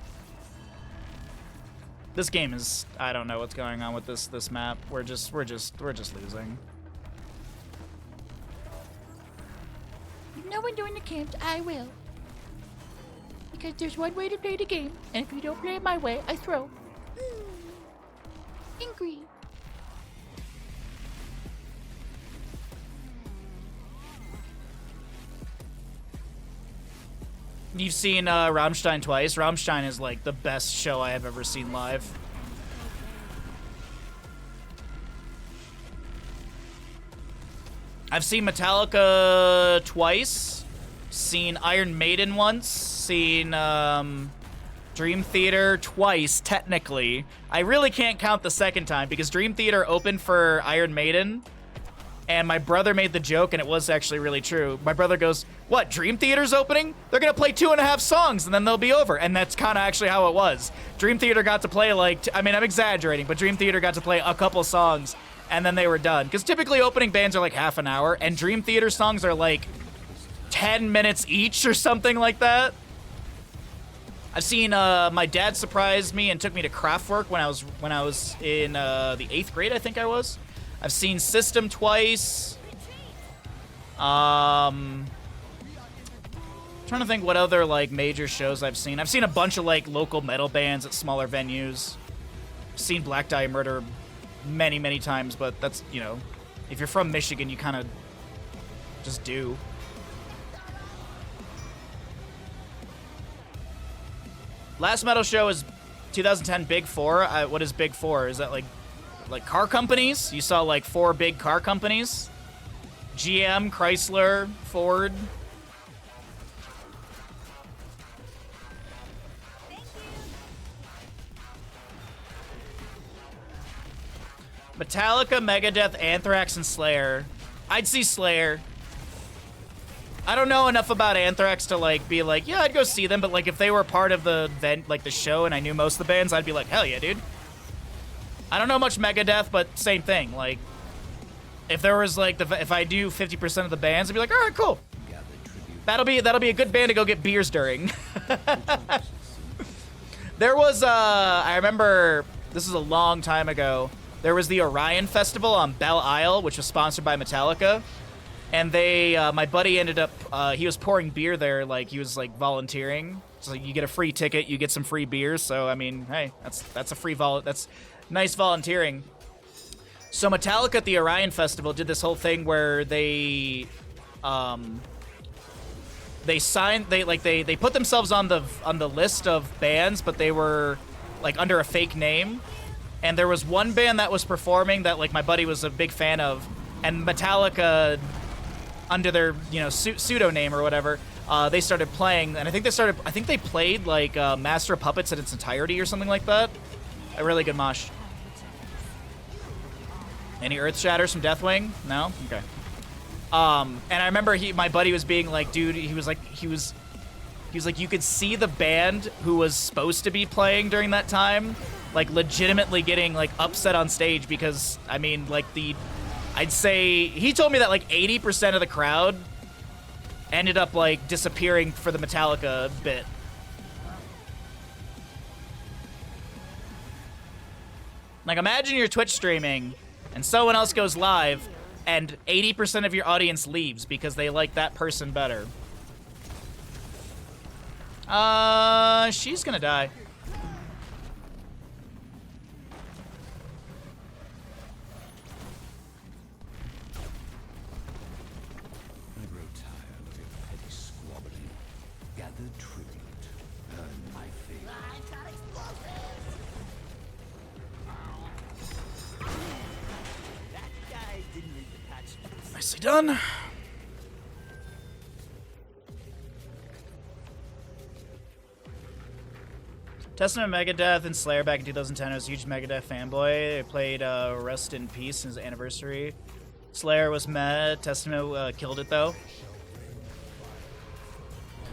This game is, I don't know what's going on with this map. We're just losing. No one doing the camps, I will. Because there's one way to play the game, and if you don't play it my way, I throw. Angry. You've seen Rammstein twice. Rammstein is like the best show I have ever seen live. I've seen Metallica twice, seen Iron Maiden once, seen Dream Theater twice, technically. I really can't count the second time because Dream Theater opened for Iron Maiden, and my brother made the joke, and it was actually really true. My brother goes, what, Dream Theater's opening? They're gonna play 2.5 songs, and then they'll be over. And that's kind of actually how it was. Dream Theater got to play like, I mean, I'm exaggerating, but Dream Theater got to play a couple songs, and then they were done. Because typically opening bands are like half an hour, and Dream Theater songs are like 10 minutes each or something like that. I've seen, my dad surprised me and took me to Kraftwerk when I was in the 8th grade, I think I was. I've seen System twice. Trying to think what other like major shows I've seen. I've seen a bunch of like local metal bands at smaller venues. I've seen Black Dahlia Murder many, many times, but that's, you know, if you're from Michigan, you kind of just do. Last metal show is 2010 Big Four. What is Big Four? Is that like car companies? You saw like 4 big car companies? GM, Chrysler, Ford. Metallica, Megadeth, Anthrax, and Slayer. I'd see Slayer. I don't know enough about Anthrax to like be like, yeah, I'd go see them, but like if they were part of the event, like the show, and I knew most of the bands, I'd be like, hell yeah, dude. I don't know much Megadeth, but same thing. Like, if there was like if I do 50% of the bands, I'd be like, all right, cool. That'll be a good band to go get beers during. There was I remember this is a long time ago. There was the Orion Festival on Belle Isle, which was sponsored by Metallica, and they my buddy ended up he was pouring beer there, like he was like volunteering. So you get a free ticket, you get some free beers. So I mean, hey, that's a free that's nice volunteering. So Metallica at the Orion Festival did this whole thing where they put themselves on the list of bands, but they were like under a fake name. And there was one band that was performing that like my buddy was a big fan of, and Metallica under their, you know, pseudo name or whatever, they started playing, and I think they played like Master of Puppets in its entirety or something like that. A really good mosh. Any Earth Shatters from Deathwing? No? Okay. And I remember my buddy was being like, dude, he was like, you could see the band who was supposed to be playing during that time, like legitimately getting like upset on stage because, I mean, like I'd say, he told me that like 80% of the crowd ended up like disappearing for the Metallica bit. Like, imagine you're Twitch streaming and someone else goes live and 80% of your audience leaves because they like that person better. She's gonna die. I grow tired of your petty squabbling. Gather tribute. Earn my favor. That guy didn't read the patch notes. Nicely done. Testament, Megadeth, and Slayer back in 2010. I was a huge Megadeth fanboy. They played Rest in Peace in his anniversary. Slayer was meh. Testament killed it though.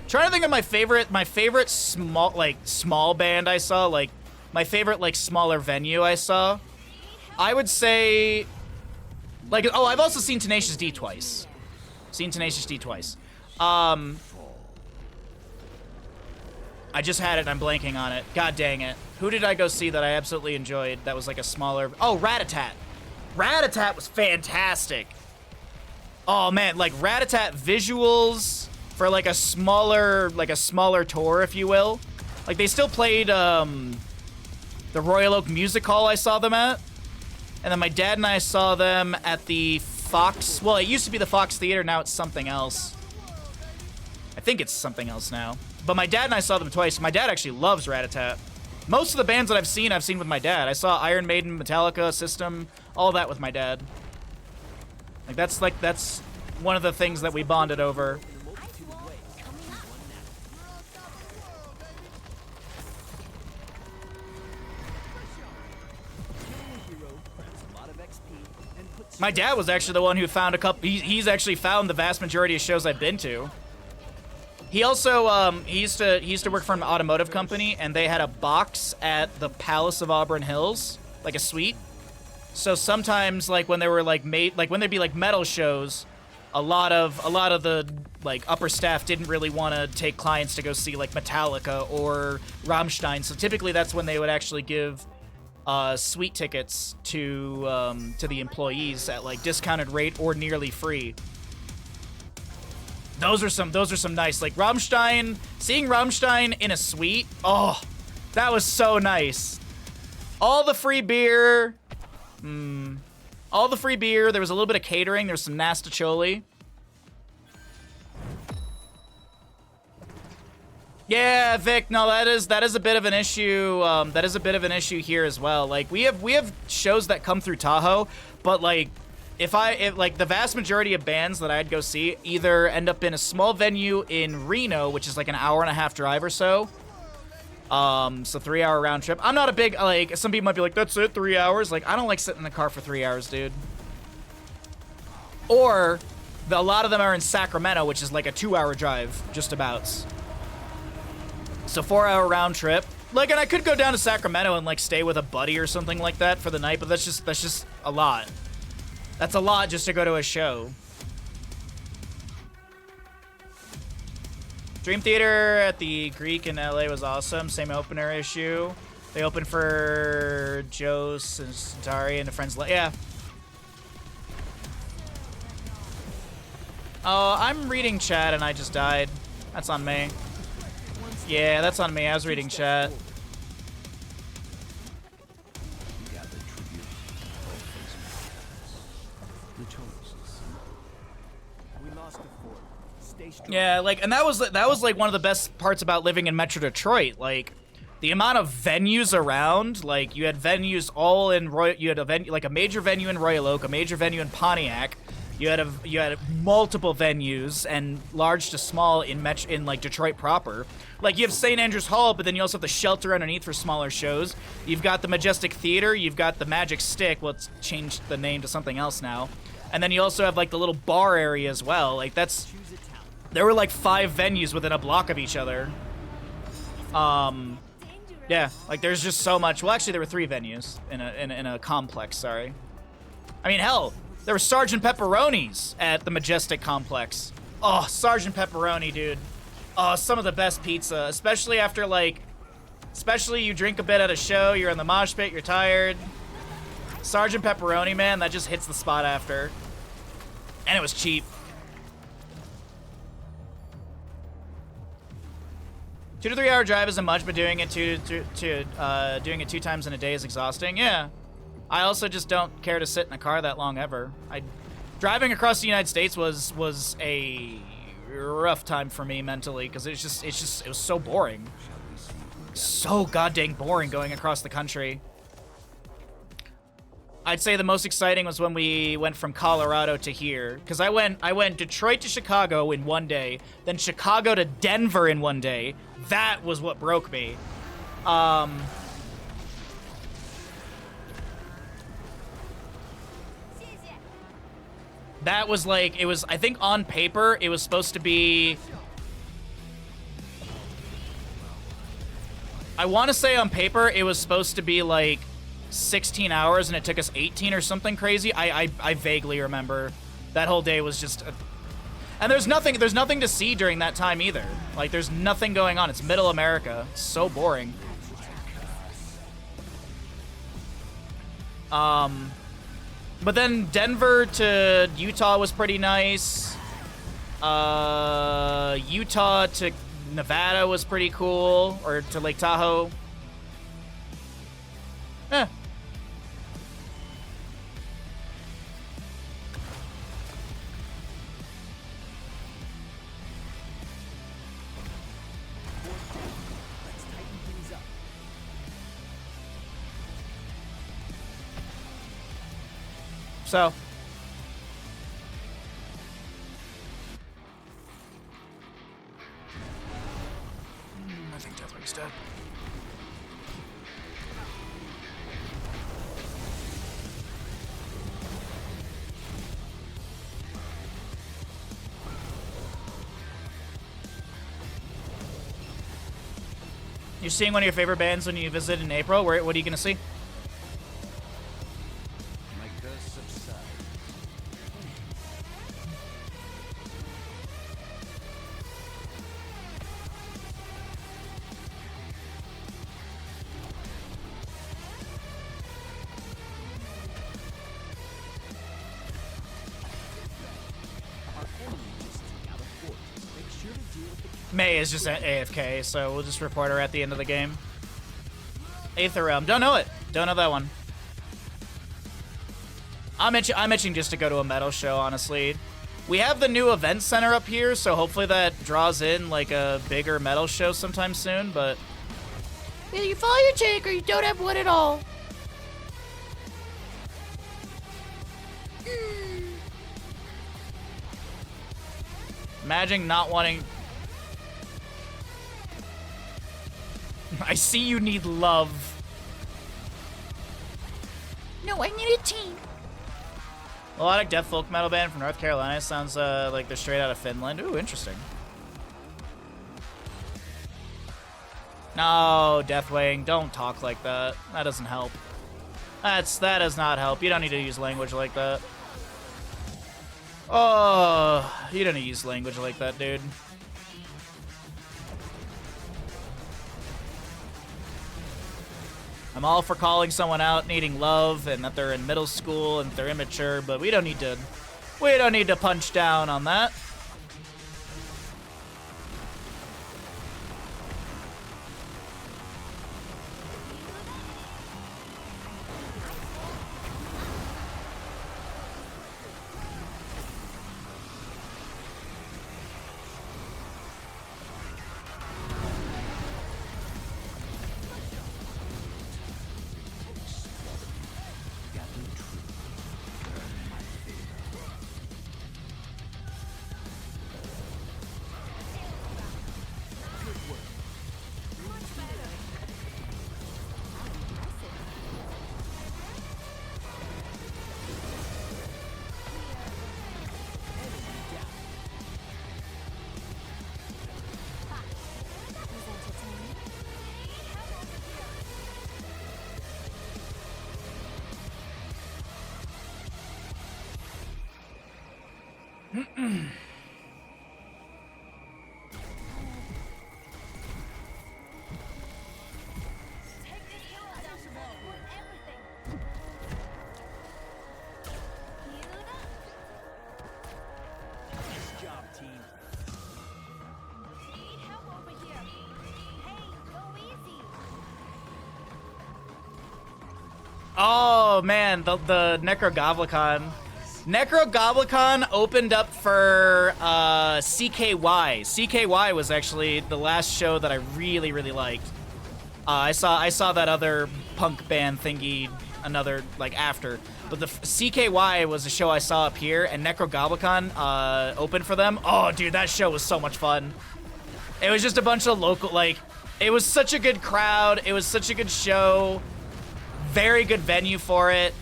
Trying to think of my favorite small band I saw, like my favorite like smaller venue I saw. I would say, like, oh, I've also seen Tenacious D twice. Seen Tenacious D twice. I just had it and I'm blanking on it. God dang it. Who did I go see that I absolutely enjoyed that was like a smaller... Oh, Rat-a-Tat. Rat-a-Tat was fantastic. Oh, man. Like, Rat-a-Tat visuals for like a smaller tour, if you will. Like, they still played the Royal Oak Music Hall I saw them at. And then my dad and I saw them at the Fox... Well, it used to be the Fox Theater. Now it's something else. I think it's something else now. But my dad and I saw them twice. My dad actually loves Rat-a-Tat. Most of the bands that I've seen with my dad. I saw Iron Maiden, Metallica, System, all that with my dad. That's one of the things that we bonded over. My dad was actually the one who found a couple. He's actually found the vast majority of shows I've been to. He also he used to work for an automotive company, and they had a box at the Palace of Auburn Hills, like a suite. So sometimes, like when they were like when there'd be like metal shows, a lot of the like upper staff didn't really want to take clients to go see like Metallica or Rammstein. So typically that's when they would actually give suite tickets to the employees at like discounted rate or nearly free. Those are some nice, like Rammstein, seeing Rammstein in a suite. Oh, that was so nice. All the free beer. All the free beer. There was a little bit of catering. There was some nastacholi. Yeah, Vic. No, that is a bit of an issue. That is a bit of an issue here as well. Like we have shows that come through Tahoe, but like if like the vast majority of bands that I'd go see either end up in a small venue in Reno, which is like an hour and a half drive or so. So 3-hour round trip. I'm not a big, like, some people might be like, that's it, 3 hours. Like, I don't like sitting in the car for 3 hours, dude. Or a lot of them are in Sacramento, which is like a 2-hour drive, just about. So 4-hour round trip. Like, and I could go down to Sacramento and like stay with a buddy or something like that for the night, but that's just a lot. That's a lot just to go to a show. Dream Theater at the Greek in LA was awesome. Same opener issue. They opened for Joe Centauri and the Friends. Yeah. Oh, I'm reading chat and I just died. That's on me. Yeah, that's on me. I was reading chat. Yeah, like, and that was like one of the best parts about living in Metro Detroit. Like, the amount of venues around. Like, you had venues all in you had a venue, like a major venue in Royal Oak, a major venue in Pontiac. You had multiple venues, and large to small in like Detroit proper. Like, you have St. Andrews Hall, but then you also have the Shelter underneath for smaller shows. You've got the Majestic Theater. You've got the Magic Stick. Well, it's changed the name to something else now. And then you also have like the little bar area as well. Like, there were like 5 venues within a block of each other. Yeah, like there's just so much. Well, actually, there were 3 venues in a complex. Sorry. I mean, hell, there were Sergeant Pepperoni's at the Majestic Complex. Oh, Sergeant Pepperoni, dude. Oh, some of the best pizza, especially after especially you drink a bit at a show, you're in the mosh pit, you're tired. Sergeant Pepperoni, man, that just hits the spot after. And it was cheap. 2 to 3 hour drive isn't much, but doing it doing it 2 times in a day is exhausting. Yeah. I also just don't care to sit in a car that long ever. Driving across the United States was a rough time for me mentally because it was so boring. So goddamn boring going across the country. I'd say the most exciting was when we went from Colorado to here, because I went Detroit to Chicago in one day, then Chicago to Denver in one day. That was what broke me. That was like, it was, I think on paper, it was supposed to be, I want to say on paper, it was supposed to be like 16 hours and it took us 18 or something crazy. I vaguely remember. That whole day was just, And there's nothing to see during that time either. Like, there's nothing going on. It's middle America. So boring. But then Denver to Utah was pretty nice. Utah to Nevada was pretty cool, or to Lake Tahoe. Eh. Let's tighten things up. So. I think Deathwing's dead. You're seeing one of your favorite bands when you visit in April. What are you gonna see? My curse subsides. Our enemy just took out a fort. Make sure to deal with the May is just at AFK, so we'll just report her at the end of the game. Aether Realm. Don't know it. Don't know that one. I'm itching just to go to a metal show, honestly. We have the new event center up here, so hopefully that draws in like a bigger metal show sometime soon, but Either you follow your chick or you don't have one at all. imagine not wanting... I see you need love. No, I need a team. Melodic death folk metal band from North Carolina. Sounds like they're straight out of Finland. Ooh, interesting. No, Deathwing, don't talk like that. That doesn't help. That does not help. You don't need to use language like that. Oh, you don't need to use language like that, dude. I'm all for calling someone out needing love and that they're in middle school and they're immature, but we don't need to punch down on that. Nice job, team. Need help over here. Hey, go easy. Oh man, the Necrogoblicon. Necrogoblicon opened up for CKY. CKY was actually the last show that I really, really liked. I saw that other punk band thingy, another like after, but the CKY was a show I saw up here, and Necrogoblicon opened for them. Oh, dude, that show was so much fun. It was just a bunch of local, like, it was such a good crowd. It was such a good show. Very good venue for it.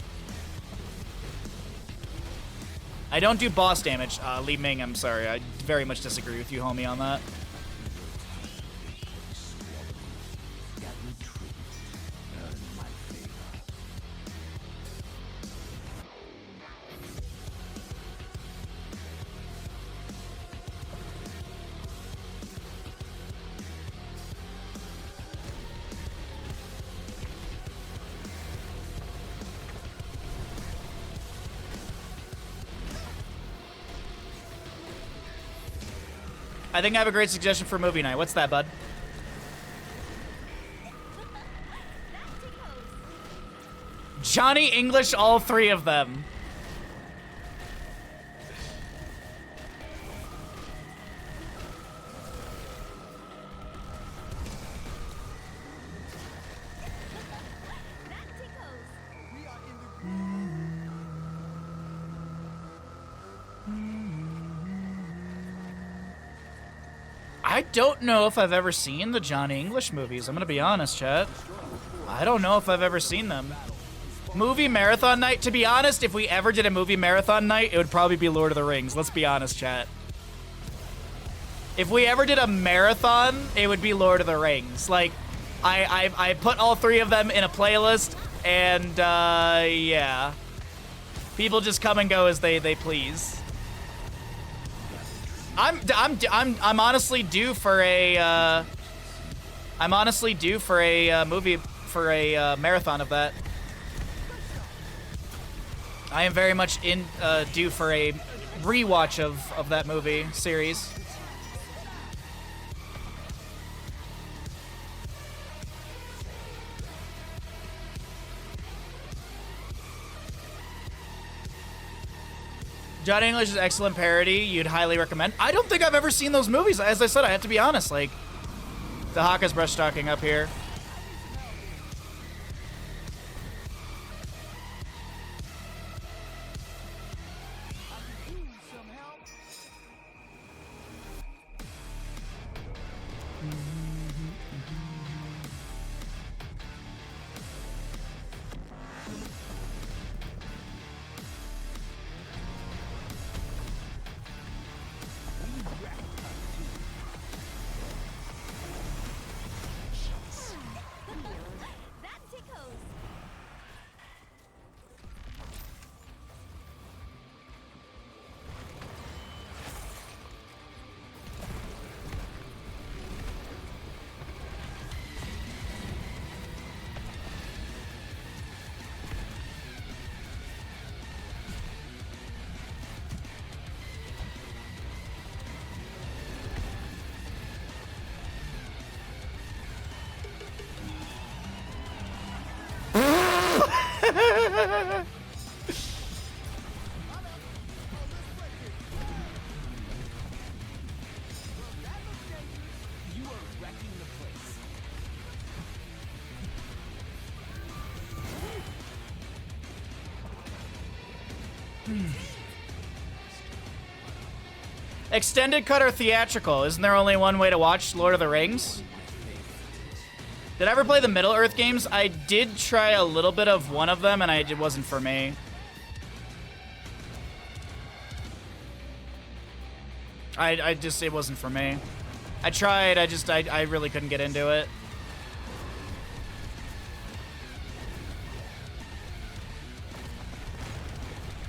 I don't do boss damage. Li Ming, I'm sorry. I very much disagree with you, homie, on that. I think I have a great suggestion for movie night. What's that, bud? Johnny English, all three of them. I don't know if I've ever seen the Johnny English movies. I'm gonna be honest, chat. I don't know if I've ever seen them. Movie marathon night. To be honest, if we ever did a movie marathon night, it would probably be Lord of the Rings. Let's be honest, chat. If we ever did a marathon, it would be Lord of the Rings. Like, I put all three of them in a playlist, and yeah, people just come and go as they please. I'm honestly due for a movie, for a marathon of that. I am very much due for a rewatch of that movie series. John English's excellent parody, you'd highly recommend. I don't think I've ever seen those movies. As I said, I have to be honest. Like, the Haka's brush talking up here. Extended cut or theatrical? Isn't there only one way to watch Lord of the Rings? Did I ever play the Middle-earth games? I did try a little bit of one of them, and it wasn't for me. It wasn't for me. I tried, I really couldn't get into it.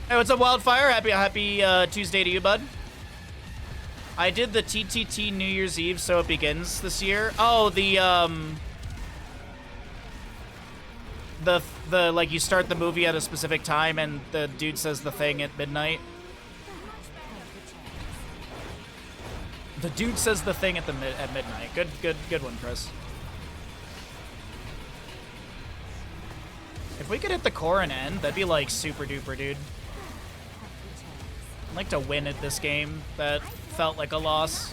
Hey, what's up, Wildfire? Happy Tuesday to you, bud. I did the TTT New Year's Eve, so it begins this year. Oh, the like, you start the movie at a specific time and the dude says the thing at midnight. The dude says the thing at midnight. Good one, Chris. If we could hit the core and end, that'd be like super duper, dude. I'd like to win at this game. That felt like a loss.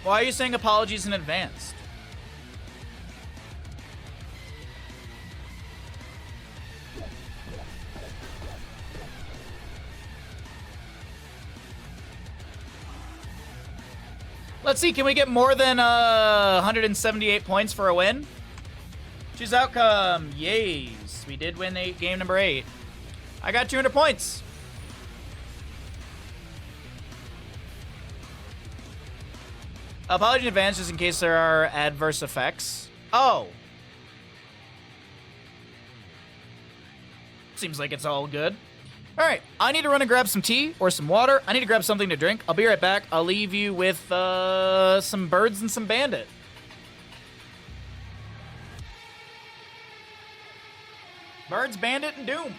Why are you saying apologies in advance? Let's see, can we get more than 178 points for a win? Choose outcome. Yays. We did win game number 8. I got 200 points. Apology in advance just in case there are adverse effects. Oh. seems like it's all good. All right, I need to run and grab some tea or some water. I need to grab something to drink. I'll be right back. I'll leave you with some birds and some bandit. Birds, bandit, and doom.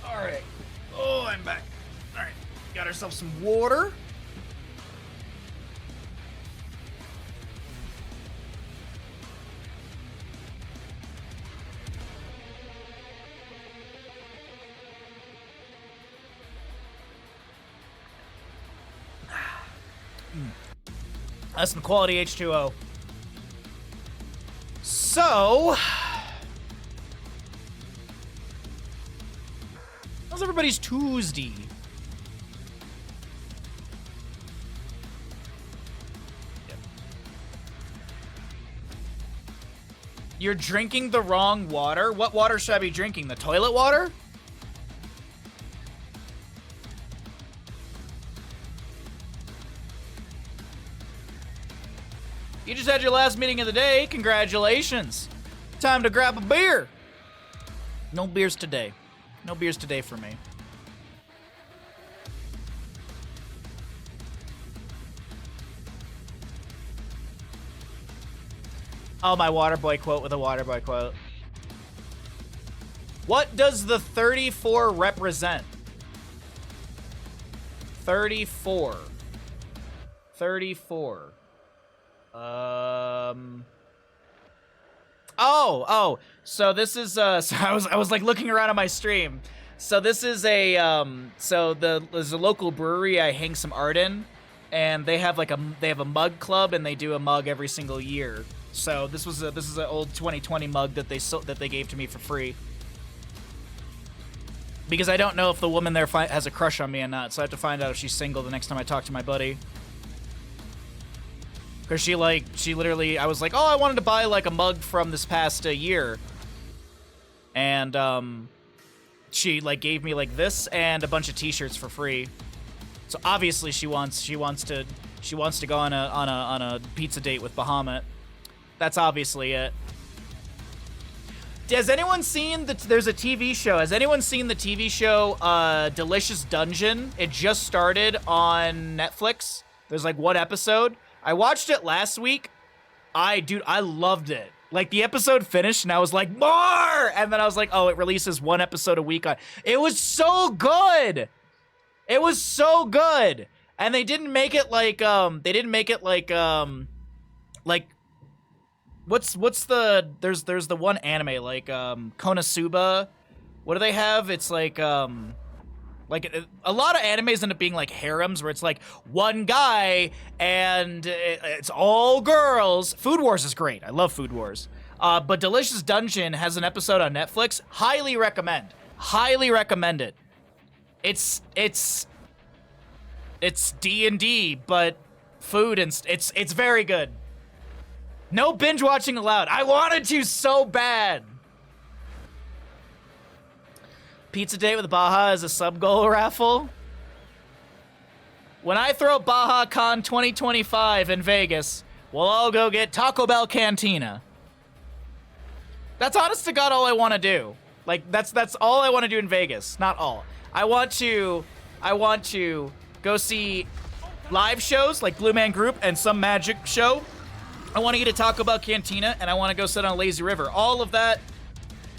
All right. Oh, I'm back. All right. Got ourselves some water. That's some quality H2O. So, how's everybody's Tuesday? Yep. You're drinking the wrong water? What water should I be drinking? The toilet water? You just had your last meeting of the day. Congratulations. Time to grab a beer. No beers today. No beers today for me. Oh, my Waterboy quote with a Waterboy quote. What does the 34 represent? 34. 34. Oh, so this is so I was like looking around on my stream. So this is a there's a local brewery I hang some art in, and they have a mug club, and they do a mug every single year. So this is an old 2020 mug that they gave to me for free. Because I don't know if the woman there has a crush on me or not, so I have to find out if she's single the next time I talk to my buddy. Because she literally, I was like, oh, I wanted to buy, like, a mug from this past year. And, she, like, gave me, like, this and a bunch of t-shirts for free. So, obviously, she wants to go on a pizza date with Bahamut. That's obviously it. Has anyone seen there's a TV show. Has anyone seen the TV show, Delicious Dungeon? It just started on Netflix. There's, like, one episode. I watched it last week. I loved it. Like, the episode finished, and I was like, more! And then I was like, oh, it releases one episode a week. It was so good! It was so good! And they didn't make it like, what's the, there's the one anime, like, Konosuba. What do they have? It's like a lot of animes end up being like harems where it's like one guy and it's all girls. Food Wars is great. I love Food Wars. But Delicious Dungeon has an episode on Netflix. Highly recommend. Highly recommend it. It's D&D, but food and it's very good. No binge watching allowed. I wanted to so bad. Pizza date with Baja is a sub goal raffle. When I throw Baja Con 2025 in Vegas, we'll all go get Taco Bell Cantina. That's honest to God all I want to do. Like, that's all I want to do in Vegas. Not all. I want to go see live shows like Blue Man Group and some magic show. I want to eat a Taco Bell Cantina, and I want to go sit on a lazy river. All of that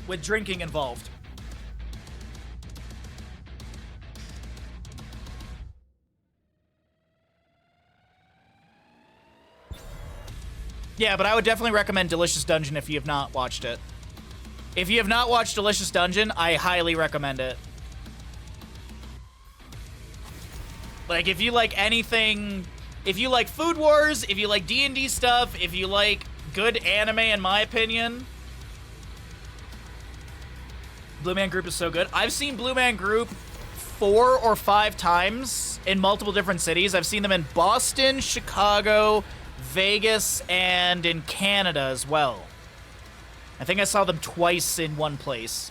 with drinking involved. Yeah, but I would definitely recommend Delicious Dungeon if you have not watched it. If you have not watched Delicious Dungeon, I highly recommend it. Like, if you like anything, if you like Food Wars, if you like D&D stuff, if you like good anime, in my opinion, Blue Man Group is so good. I've seen Blue Man Group 4 or 5 times in multiple different cities. I've seen them in Boston, Chicago, Vegas, and in Canada as well. I think I saw them twice in one place.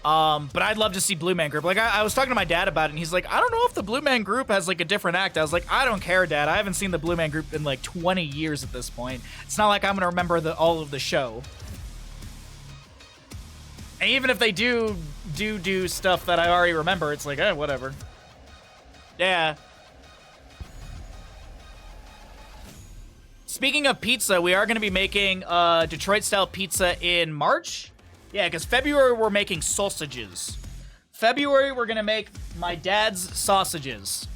But I'd love to see Blue Man Group. Like, I was talking to my dad about it, and he's like, I don't know if the Blue Man Group has, like, a different act. I was like, I don't care, Dad. I haven't seen the Blue Man Group in, like, 20 years at this point. It's not like I'm gonna remember all of the show. And even if they do stuff that I already remember, it's like, whatever. Yeah. Speaking of pizza, we are going to be making Detroit-style pizza in March. Yeah, because February we're making sausages. February we're going to make my dad's sausages,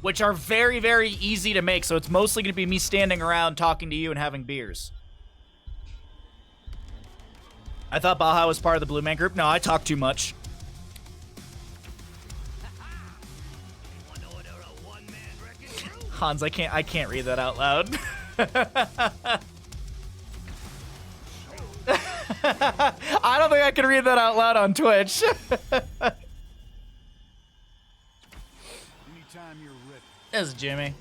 which are very, very easy to make. So it's mostly going to be me standing around talking to you and having beers. I thought Baja was part of the Blue Man Group. No, I talk too much. Hans, I can't read that out loud. I don't think I can read that out loud on Twitch. Anytime you're ready. This is Jimmy.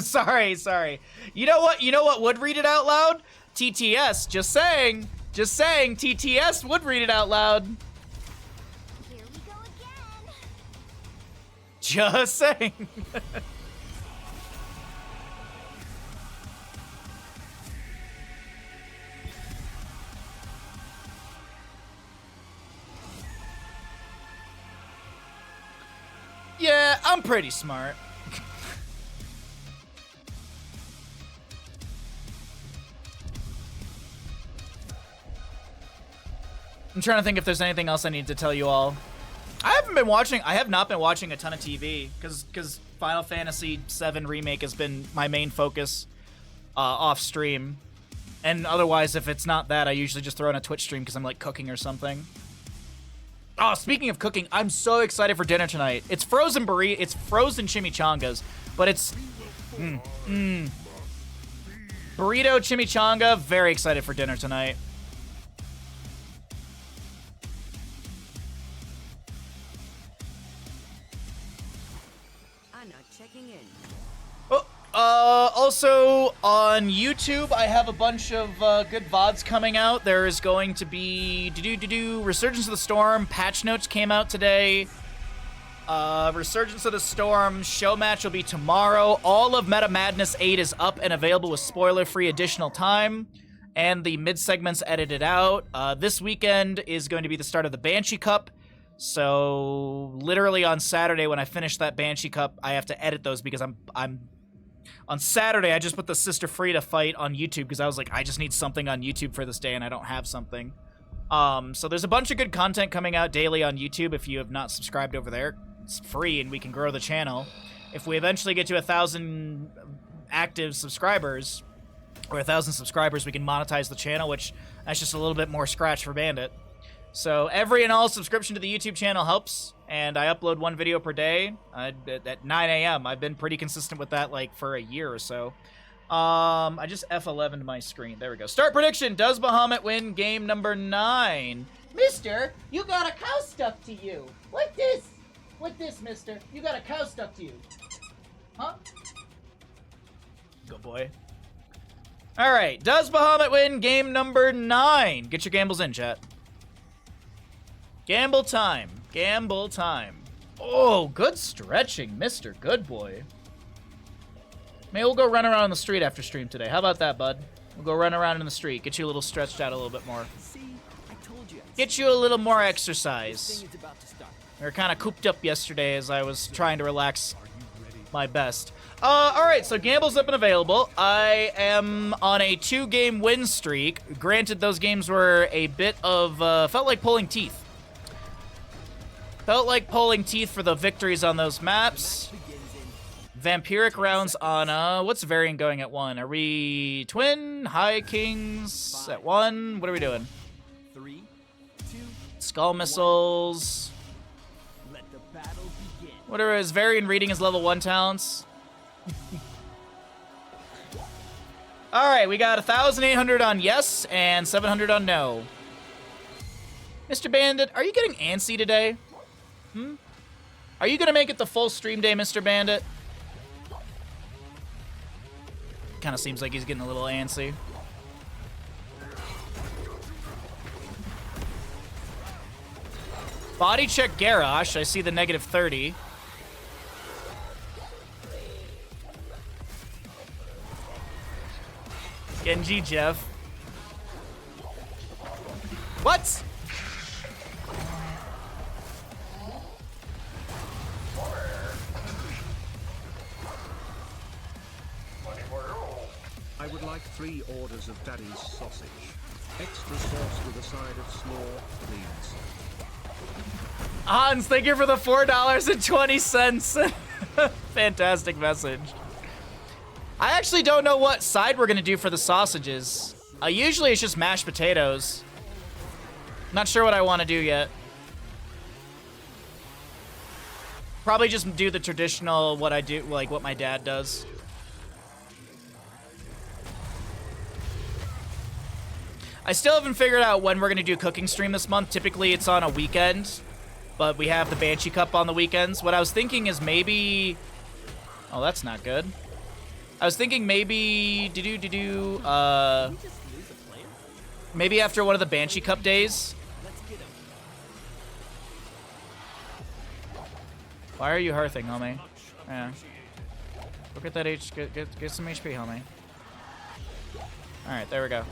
Sorry. You know what would read it out loud? TTS. Just saying. TTS would read it out loud. Here we go again. Just saying. Yeah, I'm pretty smart. I'm trying to think if there's anything else I need to tell you all. I have not been watching a ton of TV because Final Fantasy VII Remake has been my main focus off stream. And otherwise, if it's not that, I usually just throw in a Twitch stream because I'm like cooking or something. Oh, speaking of cooking, I'm so excited for dinner tonight. It's frozen chimichangas, but it's burrito chimichanga. Very excited for dinner tonight. I'm not checking in. Also on YouTube, I have a bunch of good VODs coming out. There is going to be Resurgence of the Storm. Patch notes came out today. Resurgence of the Storm show match will be tomorrow. All of Meta Madness 8 is up and available with spoiler-free additional time, and the mid-segments edited out. This weekend is going to be the start of the Banshee Cup. So literally on Saturday when I finish that Banshee Cup, I have to edit those because I'm on Saturday, I just put the Sister Frida fight on YouTube because I was like, I just need something on YouTube for this day, and I don't have something. So there's a bunch of good content coming out daily on YouTube. If you have not subscribed over there, it's free, and we can grow the channel. If we eventually get to 1,000 active subscribers, or 1,000 subscribers, we can monetize the channel, which that's just a little bit more scratch for Bandit. So every and all subscription to the YouTube channel helps, and I upload 1 video per day at 9 a.m. I've been pretty consistent with that like for a year or so. I just F11'd my screen. There we go. Start prediction. Does Bahamut win game number 9? Mister, you got a cow stuck to you. What this? What this, mister? You got a cow stuck to you. Huh? Good boy. All right. Does Bahamut win game number 9? Get your gambles in, chat. Gamble time. Gamble time. Oh, good stretching, Mr. Good Boy. Maybe we'll go run around on the street after stream today. How about that, bud? We'll go run around in the street. Get you a little stretched out a little bit more. See, I told you. Get you a little more This exercise. thing is about to start. We were kind of cooped up yesterday as I was trying to relax my best. All right, so gamble's up and available. I am on a 2-game win streak. Granted, those games were a bit of, felt like pulling teeth. Felt like pulling teeth for the victories on those maps. Vampiric rounds on, what's variant going at 1? Are we twin? High Kings at 1? What are we doing? 3, 2, Skull missiles. let the battle begin. Whatever is Varian reading his level 1 talents. Alright, we got 1,800 on yes and 700 on no. Mr. Bandit, are you getting antsy today? Are you gonna make it the full stream day, Mr. Bandit? Kind of seems like he's getting a little antsy. Body check Garrosh. I see the negative 30. Genji Jeff. What? I would like 3 orders of Daddy's sausage. Extra sauce with a side of slaw, please. Hans, thank you for the $4.20. Fantastic message. I actually don't know what side we're gonna do for the sausages. Usually it's just mashed potatoes. Not sure what I want to do yet. Probably just do the traditional, what I do, like what my dad does. I still haven't figured out when we're gonna do cooking stream this month. Typically it's on a weekend, but we have the Banshee Cup on the weekends. What I was thinking is maybe, oh, that's not good. I was thinking maybe, maybe after one of the Banshee Cup days. Why are you hearthing, homie? Yeah. Look at that get some HP, homie. Alright, there we go.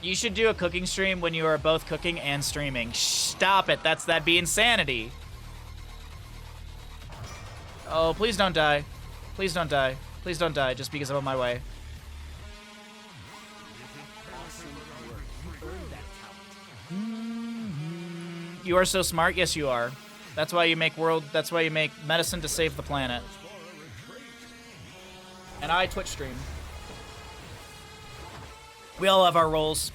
You should do a cooking stream when you are both cooking and streaming. Stop it, that'd be insanity. Oh, please don't die. Please don't die. Please don't die just because I'm on my way. You are so smart. Yes, you are. That's why you make medicine to save the planet. And I Twitch stream. We all have our roles.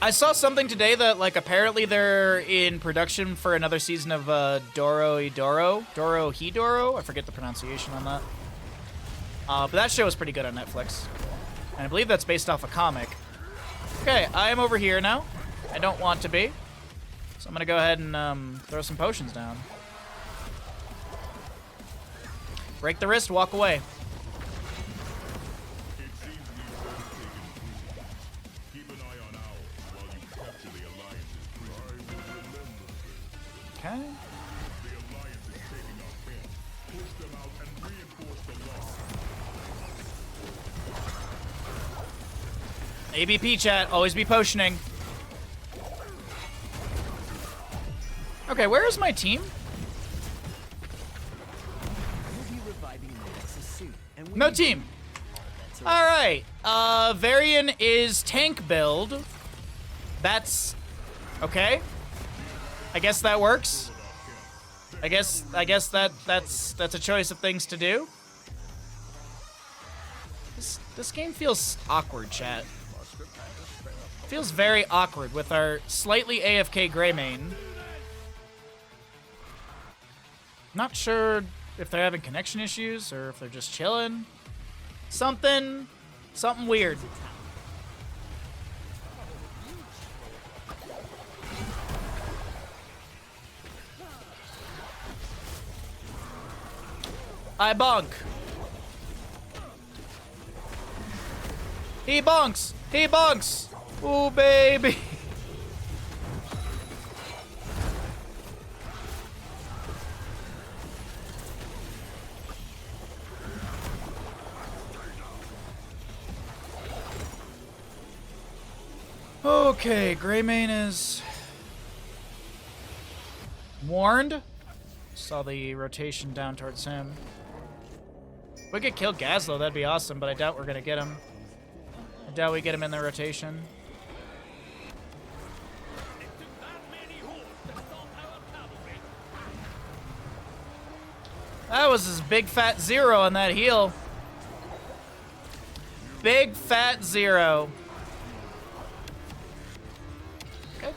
I saw something today that, like, apparently they're in production for another season of Dorohedoro. I forget the pronunciation on that. But that show is pretty good on Netflix. And I believe that's based off a comic. Okay, I am over here now. I don't want to be. So I'm gonna go ahead and throw some potions down. Break the wrist, walk away. Okay. ABP chat, always be potioning. Okay, where is my team? No team. All right. Varian is tank build. That's okay. I guess that works. I guess that's a choice of things to do. This game feels awkward, chat. Feels very awkward with our slightly AFK Greymane. Not sure if they're having connection issues or if they're just chilling. Something weird. I bonk. He bonks. He bonks. Ooh, baby. Okay, Greymane is warned. Saw the rotation down towards him. If we could kill Gazlo, that'd be awesome, but I doubt we're gonna get him. I doubt we get him in the rotation. That was his big fat zero on that heal. Big fat zero. Okay.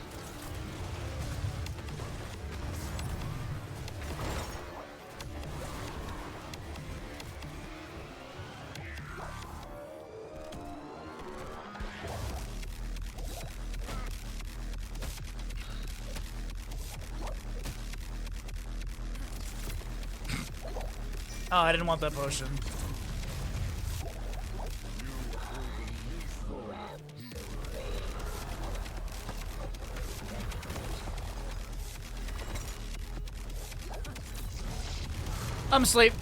Oh, I didn't want that potion. I'm asleep.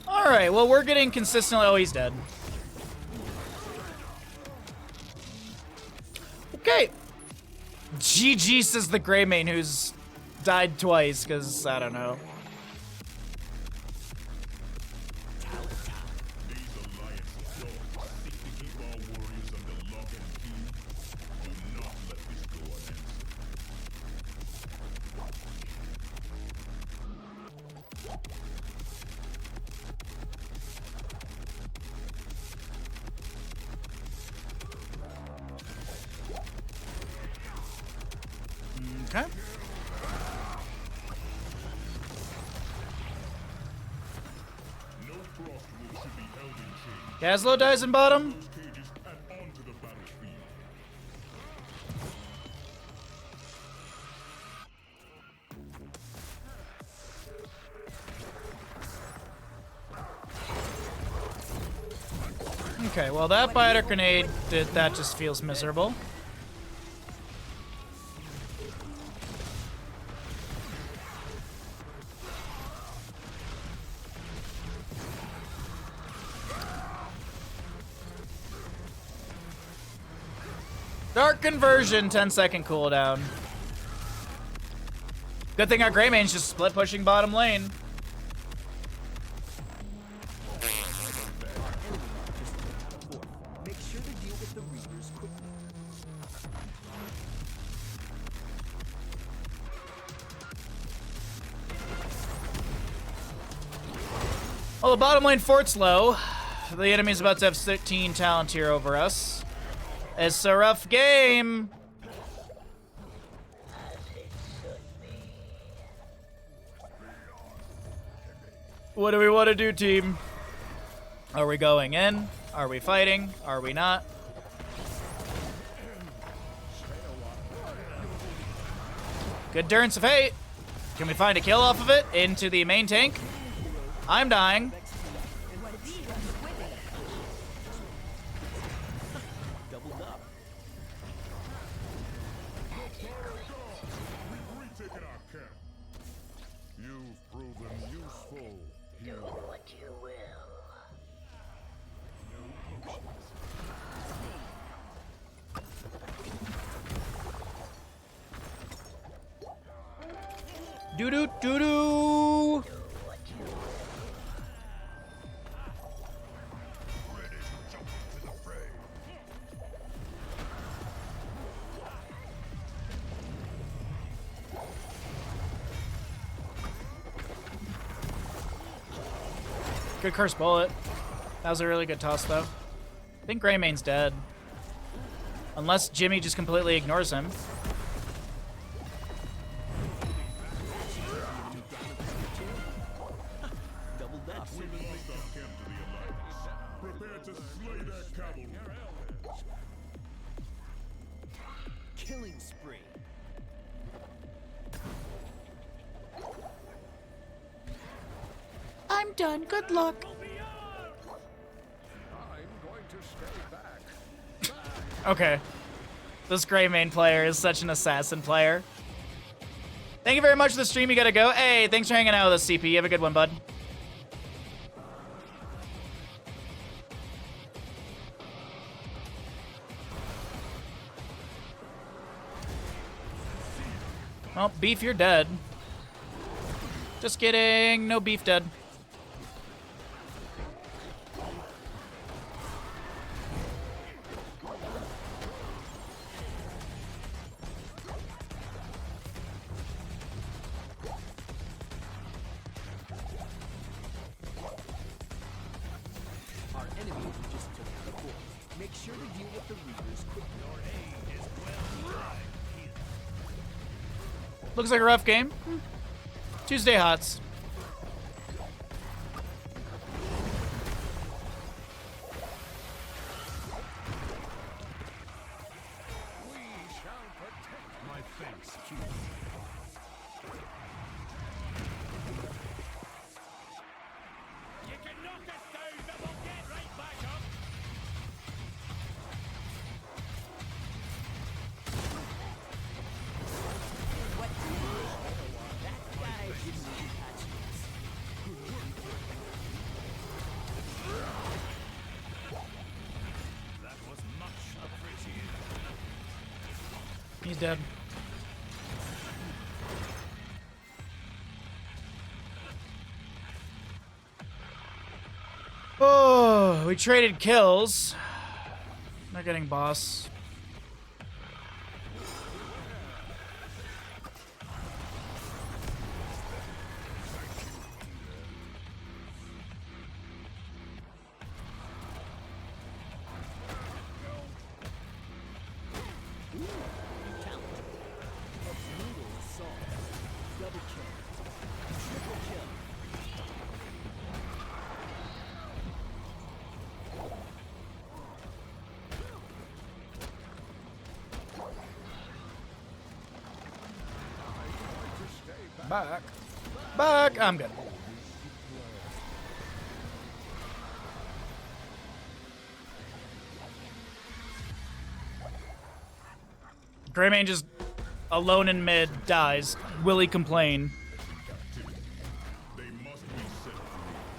Alright, well, we're getting consistently... Oh, he's dead. Okay. GG says the Greymane, who's died twice, because, I don't know. Okay. Gazlo dies in bottom. Okay, well that biter grenade, that just feels miserable. Dark conversion, 10-second cooldown. Good thing our Greymane's just split pushing bottom lane. Make sure to deal with the Reapers quickly. Well, the bottom lane fort's low. The enemy's about to have 13 talent here over us. It's a rough game. What do we want to do, team? Are we going in? Are we fighting? Are we not? Good Durance of Hate. Can we find a kill off of it into the main tank? I'm dying. You've proven useful. Do what you will. Doo-doo, doo-doo. Good curse bullet. That was a really good toss, though. I think Greymane's dead. Unless Jimmy just completely ignores him. Prepare to slay their cavalry. Killing spree. I'm done. Good luck. Okay. This gray main player is such an assassin player. Thank you very much for the stream. You gotta go. Hey, thanks for hanging out with us, CP. You have a good one, bud. Well, Beef, you're dead. Just kidding. No Beef dead. Our enemies just took the fort. Make sure to deal with the Reapers quickly. Your aid is well timed. Looks like a rough game. Tuesday Hots. My thanks, Chief. You can knock us down, but we'll get right back up. That was much appreciated. He's dead. Oh, we traded kills. Not getting boss. Back. Back. I'm good. Greymane just alone in mid dies. Will he complain? They must be set free.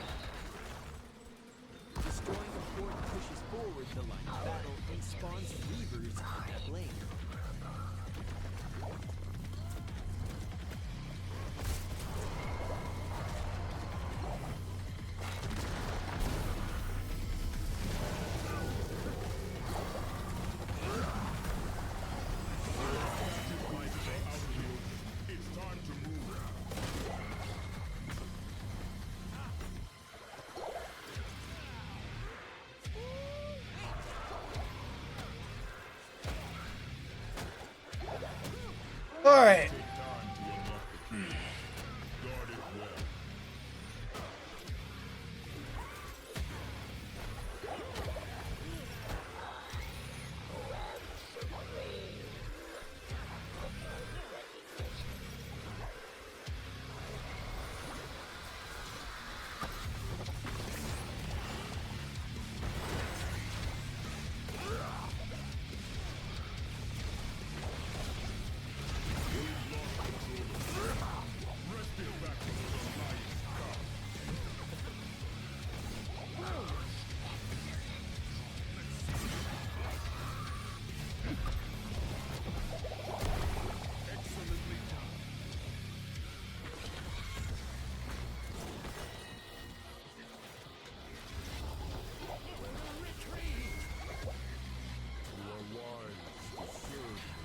Destroying the fort pushes forward the line of battle and spawns Reavers in that lane. It's time to move. All right. Guard it well.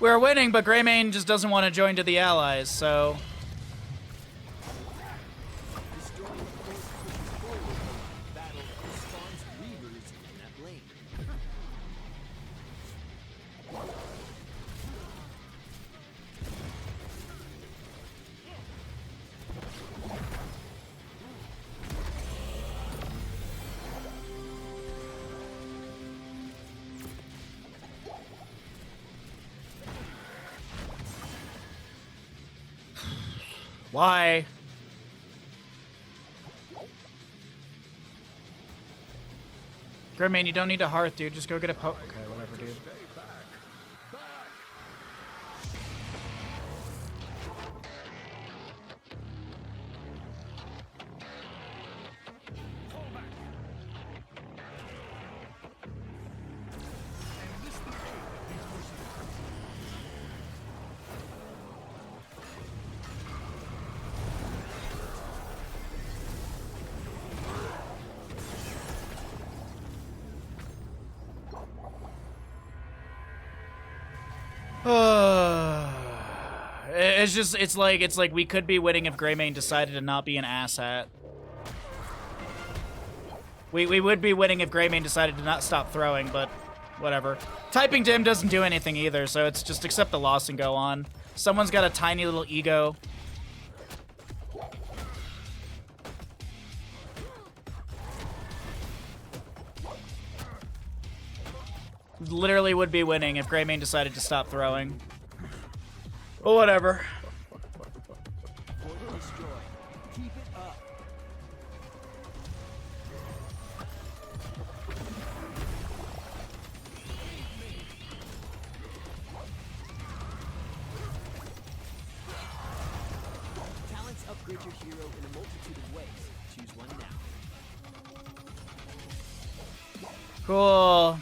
We're winning, but Greymane just doesn't want to join to the allies, so... Destroying the fort pushes forward the line of battle and spawns Reavers in that lane. Why? Grimman, you don't need a hearth, dude. Just go get a poke. Okay, whatever, dude. It's like we could be winning if Greymane decided to not be an asshat. We would be winning if Greymane decided to not stop throwing, but whatever. Typing to him doesn't do anything either, so it's just accept the loss and go on. Someone's got a tiny little ego. Literally would be winning if Greymane decided to stop throwing. Well, whatever. Keep it up. Talents upgrade your hero in a multitude of ways. Choose one now. Cool.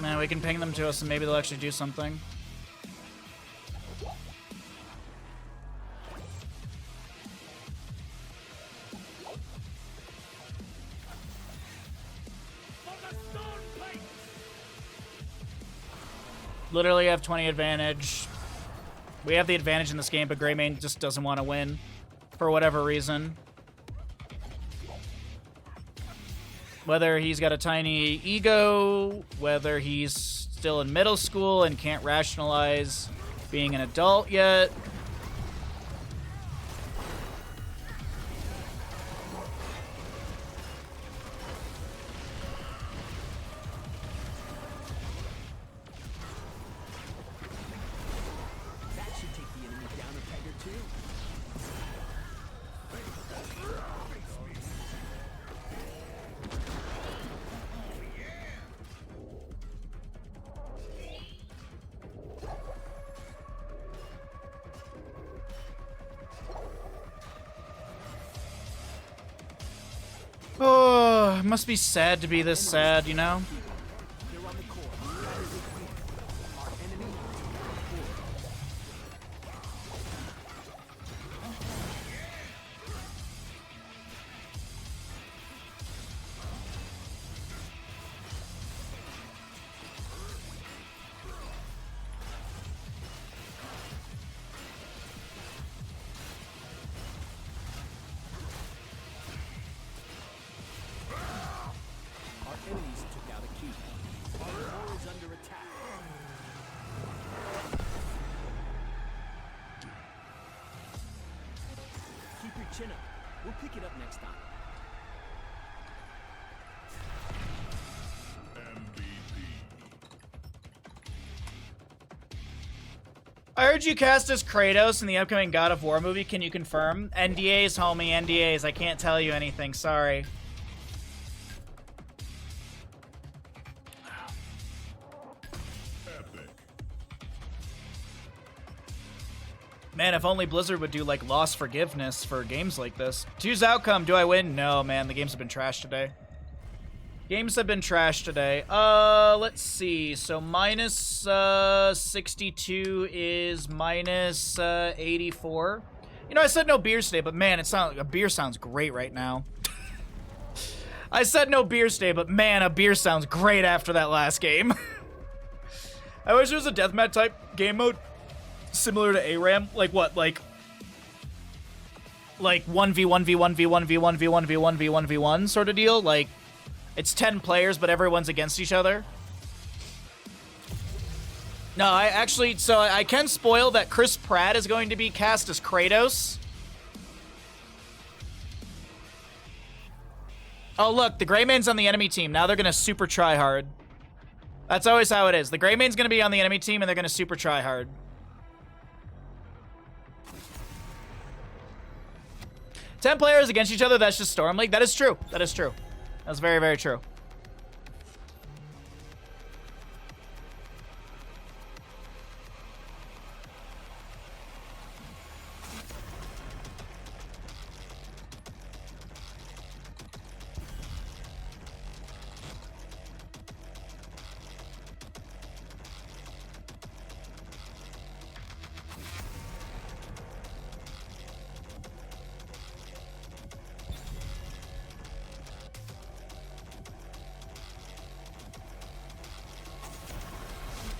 Man, we can ping them to us and maybe they'll actually do something. Literally have 20 advantage. We have the advantage in this game, but Greymane just doesn't want to win for whatever reason. Whether he's got a tiny ego, whether he's still in middle school and can't rationalize being an adult yet. That should take the enemy down a peg or two. Oh, it must be sad to be this sad, you know? They're on the core. Our enemy is on the core. Our enemies took out a key. Our core is under attack. Keep your chin up. We'll pick it up next time. I heard you cast as Kratos in the upcoming God of War movie. Can you confirm? NDAs, homie, NDAs. I can't tell you anything. Sorry. Man, if only Blizzard would do, like, loss forgiveness for games like this. Choose outcome. Do I win? No, man. The games have been trashed today. Games have been trashed today. Let's see. So, minus 62 is minus 84. You know, I said no beers today, but man, a beer sounds great right now. I said no beers today, but man, a beer sounds great after that last game. I wish there was a deathmatch type game mode similar to ARAM. Like what? Like 1v1v1v1v1v1v1v1v1 sort of deal. Like it's 10 players, but everyone's against each other. No, so I can spoil that Chris Pratt is going to be cast as Kratos. Oh, look, the Greymane's on the enemy team. Now they're going to super try hard. That's always how it is. The Greymane's going to be on the enemy team, and they're going to super try hard. 10 players against each other, that's just Storm League. That is true. That is true. That's very, very true.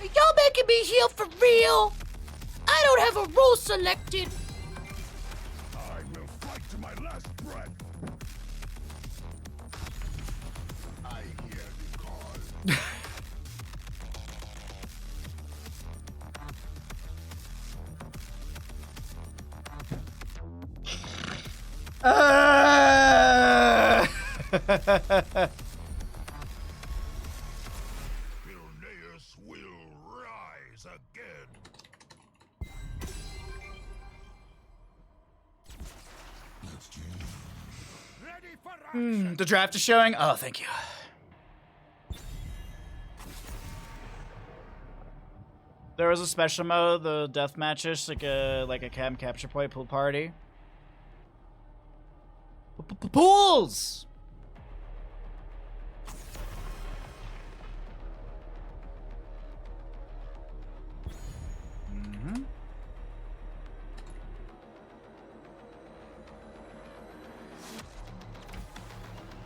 Are y'all making me heal for real? I don't have a role selected. I will fight to my last breath. I hear the call. Vilneus will rise again. Ready for action. The draft is showing. Oh, thank you. There was a special mode, the death matches, like a cam capture point pool party. Pools.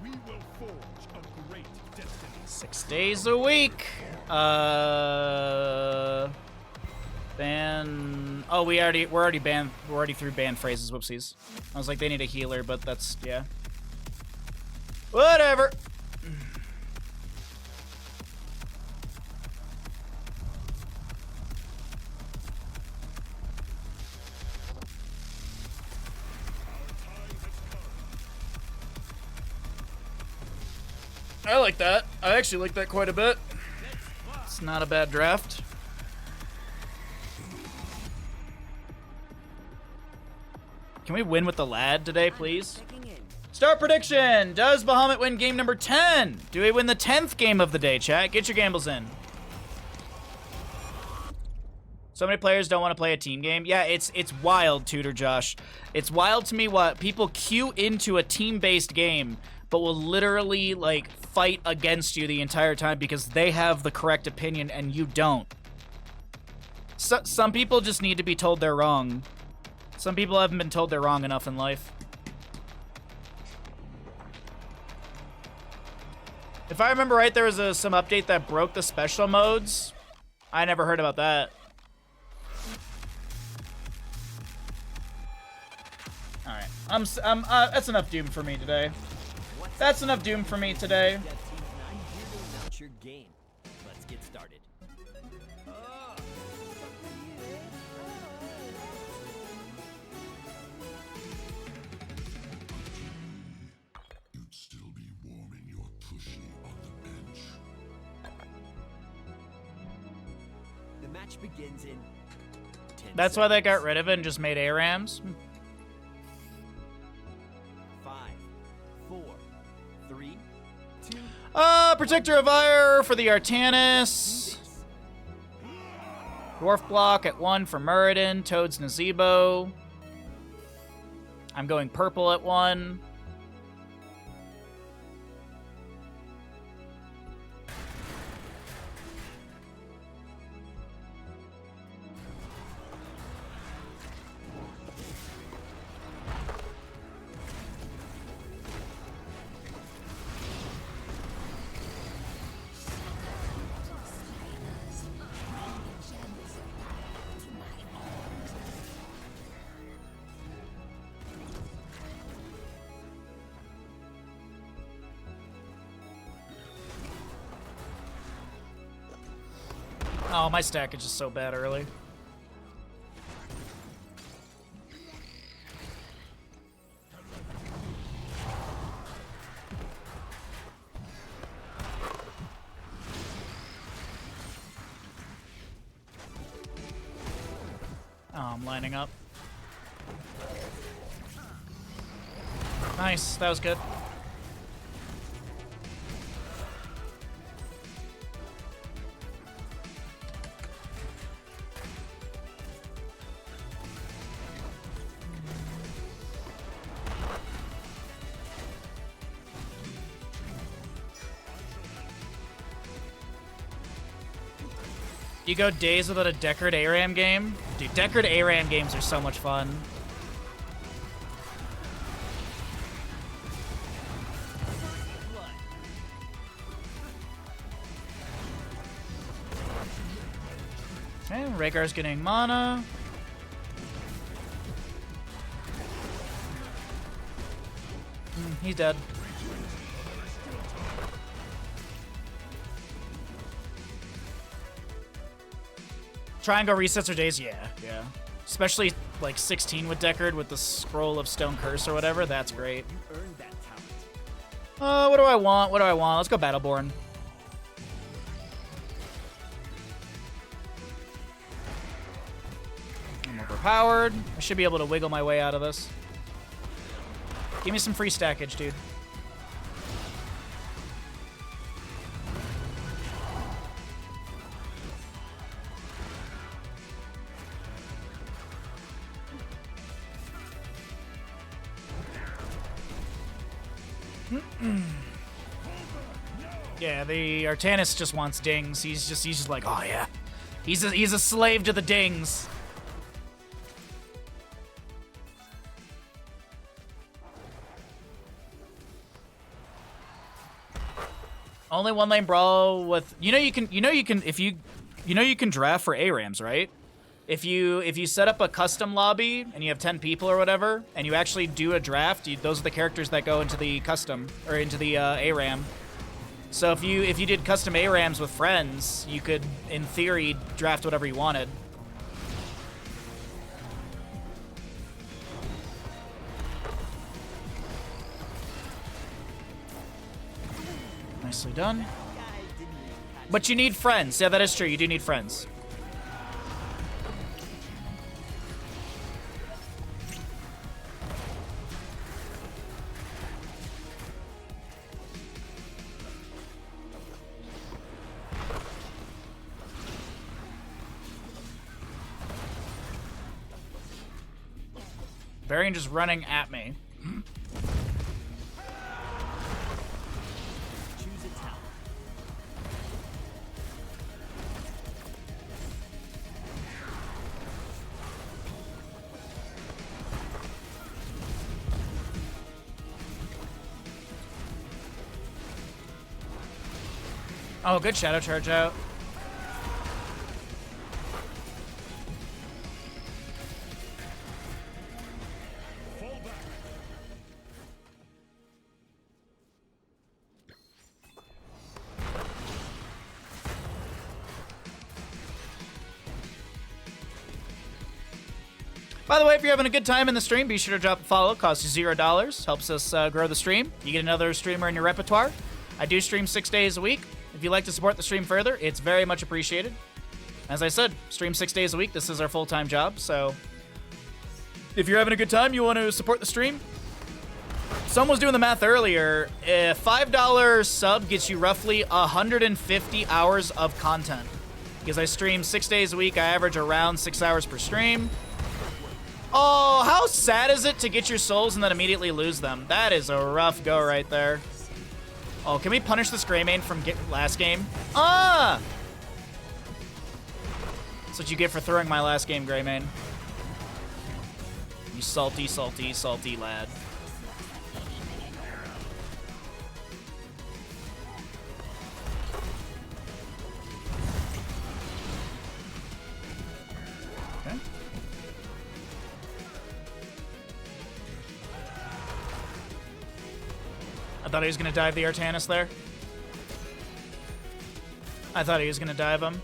We will forge a great destiny. 6 days a week. Ban. Oh, we're already banned. We're already through banned phrases. Whoopsies. I was like, they need a healer, but that's yeah. Whatever. I like that. I actually like that quite a bit. It's not a bad draft. Can we win with the lad today, please? Start prediction. Does Bahamut win game number 10? Do we win the 10th game of the day, chat? Get your gambles in. So many players don't want to play a team game. Yeah, it's wild, Tutor Josh. It's wild to me what people queue into a team-based game, but will literally, like, fight against you the entire time because they have the correct opinion and you don't. Some people just need to be told they're wrong. Some people haven't been told they're wrong enough in life. If I remember right, there was some update that broke the special modes. I never heard about that. All right, that's enough Doom for me today. That's enough Doom for me today. Announce your game. Let's get started. You'd still be warming your tushy on the bench. The match begins in 10 That's why they got seconds. rid of it and just made ARAMs. 5, 4, 3, 2. Protector of Ire for the Artanis. Dwarf block at 1 for Muradin. Toad's Nazebo. I'm going purple at 1. Oh, my stack is just so bad early. Oh, I'm lining up. Nice, that was good. You go days without a Deckard ARAM game? Dude, Deckard ARAM games are so much fun. Okay, Rhaegar's getting mana. He's dead. Triangle resets or days? Yeah. Especially like 16 with Deckard with the Scroll of Stone Curse or whatever. That's great. You earned that talent. What do I want? Let's go Battleborn. I'm overpowered. I should be able to wiggle my way out of this. Give me some free stackage, dude. Yeah, the Artanis just wants dings. He's just like, oh yeah. He's a slave to the dings. Only one lane brawl with you can draft for ARAMs, right? If you set up a custom lobby and you have 10 people or whatever, and you actually do a draft, those are the characters that go into the custom or into the ARAM. So if you did custom ARAMs with friends, you could, in theory, draft whatever you wanted. Nicely done. But you need friends. Yeah, that is true. You do need friends. Varian just running at me. Choose a talent. Oh, good shadow charge out. By the way, if you're having a good time in the stream, be sure to drop a follow. Costs you $0. Helps us grow the stream. You get another streamer in your repertoire. I do stream 6 days a week. If you'd like to support the stream further, it's very much appreciated. As I said, stream 6 days a week. This is our full-time job, so if you're having a good time, you want to support the stream, someone was doing the math earlier. A $5 sub gets you roughly 150 hours of content. Because I stream 6 days a week, I average around 6 hours per stream. Oh, how sad is it to get your souls and then immediately lose them? That is a rough go right there. Oh, can we punish this Greymane from last game? Ah! That's what you get for throwing my last game, Greymane. You salty, salty, salty lad. Okay. I thought he was going to dive the Artanis there. I thought he was going to dive him.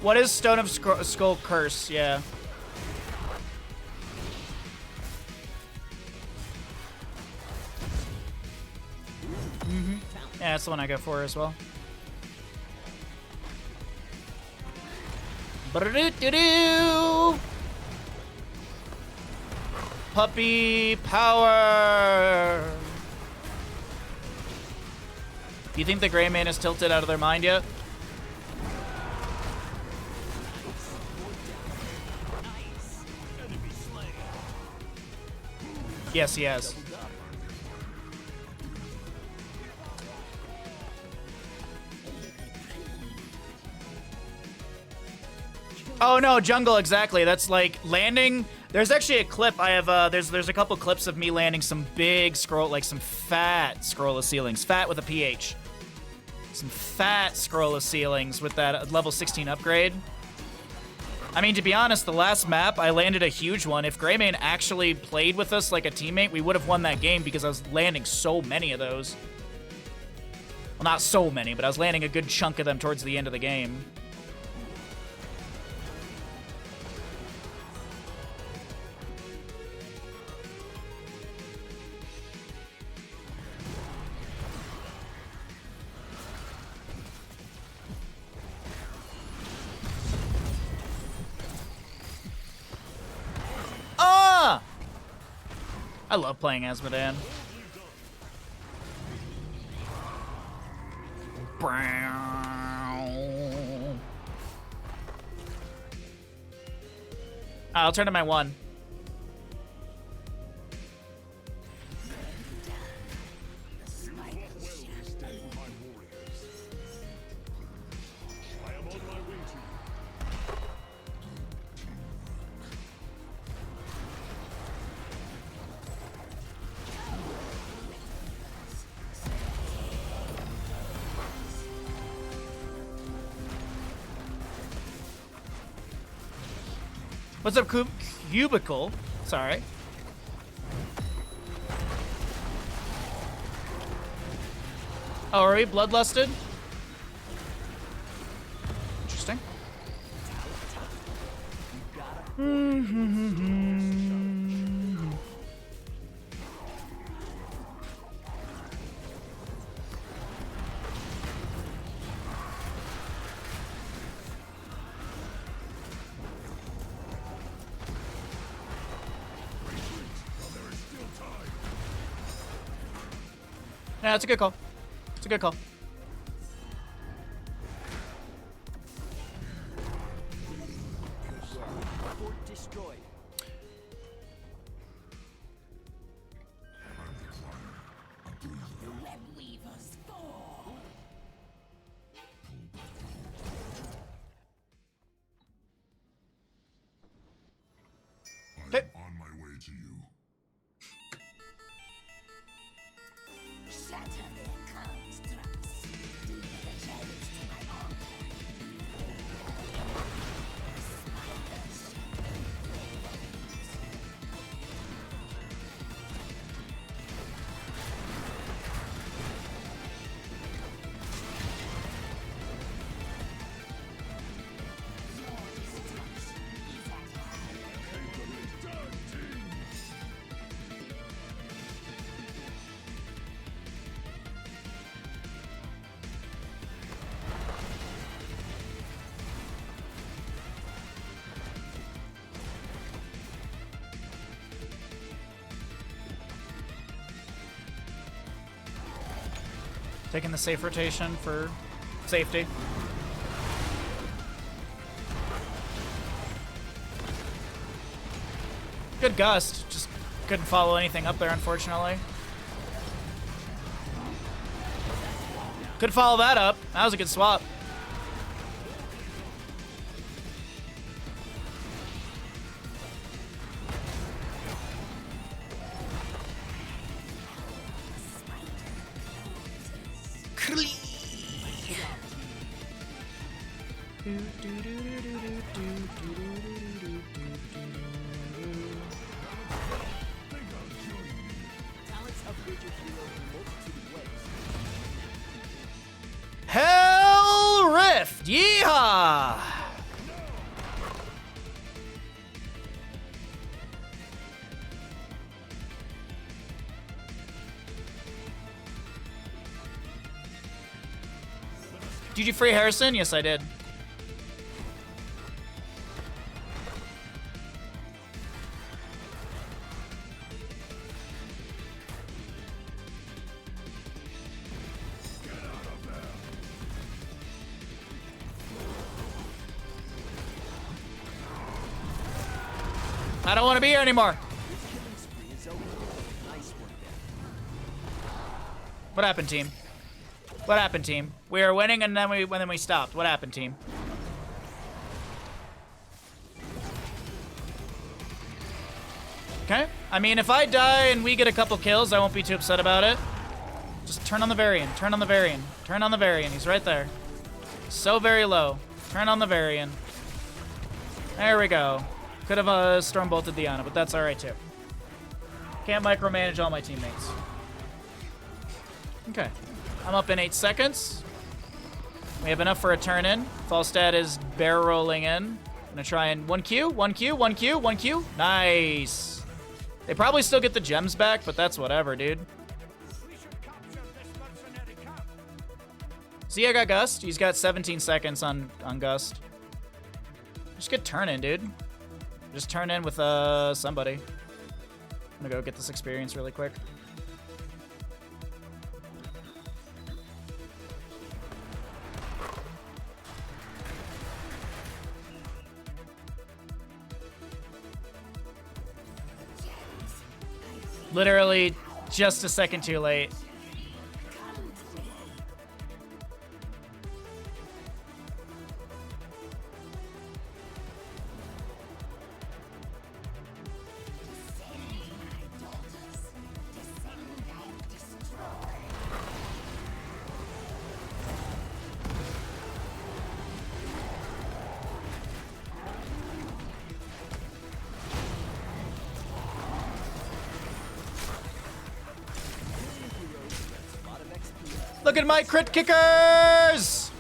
What is Stone of Skull Curse? Yeah. Yeah, that's the one I go for as well. Ba-da-doo-doo-doo! puppy power. Do you think the Gray Man is tilted out of their mind yet? Yes, he has. Oh no, jungle, exactly. That's like landing. There's actually a clip I have. There's a couple clips of me landing some big scroll, like some fat scroll of ceilings, fat with a PH. Some fat scroll of ceilings with that level 16 upgrade. I mean, to be honest, the last map I landed a huge one. If Greymane actually played with us like a teammate, we would have won that game because I was landing so many of those. Well, not so many, but I was landing a good chunk of them towards the end of the game. I love playing Asmodan. I'll turn to my 1. What's up, Cubicle? Sorry. Oh, are we bloodlusted? Interesting. Yeah, it's a good call. It's a good call. Fort destroyed. The web weavers fall. Okay. On my way to you. Shatter their constructs. Deliver the challenge to my honor. Taking the safe rotation for safety. Good gust. Just couldn't follow anything up there, unfortunately. Could follow that up. That was a good swap. Talents upgrade your hero in a multitude of ways. Hell Rift! Yeehaw! Did you free Harrison? Yes, I did. I don't want to be here anymore. What happened, team? What happened, team? We were winning and then we stopped. What happened, team? Okay. I mean, if I die and we get a couple kills, I won't be too upset about it. Just turn on the Varian. Turn on the Varian. Turn on the Varian. He's right there. So very low. Turn on the Varian. There we go. Could have storm bolted Diana, but that's all right too. Can't micromanage all my teammates. Okay. I'm up in 8 seconds. We have enough for a turn in. Falstad is bear rolling in. I'm gonna try and 1Q, 1Q, 1Q, 1Q. Nice. They probably still get the gems back, but that's whatever, dude. See, I got Gust. He's got 17 seconds on Gust. Just get turn in, dude. Just turn in with somebody. I'm gonna go get this experience really quick. Literally just a second too late. Look at my crit kickers!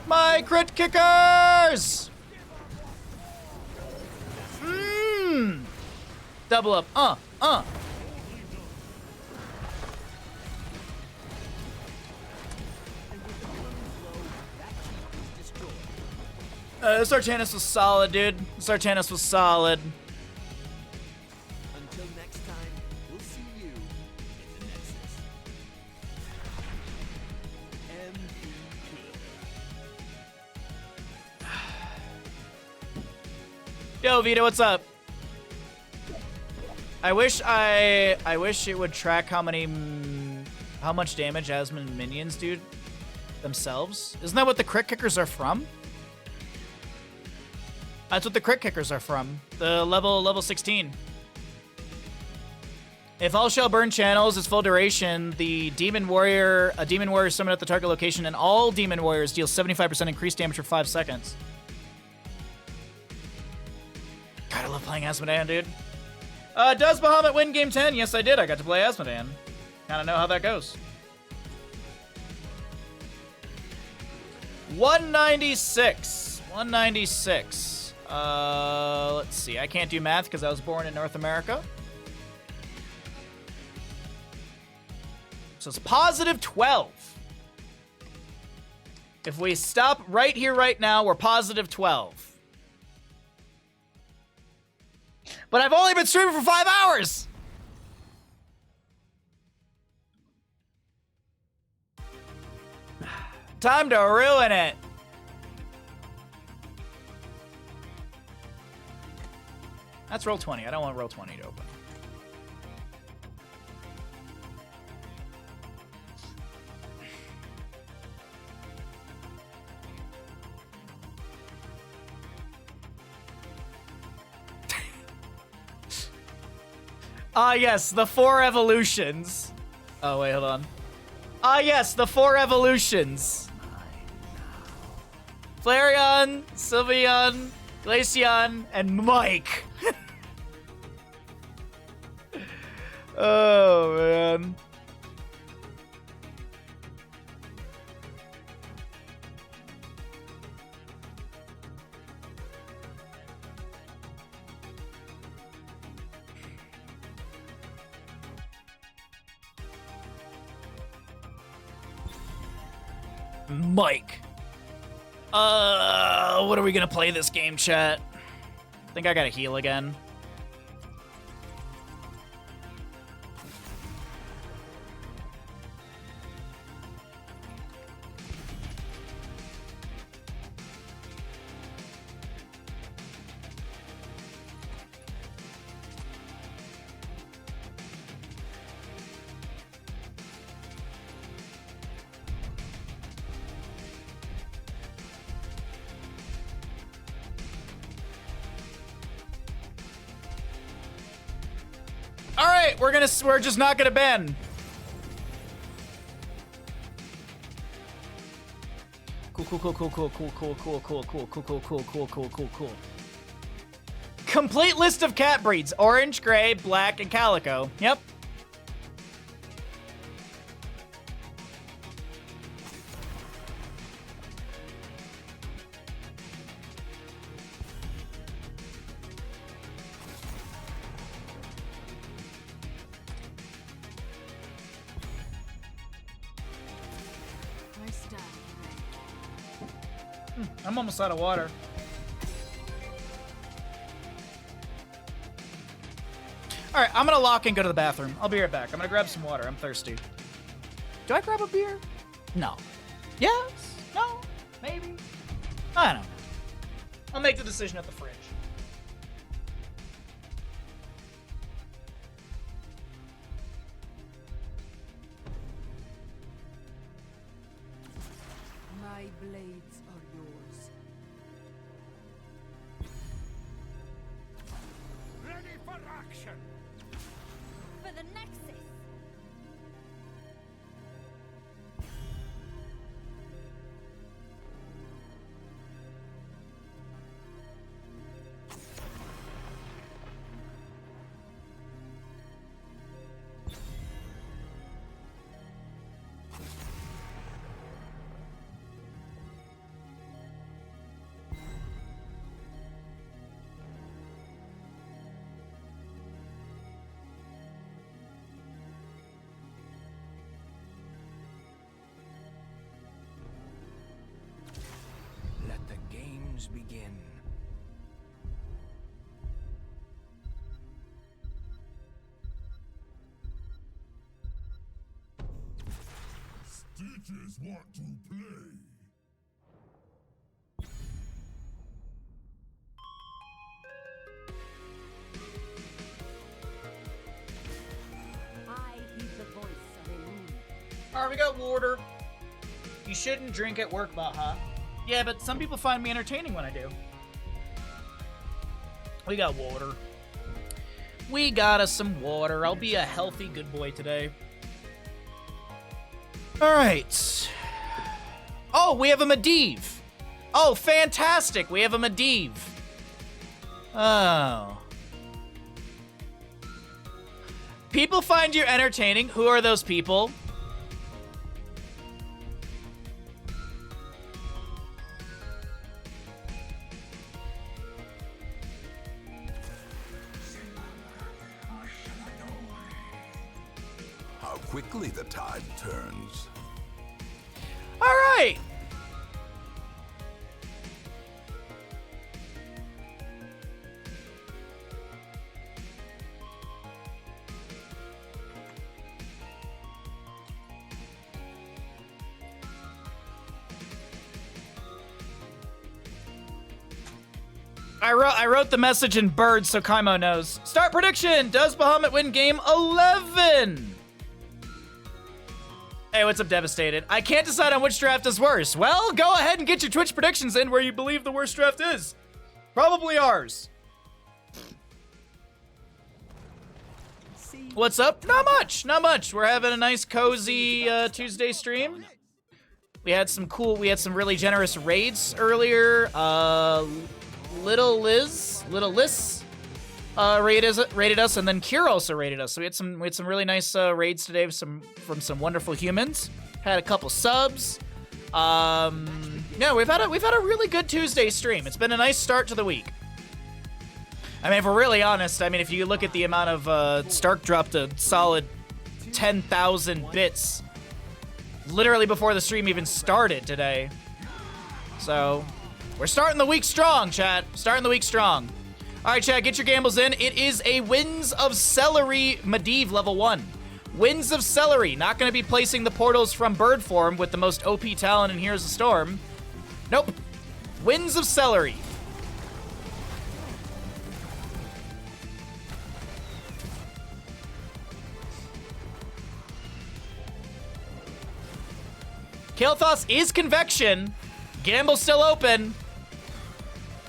My crit kickers! Double up. This Artanis was solid, dude. This Artanis was solid. Until next time, we'll see you in the Nexus. MVP. Yo, Vito, what's up? I wish it would track how much damage Asmon minions do themselves. Isn't that what the crit kickers are from? That's what the crit kickers are from. The level 16. If all shall burn channels is full duration, a demon warrior summoned at the target location, and all demon warriors deal 75% increased damage for 5 seconds. God, I love playing Asmodean, dude. Does Bahamut win game 10? Yes, I did. I got to play Asmodean. Kind of know how that goes. 196. 196. Let's see. I can't do math because I was born in North America. So it's positive 12. If we stop right here, right now, we're positive 12. But I've only been streaming for 5 hours! Time to ruin it. That's roll 20. I don't want roll 20 to open. Ah, yes, the 4 evolutions. Oh, wait, hold on. Ah, yes, the 4 evolutions. Flareon, Sylveon, Glaceon, and Mike. Oh, man. Mike. What are we gonna play this game, chat? I think I gotta heal again. All right, we're just not gonna ban. Cool. Complete list of cat breeds: orange, gray, black, and calico. Yep. I'm almost out of water. All right, I'm gonna lock and go to the bathroom. I'll be right back. I'm gonna grab some water. I'm thirsty. Do I grab a beer? No. Yes? No? Maybe? I don't know. I'll make the decision at the fridge. My blades are yours. Ready for action! For the Nexus! Let the games begin. Stitches want to play. I heed the voice of a moon. All right, we got water. You shouldn't drink at work, Baha. Yeah, but some people find me entertaining when I do. We got water. We got us some water. I'll be a healthy good boy today. All right. Oh, we have a Medivh. Oh, fantastic. We have a Medivh. Oh. People find you entertaining. Who are those people? How quickly the tide turns. All right. I wrote the message in bird so Kaimo knows. Start prediction. Does Bahamut win game 11? Hey, what's up, Devastated? I can't decide on which draft is worse. Well, go ahead and get your Twitch predictions in where you believe the worst draft is. Probably ours. What's up? Not much. Not much. We're having a nice, cozy Tuesday stream. We had some really generous raids earlier. Little Liz rated us, and then Kira also rated us. So we had some really nice raids today from some wonderful humans. Had a couple subs. Yeah, we've had a really good Tuesday stream. It's been a nice start to the week. I mean, if we're really honest, I mean, if you look at the amount of Stark dropped a solid 10,000 bits literally before the stream even started today. So, we're starting the week strong, chat. Starting the week strong. All right, chat, get your gambles in. It is a Winds of Celery Medivh level 1. Winds of Celery. Not going to be placing the portals from bird form with the most OP talent in Here's the Storm. Nope. Winds of Celery. Kael'thas is Convection. Gamble's still open.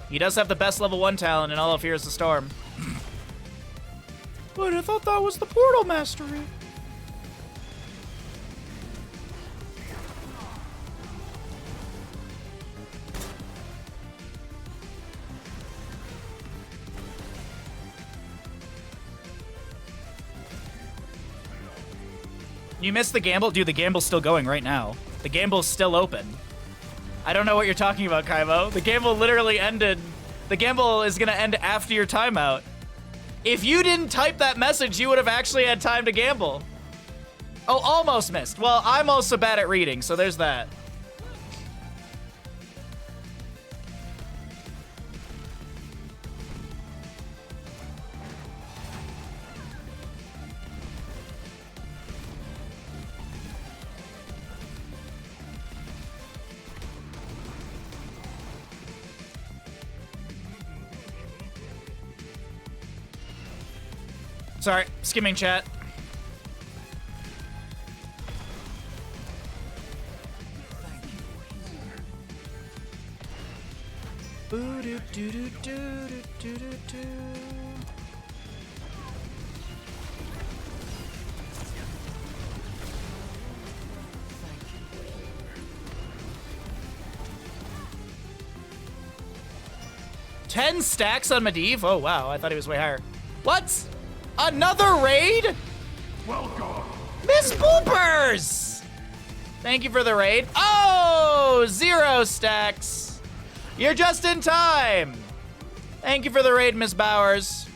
He does have the best level 1 talent in all of Here's the Storm. But I thought that was the Portal Mastery. You missed the gamble? Dude, the gamble's still going right now. The gamble's still open. I don't know what you're talking about, Kaimo. The gamble literally ended. The gamble is gonna end after your timeout. If you didn't type that message, you would have actually had time to gamble. Oh, almost missed. Well, I'm also bad at reading, so there's that. Sorry, skimming chat. Ten stacks on Medivh? Oh, wow. I thought he was way higher. What? Another raid? Welcome. Miss Boopers! Thank you for the raid. Oh, 0 stacks. You're just in time. Thank you for the raid, Miss Bowers.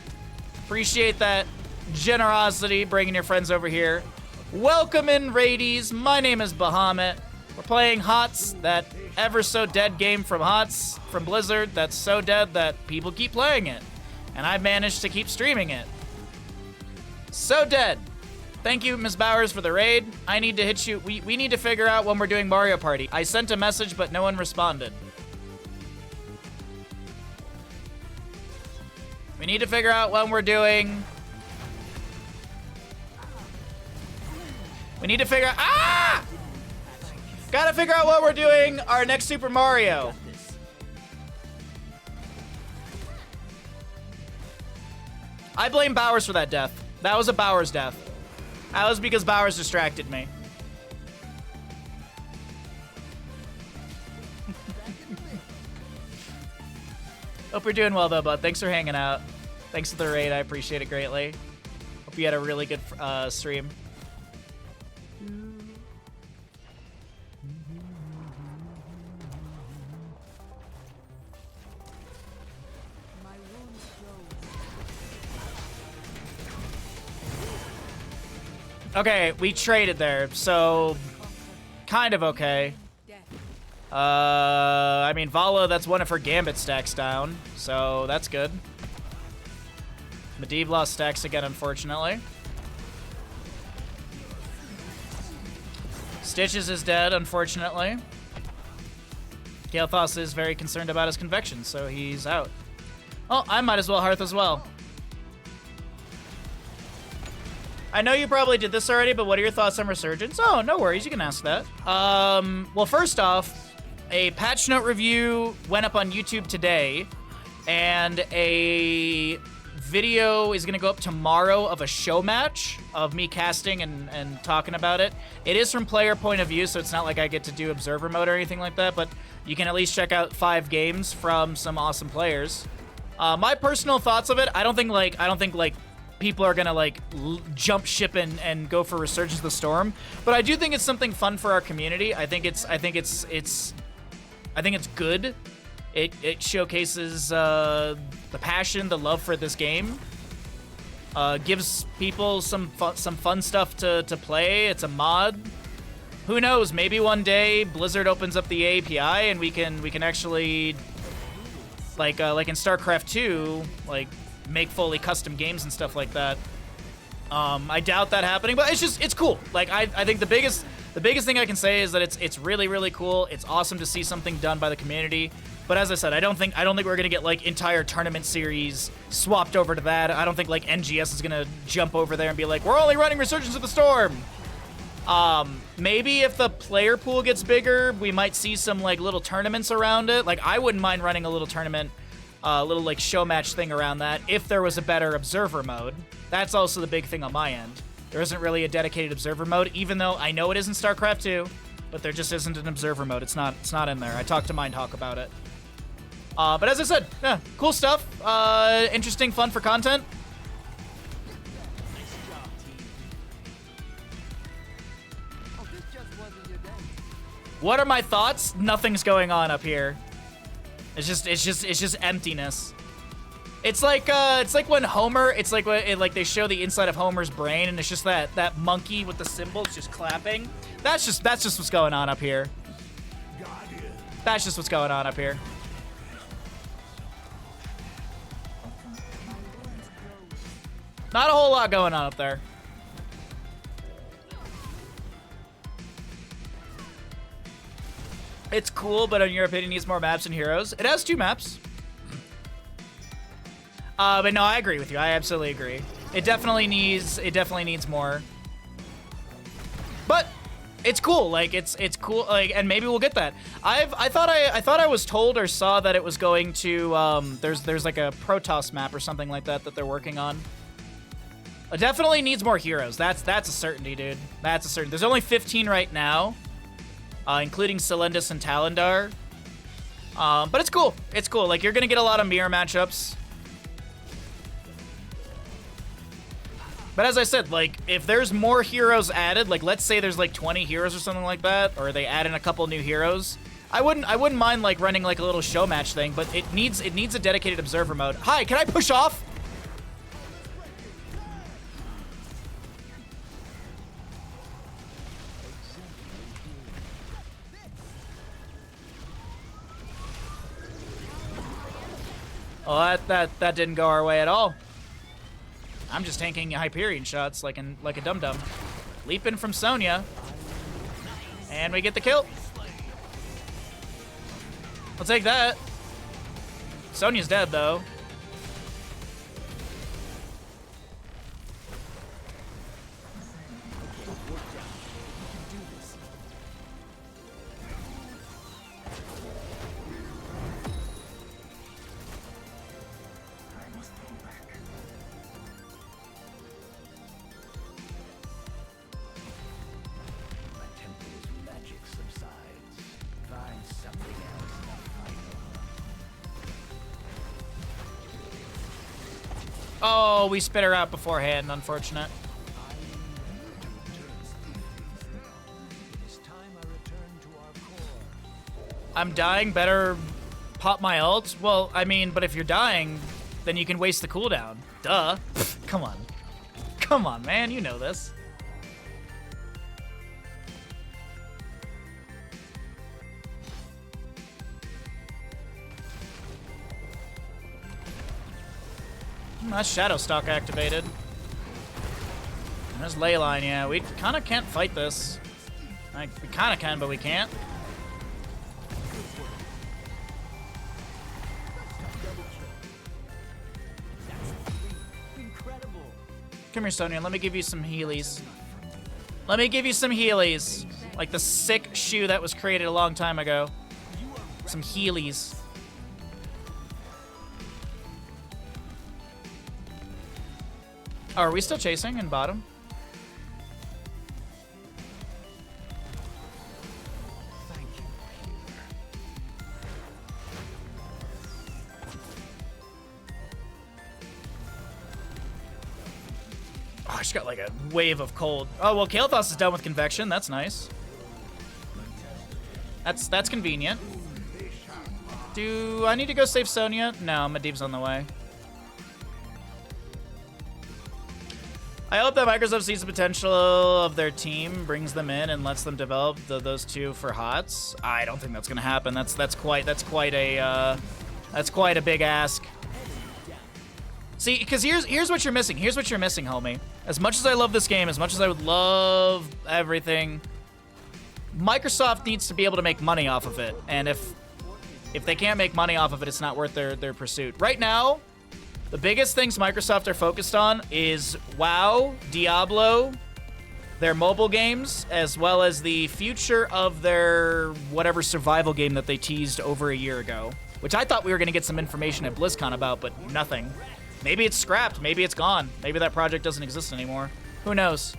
Appreciate that generosity, bringing your friends over here. Welcome in, raidies. My name is Bahamut. We're playing HOTS, that ever so dead game from HOTS, from Blizzard, that's so dead that people keep playing it. And I've managed to keep streaming it. So dead. Thank you, Ms. Bowers, for the raid. I need to hit you. We need to figure out when we're doing Mario Party. I sent a message, but no one responded. We need to figure out when we're doing... We need to figure out... Ah! Gotta figure out when we're doing our next Super Mario. I blame Bowers for that death. That was a Bowers death. That was because Bowers distracted me. Hope you're doing well, though, bud. Thanks for hanging out. Thanks for the raid. I appreciate it greatly. Hope you had a really good stream. Okay, we traded there, so kind of okay. I mean, Vala, that's one of her Gambit stacks down, so that's good. Medivh lost stacks again, unfortunately. Stitches is dead, unfortunately. Kael'thas is very concerned about his convection, so he's out. Oh, I might as well Hearth as well. I know you probably did this already, but what are your thoughts on Resurgence? Oh, no worries, you can ask that. Well, first off, a patch note review went up on YouTube today, and a video is gonna go up tomorrow of a show match of me casting and talking about it. It is from player point of view, so it's not like I get to do observer mode or anything like that, but you can at least check out 5 games from some awesome players. My personal thoughts of it, I don't think people are gonna jump ship and go for Resurgence of the Storm, but I do think it's something fun for our community. I think it's good. It showcases the passion, the love for this game. Gives people some fun stuff to play. It's a mod. Who knows? Maybe one day Blizzard opens up the API and we can actually, like in StarCraft 2, like make fully custom games and stuff like that. I doubt that happening, but it's cool. Like I think the biggest thing I can say is that it's really, really cool. It's awesome to see something done by the community. But as I said, I don't think we're gonna get like entire tournament series swapped over to that. I don't think like NGS is gonna jump over there and be like, we're only running Resurgence of the Storm. Maybe if the player pool gets bigger, we might see some like little tournaments around it. Like I wouldn't mind running a little tournament, little like show match thing around that if there was a better observer mode. That's also the big thing on my end. There isn't really a dedicated observer mode, even though I know it is in StarCraft 2, but there just isn't an observer mode. It's not in there. I talked to Mindhawk about it. But as I said, yeah, cool stuff. Interesting, fun for content. What are my thoughts? Nothing's going on up here. It's just emptiness. It's like when Homer. It's like when they show the inside of Homer's brain, and it's just that monkey with the symbols just clapping. That's just what's going on up here. That's just what's going on up here. Not a whole lot going on up there. It's cool, but in your opinion, needs more maps and heroes. It has 2 maps. But no, I agree with you. I absolutely agree. It definitely needs more. But it's cool. Like it's cool. Like, and maybe we'll get that. I thought I was told or saw that it was going to there's like a Protoss map or something like that they're working on. It definitely needs more heroes. That's a certainty, dude. That's a certainty. There's only 15 right now, including Celendis and Talendar. But it's cool. It's cool. Like, you're gonna get a lot of mirror matchups. But as I said, like, if there's more heroes added, like, let's say there's like 20 heroes or something like that, or they add in a couple new heroes, I wouldn't mind like running like a little show match thing. But it needs a dedicated observer mode. Hi, can I push off? Oh, that didn't go our way at all. I'm just tanking Hyperion shots like a dum-dum. Leaping from Sonya. And we get the kill. I'll take that. Sonya's dead, though. Oh, we spit her out beforehand. Unfortunate. I'm dying. Better pop my ult. Well, I mean, but if you're dying, then you can waste the cooldown. Duh. Come on. Come on, man. You know this. That's Shadow Stalk activated. And there's Leyline, yeah. We kind of can't fight this. Like, we kind of can, but we can't. Come here, Sonya. Let me give you some healies. Let me give you some healies. Like the sick shoe that was created a long time ago. Some healies. Oh, are we still chasing in bottom? Thank you. Oh, she's got like a wave of cold. Oh, well, Kael'thas is done with convection. That's nice. That's convenient. Do I need to go save Sonya? No, Medivh's on the way. I hope that Microsoft sees the potential of their team, brings them in, and lets them develop those two for HOTS. I don't think that's gonna happen. That's quite a big ask. See, because here's what you're missing. Here's what you're missing, homie. As much as I love this game, as much as I would love everything, Microsoft needs to be able to make money off of it. And if they can't make money off of it, it's not worth their pursuit. Right now, the biggest things Microsoft are focused on is WoW, Diablo, their mobile games, as well as the future of their whatever survival game that they teased over a year ago, which I thought we were going to get some information at BlizzCon about, but nothing. Maybe it's scrapped. Maybe it's gone. Maybe that project doesn't exist anymore. Who knows?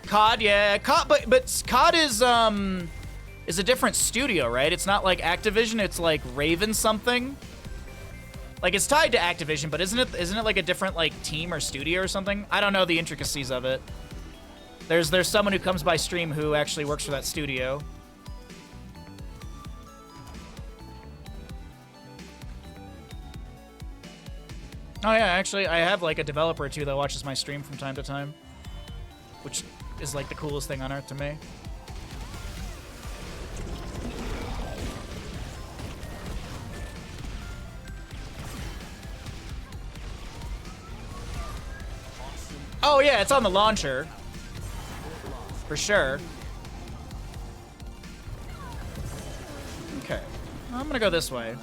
COD, yeah. COD, but COD is a different studio, right? It's not like Activision. It's like Raven something. Like, it's tied to Activision, but isn't it like a different like team or studio or something? I don't know the intricacies of it. There's someone who comes by stream who actually works for that studio. Oh yeah, actually, I have like a developer or two that watches my stream from time to time, which is like the coolest thing on earth to me. Oh yeah, it's on the launcher. For sure. Okay. I'm gonna go this way.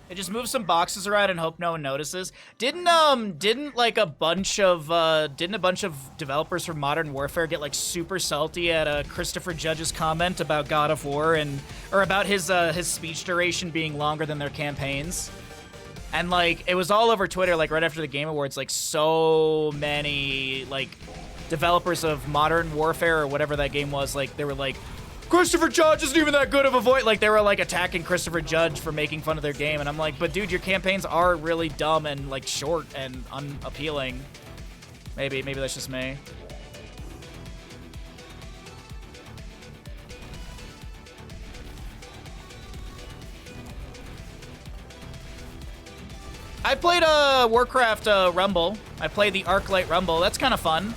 I just move some boxes around and hope no one notices. Didn't a bunch of developers from Modern Warfare get like super salty at Christopher Judge's comment about God of War or about his speech duration being longer than their campaigns? And like it was all over Twitter like right after the Game Awards, like so many like developers of Modern Warfare or whatever that game was, like they were like, Christopher Judge isn't even that good of a voice. Like, they were, like, attacking Christopher Judge for making fun of their game. And I'm like, but, dude, your campaigns are really dumb and, like, short and unappealing. Maybe that's just me. I played Warcraft Rumble. I played the Arclight Rumble. That's kind of fun.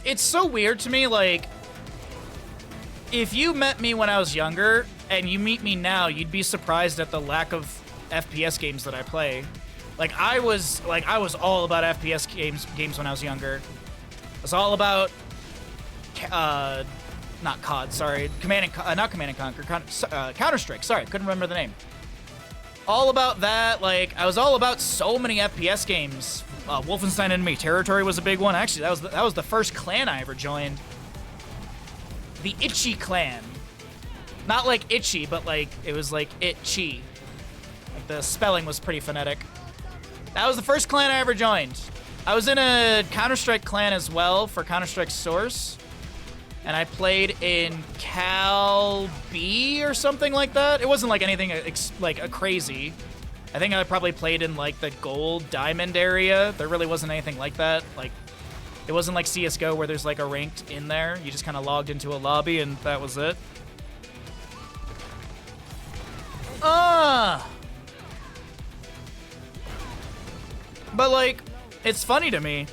It's so weird to me, like, if you met me when I was younger and you meet me now, you'd be surprised at the lack of FPS games that I play. Like, I was all about FPS games when I was younger. I was all about, not COD, sorry, not Command and Conquer, Counter-Strike, sorry, couldn't remember the name. All about that, like, I was all about so many FPS games. Wolfenstein Enemy Territory was a big one. Actually, that was the first clan I ever joined. The Itchy clan. Not like itchy, but like, it was like itchy. Like, the spelling was pretty phonetic. That was the first clan I ever joined. I was in a Counter-Strike clan as well for Counter-Strike Source. And I played in Cal B or something like that. It wasn't like anything like a crazy. I think I probably played in like the gold diamond area. There really wasn't anything like that. Like, it wasn't like CSGO where there's like a ranked in there. You just kind of logged into a lobby and that was it. But like, it's funny to me.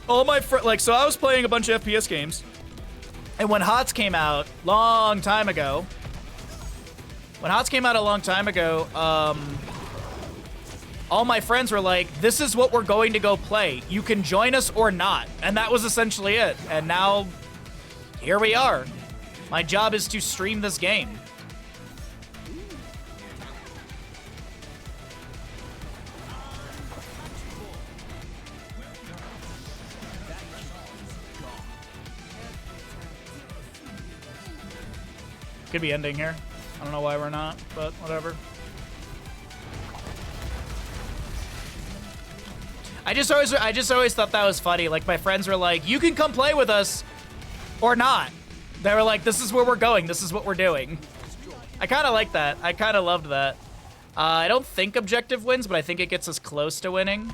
All my friends, so I was playing a bunch of FPS games, and when HOTS came out a long time ago, all my friends were like, this is what we're going to go play. You can join us or not. And that was essentially it. And now, here we are. My job is to stream this game. could be ending here. I don't know why we're not, but whatever. I just always thought that was funny. Like, my friends were like, you can come play with us or not. They were like, this is where we're going. This is what we're doing. I kind of like that. I kind of loved that. I don't think objective wins, but I think it gets us close to winning.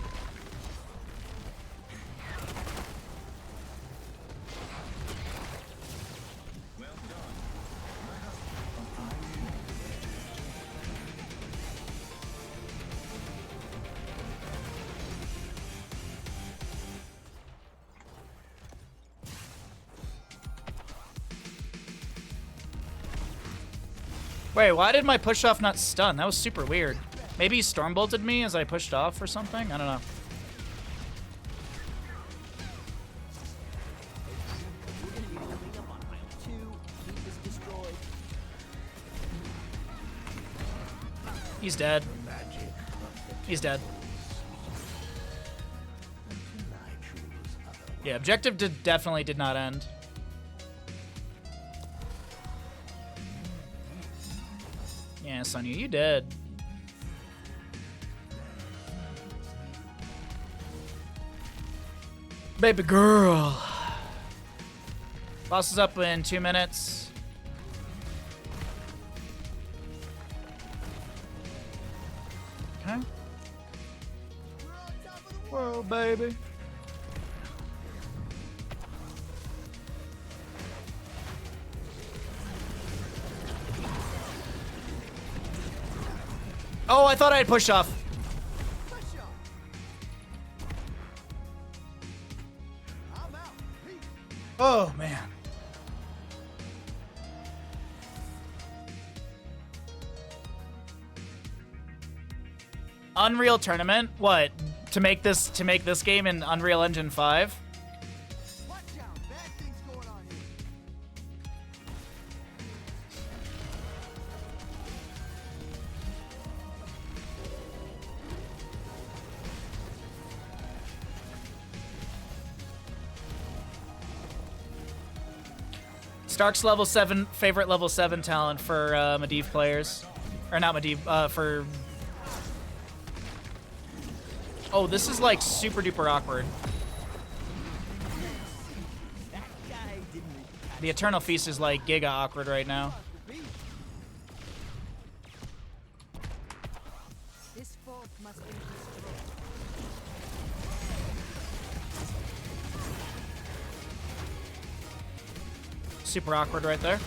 Wait, why did my push off not stun? That was super weird. Maybe he storm bolted me as I pushed off or something? I don't know. We're gonna be coming up on aisle 2. Keep this destroyed. He's dead. He's dead. Yeah, objective definitely did not end. Yeah, Sonya, you dead. Baby girl. Boss is up in 2 minutes. Okay. Whoa, baby. Oh, I thought I had pushed off. Oh, man. Unreal Tournament? What? To make this game in Unreal Engine 5? Watch out, bad things going on here. Stark's level 7, favorite level 7 talent for Medivh players. Or not Medivh, for... Oh, this is like super duper awkward. That guy didn't The Eternal Feast is like giga awkward right now. This fort must be destroyed. Super awkward right there.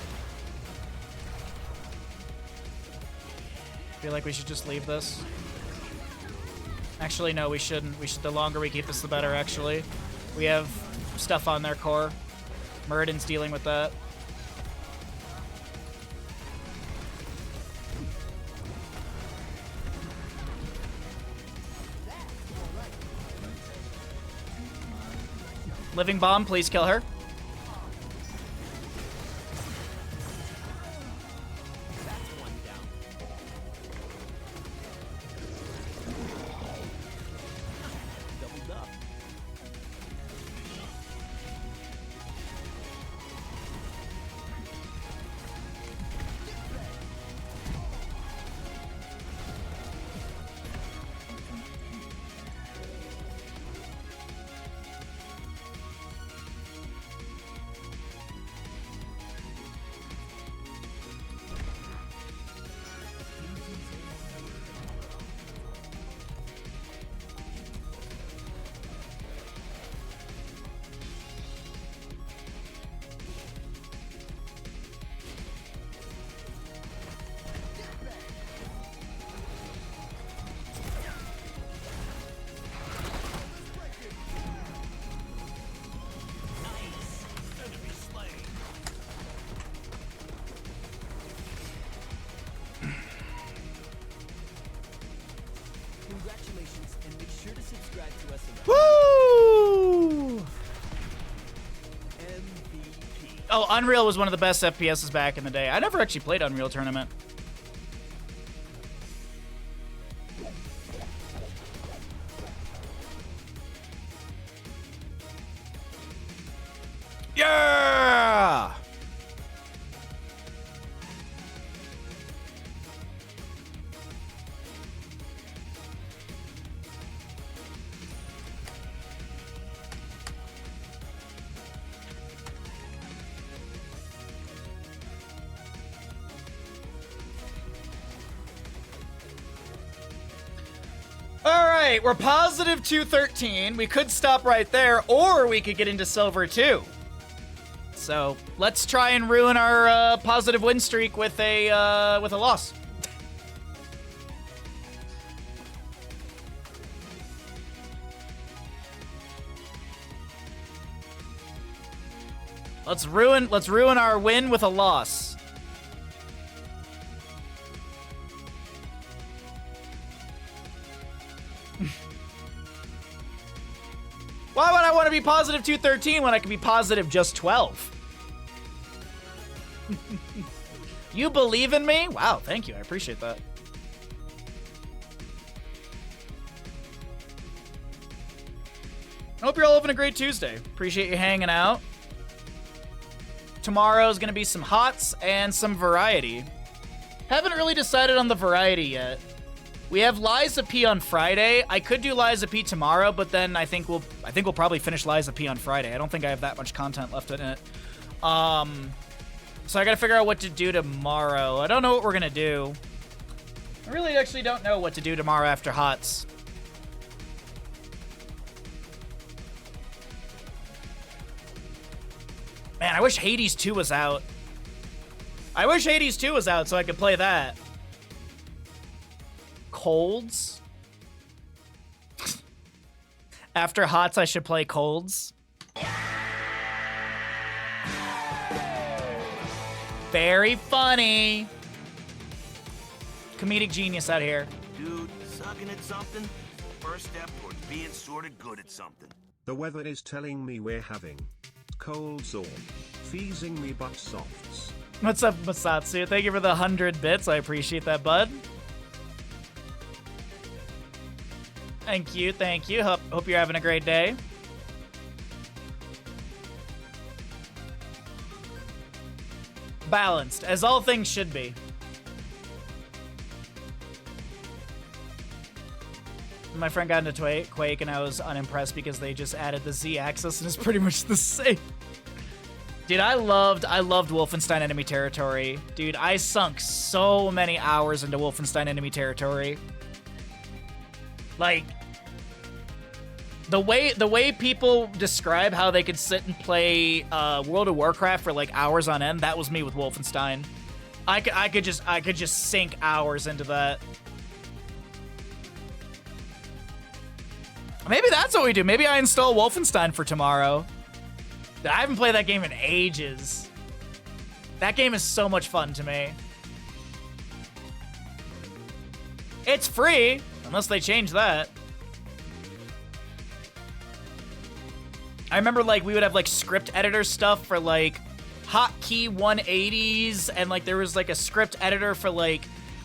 Feel like we should just leave this. Actually, no, we shouldn't. The longer we keep this, the better, actually. We have stuff on their core. Muradin's dealing with that. Living Bomb, please kill her. Congratulations, and make sure to subscribe to us in Woo! MVP. Oh, Unreal was one of the best FPSs back in the day. I never actually played Unreal Tournament. Yeah! right, we're positive 213. We could stop right there, or we could get into silver too. So let's try and ruin our positive win streak with a loss. Let's ruin our win with a loss. Why would I want to be positive 213 when I can be positive just 12? You believe in me? Wow, thank you. I appreciate that. I hope you're all having a great Tuesday. Appreciate you hanging out. Tomorrow's gonna be some hots and some variety. Haven't really decided on the variety yet. We have Liza P on Friday. I could do Liza P tomorrow, but then I think we'll probably finish Liza P on Friday. I don't think I have that much content left in it. So I gotta figure out what to do tomorrow. I don't know what we're gonna do. I really actually don't know what to do tomorrow after Hots. Man, I wish Hades 2 was out. I wish Hades 2 was out so I could play that. Colds? After Hots, I should play Colds. Very funny. Comedic genius out here. Dude, sucking at something? First step towards being sorta good at something. The weather is telling me we're having colds or feezing me butt softs. What's up, Masatsu? Thank you for the 100 bits. I appreciate that, bud. Thank you, thank you. Hope you're having a great day. Balanced, as all things should be. My friend got into Quake and I was unimpressed because they just added the Z-axis and it's pretty much the same. Dude, I loved Wolfenstein Enemy Territory. Dude, I sunk so many hours into Wolfenstein Enemy Territory. Like, the way people describe how they could sit and play World of Warcraft for like hours on end, that was me with Wolfenstein. I could just sink hours into that. Maybe that's what we do. Maybe I install Wolfenstein for tomorrow. I haven't played that game in ages. That game is so much fun to me. It's free, unless they change that. I remember, like, we would have, like, script editor stuff for, like, hotkey 180s, and, like, there was, like, a script editor for, like,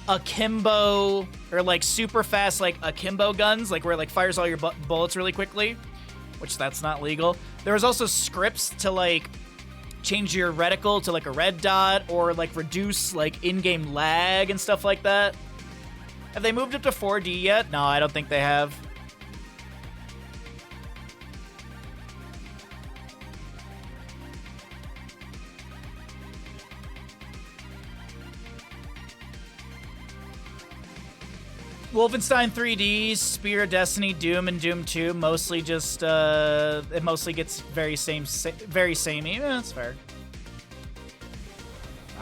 akimbo, or, like, super fast, like, akimbo guns, like, where it, like, fires all your bullets really quickly, which that's not legal. There was also scripts to, like, change your reticle to, like, a red dot, or, like, reduce, like, in-game lag and stuff like that. Have they moved up to 4D yet? No, I don't think they have. Wolfenstein 3D, Spear of Destiny, Doom, and Doom 2 mostly just, it mostly gets very samey. Yeah, that's fair.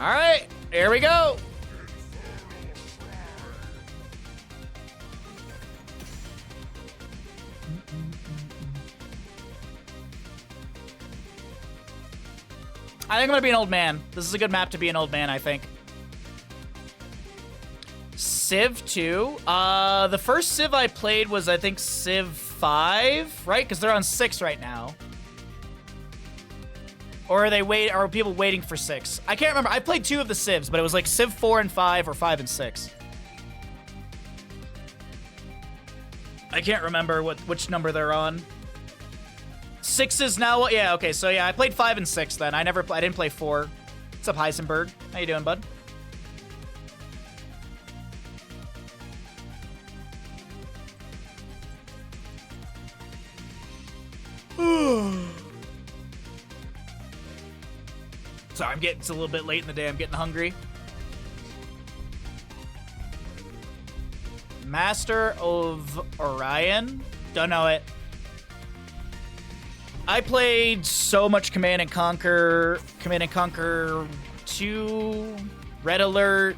All right, here we go. I think I'm gonna be an old man. This is a good map to be an old man, I think. Civ 2. The first Civ I played was, I think, Civ 5, right? Because they're on 6 right now. Or are people waiting for 6? I can't remember. I played 2 of the Civs, but it was like Civ 4 and 5 or 5 and 6. I can't remember which number they're on. 6 is now, yeah, okay, so yeah, I played 5 and 6 then. I didn't play 4. What's up, Heisenberg? How you doing, bud? Sorry, it's a little bit late in the day. I'm getting hungry. Master of Orion? Don't know it. I played so much Command & Conquer 2, Red Alert,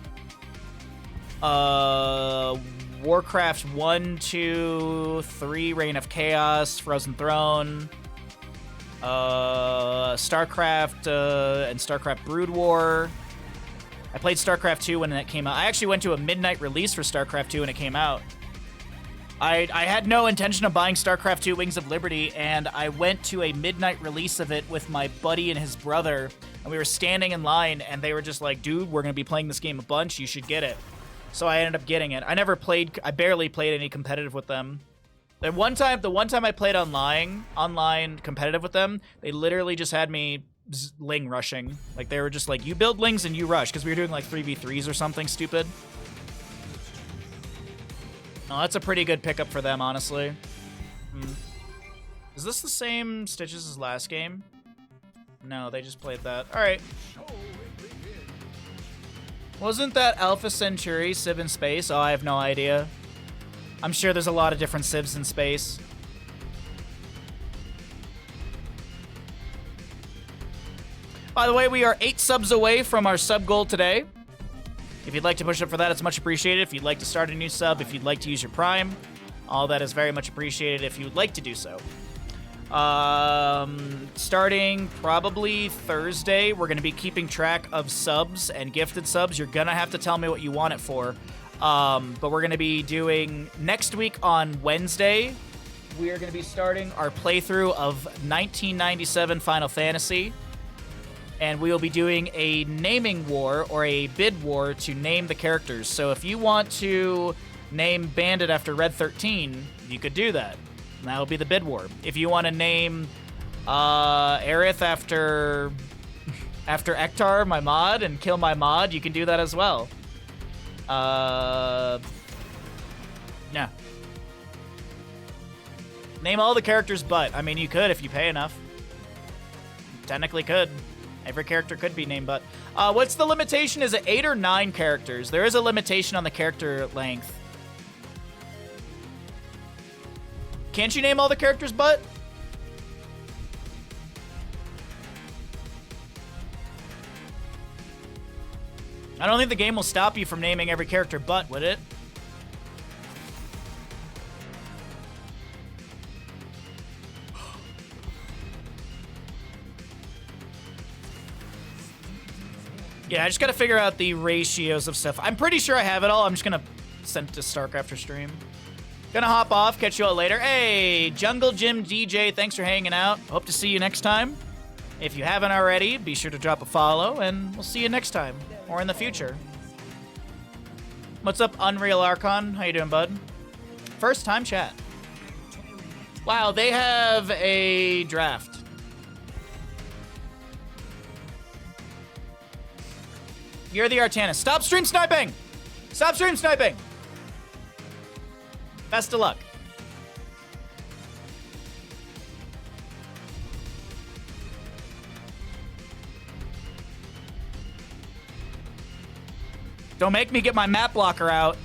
Warcraft 1, 2, 3, Reign of Chaos, Frozen Throne, StarCraft and StarCraft Brood War. I played StarCraft 2 when that came out. I actually went to a midnight release for StarCraft 2 when it came out. I had no intention of buying StarCraft 2 Wings of Liberty, and I went to a midnight release of it with my buddy and his brother, and we were standing in line, and they were just like, dude, we're going to be playing this game a bunch. You should get it. So I ended up getting it. I barely played any competitive with them. The one time I played online competitive with them, they literally just had me Ling rushing. Like, they were just like, you build Lings and you rush, because we were doing like 3v3s or something stupid. Oh, that's a pretty good pickup for them, honestly. Is this the same Stitches as last game? No, they just played that. Alright. Wasn't that Alpha Centauri Civ in space? Oh, I have no idea. I'm sure there's a lot of different civs in space. By the way, we are 8 subs away from our sub goal today. If you'd like to push up for that, it's much appreciated. If you'd like to start a new sub, if you'd like to use your Prime, all that is very much appreciated if you would like to do so. Starting probably Thursday, we're going to be keeping track of subs and gifted subs. You're going to have to tell me what you want it for. But we're going to be doing next week on Wednesday. We are going to be starting our playthrough of 1997 Final Fantasy. And we will be doing a naming war or a bid war to name the characters. So if you want to name Bandit after Red 13, you could do that. And that'll be the bid war. If you want to name Aerith after Ektar, my mod, and kill my mod, you can do that as well. Yeah. Name all the characters but. I mean, you could if you pay enough. Technically could. Every character could be named but. What's the limitation? Is it 8 or 9 characters? There is a limitation on the character length. Can't you name all the characters but? I don't think the game will stop you from naming every character but, would it? Yeah, I just gotta figure out the ratios of stuff. I'm pretty sure I have it all. I'm just gonna send it to StarCraft or stream. Gonna hop off, catch you all later. Hey, Jungle Jim DJ, thanks for hanging out. Hope to see you next time. If you haven't already, be sure to drop a follow, and we'll see you next time, or in the future. What's up, Unreal Archon? How you doing, bud? First time chat. Wow, they have a draft. You're the Artanis. Stop stream sniping! Stop stream sniping! Best of luck. Don't make me get my map blocker out.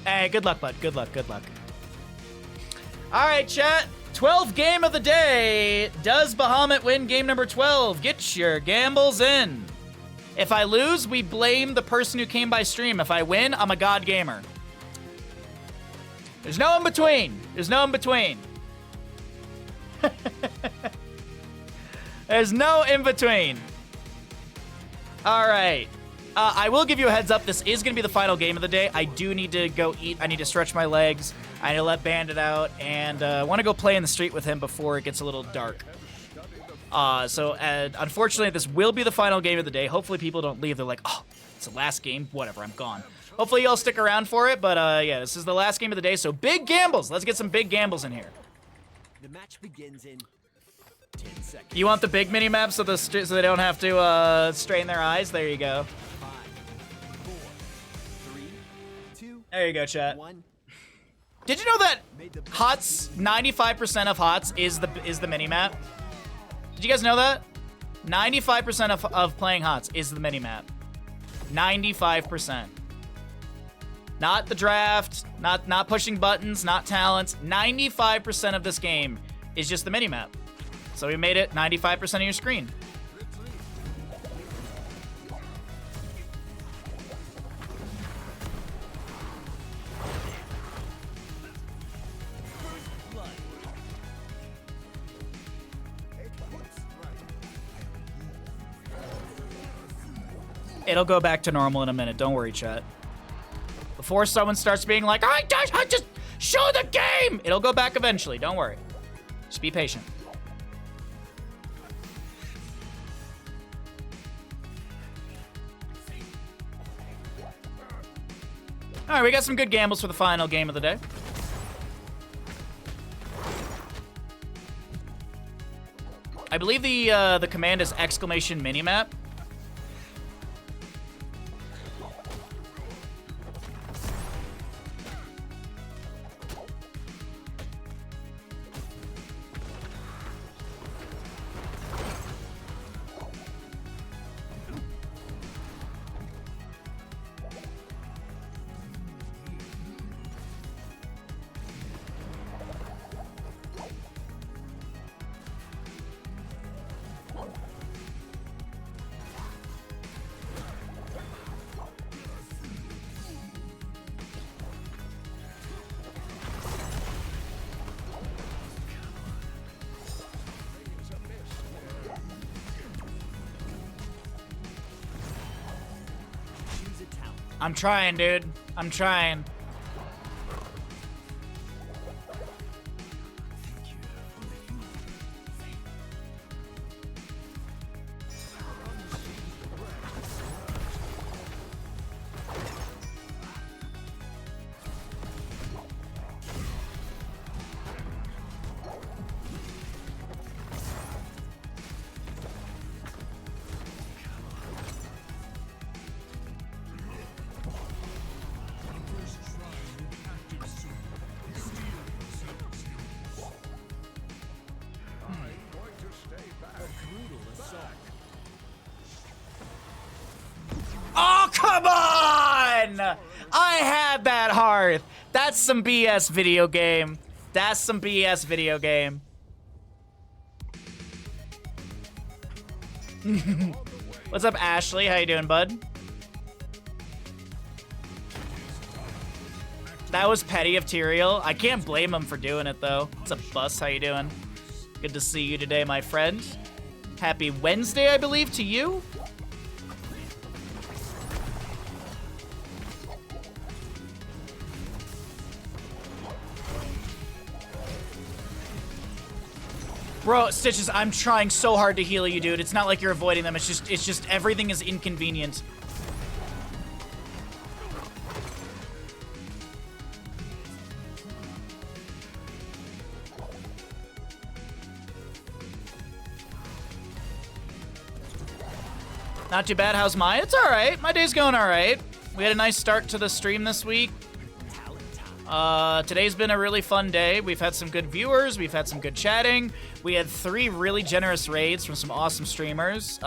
Hey, good luck, bud. Good luck, good luck. All right, chat. 12th game of the day. Does Bahamut win game number 12? Get your gambles in. If I lose, we blame the person who came by stream. If I win, I'm a god gamer. There's no in between. There's no in between. There's no in between. All right. I will give you a heads up. This is going to be the final game of the day. I do need to go eat. I need to stretch my legs. I need to let Bandit out. And I want to go play in the street with him before it gets a little dark. So unfortunately, this will be the final game of the day. Hopefully people don't leave. They're like, oh, it's the last game. Whatever, I'm gone. Hopefully y'all stick around for it. But yeah, this is the last game of the day. So big gambles. Let's get some big gambles in here. The match begins in 10 seconds. You want the big mini map so they don't have to strain their eyes? There you go. 5, 4, 3, 2, There you go, chat. 1. Did you know that HOTS, 95% of HOTS is the mini map? Did you guys know that? 95% of playing HOTS is the minimap. 95%. Not the draft, not pushing buttons, not talents. 95% of this game is just the minimap. So we made it 95% of your screen. It'll go back to normal in a minute. Don't worry, chat. Before someone starts being like, I just show the game! It'll go back eventually. Don't worry. Just be patient. All right, we got some good gambles for the final game of the day. I believe the command is exclamation minimap. I'm trying, dude. I'm trying. Oh, come on! I had that hearth. That's some BS video game. That's some BS video game. What's up, Ashley? How you doing, bud? That was petty of Tyrael. I can't blame him for doing it, though. What's up, Bus? How you doing? Good to see you today, my friend. Happy Wednesday, I believe, to you. Bro, Stitches, I'm trying so hard to heal you, dude. It's not like you're avoiding them. It's just everything is inconvenient. Not too bad. How's mine? It's all right. My day's going all right. We had a nice start to the stream this week. Today's been a really fun day. We've had some good viewers. We've had some good chatting. We had 3 really generous raids from some awesome streamers.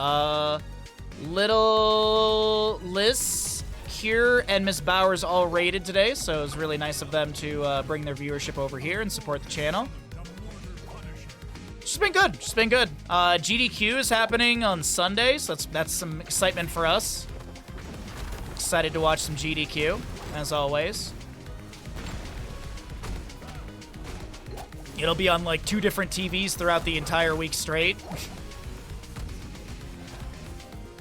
Little Liz, Cure, and Miss Bowers all raided today, so it was really nice of them to bring their viewership over here and support the channel. It's been good. It's been good. GDQ is happening on Sunday, so that's some excitement for us. Excited to watch some GDQ, as always. It'll be on like 2 different TVs throughout the entire week straight.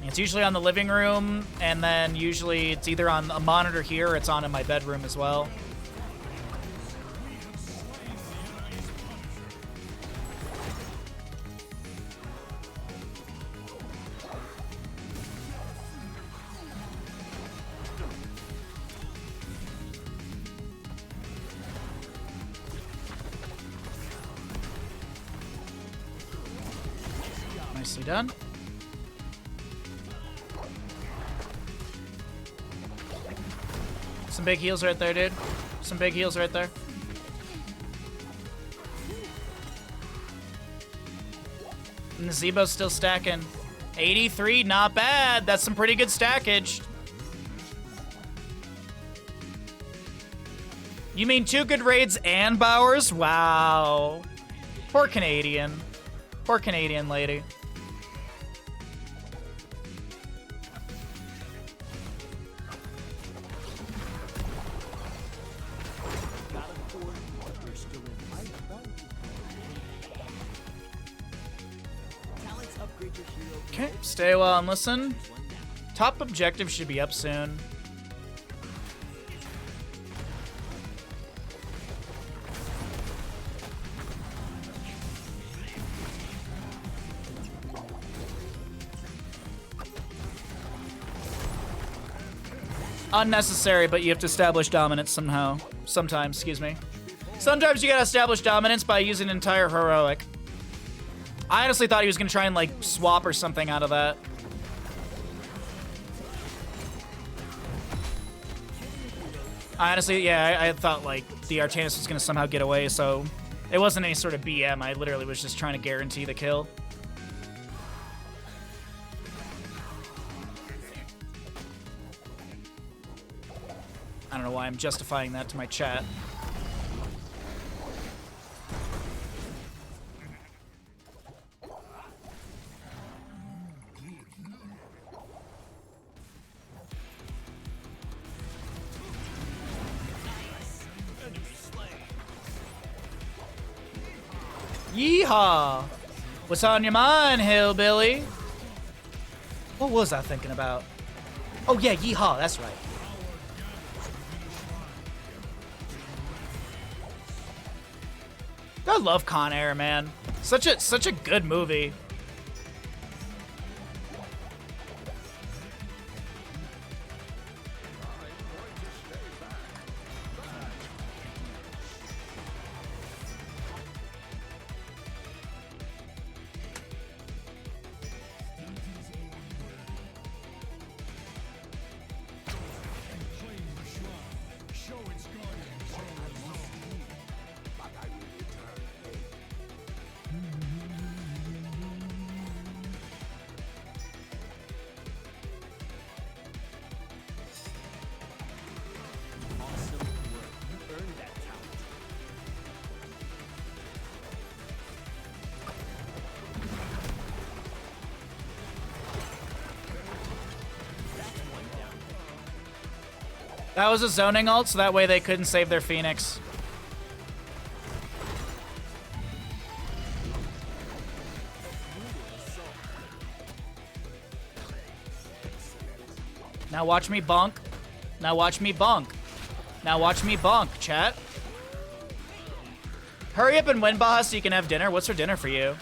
It's usually on the living room, and then usually it's either on a monitor here or it's on in my bedroom as well. Nicely done. Some big heals right there, dude. Some big heals right there. And the Zebo's still stacking. 83, not bad. That's some pretty good stackage. You mean 2 good raids and Bowers? Wow. Poor Canadian. Poor Canadian lady. Okay, stay well and listen. Top objective should be up soon. Unnecessary, but you have to establish dominance somehow. Sometimes, excuse me. Sometimes you gotta establish dominance by using an entire heroic. I honestly thought he was gonna try and, like, swap or something out of that. Honestly, yeah, I thought, like, the Artanis was gonna somehow get away, so it wasn't any sort of BM. I literally was just trying to guarantee the kill. I don't know why I'm justifying that to my chat. Yeehaw! What's on your mind, hillbilly? What was I thinking about? Oh yeah, yeehaw, that's right. I love Con Air, man. Such a good movie. That was a zoning ult, so that way they couldn't save their Phoenix. Now watch me bonk. Now watch me bonk. Now watch me bonk, chat. Hurry up and win, Baha, so you can have dinner. What's for dinner for you?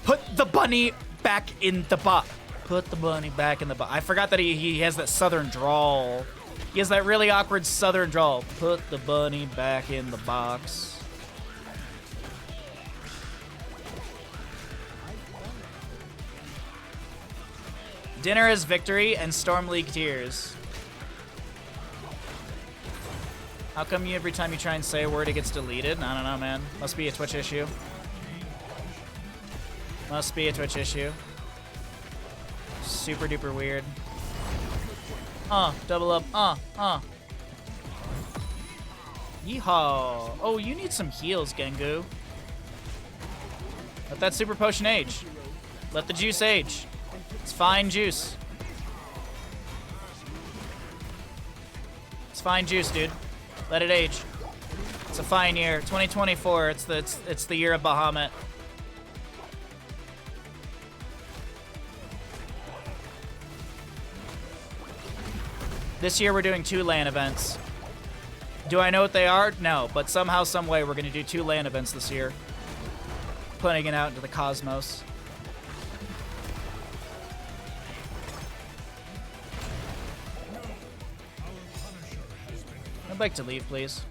Put the bunny back in the box. Put the bunny back in the box. I forgot that he has that southern drawl. He has that really awkward southern drawl. Put the bunny back in the box. Dinner is victory and Storm League tears. How come every time you try and say a word, it gets deleted? I don't know, man. Must be a Twitch issue. Must be a Twitch issue. Super duper weird. Double up. Yeehaw. Oh, you need some heals, Gengu. Let that super potion age. Let the juice age. It's fine juice. It's fine juice, dude. Let it age. It's a fine year. 2024. It's the year of Bahamut. This year we're doing 2 LAN events. Do I know what they are? No, but somehow, some way, we're going to do 2 LAN events this year. Putting it out into the cosmos. I'd like to leave, please.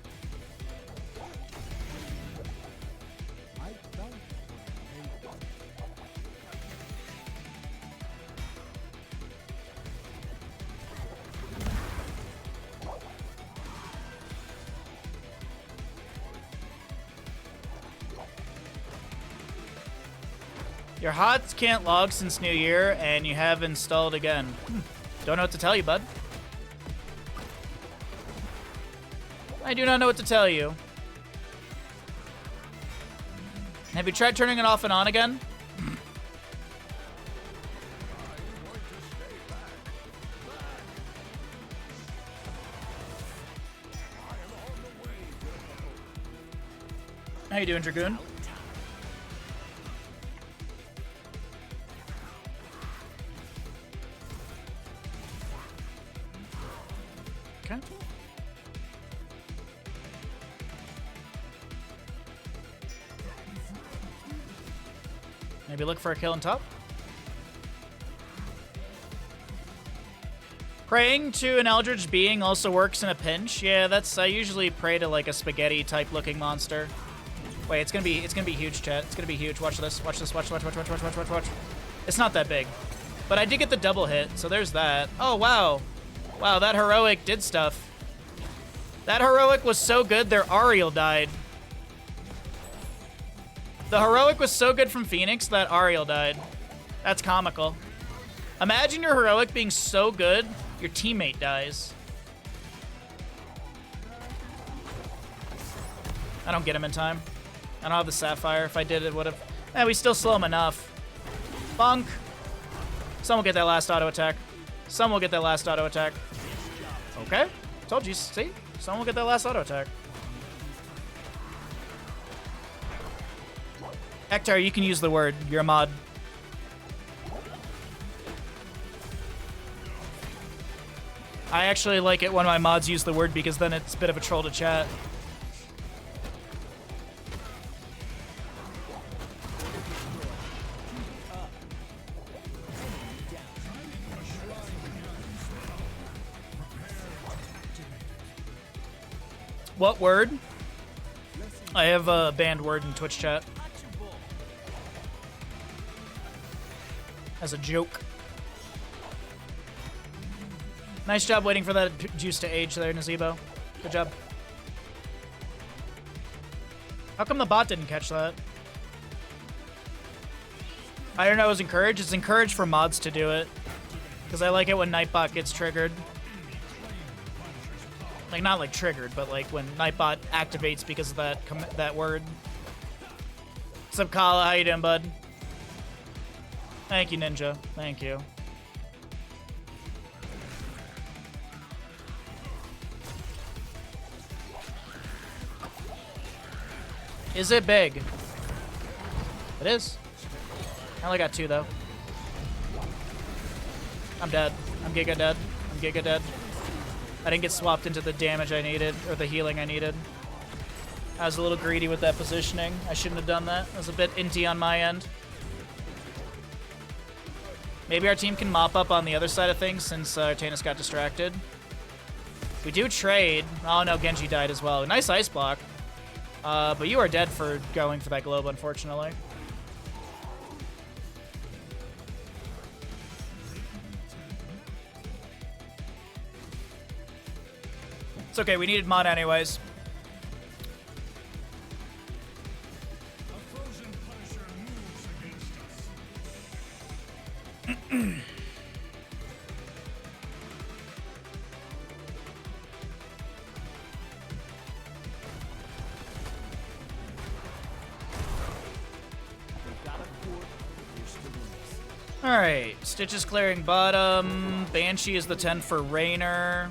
Your HOTS can't log since New Year, and you have installed again. Don't know what to tell you, bud. I do not know what to tell you. Have you tried turning it off and on again? How you doing, Dragoon? Okay. Maybe look for a kill on top. Praying to an Eldritch being also works in a pinch. Yeah, that's I usually pray to like a spaghetti type looking monster. Wait, it's gonna be huge, chat. It's gonna be huge. Watch this. Watch this. Watch. It's not that big, but I did get the double hit, so there's that. Oh wow, wow, that heroic did stuff. That heroic was so good, their Ariel died. The heroic was so good from Phoenix that Ariel died. That's comical. Imagine your heroic being so good, your teammate dies. I don't get him in time. I don't have the Sapphire. If I did, it would have. Eh, we still slow him enough. Bunk. Some will get that last auto attack. Some will get that last auto attack. Okay. Told you. See? Some will get that last auto attack. Hector, you can use the word. You're a mod. I actually like it when my mods use the word because then it's a bit of a troll to chat. What word? I have a banned word in Twitch chat. As a joke. Nice job waiting for that juice to age there, Nazebo. Good job. How come the bot didn't catch that? I don't know, it was encouraged. It's encouraged for mods to do it. Because I like it when Nightbot gets triggered. Like, not like triggered, but like when Nightbot activates because of that word. What's up, Kala? How you doing, bud? Thank you, Ninja. Thank you. Is it big? It is. I only got 2, though. I'm dead. I'm giga dead. I'm giga dead. I didn't get swapped into the damage I needed, or the healing I needed. I was a little greedy with that positioning. I shouldn't have done that. It was a bit inty on my end. Maybe our team can mop up on the other side of things since Artanis got distracted. We do trade. Oh no, Genji died as well. Nice ice block. But you are dead for going for that globe, unfortunately. It's okay, we needed mod anyways. Alright, Stitch is clearing bottom. Banshee is the 10 for Raynor.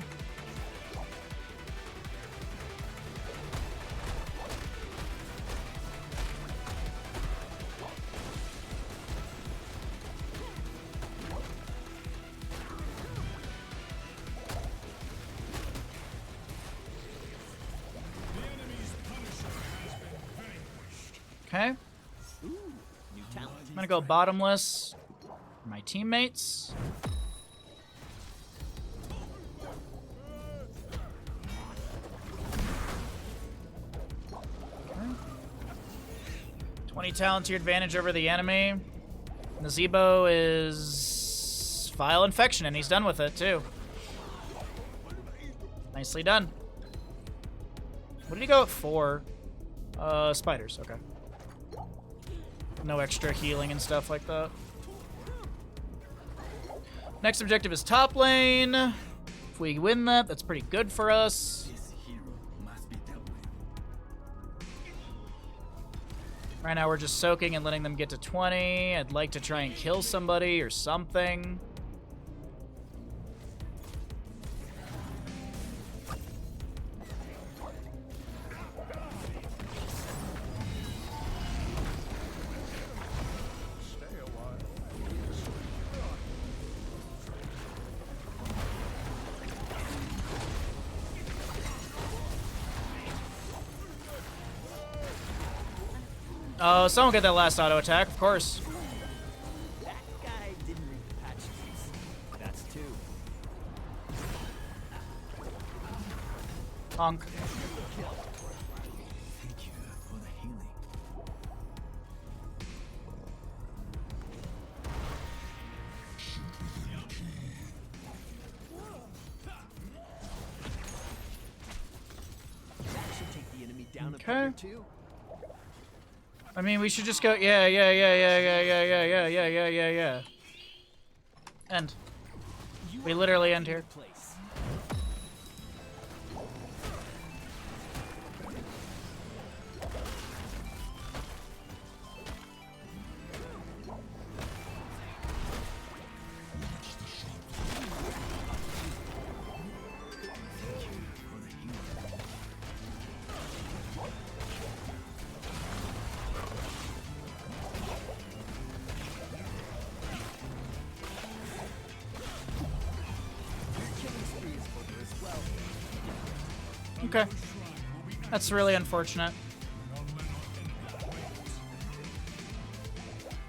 Okay. I'm gonna go bottomless. My teammates. Okay. 20 talent to your advantage over the enemy. Nazebo is Vile Infection, and he's done with it too. Nicely done. What did he go at 4? Spiders, okay. No extra healing and stuff like that. Next objective is top lane. If we win that, that's pretty good for us. Right now we're just soaking and letting them get to 20. I'd like to try and kill somebody or something. Oh, someone get that last auto attack, of course. That guy didn't read the patch notes. That's two. Honk. Thank you for the healing. That should take the enemy down a peg or two. I mean, we should just go. Yeah. End. We literally end here. Place. Okay. That's really unfortunate.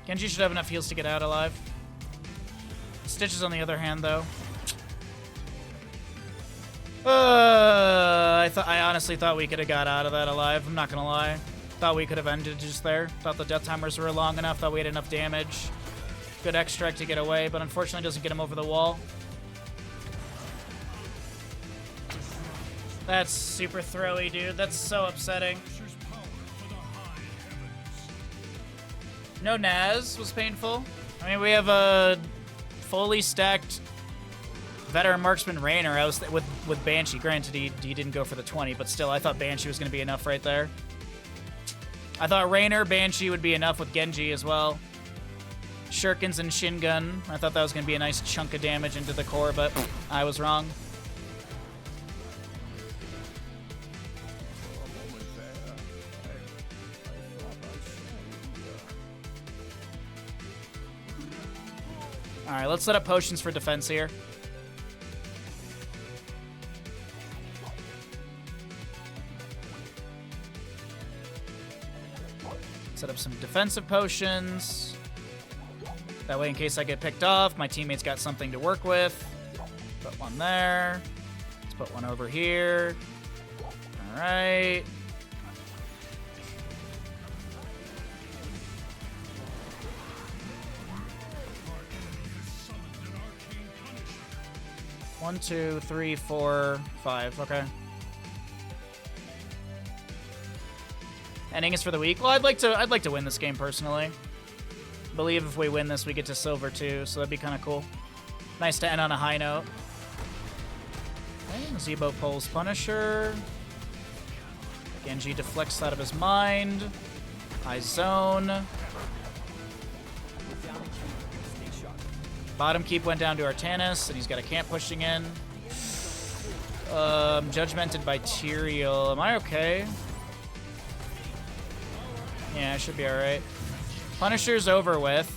Genji should have enough heals to get out alive. Stitches on the other hand, though. I honestly thought we could have got out of that alive. I'm not gonna lie. Thought we could have ended just there. Thought the death timers were long enough. Thought we had enough damage. Good extract to get away, but unfortunately doesn't get him over the wall. That's super throwy, dude. That's so upsetting. No Naz was painful. I mean, we have a fully stacked veteran marksman Raynor. I was with Banshee. Granted, he didn't go for the 20, but still, I thought Banshee was going to be enough right there. I thought Raynor, Banshee would be enough with Genji as well. Shurikens and Shingun. I thought that was going to be a nice chunk of damage into the core, but I was wrong. Alright, let's set up potions for defense here. Set up some defensive potions. That way, in case I get picked off, my teammates got something to work with. Put one there. Let's put one over here. Alright. One, two, three, four, five. Okay. Ending is for the week. Well, I'd like to win this game personally. Believe if we win this, we get to silver too, so that'd be kind of cool. Nice to end on a high note. Okay, Zebo pulls Punisher. Genji deflects out of his mind. High zone. Bottom keep went down to Artanis, and he's got a camp pushing in. Judgmented by Tyrael. Am I okay? Yeah, I should be alright. Punisher's over with.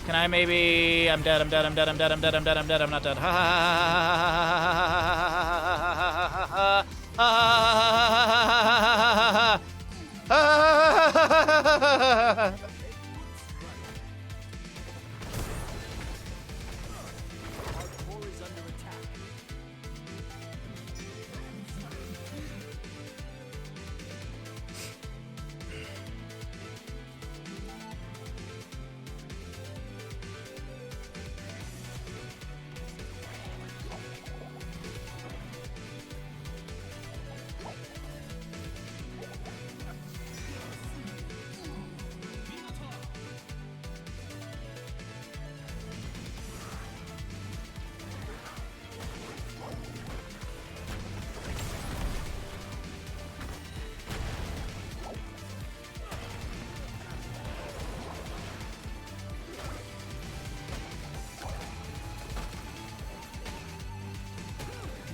Can I maybe... I'm dead, I'm dead, I'm dead, I'm dead, I'm dead, I'm dead, I'm dead, I'm not dead. Ha ha ha ha ha ha.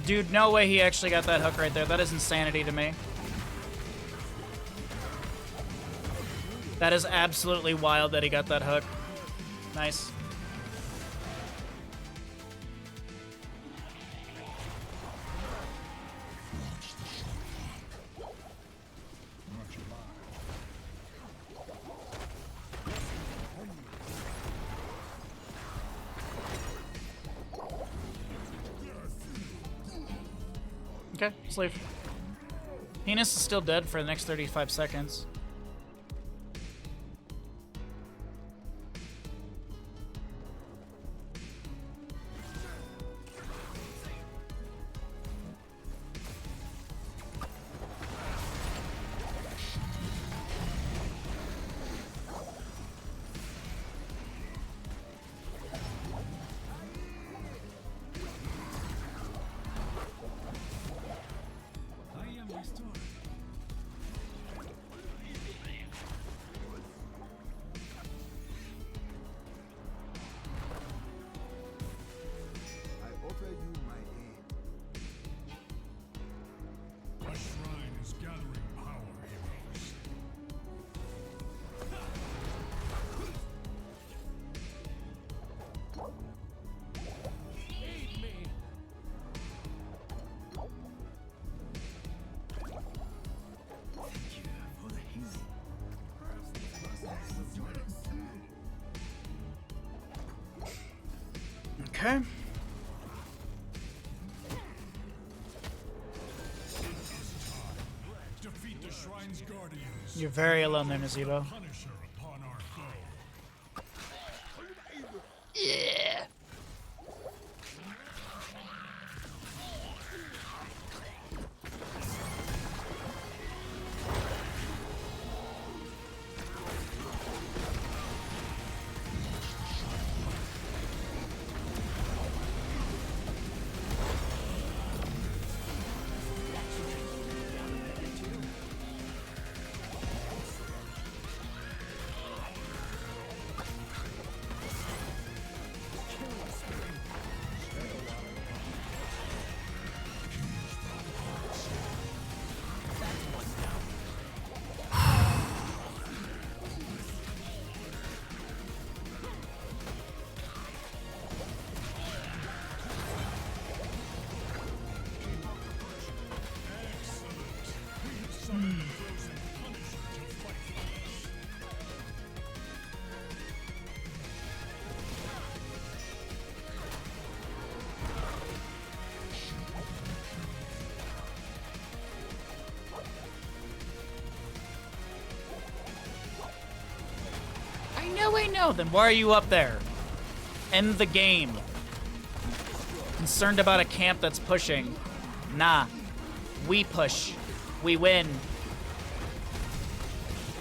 Dude, no way he actually got that hook right there. That is insanity to me. That is absolutely wild that he got that hook. Nice. Okay, let's leave. Penis is still dead for the next 35 seconds. Okay. Defeat the Shrine's Guardians. You're very alone there, Nazebo. Punisher upon our foe. Yeah. I know. Then why are you up there? End the game. Concerned about a camp that's pushing. Nah. We push. We win.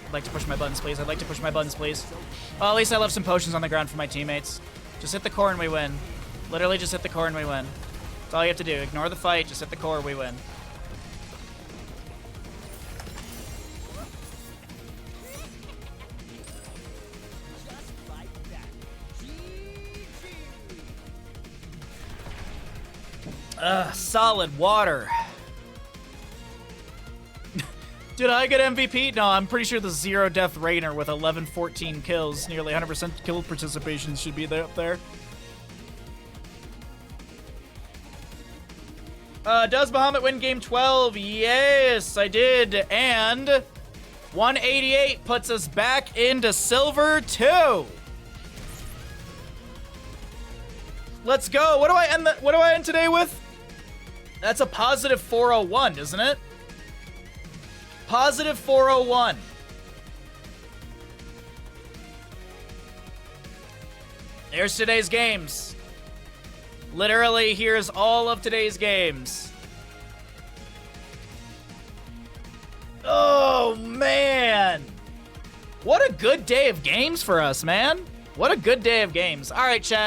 I'd like to push my buttons, please. I'd like to push my buttons, please. Well, at least I left some potions on the ground for my teammates. Just hit the core and we win. Literally just hit the core and we win. That's all you have to do. Ignore the fight. Just hit the core, we win. Solid water. Did I get MVP? No, I'm pretty sure the zero death Rainer with 11-14 kills, nearly 100% kill participation should be there up there. Does Bahamut win game 12? Yes, I did. And 188 puts us back into silver 2. Let's go. What do I end today with? That's a positive 401, isn't it? Positive 401. There's today's games. Literally, here's all of today's games. Oh, man. What a good day of games for us, man. What a good day of games. All right, chat.